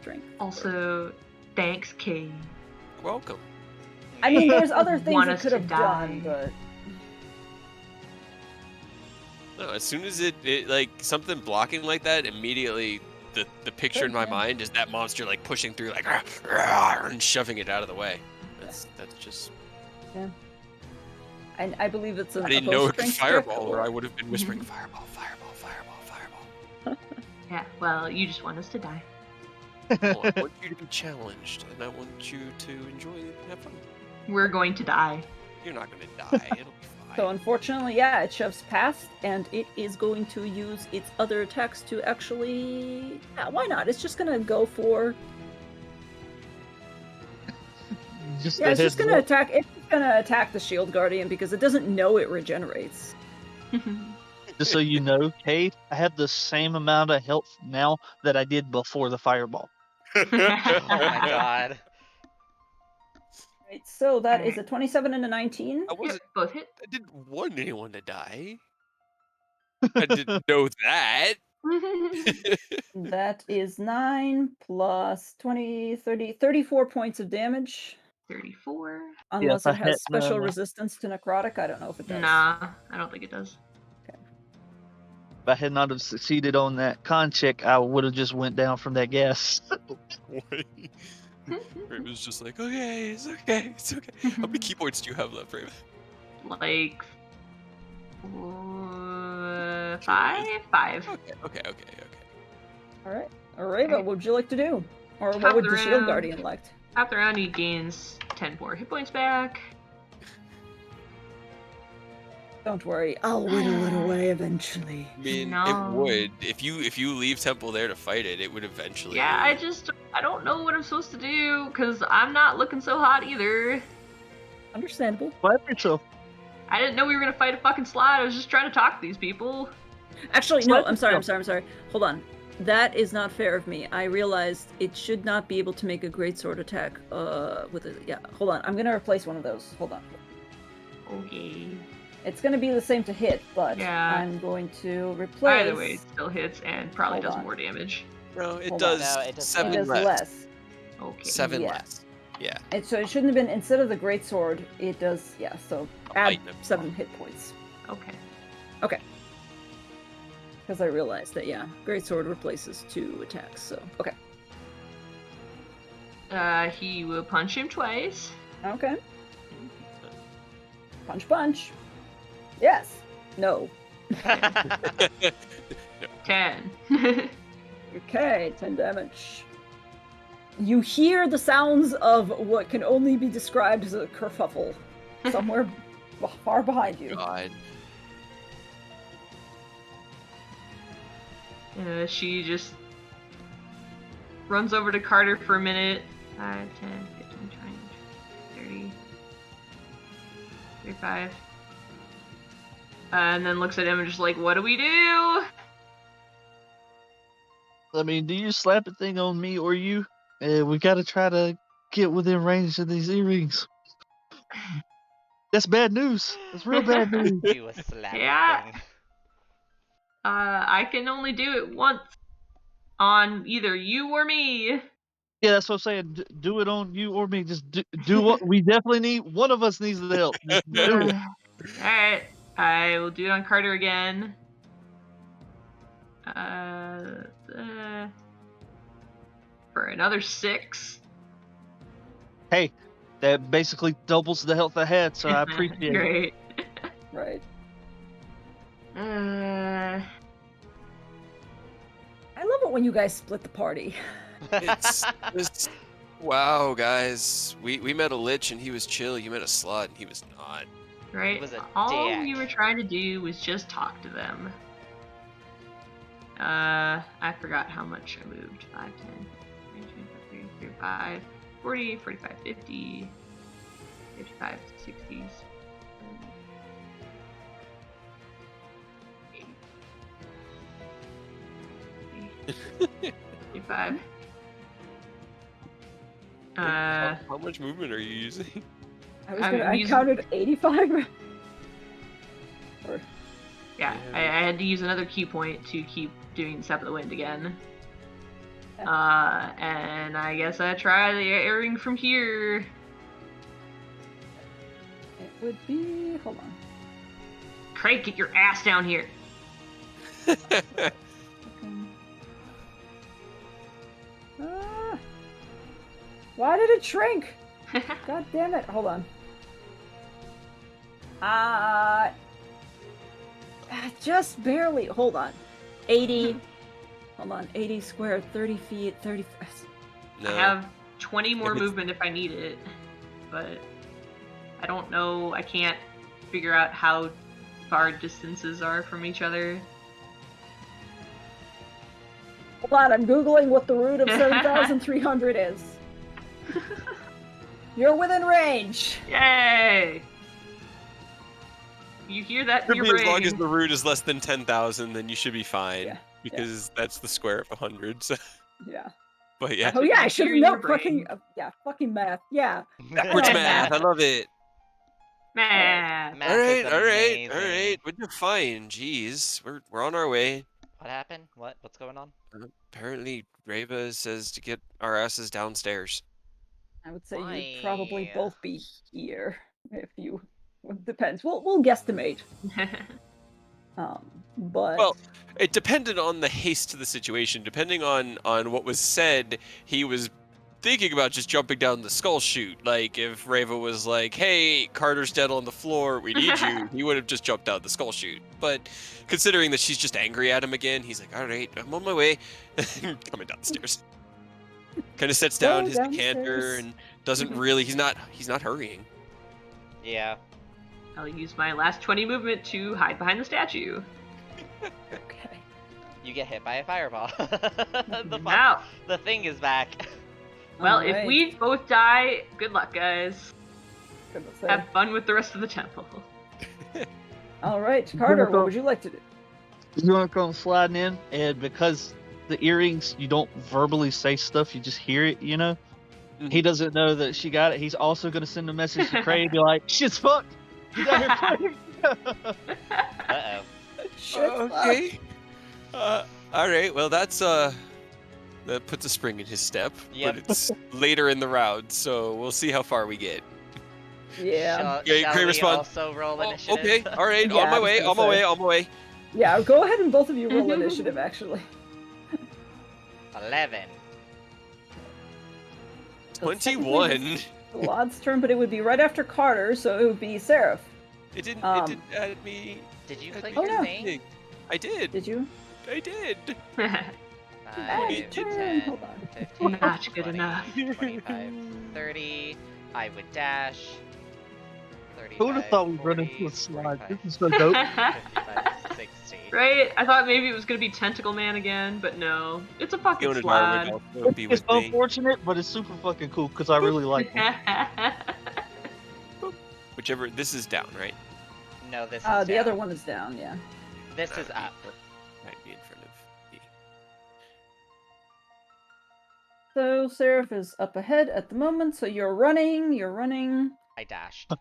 Strength. Also, thanks, Kay. Welcome. I mean, there's other things Want it us could to have die. done, but No, as soon as it like something blocking like that, immediately the picture in my yeah. mind is that monster like pushing through like and shoving it out of the way. That's just. I believe it's an I didn't know opposed it could strength check, fireball, or I or- would have been whispering fireball, fireball, fireball, fireball. Yeah, well, you just want us to die. Well, I want you to be challenged, and I want you to enjoy it and have fun. We're going to die. You're not gonna die. It'll be fine. So unfortunately, yeah, it shoves past, and it is going to use its other attacks to actually... Yeah, why not? It's just gonna go for... Just Yeah, a it's just heads gonna up. attack... It's gonna attack the Shield Guardian because it doesn't know it regenerates. Just so you know, Kate, I have the same amount of health now that I did before the fireball. Oh my god. Right, so that is Alright. a 27 and a 19. I Yep, wasn't. both hit. I didn't want anyone to die. I didn't know that. That is 9 plus 20, 30, 34 points of damage. 34. Unless I it has had, special resistance to necrotic. I don't know if it does. Nah, I don't think it does. If I had not have succeeded on that con check, I would have just went down from that gas. Raven was just like, okay, it's okay, it's okay. How many key points do you have left, Raven? Like 5? 5. Okay. Alright. Alright, what would you like to do? Or Top what would the the Shield round. Guardian like? After round, he gains 10 more hit points back. Don't worry, I'll whittle it away eventually. I mean, No. it would. If you leave Temple there to fight it, it would eventually. Yeah, I don't know what I'm supposed to do, because I'm not looking so hot either. Understandable. Slap yourself. I didn't know we were gonna fight a fucking slide. I was just trying to talk to these people. Actually, no, Slap I'm sorry. yourself. Hold on. That is not fair of me. I realized it should not be able to make a greatsword attack with a... Yeah, hold on. I'm gonna replace one of those. Hold on. Okay. It's gonna be the same to hit, but Yeah. I'm going to replace... Either way, it still hits and probably Hold does on. more damage. No, it Hold on. does No, it does seven It does less. less. Okay. 7 Yeah. less. Yeah. And so it shouldn't have been, instead of the greatsword, it does, yeah, so add Lightning. 7 hit points. Okay. Because I realized that, yeah, greatsword replaces 2 attacks, so, okay. He will punch him twice. Okay. Punch, punch. Yes. No. 10. Okay, 10 damage. You hear the sounds of what can only be described as a kerfuffle somewhere far behind you. God. She just runs over to Carter for a minute. 5, 10, 15, 20, 30, 35. And then looks at him and just like, what do we do? I mean, do you slap a thing on me or you? We gotta try to get within range of these earrings. That's bad news. That's real bad news. Do a slap Yeah. thing. I can only do it once on either you or me. Yeah, that's what I'm saying. Do it on you or me. Just do what we definitely need. One of us needs the help. Just do it. Alright, I will do it on Carter again. For another 6. Hey, that basically doubles the health I had, so I appreciate it. Great. Right. Uh, I love it when you guys split the party. It's just wow, guys. We met a lich and he was chill. You met a slut and he was not. Right? was a All dick. you were trying to do was just talk to them. I forgot how much I moved. 5, 10, 20, 35, 40, 45, 50, 55, 60s. 55. How much movement are you using? I counted 85. Or, yeah, I had to use another key point to keep doing Step of the Wind again. And I guess I try the airing from here. it would be. Hold on. Craig, get your ass down here. Okay. Why did it shrink? God damn it. Hold on. Just barely. Hold on. 80. Hold on. 80 square, 30 feet, 30. No. I have 20 more If it's- movement if I need it, but I don't know. I can't figure out how far distances are from each other. Hold on. I'm Googling what the root of 7,300 is. You're within range. Yay! You hear that in Should your be brain. as long as the root is less than 10,000, then you should be fine. Yeah, Because that's the square of 100. So. Yeah. But yeah. That's Oh what yeah, you I should hear have in your known. Fucking brain. yeah, fucking math. Yeah. Backwards math. I love it. Math. Math All right, is all right, amazing. all right. But you're fine. Jeez, we're on our way. What happened? What's going on? Apparently, Reva says to get our asses downstairs. I would say you'd probably Why? both be here if you. Well, depends. We'll guesstimate. But Well, it depended on the haste to the situation. Depending on what was said, he was thinking about just jumping down the skull chute. Like if Reva was like, "Hey, Carter's dead on the floor. We need you," he would have just jumped down the skull chute. But considering that she's just angry at him again, he's like, "All right, I'm on my way." Coming down the stairs. Kind of sets down Go his decanter downstairs. and doesn't really. He's not hurrying. Yeah. I'll use my last 20 movement to hide behind the statue. okay. You get hit by a fireball. the Now, the thing is back. well, Alright. if we both die, good luck, guys. Gonna say. Have fun with the rest of the temple. All right, Carter, go. what would you like to do? He's gonna come sliding in, and because the earrings, you don't verbally say stuff, you just hear it, you know? He doesn't know that she got it. He's also gonna send a message to Craig, be like, "Shit's fucked. You got here quick." Uh-oh. Shit, Okay. All right. Well, that's that puts a spring in his step. Yep. But it's later in the round, so we'll see how far we get. Yeah. Shall, Yeah, shall great we response. also roll Oh, initiative? okay. All right. Yeah, on my I was way. gonna On my say. way. On my way. Yeah, go ahead and both of you roll initiative, actually. 11. 21. Lad's turn, but it would be right after Carter, so it would be Seraph. It didn't. Um, It didn't add me. Did you add click me Oh, your no. thing? I did. Did you? I did. 5, it- 10, hold on. 15, Not good 20, enough. 25, 30. I would dash. 35, Who would have thought we'd run 40, into a slide? 45, This is so dope. 55, 60. Right? I thought maybe it was gonna be Tentacle Man again, but no. It's a fucking Fiona slide. Darwin also be It's with me. unfortunate, but it's super fucking cool because I really like it. Whichever. This is down, right? No, this is The down. other one is down, yeah. This is up. Might be in front of me. So Seraph is up ahead at the moment, so you're running. I dashed.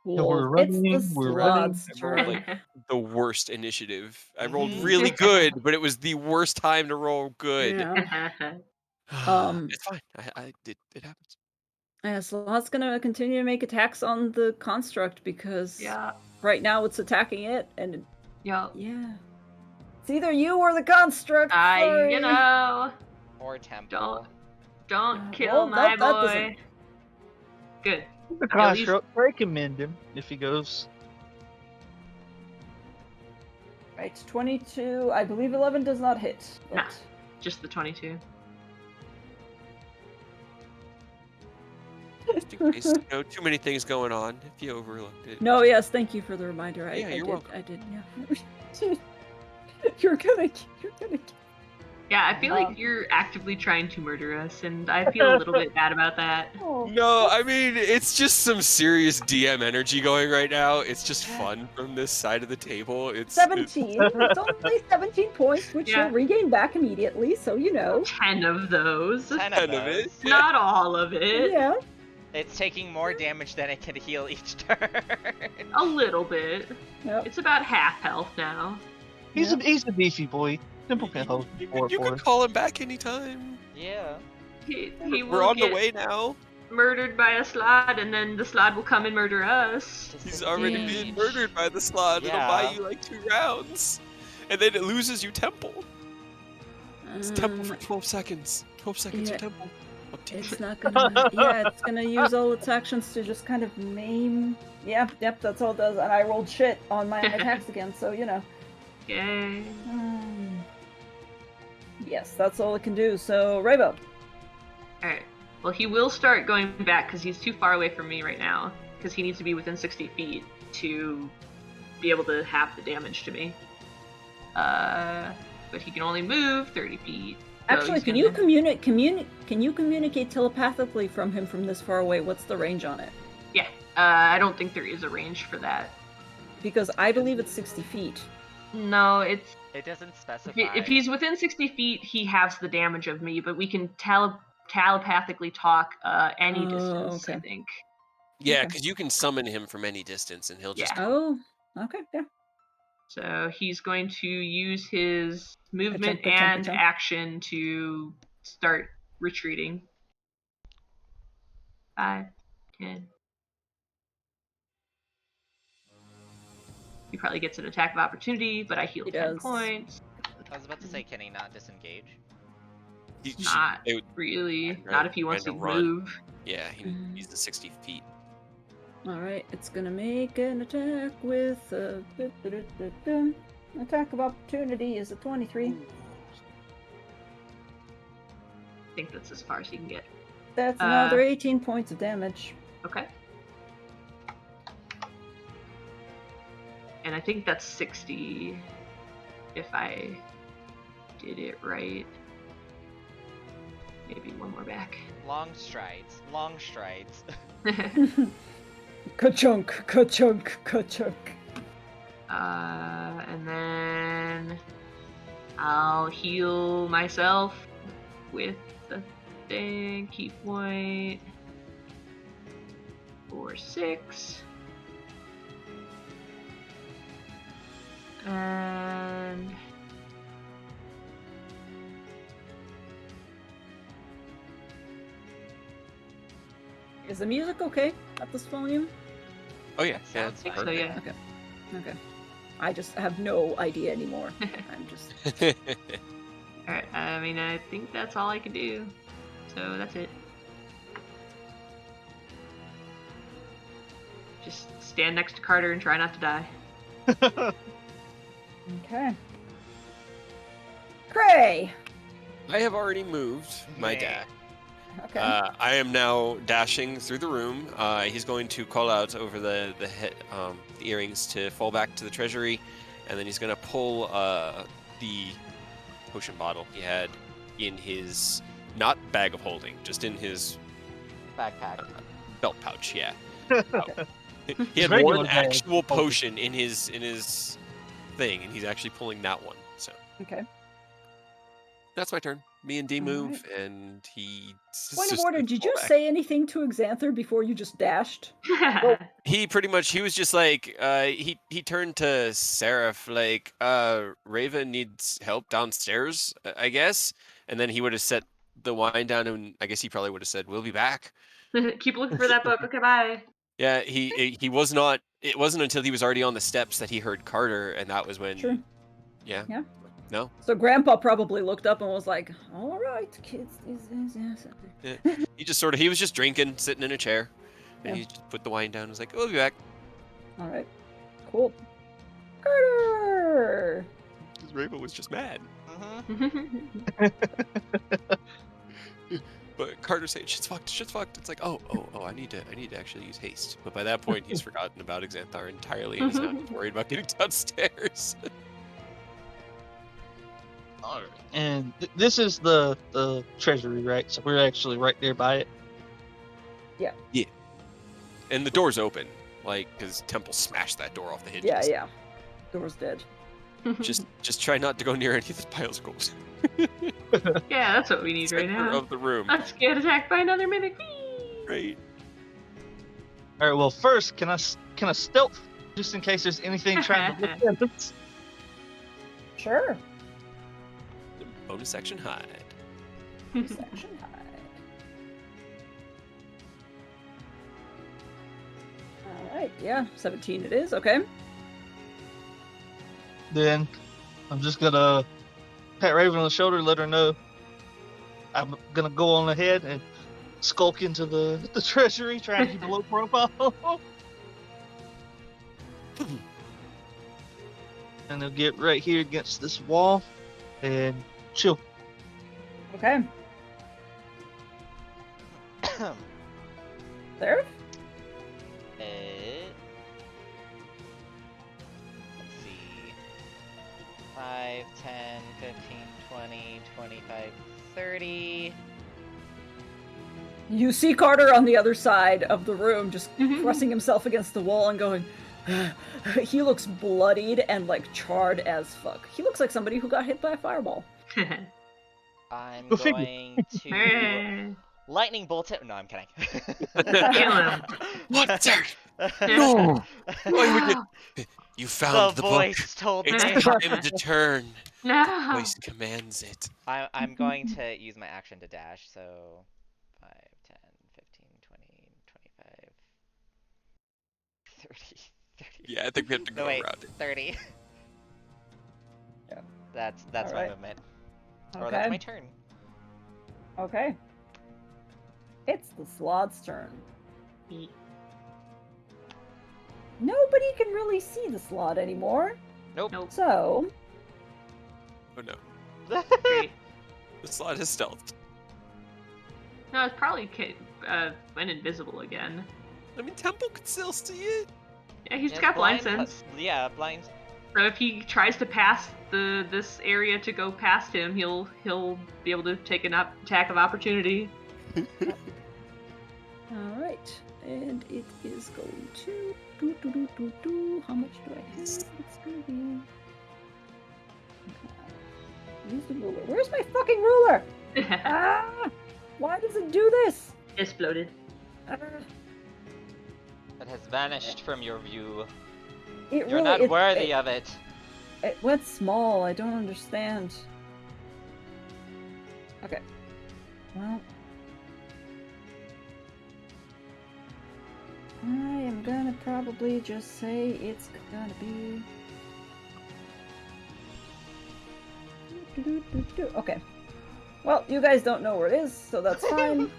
We're It's running, the we're running. Slad's I rolled, turn. like, the worst initiative. I rolled Mhm. really good, but it was the worst time to roll good. Yeah. It's fine. It happens. Yeah, Slad's gonna continue to make attacks on the construct because Yeah. right now it's attacking it, and Yeah. yeah. It's either you or the construct. Sorry. You know. Or temple. Don't Yeah, kill well, my that boy. doesn't- Good. The At least- construct, Craig can mend him if he goes. Right, 22. I believe 11 does not hit. But... Nah. Just the 22. Just in case, you know, too many things going on. If you overlooked it. No, yes, thank you for the reminder. Yeah, you're welcome. I did, yeah. You're gonna. Yeah, I feel like you're actively trying to murder us, and I feel a little bit bad about that. Oh, No, I mean, it's just some serious DM energy going right now. It's just fun from this side of the table. It's 17. It's only 17 points, which Yeah. you'll regain back immediately, so you know. 10 of those. 10 of kind of it. those. Yeah. Not all of it. Yeah. It's taking more damage than it can heal each turn. A little bit. Yep. It's about half health now. He's a beefy boy. Simple can hold You for can call him back anytime. Yeah. He We're will on the get way now. murdered by a Strahd, and then the Strahd will come and murder us. He's already been Disengage. murdered by the Strahd. It'll buy Yeah. you like 2 rounds. And then it loses you temple. It's temple for 12 seconds. 12 seconds yeah. of temple. Up to you. It's not gonna. Yeah, it's gonna use all its actions to just kind of maim. Yep, that's all it does. And I rolled shit on my attacks again, so you know. Yay. Yes, that's all it can do. So, Raybo. Alright. Well, he will start going back because he's too far away from me right now. Because he needs to be within 60 feet to be able to have the damage to me. But he can only move 30 feet. so Actually, he's can gonna- you communicate telepathically from him from this far away? What's the range on it? Yeah. I don't think there is a range for that. Because I believe it's 60 feet. No, it's It doesn't specify. if he's within 60 feet, he halves the damage of me, but we can telepathically talk any distance, I okay. think. Yeah, Okay. because you can summon him from any distance and he'll just. Yeah. Oh, okay, yeah. So he's going to use his movement Ka-chunk, ka-chunk, and ka-chunk. action to start retreating. 5, 10. He probably gets an attack of opportunity, but I heal He 10 does. points. I was about to say, can he not disengage? Not it would- really. Right, Not if he wants to trying to run. move. Yeah, he's the 60 feet. Alright, it's gonna make an attack with attack of opportunity is a 23. I think that's as far as he can get. That's another 18 points of damage. Okay. And I think that's 60 if I did it right. Maybe one more back. Long strides. Long strides. Ka-chunk, ka-chunk, ka-chunk. And then I'll heal myself with the thing. Key point for 6. And Is the music okay at this volume? Oh yeah, yeah. Sounds It's fine. so yeah. Okay. I just have no idea anymore. I'm just. Alright, I mean, I think that's all I can do. So that's it. Just stand next to Carter and try not to die. Okay. Cray! I have already moved my Yeah. dash. Okay. I am now dashing through the room. He's going to call out over the earrings to fall back to the treasury, and then he's going to pull the potion bottle he had in his not bag of holding, just in his Backpack. belt pouch. Yeah. He had Regular one bag. actual potion in his thing, and he's actually pulling that one. So Okay. that's my turn. Me and D All move, and he. Point of just order, did fall you back. say anything to Xanther before you just dashed? He pretty much, he was just like, he turned to Seraph like, Raven needs help downstairs, I guess. And then he would have set the wine down, and I guess he probably would have said, we'll be back. Keep looking for that book. Okay, bye. Yeah, he was not, it wasn't until he was already on the steps that he heard Carter, and that was when, Sure. yeah. Yeah. No. So Grandpa probably looked up and was like, all right, kids. He just sort of, he was just drinking, sitting in a chair. And Yeah. he just put the wine down and was like, we'll be back. All right. Cool. Carter! Sure. Because Rainbow was just mad. Mm-hmm. But Carter's saying, shit's fucked. It's like, oh, I need to actually use haste. But by that point, he's forgotten about Xanthar entirely, and he's now just worried about getting downstairs. Alright. And this is the treasury, right? So we're actually right there by it. And the door's open, like, because Temple smashed that door off the hinges. Yeah. Door's dead. Just try not to go near any of the piles of gold. Yeah, that's what we need right Center now. of the room. Let's get attacked by another mimic. Whee! Right. All right. Well, first, can I stealth just in case there's anything trying to look at us? Sure. Bonus action hide. Section hide. Alright, yeah. 17 it is, okay. Then I'm just gonna pat Raven on the shoulder, let her know I'm gonna go on ahead and skulk into the treasury, trying to keep a low profile. And they'll get right here against this wall and chill. Okay. There? Let's see. 5, 10, 15, 20, 25, 30. You see Carter on the other side of the room, just pressing himself against the wall and going. He looks bloodied and like charred as fuck. He looks like somebody who got hit by a fireball. I'm Go figure. going to Hey. lightning bolt it. No, I'm kidding. Kill him. What, sir? No! Why would you? You found The the book. voice told me. It's time to turn. No. Voice commands it. I'm going to use my action to dash, so 5, 10, 15, 20, 25, 30, 30. Yeah, I think we have to go No, wait, around it. 30. Yeah. That's my Alright. movement. Or that's my Okay. turn. Okay. It's the Slahd's turn. Nobody can really see the Slod anymore. Nope. Nope. So, Oh no. Great. The slot is stealthed. No, it's probably went invisible again. I mean, Temple could still see it. Yeah, he's Yeah, got blind blind sense. Yeah, blind. So if he tries to pass this area to go past him, he'll be able to take an attack of opportunity. alright. And it is going to. How much do I have? It's gonna be. Okay. Use the ruler. Where's my fucking ruler? Ah! Why does it do this? Exploded. Ah, It has vanished from your view. it You're really, not worthy of it. It went small. I don't understand. Okay. Well. I am gonna probably just say it's gonna be. Okay. Well, you guys don't know where it is, so that's fine.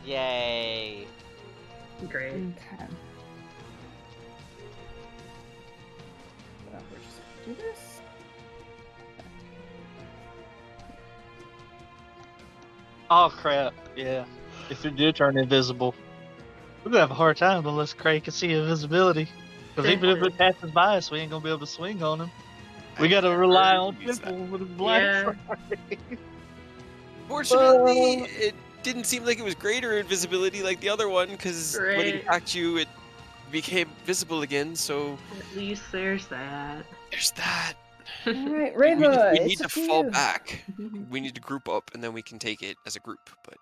Yay. Great. Okay. Well, we're just gonna do this. Oh crap! Yeah. If it did turn invisible, we're gonna have a hard time unless Craig can see invisibility. Because even if it passes by us, we ain't gonna be able to swing on him. We gotta rely on Temple with his blind sight. Fortunately, it didn't seem like it was greater invisibility like the other one, because when he Right. attacked you, it became visible again, so At least there's that. there's that. Alright, We Reva, need it's to up to fall you. back. We need to group up, and then we can take it as a group, but...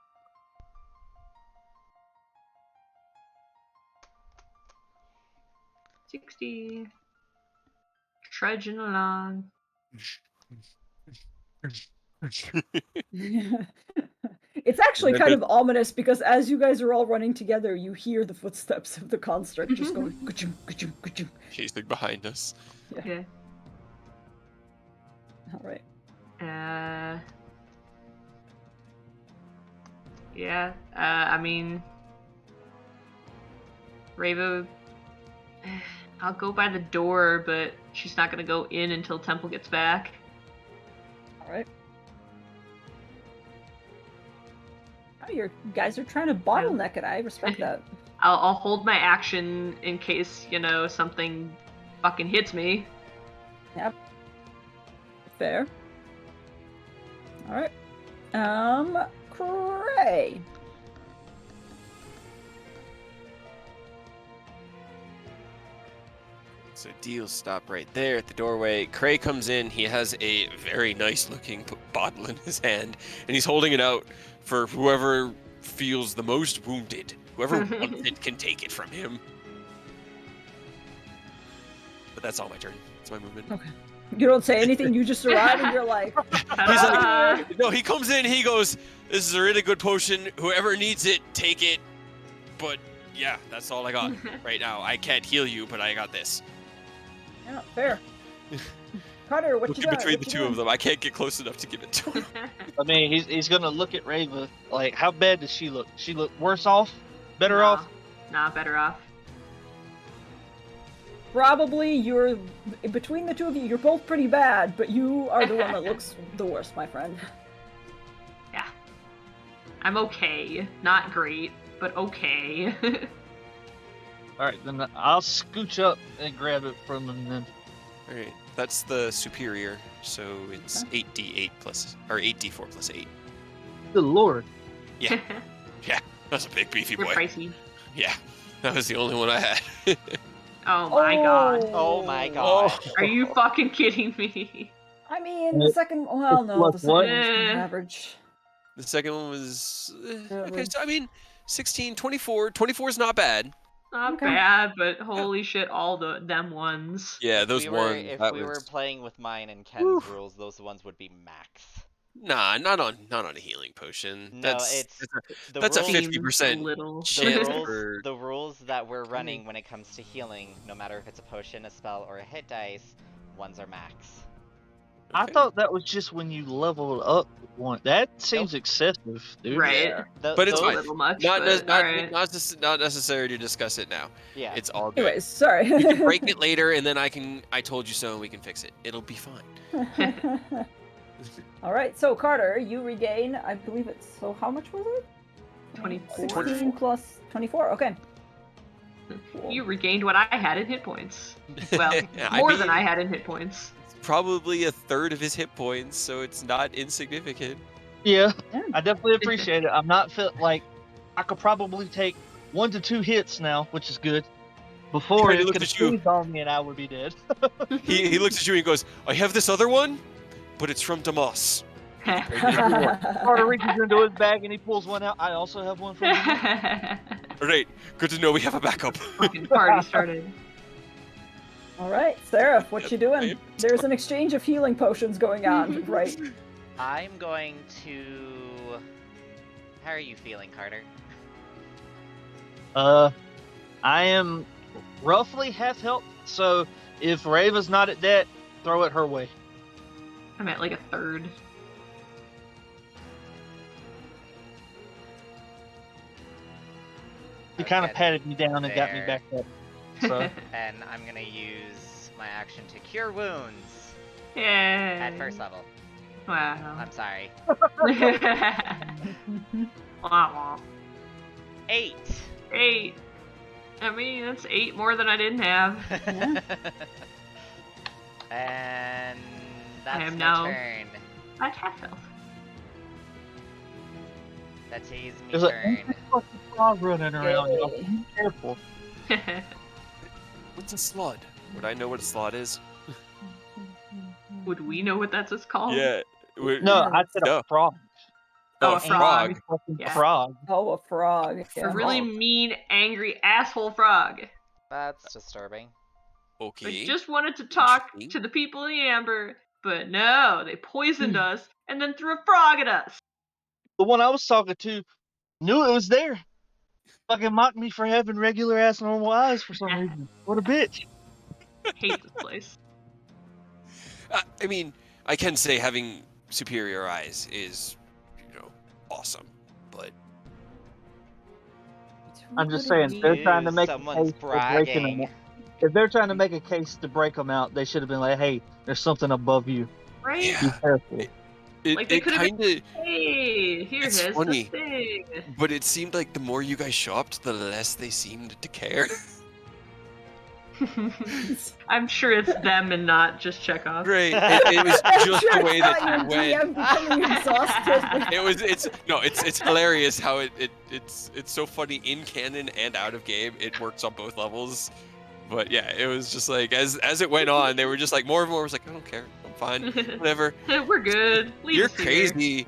60. Trudging along. It's actually then kind of ominous because as you guys are all running together, you hear the footsteps of the construct just going ka-chum, ka-chum, ka-chum. Chasing behind us. Okay. Alright. Yeah. I mean, Ravo. I'll go by the door, but she's not gonna go in until Temple gets back. All right. Oh, you guys are trying to bottleneck it. I respect that. I'll hold my action in case, something fucking hits me. Yep. Fair. All right. Cray. So deals stop right there at the doorway. Cray comes in. He has a very nice looking bottle in his hand, and he's holding it out for whoever feels the most wounded. Whoever wants it can take it from him. But that's all my turn. That's my movement. Okay. You don't say anything. You just arrive and you're like, He's like, no, he comes in. He goes, "This is a really good potion. Whoever needs it, take it." But yeah, that's all I got right now. I can't heal you, but I got this. yeah, fair. Carter, what you Looking got? between What the you two of doing? them, I can't get close enough to give it to him. I mean, he's gonna look at Rava. Like, how bad does she look? She look worse off? Better off? Nah, better off. Probably you're between the two of you. You're both pretty bad, but you are the one that looks the worst, my friend. Yeah. I'm okay. Not great, but okay. All right, then I'll scooch up and grab it from him. Then All right, that's the superior. So it's 8d8 plus, or 8d4 plus 8. good lord. Yeah, that's a big beefy We're boy. pricey. Yeah, that was the only one I had. Oh my god. Oh my god. Are you fucking kidding me? I mean, the second. Well, no, Plus the second what? one was kind of Eh. average. The second one was okay. Average. So I mean, 16, 24. 24 is not bad. Not Okay. bad, but holy shit, all them ones. Yeah, those ones. If that we were was playing with mine and Ken's rules, those ones would be max. nah, not on a healing potion. No, That's the that's a rules, 50% Little. chance the rules, for. the rules that we're running when it comes to healing, no matter if it's a potion, a spell, or a hit dice, ones are max. I Okay. thought that was just when you leveled up one. That seems excessive, dude. Right. Yeah. But it's A fine. little much, Not but alright. not necessary to discuss it now. Yeah. It's all good. Anyways, sorry. We can break it later, and then I told you so, and we can fix it. It'll be fine. All right, so Carter, you regain. I believe it's. So how much was it? 24. 16 plus 24. Okay. Cool. You regained what I had in hit points. Well, I more mean- than I had in hit points. Probably a third of his hit points, so it's not insignificant. Yeah, Yeah. I definitely appreciate it. I'm not like I could probably take 1 to 2 hits now, which is good. Before He it looked could have at you. squeezed on me and I would be dead. He looks at you and he goes, "I have this other one, but it's from Damas." Carter reaches into his bag and he pulls one out. I also have one from him. All right, good to know we have a backup. Fucking party started. All right, Seraph, what you I doing? am There's an exchange of healing potions going on, right? I'm going to. How are you feeling, Carter? I am roughly half health, so if Rava's not at that, throw it her way. I'm at like a third. He kind of Okay, patted me down and got me fair. back up. So And I'm gonna use my action to cure wounds Yay. at first level. Wow. I'm sorry. Wah, wah. 8. 8. I mean, that's 8 more than I didn't have. And that's am my now- turn. At half health. That's his me there's a turn. fucking frog running around. Y'all. Yay. Be careful. What's a slud? Would I know what a slud is? Would we know what that's called? Yeah. No, I said No. a frog. Oh, a a frog. Fucking Yeah. frog. Oh, a frog. A Yeah. really mean, angry asshole frog. That's disturbing. Okay. I just wanted to talk Interesting. to the people in the Amber, but no, they poisoned us and then threw a frog at us. The one I was talking to knew it was there. Fucking mocked me for having regular ass normal eyes for some reason. What a bitch. Hate this place. I mean, I can say having superior eyes is, awesome, but I'm just saying, they're trying to make a Someone's case for breaking bragging. them. If they're trying to make a case to break them out, they should have been like, "Hey, there's something above you. Right? Be Yeah. careful." Like, they It could have kind been, of. hey, It's here's the funny. thing. But it seemed like the more you guys shopped, the less they seemed to care. I'm sure it's them and not just Chekhov. Right. It was I'm just sure the way it's that not it your went. DM becoming exhausted. It's hilarious how it's so funny in canon and out of game. It works on both levels. But yeah, it was just like as it went on, they were just like more and more was like, I don't care, I'm fine, whatever. We're good. Leave You're us here. crazy.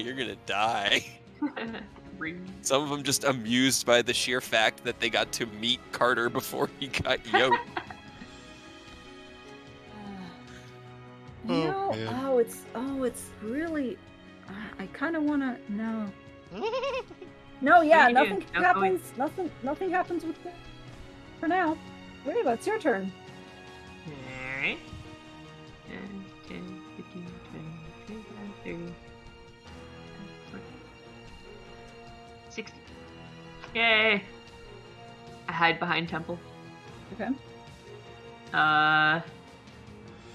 You're gonna die. Some of them just amused by the sheer fact that they got to meet Carter before he got yoked. No, it's really. I kind of want to know. No, yeah, You do. nothing No, happens. Nothing happens with it for now. Reva, it's your turn. Alright. 10, 15, 20, 25, 30, 40, 60. Yay! I hide behind Temple. Okay.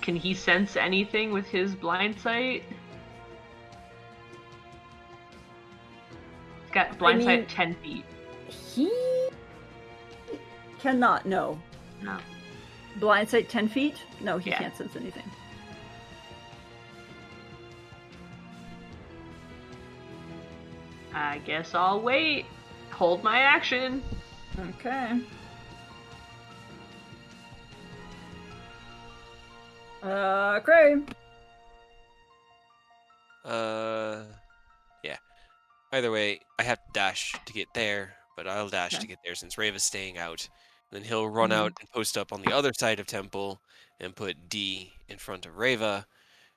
Can he sense anything with his blind sight? He's got blind sight at 10 feet. He cannot know. No. Blind sight 10 feet? No, he Yeah. can't sense anything. I guess I'll wait. Hold my action. Okay. Cray. Yeah. Either way, I have to dash to get there, but I'll dash Okay. to get there since Rava's staying out. Then he'll run out and post up on the other side of Temple and put D in front of Rava.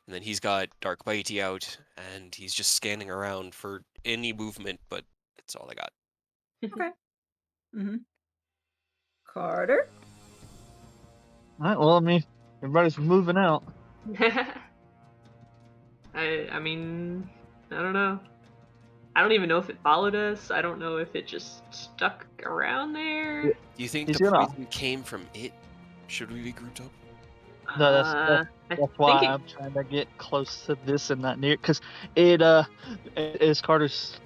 And then he's got Dark Bitey out, and he's just scanning around for any movement, but that's all I got. Okay. Mm-hmm. Carter. All right. Well, I mean, everybody's moving out. I mean, I don't know. I don't even know if it followed us. I don't know if it just stuck around there. Do you think He's the gonna- poison came from it? Should we be grouped up? No, that's I That's why think I'm trying to get close to this and not near, because it as Carter's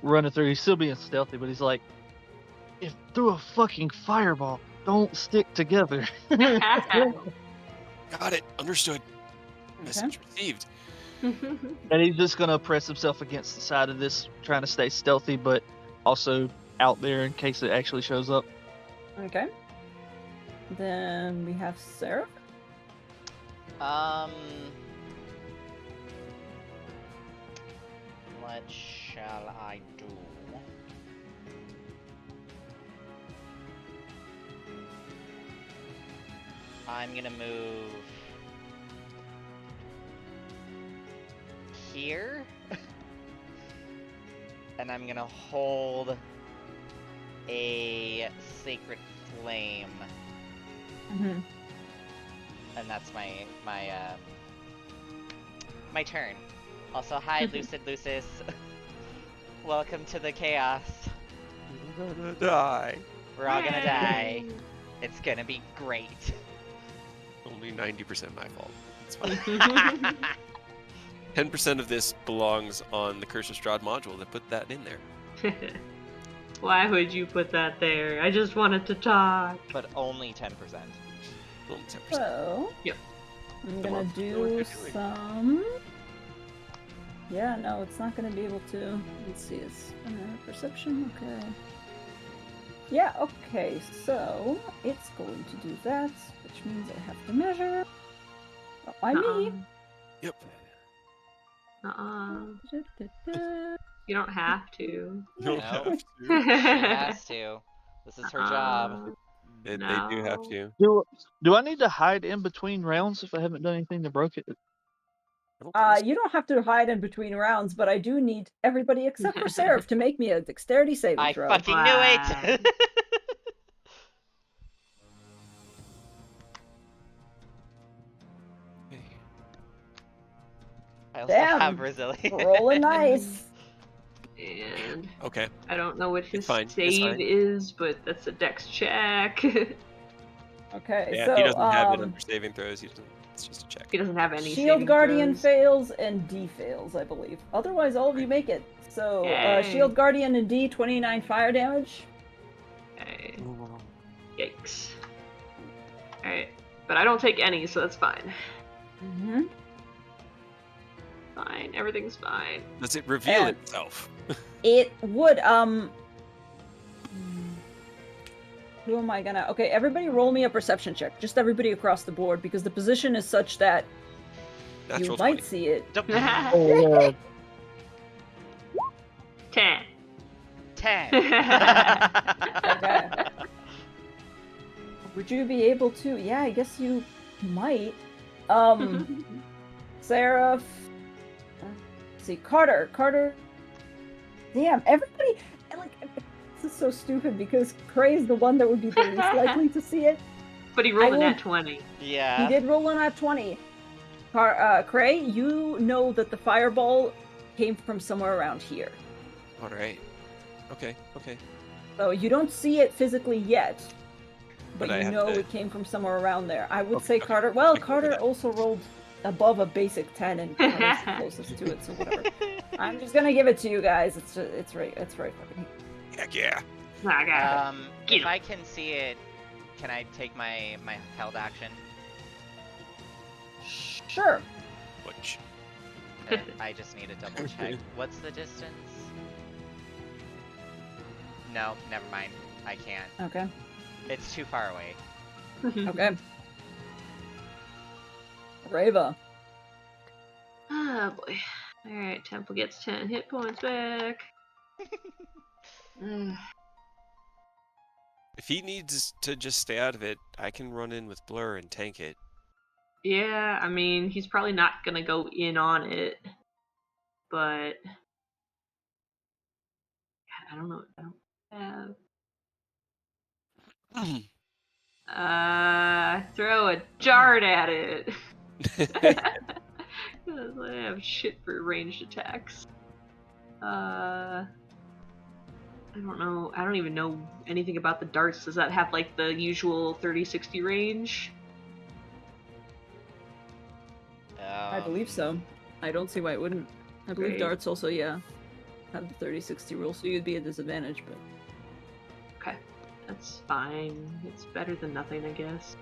running through, he's still being stealthy, but he's like, if through a fucking fireball, don't stick together. Got it. Understood. Message received. And he's just gonna press himself against the side of this, trying to stay stealthy, but also out there in case it actually shows up. Okay. Then we have Sarah. What shall I do? I'm gonna move here, and I'm gonna hold a sacred flame, Mm-hmm. and that's my turn. Also, hi, Lucid Lucis. Welcome to the chaos. We're gonna die. We're all gonna die. It's gonna be great. Only 90% my fault. It's fine. 10% of this belongs on the Curse of Strahd module that put that in there. Why would you put that there? I just wanted to talk. But only 10%. Only 10%. So. Yep. I'm Come gonna on, know what do you're doing. some. Yeah, no, it's not gonna be able to. Let's see, it's perception. Okay. Yeah, okay, so it's going to do that, which means I have to measure. Oh, I me. Yep. You don't have to. You don't No. have to. She has to. This is her job. They do have No. to. Do I need to hide in between rounds if I haven't done anything to broke it? I don't think so. You don't have to hide in between rounds, but I do need everybody except for Seraph to make me a dexterity saving I throw. fucking knew it! I also Damn, have resilience. Rolling nice. And Okay. I don't know what his It's fine, it's save fine. is, but that's a dex check. Okay, Yeah, so he doesn't have it under saving throws. It's just a check. He doesn't have any Shield saving Guardian throws. fails and D fails, I believe. Otherwise, all of you make it. So, Yay. Shield Guardian and D, 29 fire damage. Okay. Yikes. Alright. But I don't take any, so that's fine. Mm-hmm. Fine. Everything's fine. Does it reveal itself? It would, Who am I gonna... Okay, everybody roll me a perception check. Just everybody across the board, because the position is such that Natural you 20. might see it. Oh, 10. 10. Okay. Would you be able to? Yeah, I guess you might. Sarah. Let's see, Carter. Damn, everybody. Like, this is so stupid because Cray's the one that would be the least likely to see it. But he rolled a nat 20. Yeah. He did roll on at 20. Cray, you know that the fireball came from somewhere around here. All right. Okay. So you don't see it physically yet, but I you have know to- it came from somewhere around there. I would say Okay. Carter. Well, I can do Carter that. also rolled above a basic 10, and Carter's the closest to it. So whatever. I'm just gonna give it to you guys. It's right fucking. Heck yeah. I got Get If him. I can see it, can I take my held action? Sure. Which? I just need to double check. What's the distance? No, never mind. I can't. Okay. It's too far away. Okay. Rava. Oh boy. Alright, Temple gets 10 hit points back. If he needs to just stay out of it, I can run in with Blur and tank it. Yeah, I mean, he's probably not gonna go in on it. But... God, I don't know. I don't have... throw a dart at it. I have shit for ranged attacks. I don't know. I don't even know anything about the darts. Does that have like the usual 30-60 range? I believe so. I don't see why it wouldn't. I believe Great. darts also, yeah, have the 30-60 rule, so you'd be at disadvantage, but... Okay, that's fine. It's better than nothing, I guess.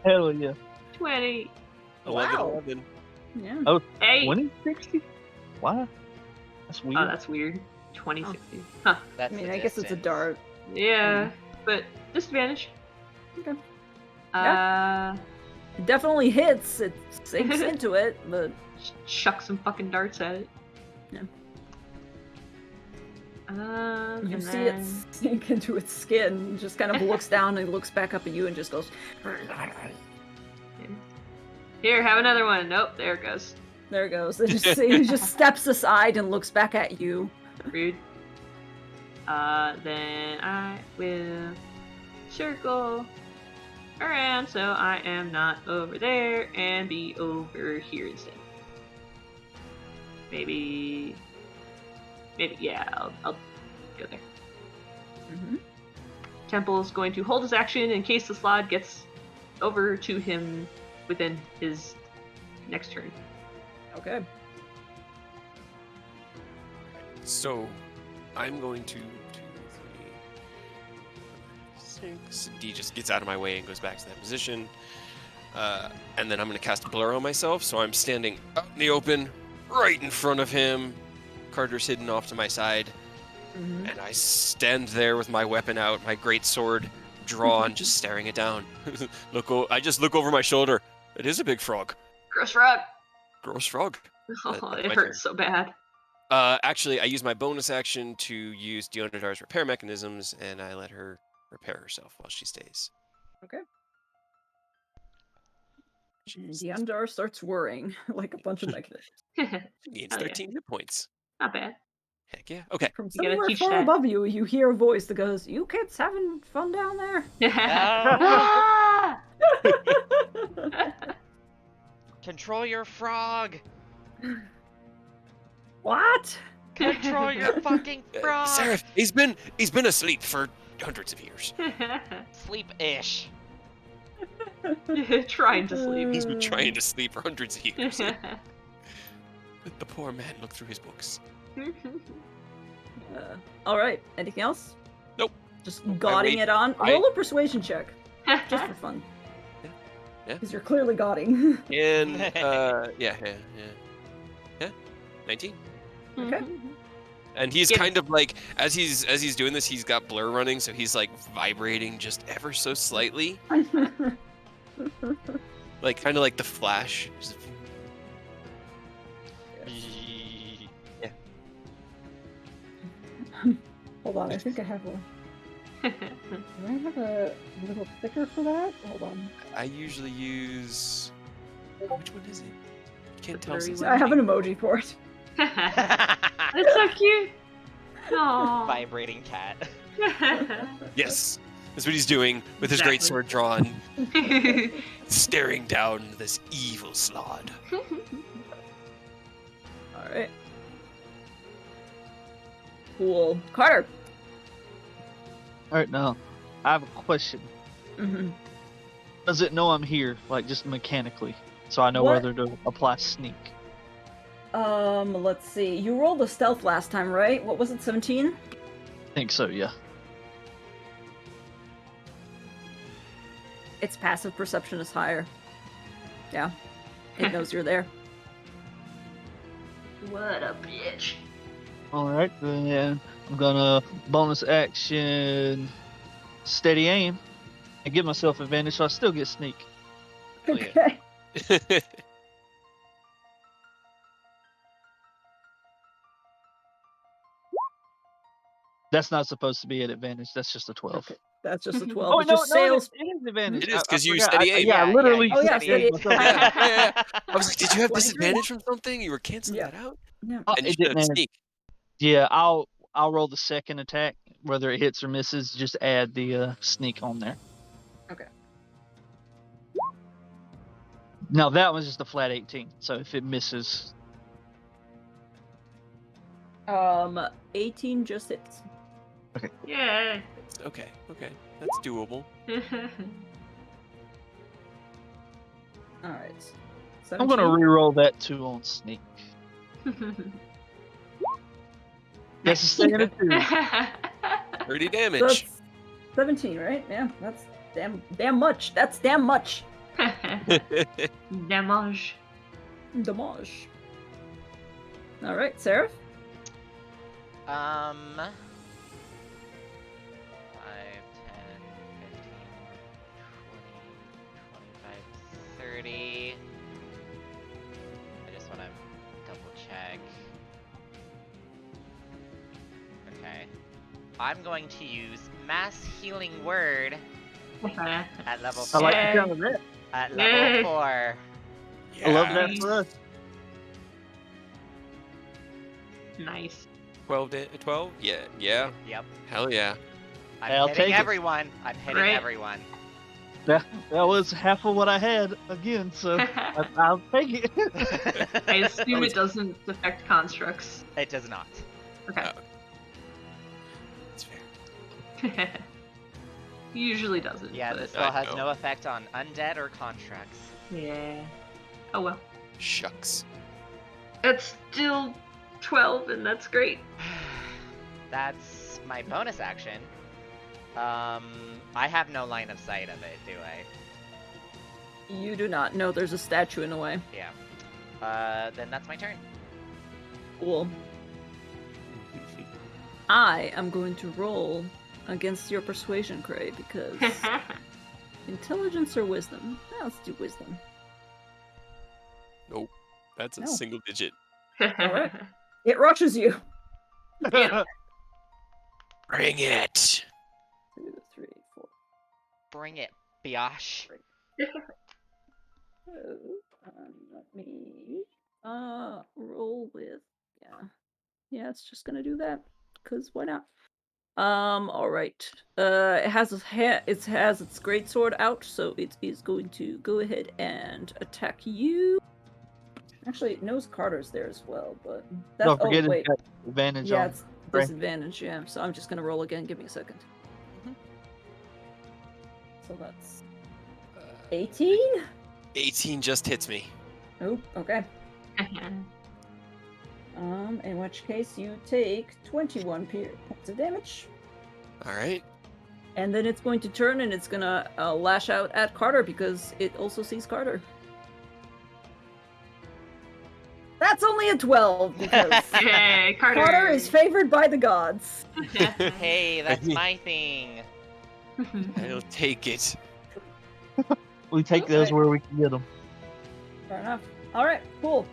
hell yeah. 20. 11. Yeah. Oh, Hey. 2060? Why? That's weird. Oh, that's weird. 2060. Huh. That's I mean, the I guess it's a distance. dart. Yeah, but disadvantage. Okay. It definitely hits. It sinks into it, but... Chuck some fucking darts at it. Yeah. You And see it then... sink into its skin, just kind of looks down and looks back up at you and just goes... Here, have another one. Nope, there it goes. There it goes. It just steps aside and looks back at you. Rude. Then I will circle around so I am not over there and be over here instead. Maybe, yeah, I'll go there. Mm-hmm. Temple is going to hold his action in case the Strahd gets over to him within his next turn. Okay. So, I'm going to 2, 3, 6. D just gets out of my way and goes back to that position. And then I'm going to cast Blur on myself, so I'm standing out in the open, right in front of him. Carter's hidden off to my side. Mm-hmm. And I stand there with my weapon out, my great sword drawn, just staring it down. I just look over my shoulder. It is a big frog. Gross frog! Gross frog. Oh, That's it my hurts so bad. Actually, I use my bonus action to use Dionadar's repair mechanisms, and I let her repair herself while she stays. Okay. And the Undar starts whirring like a bunch of negatives. She gains Oh, yeah. 13 hit points. Not bad. Heck yeah. Okay. From You gotta somewhere teach far that. above you, you hear a voice that goes, "You kids having fun down there?" Ah! Control your frog! What? Control your fucking frog! Seraph, he's been asleep for hundreds of years. Sleep-ish. Trying to sleep. He's been trying to sleep for hundreds of years. Let the poor man look through his books. All right. Anything else? Nope. Just Nope, I gauding wait. it on. I- Roll a persuasion check, just for fun. Yeah. Because you're clearly gauding. And yeah. 19. Okay. And he's Get it. kind of like as he's doing this, he's got blur running, so he's like vibrating just ever so slightly, like kind of like the Flash. Just- Hold on, I think I have one. Do I have a little sticker for that? Hold on. I usually use. Which one is it? You can't The tell. blurry Since one. I have an emoji for it. That's so cute. Aww. Vibrating cat. Yes, that's what he's doing with his great sword drawn, staring down this evil Strahd. All right. Cool. Carter. All right, now I have a question. Mm-hmm. Does it know I'm here, like just mechanically, so I know What? whether to apply sneak? Let's see. You rolled a stealth last time, right? What was it, 17? I think so, yeah. Its passive perception is higher. Yeah. It knows you're there. What a bitch. All right, then I'm gonna bonus action, steady aim, and give myself advantage, so I still get sneak. Oh, yeah. Okay. That's not supposed to be an advantage. That's just a 12. Okay. That's just a 12. Oh it's no, just no, sales. it is advantage. It is, I 'cause you forgot. steady aim. Yeah, I literally. you Oh, yeah, steady steady aim. aim. Yeah. I was like, did you have 23? disadvantage from something? You were canceling Yeah. that out? Yeah. Oh, And you it should have didn't add- sneak. Yeah, I'll roll the second attack, whether it hits or misses. Just add the sneak on there. Okay. Now that was just a flat 18. So if it misses, 18 just hits. Yeah. Okay, that's doable. All right. I'm gonna 17? re-roll that 2 on sneak. That's a stay in a 2. 30 So damage. that's 17, right? Yeah, that's damn much. That's damn much. Damage. Damage. All right, Seraph. 5, 10, 15, 20, 25, 30. I just want to double check. Okay. I'm going to use Mass Healing Word at level 4. I like Yay. the sound of that. At Yay. level 4. I love Yeah. that for us. Nice. 12? Yeah. Yep. Hell yeah. I'm I'll hitting take it. everyone. I'm hitting Great. everyone. That was half of what I had again, so I'll take it. I assume it doesn't affect constructs. It does not. Okay. That's fair. Usually doesn't. Yeah, but- this spell has know. no effect on undead or contracts. Yeah. Oh well. Shucks. It's still 12, and that's great. That's my bonus action. I have no line of sight of it, do I? You do not know there's a statue in the way. Yeah. Then that's my turn. Cool. I am going to roll against your persuasion, Cray, because intelligence or wisdom? Let's do wisdom. Nope. That's a No. single digit. Alright. It rushes you. Bring it. 2, 3, 4. Bring it, Biosh. Let me roll with yeah, it's just gonna do that because why not? All right. It has its greatsword out, so it is going to go ahead and attack you. Actually, it knows Carter's there as well, but that's Don't forget oh wait, it's got advantage yeah, on. it's Right. disadvantage. Yeah, so I'm just gonna roll again. Give me a second. So that's 18? 18 just hits me. Oh, okay. In which case you take 21 points of damage. All right. And then it's going to turn and it's gonna lash out at Carter because it also sees Carter. That's only a 12 because Hey, Carter. Carter is favored by the gods. Hey, that's my thing. I'll take it. We take those where we can get them. Fair enough. All right, cool.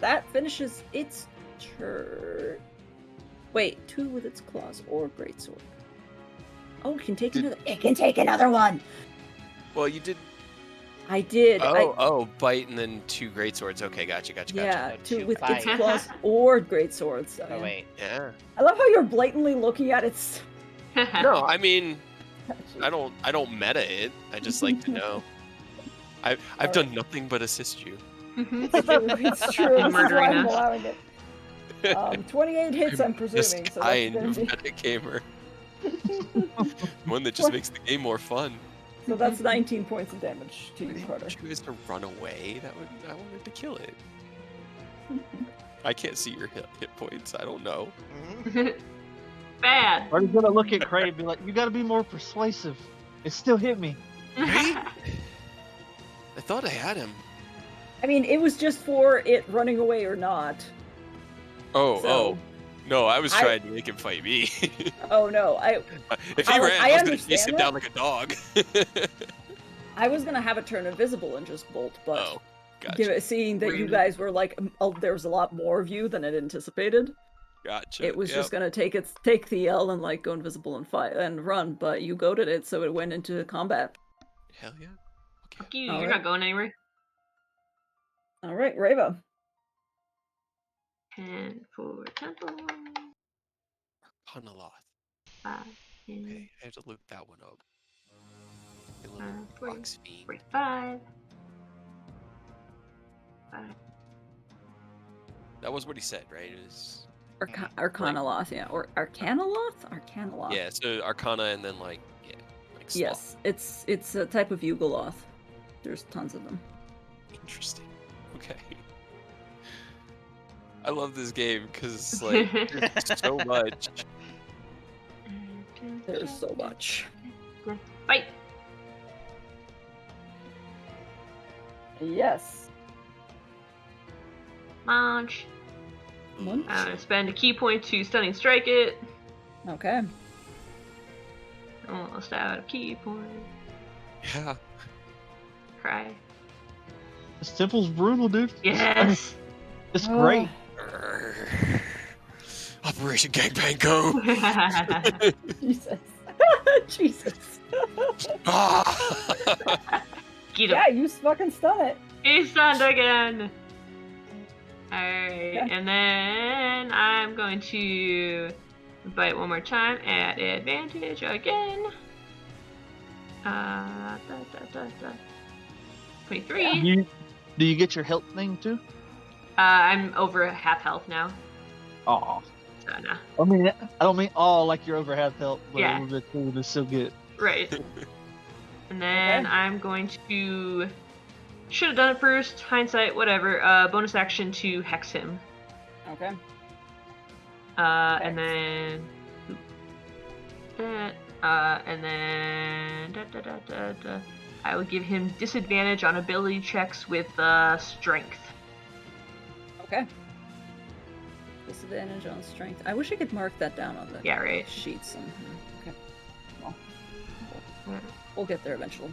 That finishes its turn. Wait, 2 with its claws or greatsword. Oh, it can take another. It can take another one. Well, you did. I did. Bite and then 2 greatswords. Okay, gotcha. Yeah, Oh, 2 two with its bites. claws or greatswords. So, Oh yeah. wait. Yeah. I love how you're blatantly looking at its. No, I mean, I don't meta it. I just like to know. I've done nothing but assist you. It's true. It's true. And This is why murdering I'm us. allowing it. 28 hits, I'm presuming. This So kind that's of gonna be. meta gamer. One that just makes the game more fun. So that's 19 points of damage to you, Carter. Choose to run away. I wanted to kill it. I can't see your hit points. I don't know. Bad. Are you gonna look at Cray and be like, you gotta be more persuasive? It still hit me. Right? I thought I had him. I mean, it was just for it running away or not. So- No, I was trying to make him fight me. Oh no, If he ran, I I was gonna chase understand him that. down like a dog. I was gonna have it turn invisible and just bolt, but Oh, gotcha. seeing that you Rude. guys were like, there was a lot more of you than it anticipated. Gotcha. It was Yep. just gonna take the L and like go invisible and fight and run, but you goaded it, so it went into combat. Hell yeah. Okay. Fuck you, All you're right. not going anywhere. All right, Reva. And for temple. Punaloth. 5, 10, Okay, I have to look that one up. The little 40, box fiend. 45. 5. That was what he said, right? It was. Arcanoloth, yeah, or Arcanoloth. Yeah, so Arcana and then like sloth. Yes, it's a type of Yugoloth. There's tons of them. Interesting. Okay. I love this game because like there's so much. There's so much. Fight! Yes. Launch. Munch. I'm gonna spend a key point to stunning strike it. Okay. Almost out of key point. Yeah. Cry. This temple's brutal, dude. Yes! It's great. Operation Gangbang Go! Jesus. Jesus. Ah! Get him. Yeah, you fucking stun it. He's stunned again! Alright, Okay. and then I'm going to bite one more time at advantage again. 23. Do you get your health thing too? I'm over half health now. Aw. So no. I mean, I don't mean like you're over half health, but Yeah. a little bit too to still get. Right. And then Okay. I'm going to. Should have done it first. Hindsight, whatever. Bonus action to hex him. Okay. And then. That. And then. I will give him disadvantage on ability checks with strength. Okay. Disadvantage on strength. I wish I could mark that down on the Yeah, right. sheet somehow. Okay. Well, we'll get there eventually.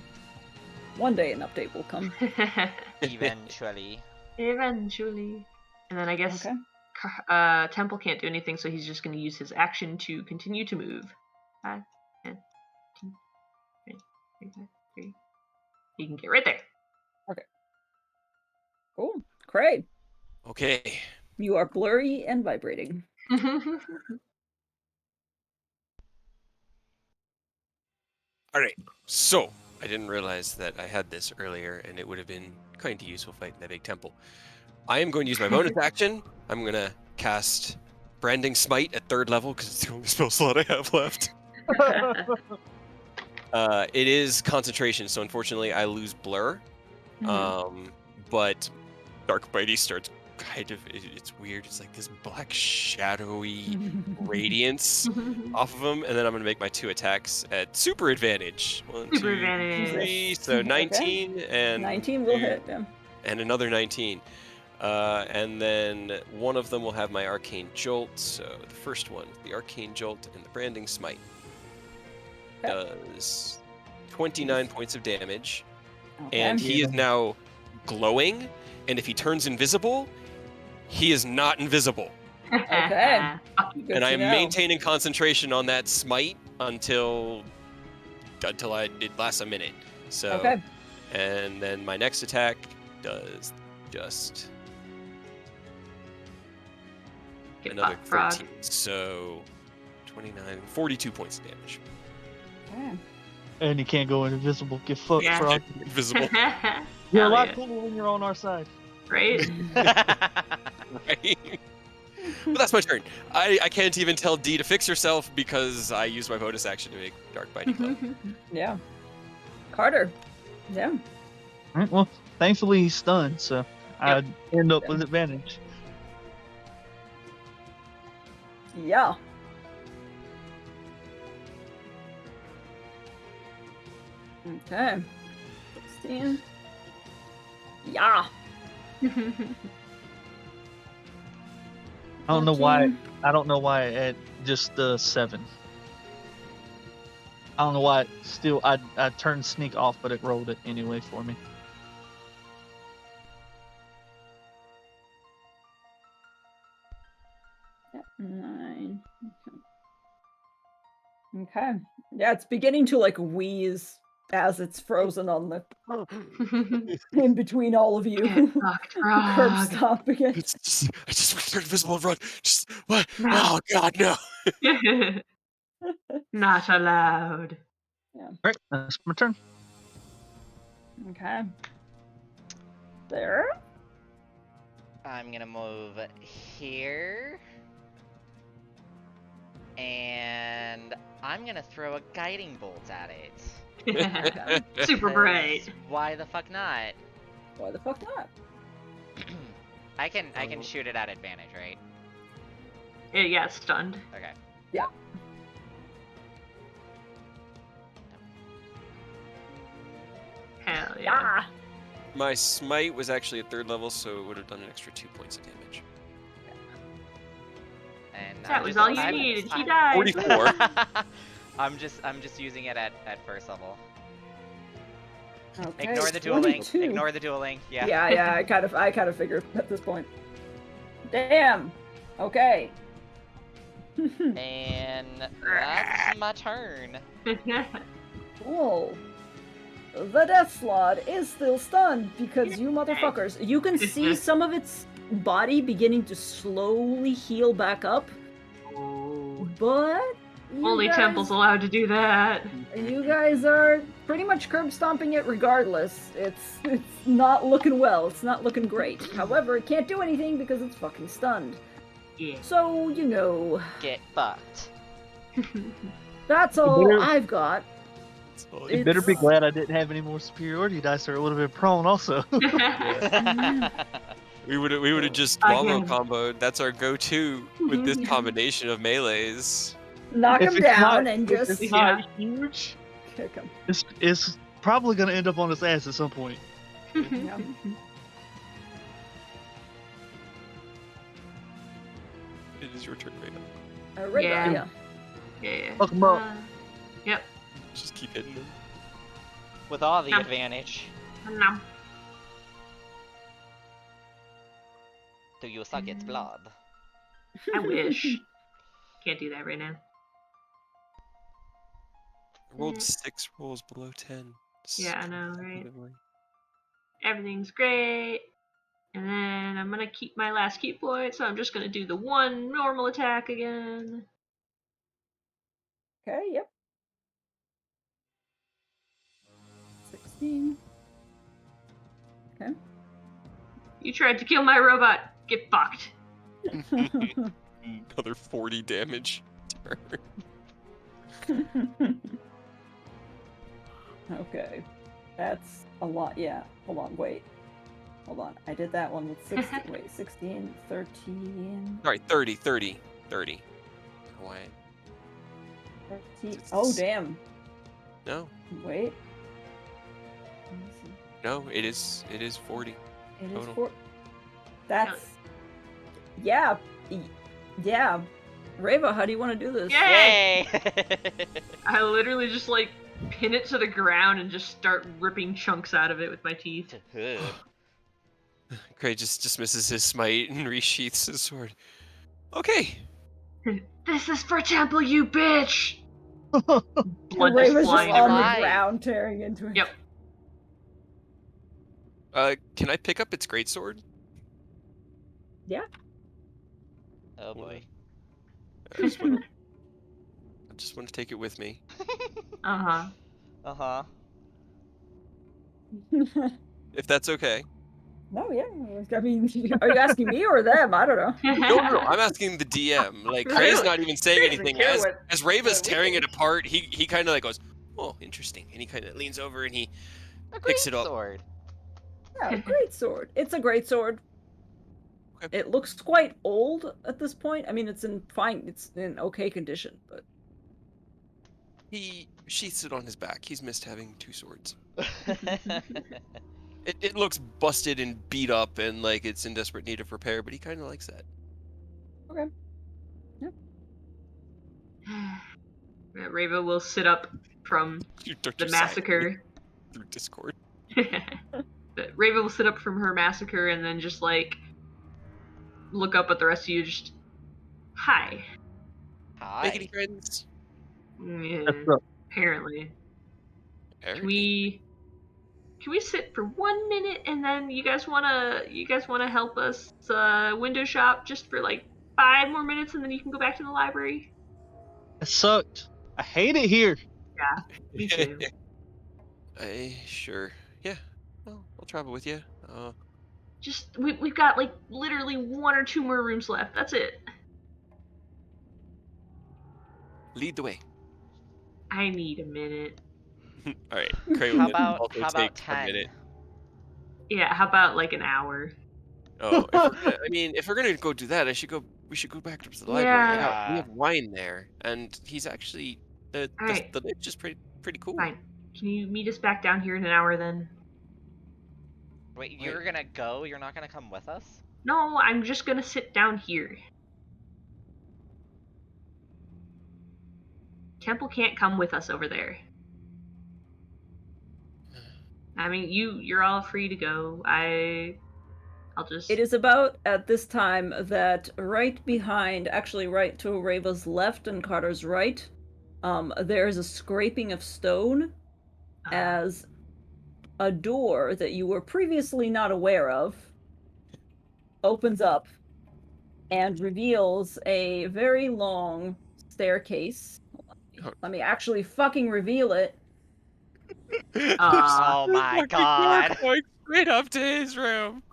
One day an update will come. Eventually. Eventually. And then I guess Okay. Temple can't do anything, so he's just going to use his action to continue to move. 5, 10, 15, 20, 25, 30. He can get right there. Cool. Cray, Okay. you are blurry and vibrating. All right. So I didn't realize that I had this earlier, and it would have been kind of useful fighting that big temple. I am going to use my bonus action. I'm going to cast Branding Smite at 3rd level because it's the only spell slot I have left. It is concentration, so unfortunately I lose blur. But Dark Bitey starts kind of, it's weird. It's like this black shadowy radiance off of him, and then I'm gonna make my 2 attacks at super advantage. 1, Super 2, advantage. 3, so Okay. 19 and 19 will hit, yeah. and another 19. And then one of them will have my Arcane Jolt. So the first one, the Arcane Jolt and the Branding Smite, does 29 points of damage. Okay. And he is now glowing, and if he turns invisible, he is not invisible. Okay. Good And to I'm know. maintaining concentration on that smite until it lasts a minute. So, Okay. and then my next attack does just Get another fucked, frog. 13. So 29, 42 points of damage. Okay. And you can't go invisible. Get fucked, Yeah. frog. Invisible. You're a Hell lot yeah. cooler when you're on our side. Right? Right? But that's my turn. I can't even tell D to fix herself because I used my bonus action to make Dark Bitey glow. Yeah. Carter. Yeah. Alright, well, thankfully he's stunned, so I end up with advantage. Yeah. Okay. 16. Yeah. I don't know why. 14. I don't know why at just 7. I don't know why. Still, I turned sneak off, but it rolled it anyway for me. Yeah, 9. Okay. Yeah, it's beginning to like wheeze as it's frozen on the in between all of you. Get fucked, Curb frog. stomping it. I just want to turn invisible and run. Just what? No. Oh God, no! Not allowed. Alright, that's my turn. Okay. There. I'm gonna move here. And I'm gonna throw a guiding bolt at it. Super bright. Why the fuck not? Why the fuck not? I can shoot it at advantage, right? Yeah, stunned. Okay. Yeah. Hell yeah. Yeah. My smite was actually at 3rd level, so it would have done an extra 2 points of damage. And That I'm was just- all you I'm- needed. He died. 44. I'm just using it at first level. Okay. Ignore the dueling. 22. Ignore the dueling. Yeah. Yeah, I kind of figured at this point. Damn. Okay. And that's my turn. Cool. The Death Slot is still stunned because you motherfuckers. You can see some of its body beginning to slowly heal back up, Oh. but you Only guys, Temple's allowed to do that. You guys are pretty much curb stomping it regardless. It's not looking well. It's not looking great. However, it can't do anything because it's fucking stunned. Yeah. So, you know, Get fucked. that's all better- I've got. You better be glad I didn't have any more superiority dice, or it would have been prone also. We would have just Again. wombo comboed. That's our go-to with this combination of melees. Knock If him it's down not- and if just it's not huge, kick him. it's probably gonna end up on his ass at some point. Yeah. It is your turn right now. Right, Yeah. yeah. Yeah. Fuck 'em up. Yep. Just keep hitting them. With all the No. advantage. Nom. Do you suck its blood? I wish. Can't do that right now. I rolled 6 rolls below 10. Yeah, I know, right? Consecutively. Everything's great. And then I'm gonna keep my last key point, so I'm just gonna do the one normal attack again. Okay, yep. 16. Okay. You tried to kill my robot. Get fucked. Another 40 damage. Okay. That's a lot. Yeah. Hold on. Wait. Hold on. I did that one with 16. Wait, 16, 13, Sorry, 30. Why? 13. Oh, damn. No, Wait. Let me see. no, it is 40 It is total. 4. That's. Yeah. Yeah. Reva, how do you want to do this? Yay! Yay! I literally just like pin it to the ground and just start ripping chunks out of it with my teeth. Ugh. Cray just dismisses his smite and resheaths his sword. Okay. This is for Temple, you bitch! Blood And just Reva's just flying on everywhere. the Right. ground tearing into it. Yep. Can I pick up its greatsword? Oh boy. I just want to take it with me. Uh-huh. Uh-huh. If that's okay. No, yeah. I mean, are you asking me or them? I don't know. No, I'm asking the DM. Like, Cray's not even saying Cray doesn't anything. care As what Rava's we tearing it think. apart, he kind of like goes, "Oh, interesting," and he kind of leans over and he A picks great it up. sword. Yeah, great sword. It's a great sword. Okay. It looks quite old at this point. I mean, it's in okay condition, but He sheaths it on his back. He's missed having two swords. It looks busted and beat up and like it's in desperate need of repair, but he kind of likes that. okay. Reva will sit up from Don't the you sigh at me massacre. through Discord. Reva will sit up from her massacre and then just like look up at the rest of you. Just hi. Make any Hi. friends? Yeah, That's up. apparently. Can Apparently. we sit for 1 minute and then you guys wanna help us window shop just for like 5 more minutes and then you can go back to the library? It sucked. I hate it here. Me too. Sure. Yeah. I'll travel with you. Just we've got like literally 1 or 2 more rooms left. That's it. Lead the way. I need a minute. All right. Cray How will about also how take about a 10? minute. Yeah, how about like an hour? Oh, if we're gonna go do that, we should go back to the library. Yeah. We have wine there, and he's actually the Alright. the lich is pretty cool. Fine. Can you meet us back down here in an hour then? Wait, you're gonna go? You're not gonna come with us? No, I'm just gonna sit down here. Temple can't come with us over there. I mean, you're all free to go. I'll just. It is about at this time that right behind, actually right to Reva's left and Carter's right, there is a scraping of stone as a door that you were previously not aware of opens up and reveals a very long staircase. Let me actually fucking reveal it. Oh my god. Going straight up to his room.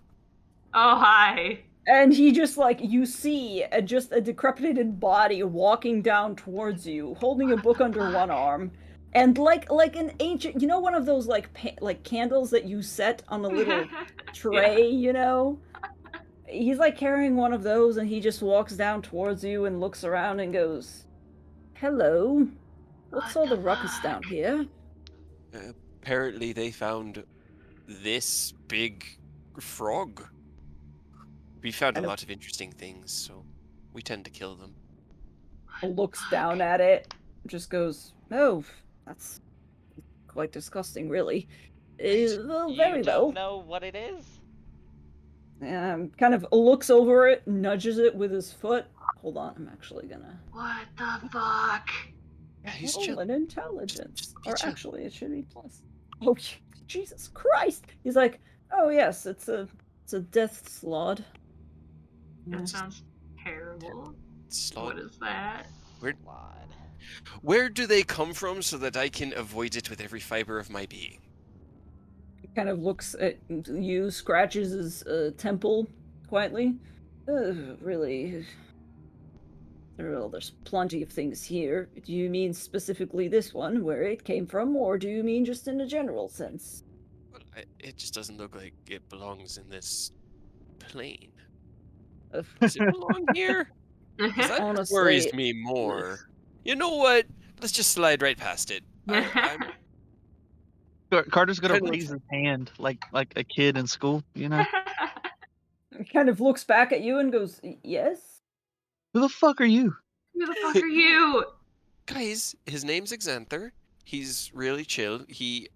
Oh, hi. And he just like you see just a decrepitated body walking down towards you, holding a book under one arm, and like an ancient, you know, one of those like like candles that you set on a little tray, you know. He's like carrying one of those, and he just walks down towards you and looks around and goes, "Hello, what's all the ruckus down here?" Apparently, they found this big frog. We found a Kind of- lot of interesting things, so we tend to kill them. Looks down at it, just goes, "Oh, that's quite disgusting, really." Well, You very don't well. know what it is? Kind of looks over it, nudges it with his foot. Hold on, I'm actually gonna What the fuck? Yeah, he's roll chill. an intelligence. Just be Or chill. actually, it should be plus. Oh, Jesus Christ! He's like, oh yes, it's a death slod. That sounds terrible. Slot. What is that? Slod. Where do they come from so that I can avoid it with every fiber of my being? Kind of looks at you, scratches his temple quietly. Really, Well, there's plenty of things here. Do you mean specifically this one, where it came from, or do you mean just in a general sense? Well, it just doesn't look like it belongs in this plane. Uh, Does it belong here? Because that worries Honestly, me more. You know what? Let's just slide right past it. I'm Carter's gonna kind of. raise his hand like a kid in school, you know? he kind of looks back at you and goes, "Yes." Who the fuck are you? Who the fuck are you? Guys, his name's Xanther. He's really chill. He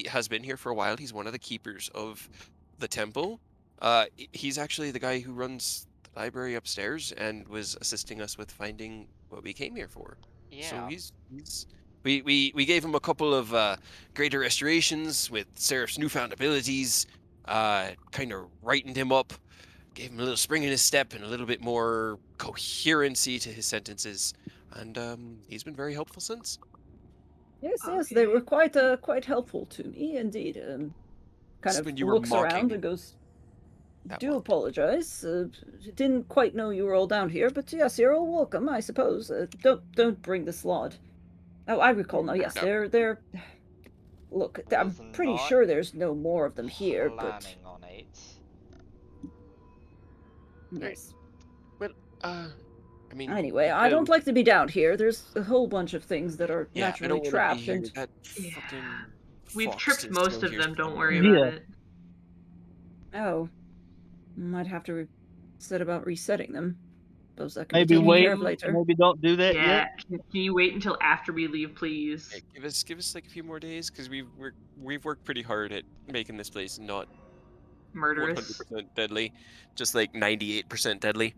has been here for a while. He's one of the keepers of the temple. He's actually the guy who runs the library upstairs and was assisting us with finding what we came here for. So Yeah. he's we gave him a couple of greater restorations with Seraph's newfound abilities. Kind of rightened him up, gave him a little spring in his step and a little bit more coherency to his sentences. And he's been very helpful since. Yes, they were quite helpful to me indeed. This Kind is of when you were looks around mocking and goes, that "Do one. apologize. Didn't quite know you were all down here, but yes, you're all welcome, I suppose. Don't bring the slod." Oh, I recall now. Yes, No. they're. Look, I'm Was pretty not sure there's no more of them here, but planning on it. yes. Well, I mean, Anyway, I don't like to be down here. There's a whole bunch of things that are yeah, I naturally don't want to be trapped, here. and That Yeah. fucking We've fox tripped is most still of here them, don't somewhere. worry Yeah. about it. oh, might have to set about resetting them. Suppose that can Maybe be taken wait. care of later. Maybe don't do that Yeah, yet. can you wait until after we leave, please? Hey, give us like a few more days because we've worked pretty hard at making this place not Murderous. 100% deadly, just like 98% deadly.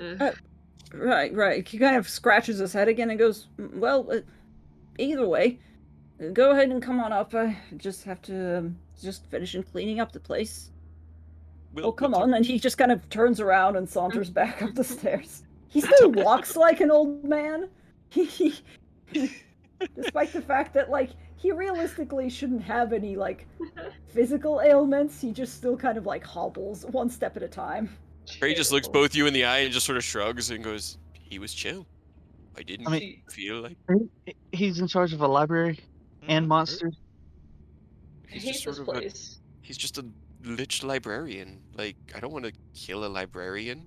Ugh. Right. He kind of scratches his head again and goes, "Well, either way, go ahead and come on up. I just have to just finishing cleaning up the place." We'll Come talk- on. And he just kind of turns around and saunters back up the stairs. He still walks like an old man. He despite the fact that, like, he realistically shouldn't have any, like, physical ailments, he just still kind of, like, hobbles one step at a time. Trey just looks both you in the eye and just sort of shrugs and goes, "He was chill. I didn't I mean- feel like He's in charge of a library and Mhm. monsters. I he's hate just this sort of place. he's just a lich librarian. Like, I don't want to kill a librarian."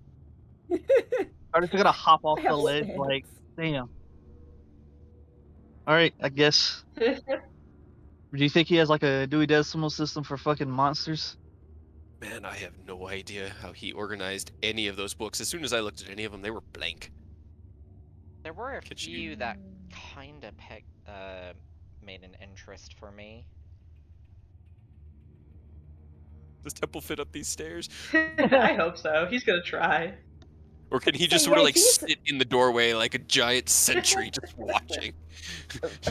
Carter's gonna hop off I the have ledge standards. like, damn. All right, I guess. Do you think he has like a Dewey Decimal System for fucking monsters? Man, I have no idea how he organized any of those books. As soon as I looked at any of them, they were blank. There were a Could few you- that kind of made an interest for me. Does Temple fit up these stairs? I hope so. He's gonna try. Or can he So, just sort of yeah, like he's- sit in the doorway like a giant sentry just watching?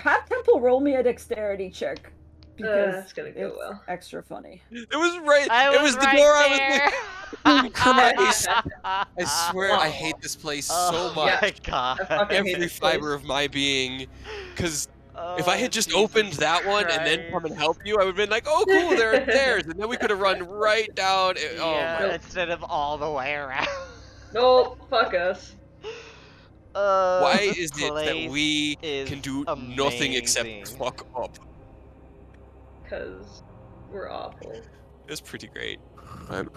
Have Temple roll me a dexterity check. Because That's gonna go it's well. extra funny. It was right. I it was the right door I was there. like, Christ. I swear I hate this place so Oh much. my god. I fucking hate Every this place. fiber of my being. Because if I Oh, had just Jesus opened that one and then come and Christ. help you, I would have been like, oh cool, there are stairs. And then we could have run right down. Oh Yeah, my. instead of all the way around. No, fuck us. Why This is it that place we is can do nothing except amazing. fuck up? Because we're awful. It's pretty great.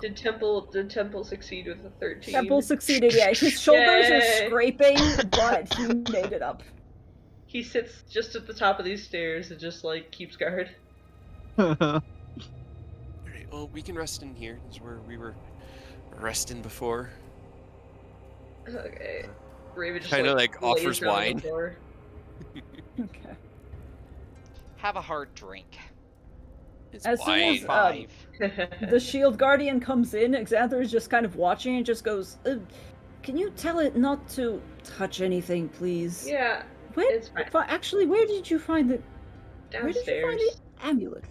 Did Temple succeed with a 13? Temple succeeded, yeah. His shoulders are Yay. scraping, but he made it up. He sits just at the top of these stairs and just like keeps guard. Alright, well, we can rest in here. This is where we were resting before. Okay. Raven just Kinda, like like, lays offers down on the wine. floor. Okay. Have a hard drink. It's As soon wine. as, 5. The shield guardian comes in, Xanther is just kind of watching and just goes, "Can you tell it not to touch anything, please?" Yeah, Where, it's fine. Actually, where did you find the Where did you find Downstairs. the amulet?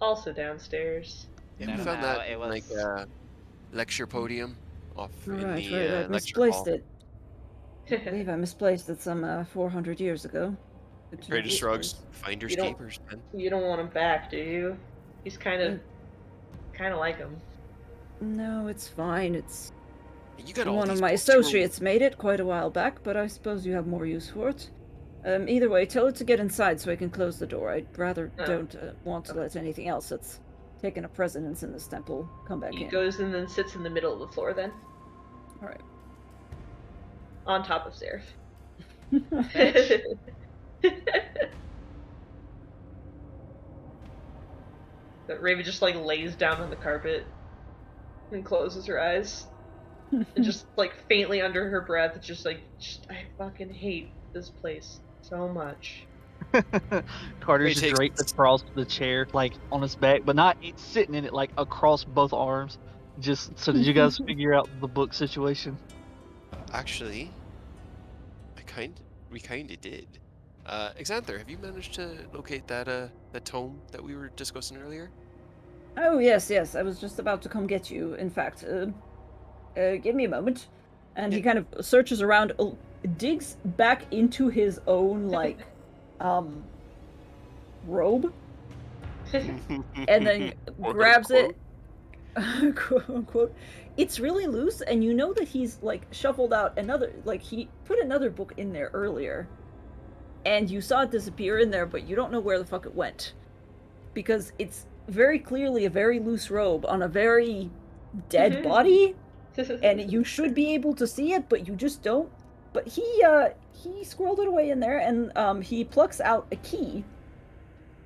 Also downstairs. Yeah, No, we no, found no, that it in, was- like lecture podium off in Right, the I lecture misplaced hall. it. I believe I misplaced it some 400 years ago. Good to Trey know. just shrugs. Finders You don't- keepers, man. You don't want him back, do you? He's kind of like him. No, it's fine. It's You got all One of these my books. You were... associates made it, quite a while back, but I suppose you have more use for it. Either way, tell it to get inside so I can close the door. I'd rather don't want to let anything else that's taken a precedence in this temple come back He in. goes and then sits in the middle of the floor then. Alright. On top of Seraph. Bitch. But Raven just like lays down on the carpet and closes her eyes. And just like faintly under her breath, just I fucking hate this place so much. Carter's It just takes- draped across the chair, like on his back, but not sitting in it, like across both arms. Just so did you guys figure out the book situation? Actually, we kinda did. Xanther, have you managed to locate that tome that we were discussing earlier? Oh, yes, I was just about to come get you, in fact. Give me a moment. And he kind of searches around, digs back into his own, like, robe, and then grabs it, quote unquote. It's really loose, and you know that he's, like, shuffled out another, like, he put another book in there earlier, and you saw it disappear in there, but you don't know where the fuck it went. Because it's very clearly a very loose robe on a very dead body, and you should be able to see it, but you just don't. But he squirreled it away in there, and he plucks out a key,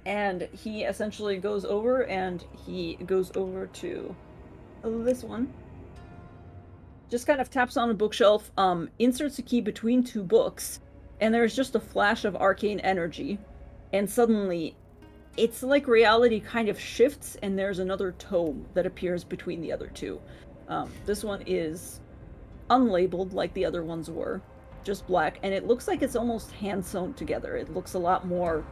and he essentially goes over to this one. Just kind of taps on a bookshelf, inserts a key between two books, and there's just a flash of arcane energy, and suddenly it's like reality kind of shifts, and there's another tome that appears between the other two. This one is unlabeled like the other ones were, just black, and it looks like it's almost hand sewn together. It looks a lot more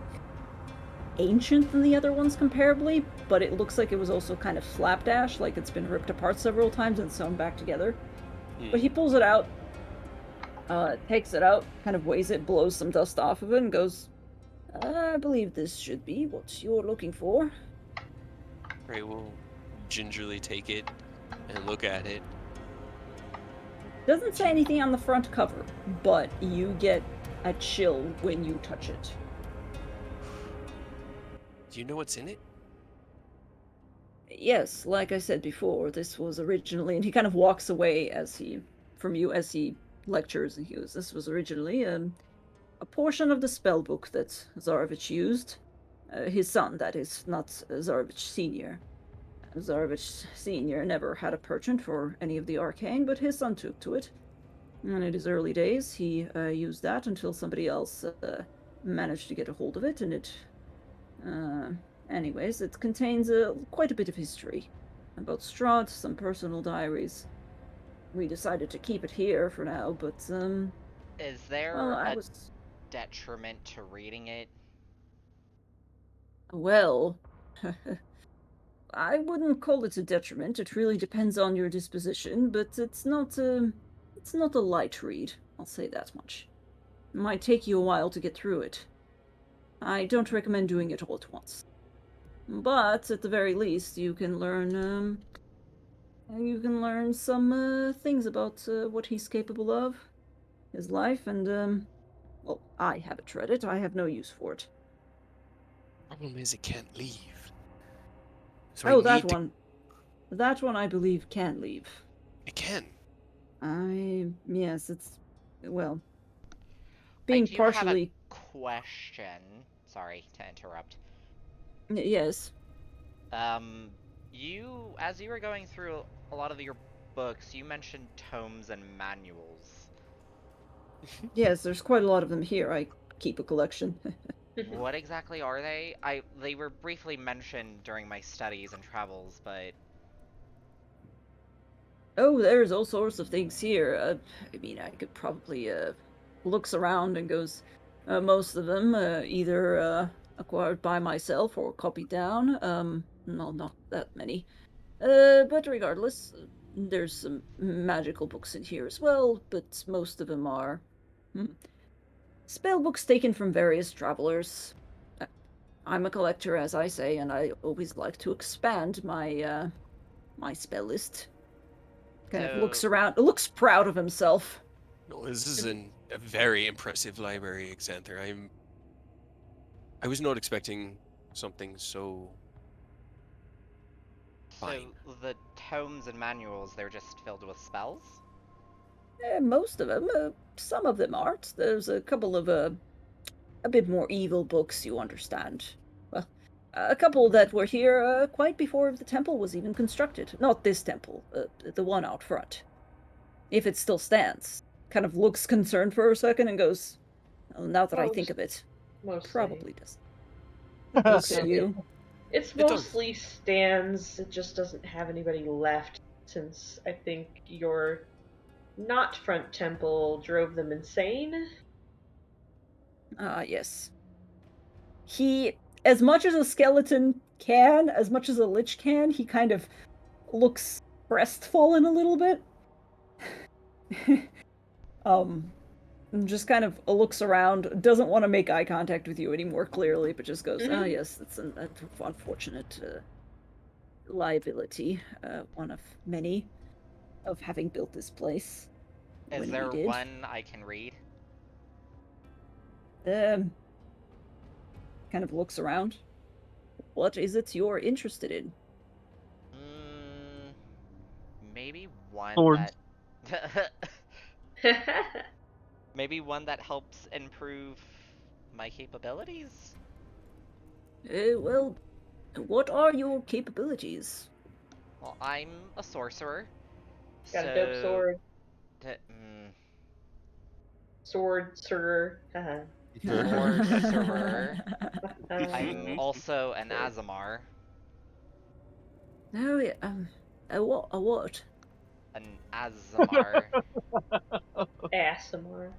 ancient than the other ones comparably, but it looks like it was also kind of slapdash, like it's been ripped apart several times and sewn back together. But he pulls it out, takes it out, kind of weighs it, blows some dust off of it, and goes, I believe this should be what you're looking for. Ray will gingerly take it and look at it. Doesn't say anything on the front cover, but you get a chill when you touch it. Do you know what's in it? Yes, like I said before, this was originally, and he kind of walks away from you as he lectures, and he goes, this was originally a portion of the spell book that Zarovich used. His son, that is, not Zarovich Sr. Zarovich Sr. never had a penchant for any of the arcane, but his son took to it. And in his early days, he used that until somebody else managed to get a hold of it, and it... anyways, it contains quite a bit of history. About Strahd, some personal diaries. We decided to keep it here for now, but, Is there well, a detriment to reading it? Well, I wouldn't call it a detriment. It really depends on your disposition, but it's not a light read, I'll say that much. It might take you a while to get through it. I don't recommend doing it all at once. But at the very least, you can learn some things about what he's capable of, his life, and well, I haven't read it. I have no use for it. Problem is, it can't leave. So Oh, I that need to... one. That one, I believe, can leave. It can. Yes, it's, well, I being do have a partially... question. Sorry to interrupt. Yes. As you were going through a lot of your books, you mentioned tomes and manuals. Yes, there's quite a lot of them here. I keep a collection. What exactly are they? They were briefly mentioned during my studies and travels, but... Oh, there's all sorts of things here. I mean, I could probably, looks around and goes, most of them, either, acquired by myself or copied down. No, not that many. But regardless, there's some magical books in here as well, but most of them are spell books taken from various travelers. I'm a collector, as I say, and I always like to expand my my spell list. Kind of So- looks around, looks proud of himself. No, this is a very impressive library, Xanther. I was not expecting something so fine. So the tomes and manuals, they're just filled with spells? Most of them. Some of them aren't. There's a couple of a bit more evil books, you understand. Well, a couple that were here quite before the temple was even constructed. Not this temple, the one out front. If it still stands. Kind of looks concerned for a second and goes, "Oh, now that I think of it, Mostly. probably does." Looks at you. It's It does. mostly stands. It just doesn't have anybody left since I think your not front temple drove them insane. Ah, yes. He, as much as a skeleton can, as much as a lich can, he kind of looks crestfallen a little bit. And just kind of looks around, doesn't want to make eye contact with you anymore, clearly, but just goes, "Ah, yes, it's an unfortunate liability, one of many, of having built this place." Is when there we did. one I can read? Kind of looks around. What is it you're interested in? Maybe one Swords. that... Maybe one that helps improve my capabilities? Well, what are your capabilities? Well, I'm a sorcerer. Got a dope so... sword. d- Sword, haha. Sorcerer. Uh, I'm also an Azamar. Oh, yeah, a what? An Azamar. ASMR.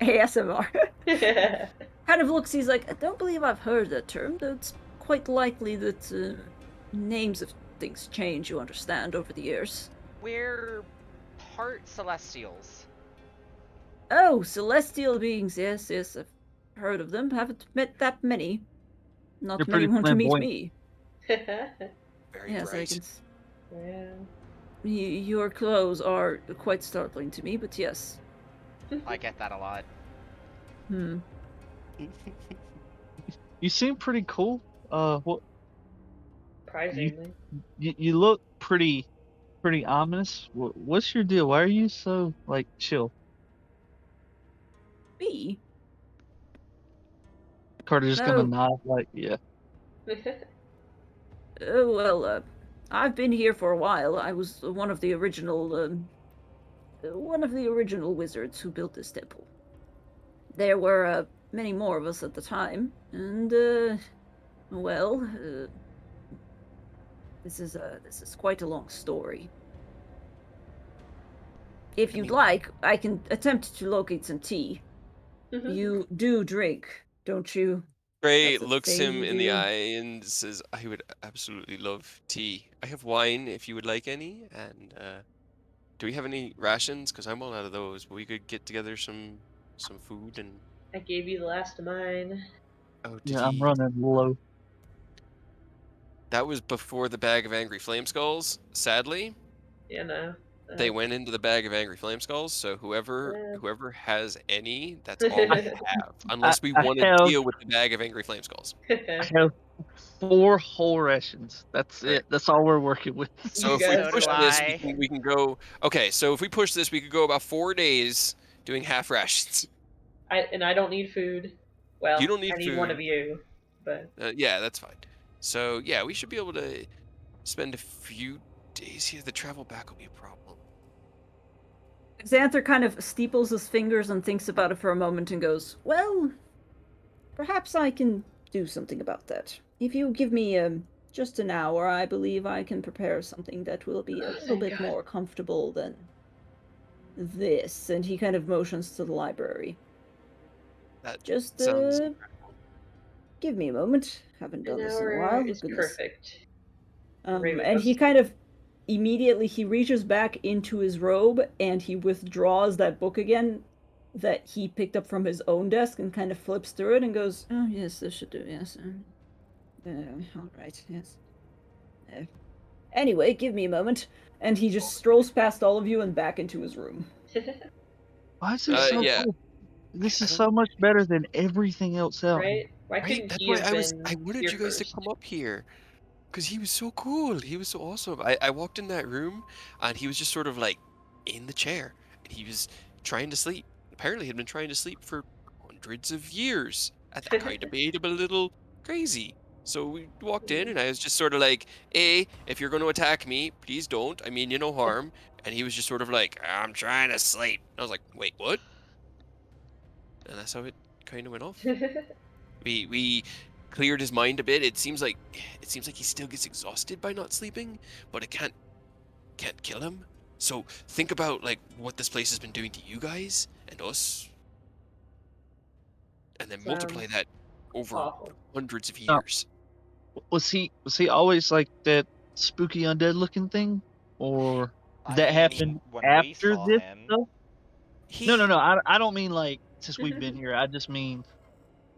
ASMR. Kind of looks, he's like, "I don't believe I've heard that term, though it's quite likely that names of things change, you understand, over the years." We're part Celestials. Oh, celestial beings, yes, yes, I've heard of them. Haven't met that many. Not You're many pretty want to meet flamboyant. me. Very Yes, I bright. can. Yeah. Your clothes are quite startling to me, but yes. I get that a lot. You seem pretty cool. What Surprisingly. you look pretty ominous. What's your deal? Why are you so like chill? Me? Carter's just gonna No. nod like, yeah. Well, I've been here for a while. I was one of the original wizards who built this temple. There were many more of us at the time, and well, this is quite a long story. If you'd like, I can attempt to locate some tea. You do drink, don't you? Gray That's a looks thing him you in the do. eye and says, "I would absolutely love tea. I have wine if you would like any, and do we have any rations? Because I'm all out of those. But we could get together some food and." I gave you the last of mine. Oh, did Yeah, I'm he? running low. That was before the bag of angry flame skulls. Sadly, You know. they went into the bag of angry flame skulls. So whoever has any, that's all we have. Unless we I want to have deal with the bag of angry flame skulls. I have 4 whole rations. That's Right. it. That's all we're working with. So You if we guys push do this, I. we can go. Okay, so if we push this, we could go about 4 days doing half rations. I don't need food. Well, You don't need I need one food. of you, but Yeah, that's fine. So yeah, we should be able to spend a few days here. The travel back will be a problem. Xanther kind of steeples his fingers and thinks about it for a moment and goes, "Well, perhaps I can do something about that. If you give me just an hour, I believe I can prepare something that will be a little thank bit God. more comfortable than this." And he kind of motions to the library. That Just sounds. give me a moment. Haven't An done this in a hour while. is Goodness. perfect. And he kind of immediately he reaches back into his robe and he withdraws that book again that he picked up from his own desk and kind of flips through it and goes, "Oh yes, this should do. Yes, all right, yes." Anyway, give me a moment. And he just strolls past all of you and back into his room. Why is this so Yeah. cool? This I is don't so much better than everything else out here. Right? Why right? couldn't That's he why have been I wanted here you guys to first? come up here. Because he was so cool. He was so awesome. I walked in that room and he was just sort of like in the chair. And he was trying to sleep. Apparently he'd been trying to sleep for hundreds of years. And that kind of made him a little crazy. So we walked in and I was just sort of like, hey, if you're going to attack me, please don't. I mean you no harm. And he was just sort of like, I'm trying to sleep. I was like, wait, what? And that's how it kind of went off. We cleared his mind a bit. It seems like he still gets exhausted by not sleeping, but it can't kill him. So think about like what this place has been doing to you guys and us, and then multiply Sounds that over awful. hundreds of No. years. Was he always like that spooky undead looking thing, or did I that mean, happen when we after saw this him, stuff? No, He I don't mean like since we've been here. I just mean,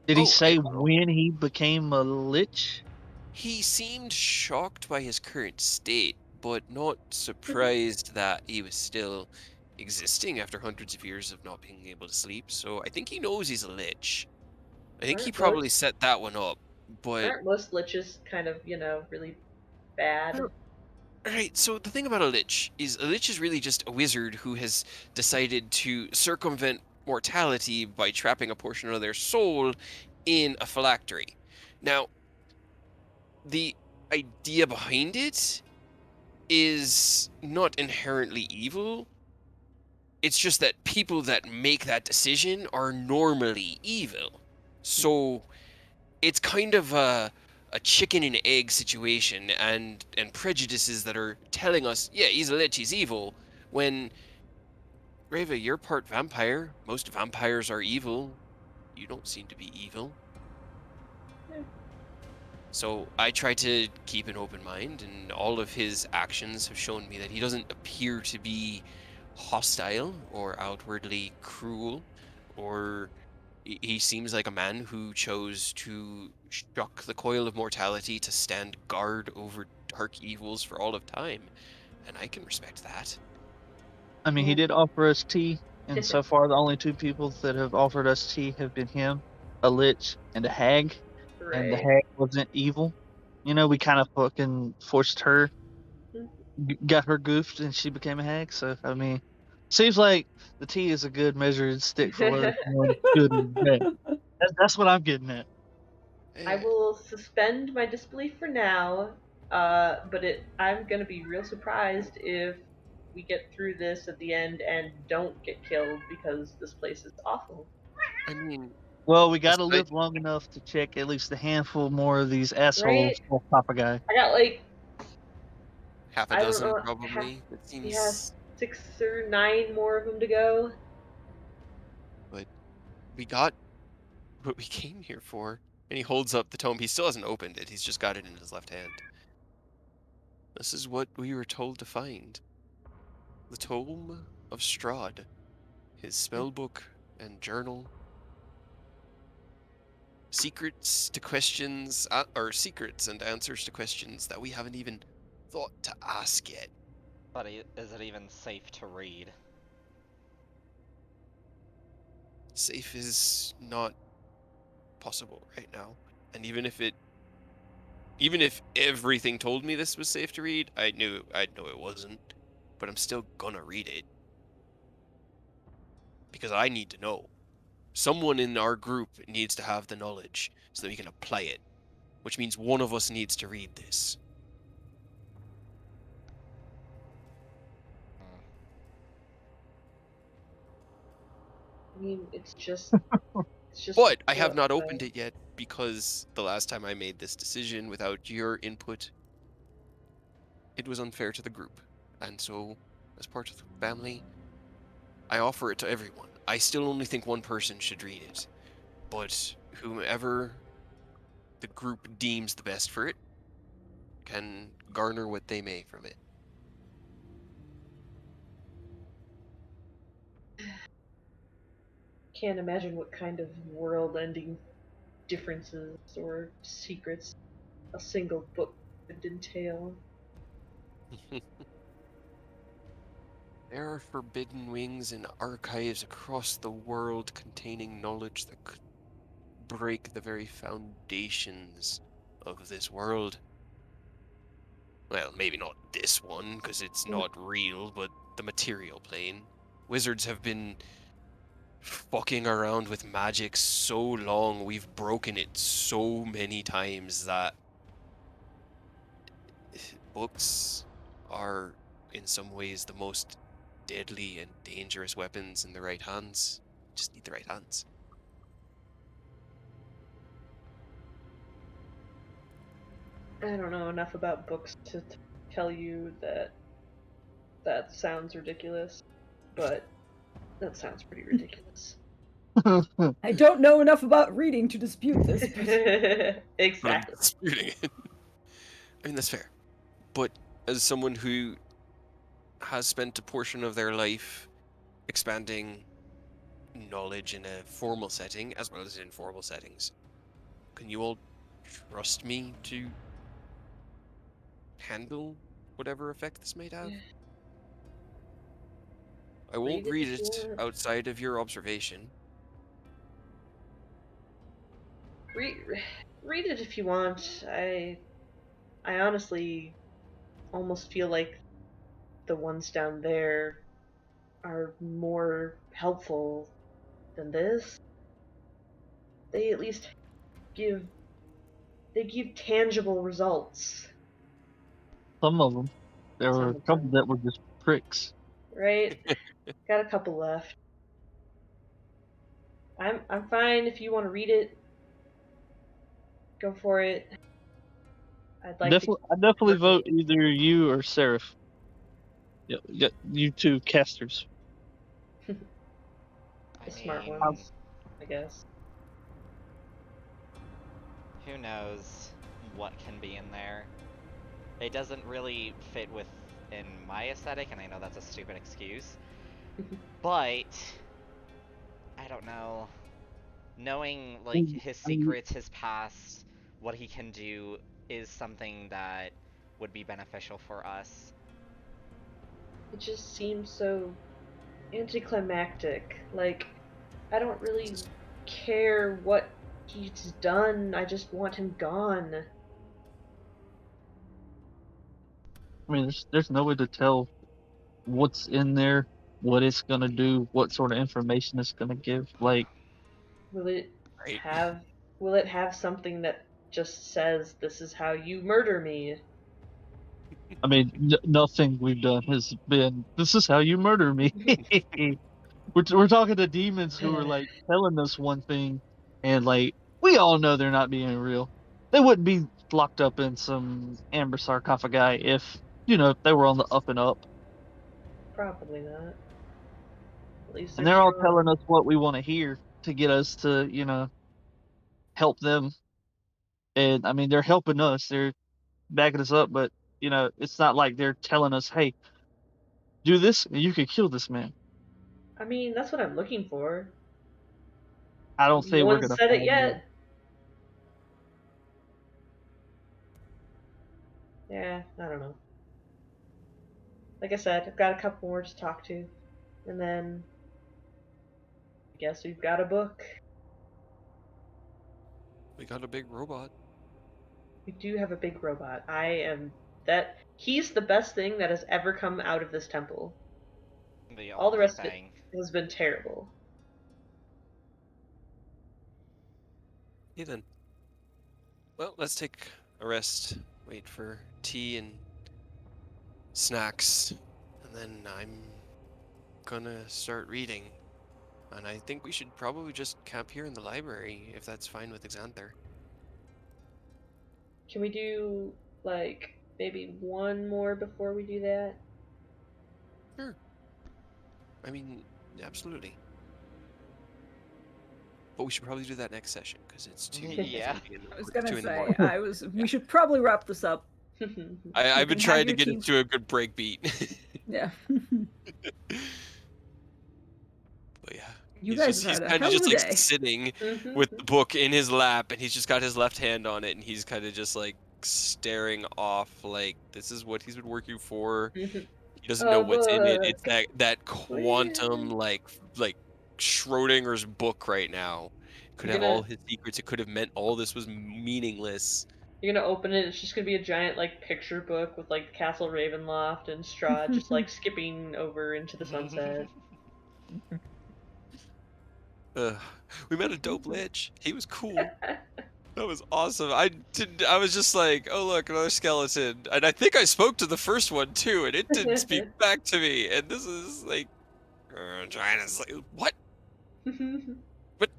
did he oh I say when he became a lich? he seemed shocked by his current state, but not surprised that he was still existing after hundreds of years of not being able to sleep. So I think he knows he's a lich. I think he Aren't probably most set that one up, but aren't most liches kind of, really bad? right, so the thing about a lich is really just a wizard who has decided to circumvent mortality by trapping a portion of their soul in a phylactery. Now, the idea behind it is not inherently evil. It's just that people that make that decision are normally evil. So it's kind of a chicken and egg situation, and prejudices that are telling us, yeah, he's a lich, he's evil, when Reva, you're part vampire. Most vampires are evil. You don't seem to be evil. Yeah. So I try to keep an open mind, and all of his actions have shown me that he doesn't appear to be hostile or outwardly cruel, or he seems like a man who chose to shock the coil of mortality to stand guard over dark evils for all of time, and I can respect that. I mean, he did offer us tea, and so far the only two people that have offered us tea have been him, a lich, and a hag. And the Right. hag wasn't evil. You know, we kind of fucking forced her, got her goofed, and she became a hag. So I mean, seems like the tea is a good measured stick for whether someone's good or bad. That's what I'm getting at. I Eh, will suspend my disbelief for now, but I'm gonna be real surprised if we get through this at the end and don't get killed because this place is awful. I mean, Well, we got to aside live long enough to check at least a handful more of these assholes Right? off top of guy. I got like, half a I don't dozen know, probably. It yeah, seems, 6 or 9 more of them to go. but we got what we came here for. And he holds up the tome. He still hasn't opened it. He's just got it in his left hand. This is what we were told to find. The Tome of Strahd. His spellbook and journal. Secrets to questions, or secrets and answers to questions that we haven't even thought to ask yet. but is it even safe to read? Safe is not possible right now. And even if everything told me this was safe to read, I'd know it wasn't. But I'm still gonna read it. Because I need to know. Someone in our group needs to have the knowledge so that we can apply it. Which means one of us needs to read this. Hmm. I mean, it's just But I have what, not opened it yet because the last time I made this decision without your input, it was unfair to the group. And so, as part of the family, I offer it to everyone. I still only think one person should read it, but whomever the group deems the best for it can garner what they may from it. can't imagine what kind of world-ending differences or secrets a single book could entail. There are forbidden wings and archives across the world containing knowledge that could break the very foundations of this world. Well, maybe not this one, because it's not real, but the material plane. Wizards have been fucking around with magic so long, we've broken it so many times that books are, in some ways, the most deadly and dangerous weapons in the right hands. Just need the right hands. I don't know enough about books to tell you that that sounds ridiculous, but that sounds pretty ridiculous. I don't know enough about reading to dispute this. But... But I'm Exactly. disputing it. I mean, that's fair. But as someone who has spent a portion of their life expanding knowledge in a formal setting as well as in informal settings, can you all trust me to handle whatever effect this might have? Yeah. I won't Read read it if it you want. outside of your observation. Read it if you want. I honestly almost feel like the ones down there are more helpful than this. They at least give tangible results, Some of them. There some were a of couple them, that were just pricks. right? Got a couple left. I'm fine if you want to read it. Go for it. I'd like to I definitely work vote it. either you or Seraph. Yeah, you two casters. The I smart mean, ones, I guess. who knows what can be in there? It doesn't really fit within my aesthetic, and I know that's a stupid excuse. But I don't know. Knowing like his secrets, his past, what he can do is something that would be beneficial for us. It just seems so anticlimactic. Like, I don't really care what he's done. I just want him gone. I mean, there's no way to tell what's in there, what it's gonna do, what sort of information it's gonna give. Like, Will it Right. have will it have something that just says this is how you murder me? I mean, nothing we've done has been, this is how you murder me. We're talking to demons who are like telling us one thing, and like we all know they're not being real. They wouldn't be locked up in some amber sarcophagi if they were on the up and up. Probably not. At least And they're they're all strong. telling us what we want to hear to get us to help them. And I mean, they're helping us. They're backing us up, but it's not like they're telling us, "Hey, do this, and you could kill this man." I mean, that's what I'm looking for. I don't No think we're one gonna said it find that. yet. Yeah, I don't know. Like I said, I've got a couple more to talk to. And then I guess we've got a book. We got a big robot. We do have a big robot. He's the best thing that has ever come out of this temple. The All the only rest of it thing. has been terrible. Okay then. Well, let's take a rest. Wait for tea and snacks. And then I'm gonna start reading. And I think we should probably just camp here in the library, if that's fine with Xanther. Can we do, like, maybe one more before we do that? Sure. I mean, absolutely. But we should probably do that next session, because it's too... Yeah. I was gonna 2 in the say, morning. we should probably wrap this up. I've been can have trying to your get team- it to a good break beat. Yeah. But yeah. You he's guys just, have he's had a kind of hell of just a like day. sitting Mhm. with the book in his lap, and he's just got his left hand on it, and he's kind of just like staring off like this is what he's been working for. Mhm. He doesn't know what's in it. Book. It's that quantum like Schrodinger's book right now. Could You're have all gonna his secrets. It could have meant all this was meaningless. you're gonna open it. It's just gonna be a giant like picture book with like Castle Ravenloft and Strahd just like skipping over into the sunset. We met a dope lich. He was cool. That was awesome. I was just like, oh look, another skeleton. And I think I spoke to the first one too, and it didn't speak back to me. And this is like trying to say what? What?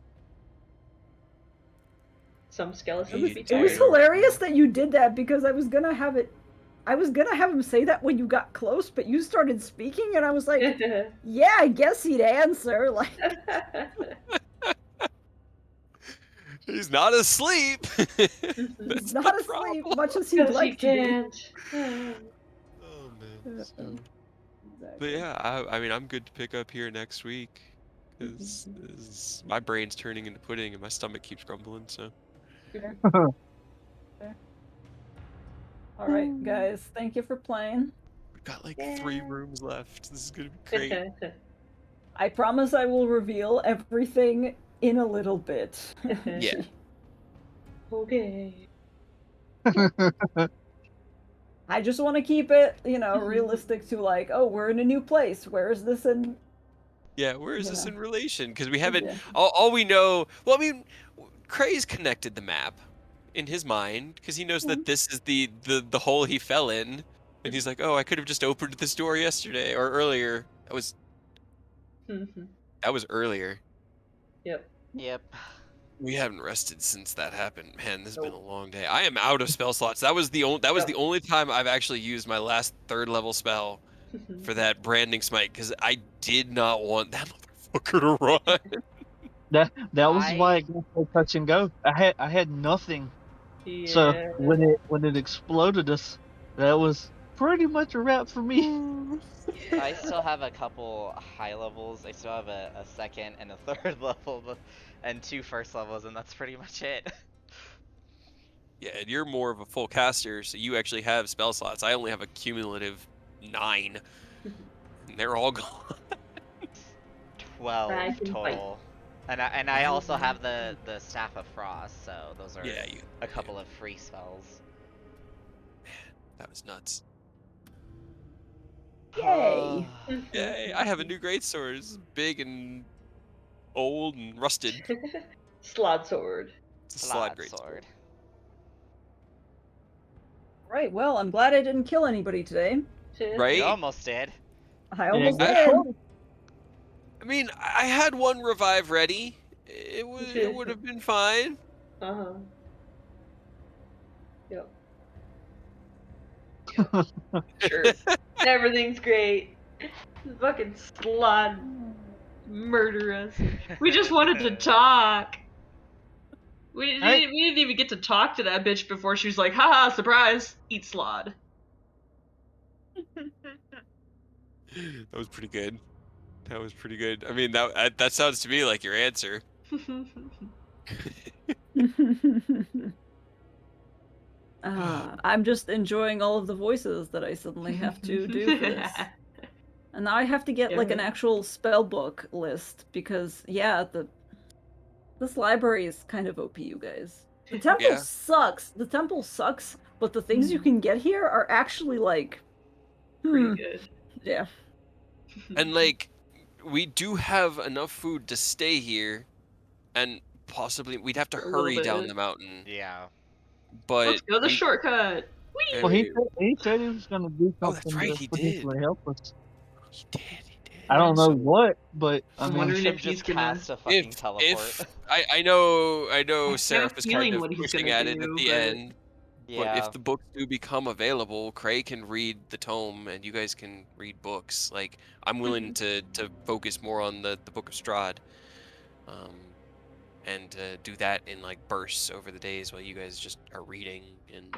Some skeletons It would be It was tired. hilarious that you did that because I was gonna have him say that when you got close, but you started speaking, and I was like, yeah, I guess he'd answer. Like, He's not asleep. he's not asleep, much as he'd Because he like to be. can't. Oh man. So. But yeah, I mean, I'm good to pick up here next week because my brain's turning into pudding and my stomach keeps grumbling. So. All right, guys, thank you for playing. We've got like 3 rooms left. This is gonna be great. I promise I will reveal everything in a little bit. Yeah. Okay. I just want to keep it, realistic to like, oh, we're in a new place. Where is this in? Yeah, where is this Yeah. in relation? Because we haven't. Yeah. All we know. Well, I mean, Cray's connected the map in his mind because he knows that this is the hole he fell in, and he's like, oh, I could have just opened this door yesterday or earlier. That was earlier. Yep. Yep. We haven't rested since that happened. Man, this has been a long day. I am out of spell slots. That was the only time I've actually used my last 3rd level spell for that branding smite because I did not want that motherfucker to run. That was why it got so touch and go. I had nothing. Yeah. So when it exploded us, that was pretty much a wrap for me. I still have a couple high levels. I still have a 2nd and a 3rd level, and 2 1st levels, and that's pretty much it. Yeah, and you're more of a full caster, so you actually have spell slots. I only have a cumulative 9, and they're all gone. 12 total. And I also have the Staff of Frost, so those are a couple of free spells. Man, that was nuts. Yay! Yay! I have a new greatsword. It's big and old and rusted. Slod sword. It's a slot greatsword. sword. Right, well, I'm glad I didn't kill anybody today. Right? You almost did. I almost Yeah, did. I mean, I had 1 revive ready. It would have been fine. Yep. Sure. Everything's great. Fucking slod murder us. We just wanted to talk. We didn't even get to talk to that bitch before she was like, haha, surprise, eat slod. That was pretty good. That was pretty good. I mean, that sounds to me like your answer. I'm just enjoying all of the voices that I suddenly have to do for this. And now I have to get like an actual spell book list because this library is kind of OP, you guys. The temple sucks. The temple sucks, but the things you can get here are actually like pretty good. Yeah. And like we do have enough food to stay here, and possibly we'd have to hurry down the mountain. Yeah. But let's go the shortcut. Well, he said he was going to do something. Oh, that's right, he did. Potentially help us. He did. I don't know what, but I'm I wondering mean, if he's just gonna cast a fucking teleport. If I know Seraph is feeling kind of what he's pushing gonna at it at do, the but- end. Yeah. But if the books do become available, Cray can read the tome, and you guys can read books. Like I'm willing to focus more on the Book of Strahd, and do that in like bursts over the days while you guys just are reading. And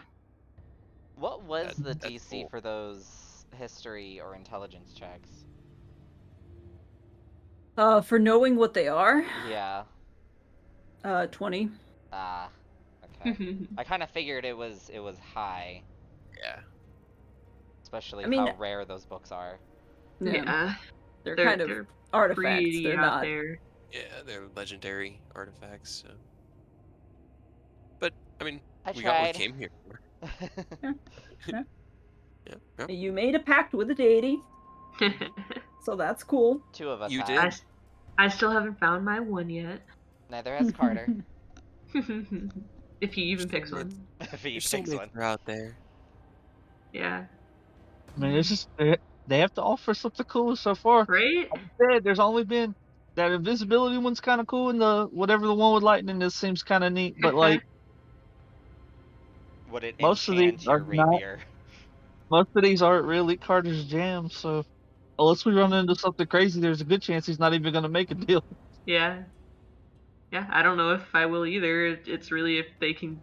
What was the that's DC cool. for those history or intelligence checks? For knowing what they are, Yeah. 20. Ah. Okay. Okay. I kind of figured it was high, Yeah. especially I mean, how rare those books are. Yeah, they're kind of they're artifacts. pretty They're out not. there. Yeah, they're legendary artifacts. So. But I mean, I we got what we tried. came here for. Yeah. Yeah. You made a pact with a deity, so that's cool. 2 of us You have. did. I still haven't found my one yet. Neither has Carter. If he even picks Soulmates. one. If he Your picks soulmates one. are out there. Yeah. I mean, it's just they have to offer something cool so far. Right? Like I said, there's only been that invisibility one's kind of cool, and the whatever the one with lightning this seems kind of neat. But like Would it most of these enchant are your not. rapier? Most of these aren't really Carter's jam. So unless we run into something crazy, there's a good chance he's not even going to make a deal. Yeah. Yeah, I don't know if I will either. It's really if they can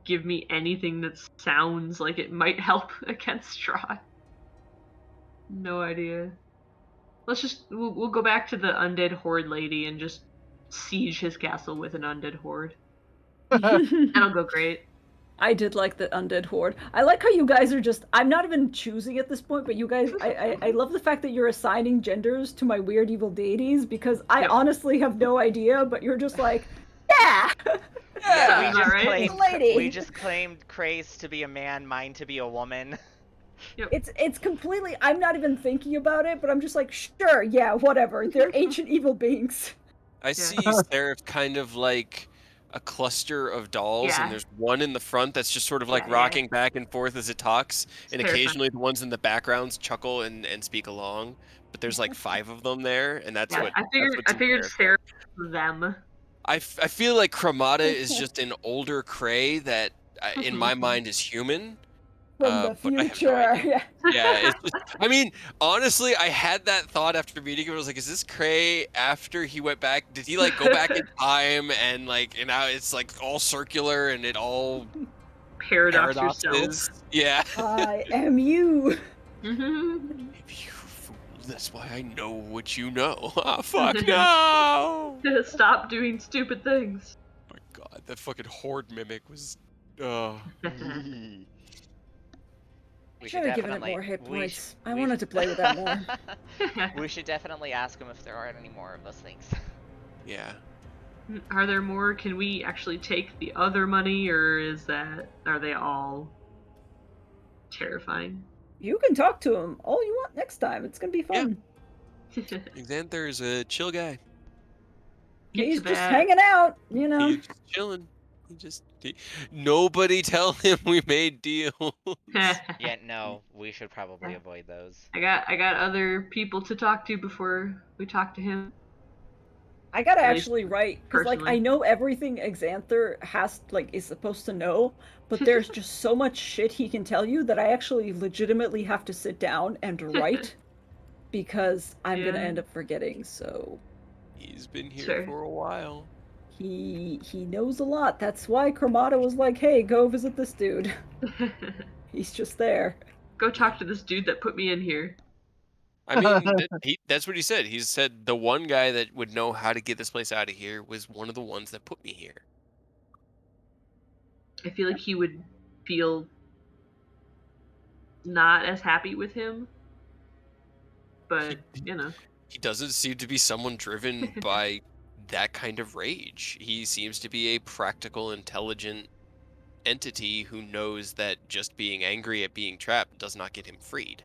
give me anything that sounds like it might help against Strahd. No idea. We'll go back to the undead horde lady and just siege his castle with an undead horde. That'll go great. I did like the undead horde. I like how you guys are just. I'm not even choosing at this point, but you guys. I love the fact that you're assigning genders to my weird evil deities because I Yep. honestly have no idea, but you're just like, yeah! Yeah, we Sounds just alright. claimed Lady. we just claimed Krace to be a man, mine to be a woman. It's completely. I'm not even thinking about it, but I'm just like, sure, yeah, whatever. They're ancient evil beings. I see Seraph kind of like a cluster of dolls, Yeah. and there's one in the front that's just sort of like Yeah. rocking back and forth as it talks, and terrifying. occasionally the ones in the backgrounds chuckle and speak along. But there's like 5 of them there, and that's Yeah, what I what's figured in Sarah them. I feel like Cremata is just an older Cray that, in my mind, is human. From the But I have no future. idea. Yeah. Yeah, it's just, I mean, honestly, I had that thought after meeting him. I was like, is this Cray after he went back? Did he like go back in time and now it's like all circular and it all Paradox yourself. paradoxes? Yeah. I am you. Mhm. You fool, that's why I know what you know. Ah, fuck no! Stop doing stupid things. Oh my god, that fucking horde mimic was. We Should have given it more hit we points. sh- I we wanted sh- to play with that more. We should definitely ask him if there aren't any more of those things. Yeah. Are there more? Can we actually take the other money, or are they all terrifying? You can talk to him all you want next time. It's gonna be fun. Xanther is a chill guy. He's Too just bad. hanging out, you know. He's just chilling. Nobody tell him we made deals. Yeah, no, we should probably avoid those. I got other people to talk to before we talk to him. I gotta At least actually write because, like, personally. I know everything Xanther is supposed to know, but there's just so much shit he can tell you that I actually legitimately have to sit down and write because I'm gonna Yeah. end up forgetting. So He's been here Sure. for a while. he knows a lot. That's why Cremata was like, "Hey, go visit this dude. He's just there." Go talk to this dude that put me in here. I mean, that's what he said. He said the one guy that would know how to get this place out of here was one of the ones that put me here. I feel like he would feel not as happy with him, but you know. He doesn't seem to be someone driven by that kind of rage. He seems to be a practical, intelligent entity who knows that just being angry at being trapped does not get him freed.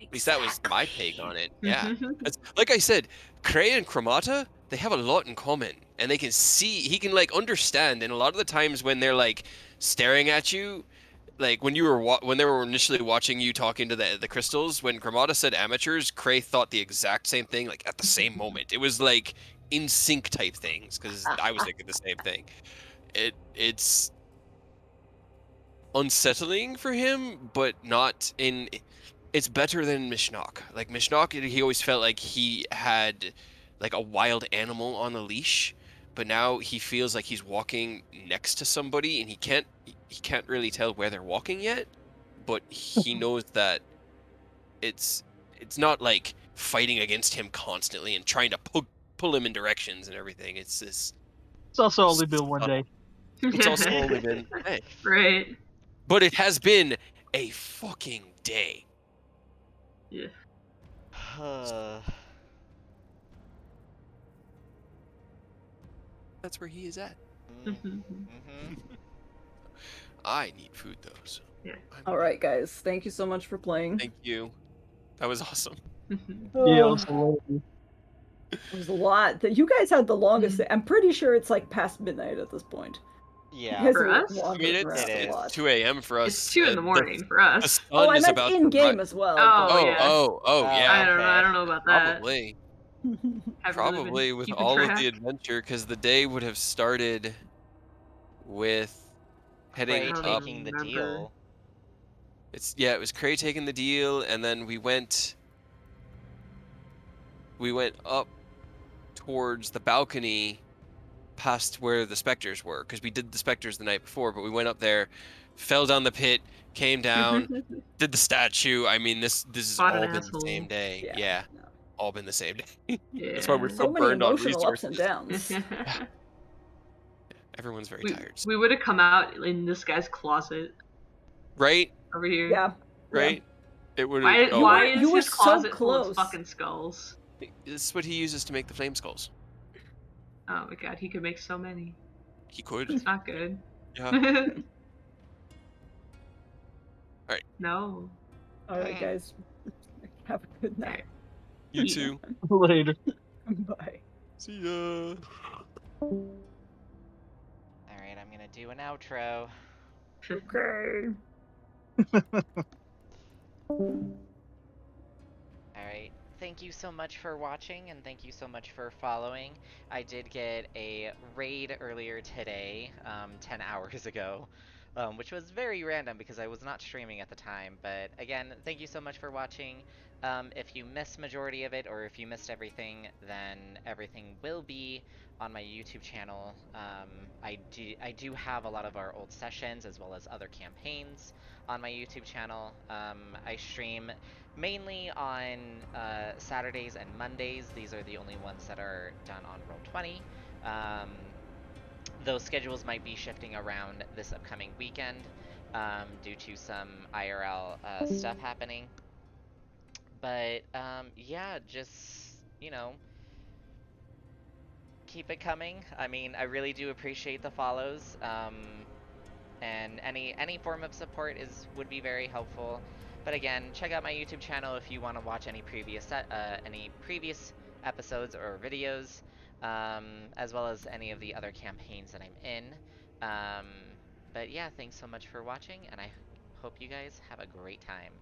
At least that was my take on it. Yeah. It's, like I said, Cray and Cremata, they have a lot in common. And they can see, he can like understand. And a lot of the times when they're like staring at you, like when they were initially watching you talking to the crystals, when Cremata said amateurs, Cray thought the exact same thing, like at the same moment. It was like in sync type things, because I was thinking the same thing. It's unsettling for him, but not in. It's better than Mishnok. Like Mishnok, he always felt like he had like a wild animal on a leash, but now he feels like he's walking next to somebody, and he can't really tell where they're walking yet, but he knows that it's not like fighting against him constantly and trying to pull him in directions and everything. It's this. It's also only been one day. It's also only been a day. Right. But it has been a fucking day. Yeah. That's where he is at. Mm-hmm. I need food though, so. Yeah. All right, guys. Thank you so much for playing. Thank you. That was awesome. Yeah, it was Oh, hilarious. it was a lot. That you guys had the longest. I'm pretty sure it's like past midnight at this point. You Yeah. guys For were us? I mean, wandering around It a is. lot. 2 a.m. for us. It's 2 in the morning for The us. sun Oh, I is meant about in to game ri- as well. Oh, but- yeah. yeah. I don't know. Okay. I don't know about that. Probably. Haven't really been Probably with keeping all track. of the adventure, because the day would have started with heading Prey I don't up. taking the remember. deal. It was Cray taking the deal, and then we went up towards the balcony past where the specters were, because we did the specters the night before, but we went up there, fell down the pit, came down, did the statue. I mean, this has Fought all an been the same asshole. day. Yeah. All been the same day. Yeah. That's why we're so So many burned on emotional ups and resources. downs. Everyone's very we tired. we would have come out in this guy's closet Right? over here. Yeah. Right? It would Why? have. Why You is were his so closet full close. of fucking skulls? This is what he uses to make the flame skulls. Oh my god, he could make so many. He could. It's not good. Yeah. Alright. No. All right, guys. Have a good night. You Yeah. too. Later. Bye. See ya. Alright, I'm gonna do an outro. Okay. Alright, thank you so much for watching, and thank you so much for following. I did get a raid earlier today, 10 hours ago, which was very random because I was not streaming at the time, but again, thank you so much for watching. If you missed majority of it, or if you missed everything, then everything will be on my YouTube channel. I do have a lot of our old sessions, as well as other campaigns on my YouTube channel. I stream mainly on Saturdays and Mondays. These are the only ones that are done on Roll20. Those schedules might be shifting around this upcoming weekend due to some IRL stuff happening. But yeah, just, keep it coming. I mean, I really do appreciate the follows. And any form of support would be very helpful. But again, check out my YouTube channel if you want to watch any previous episodes or videos, as well as any of the other campaigns that I'm in. But yeah, thanks so much for watching, and I hope you guys have a great time.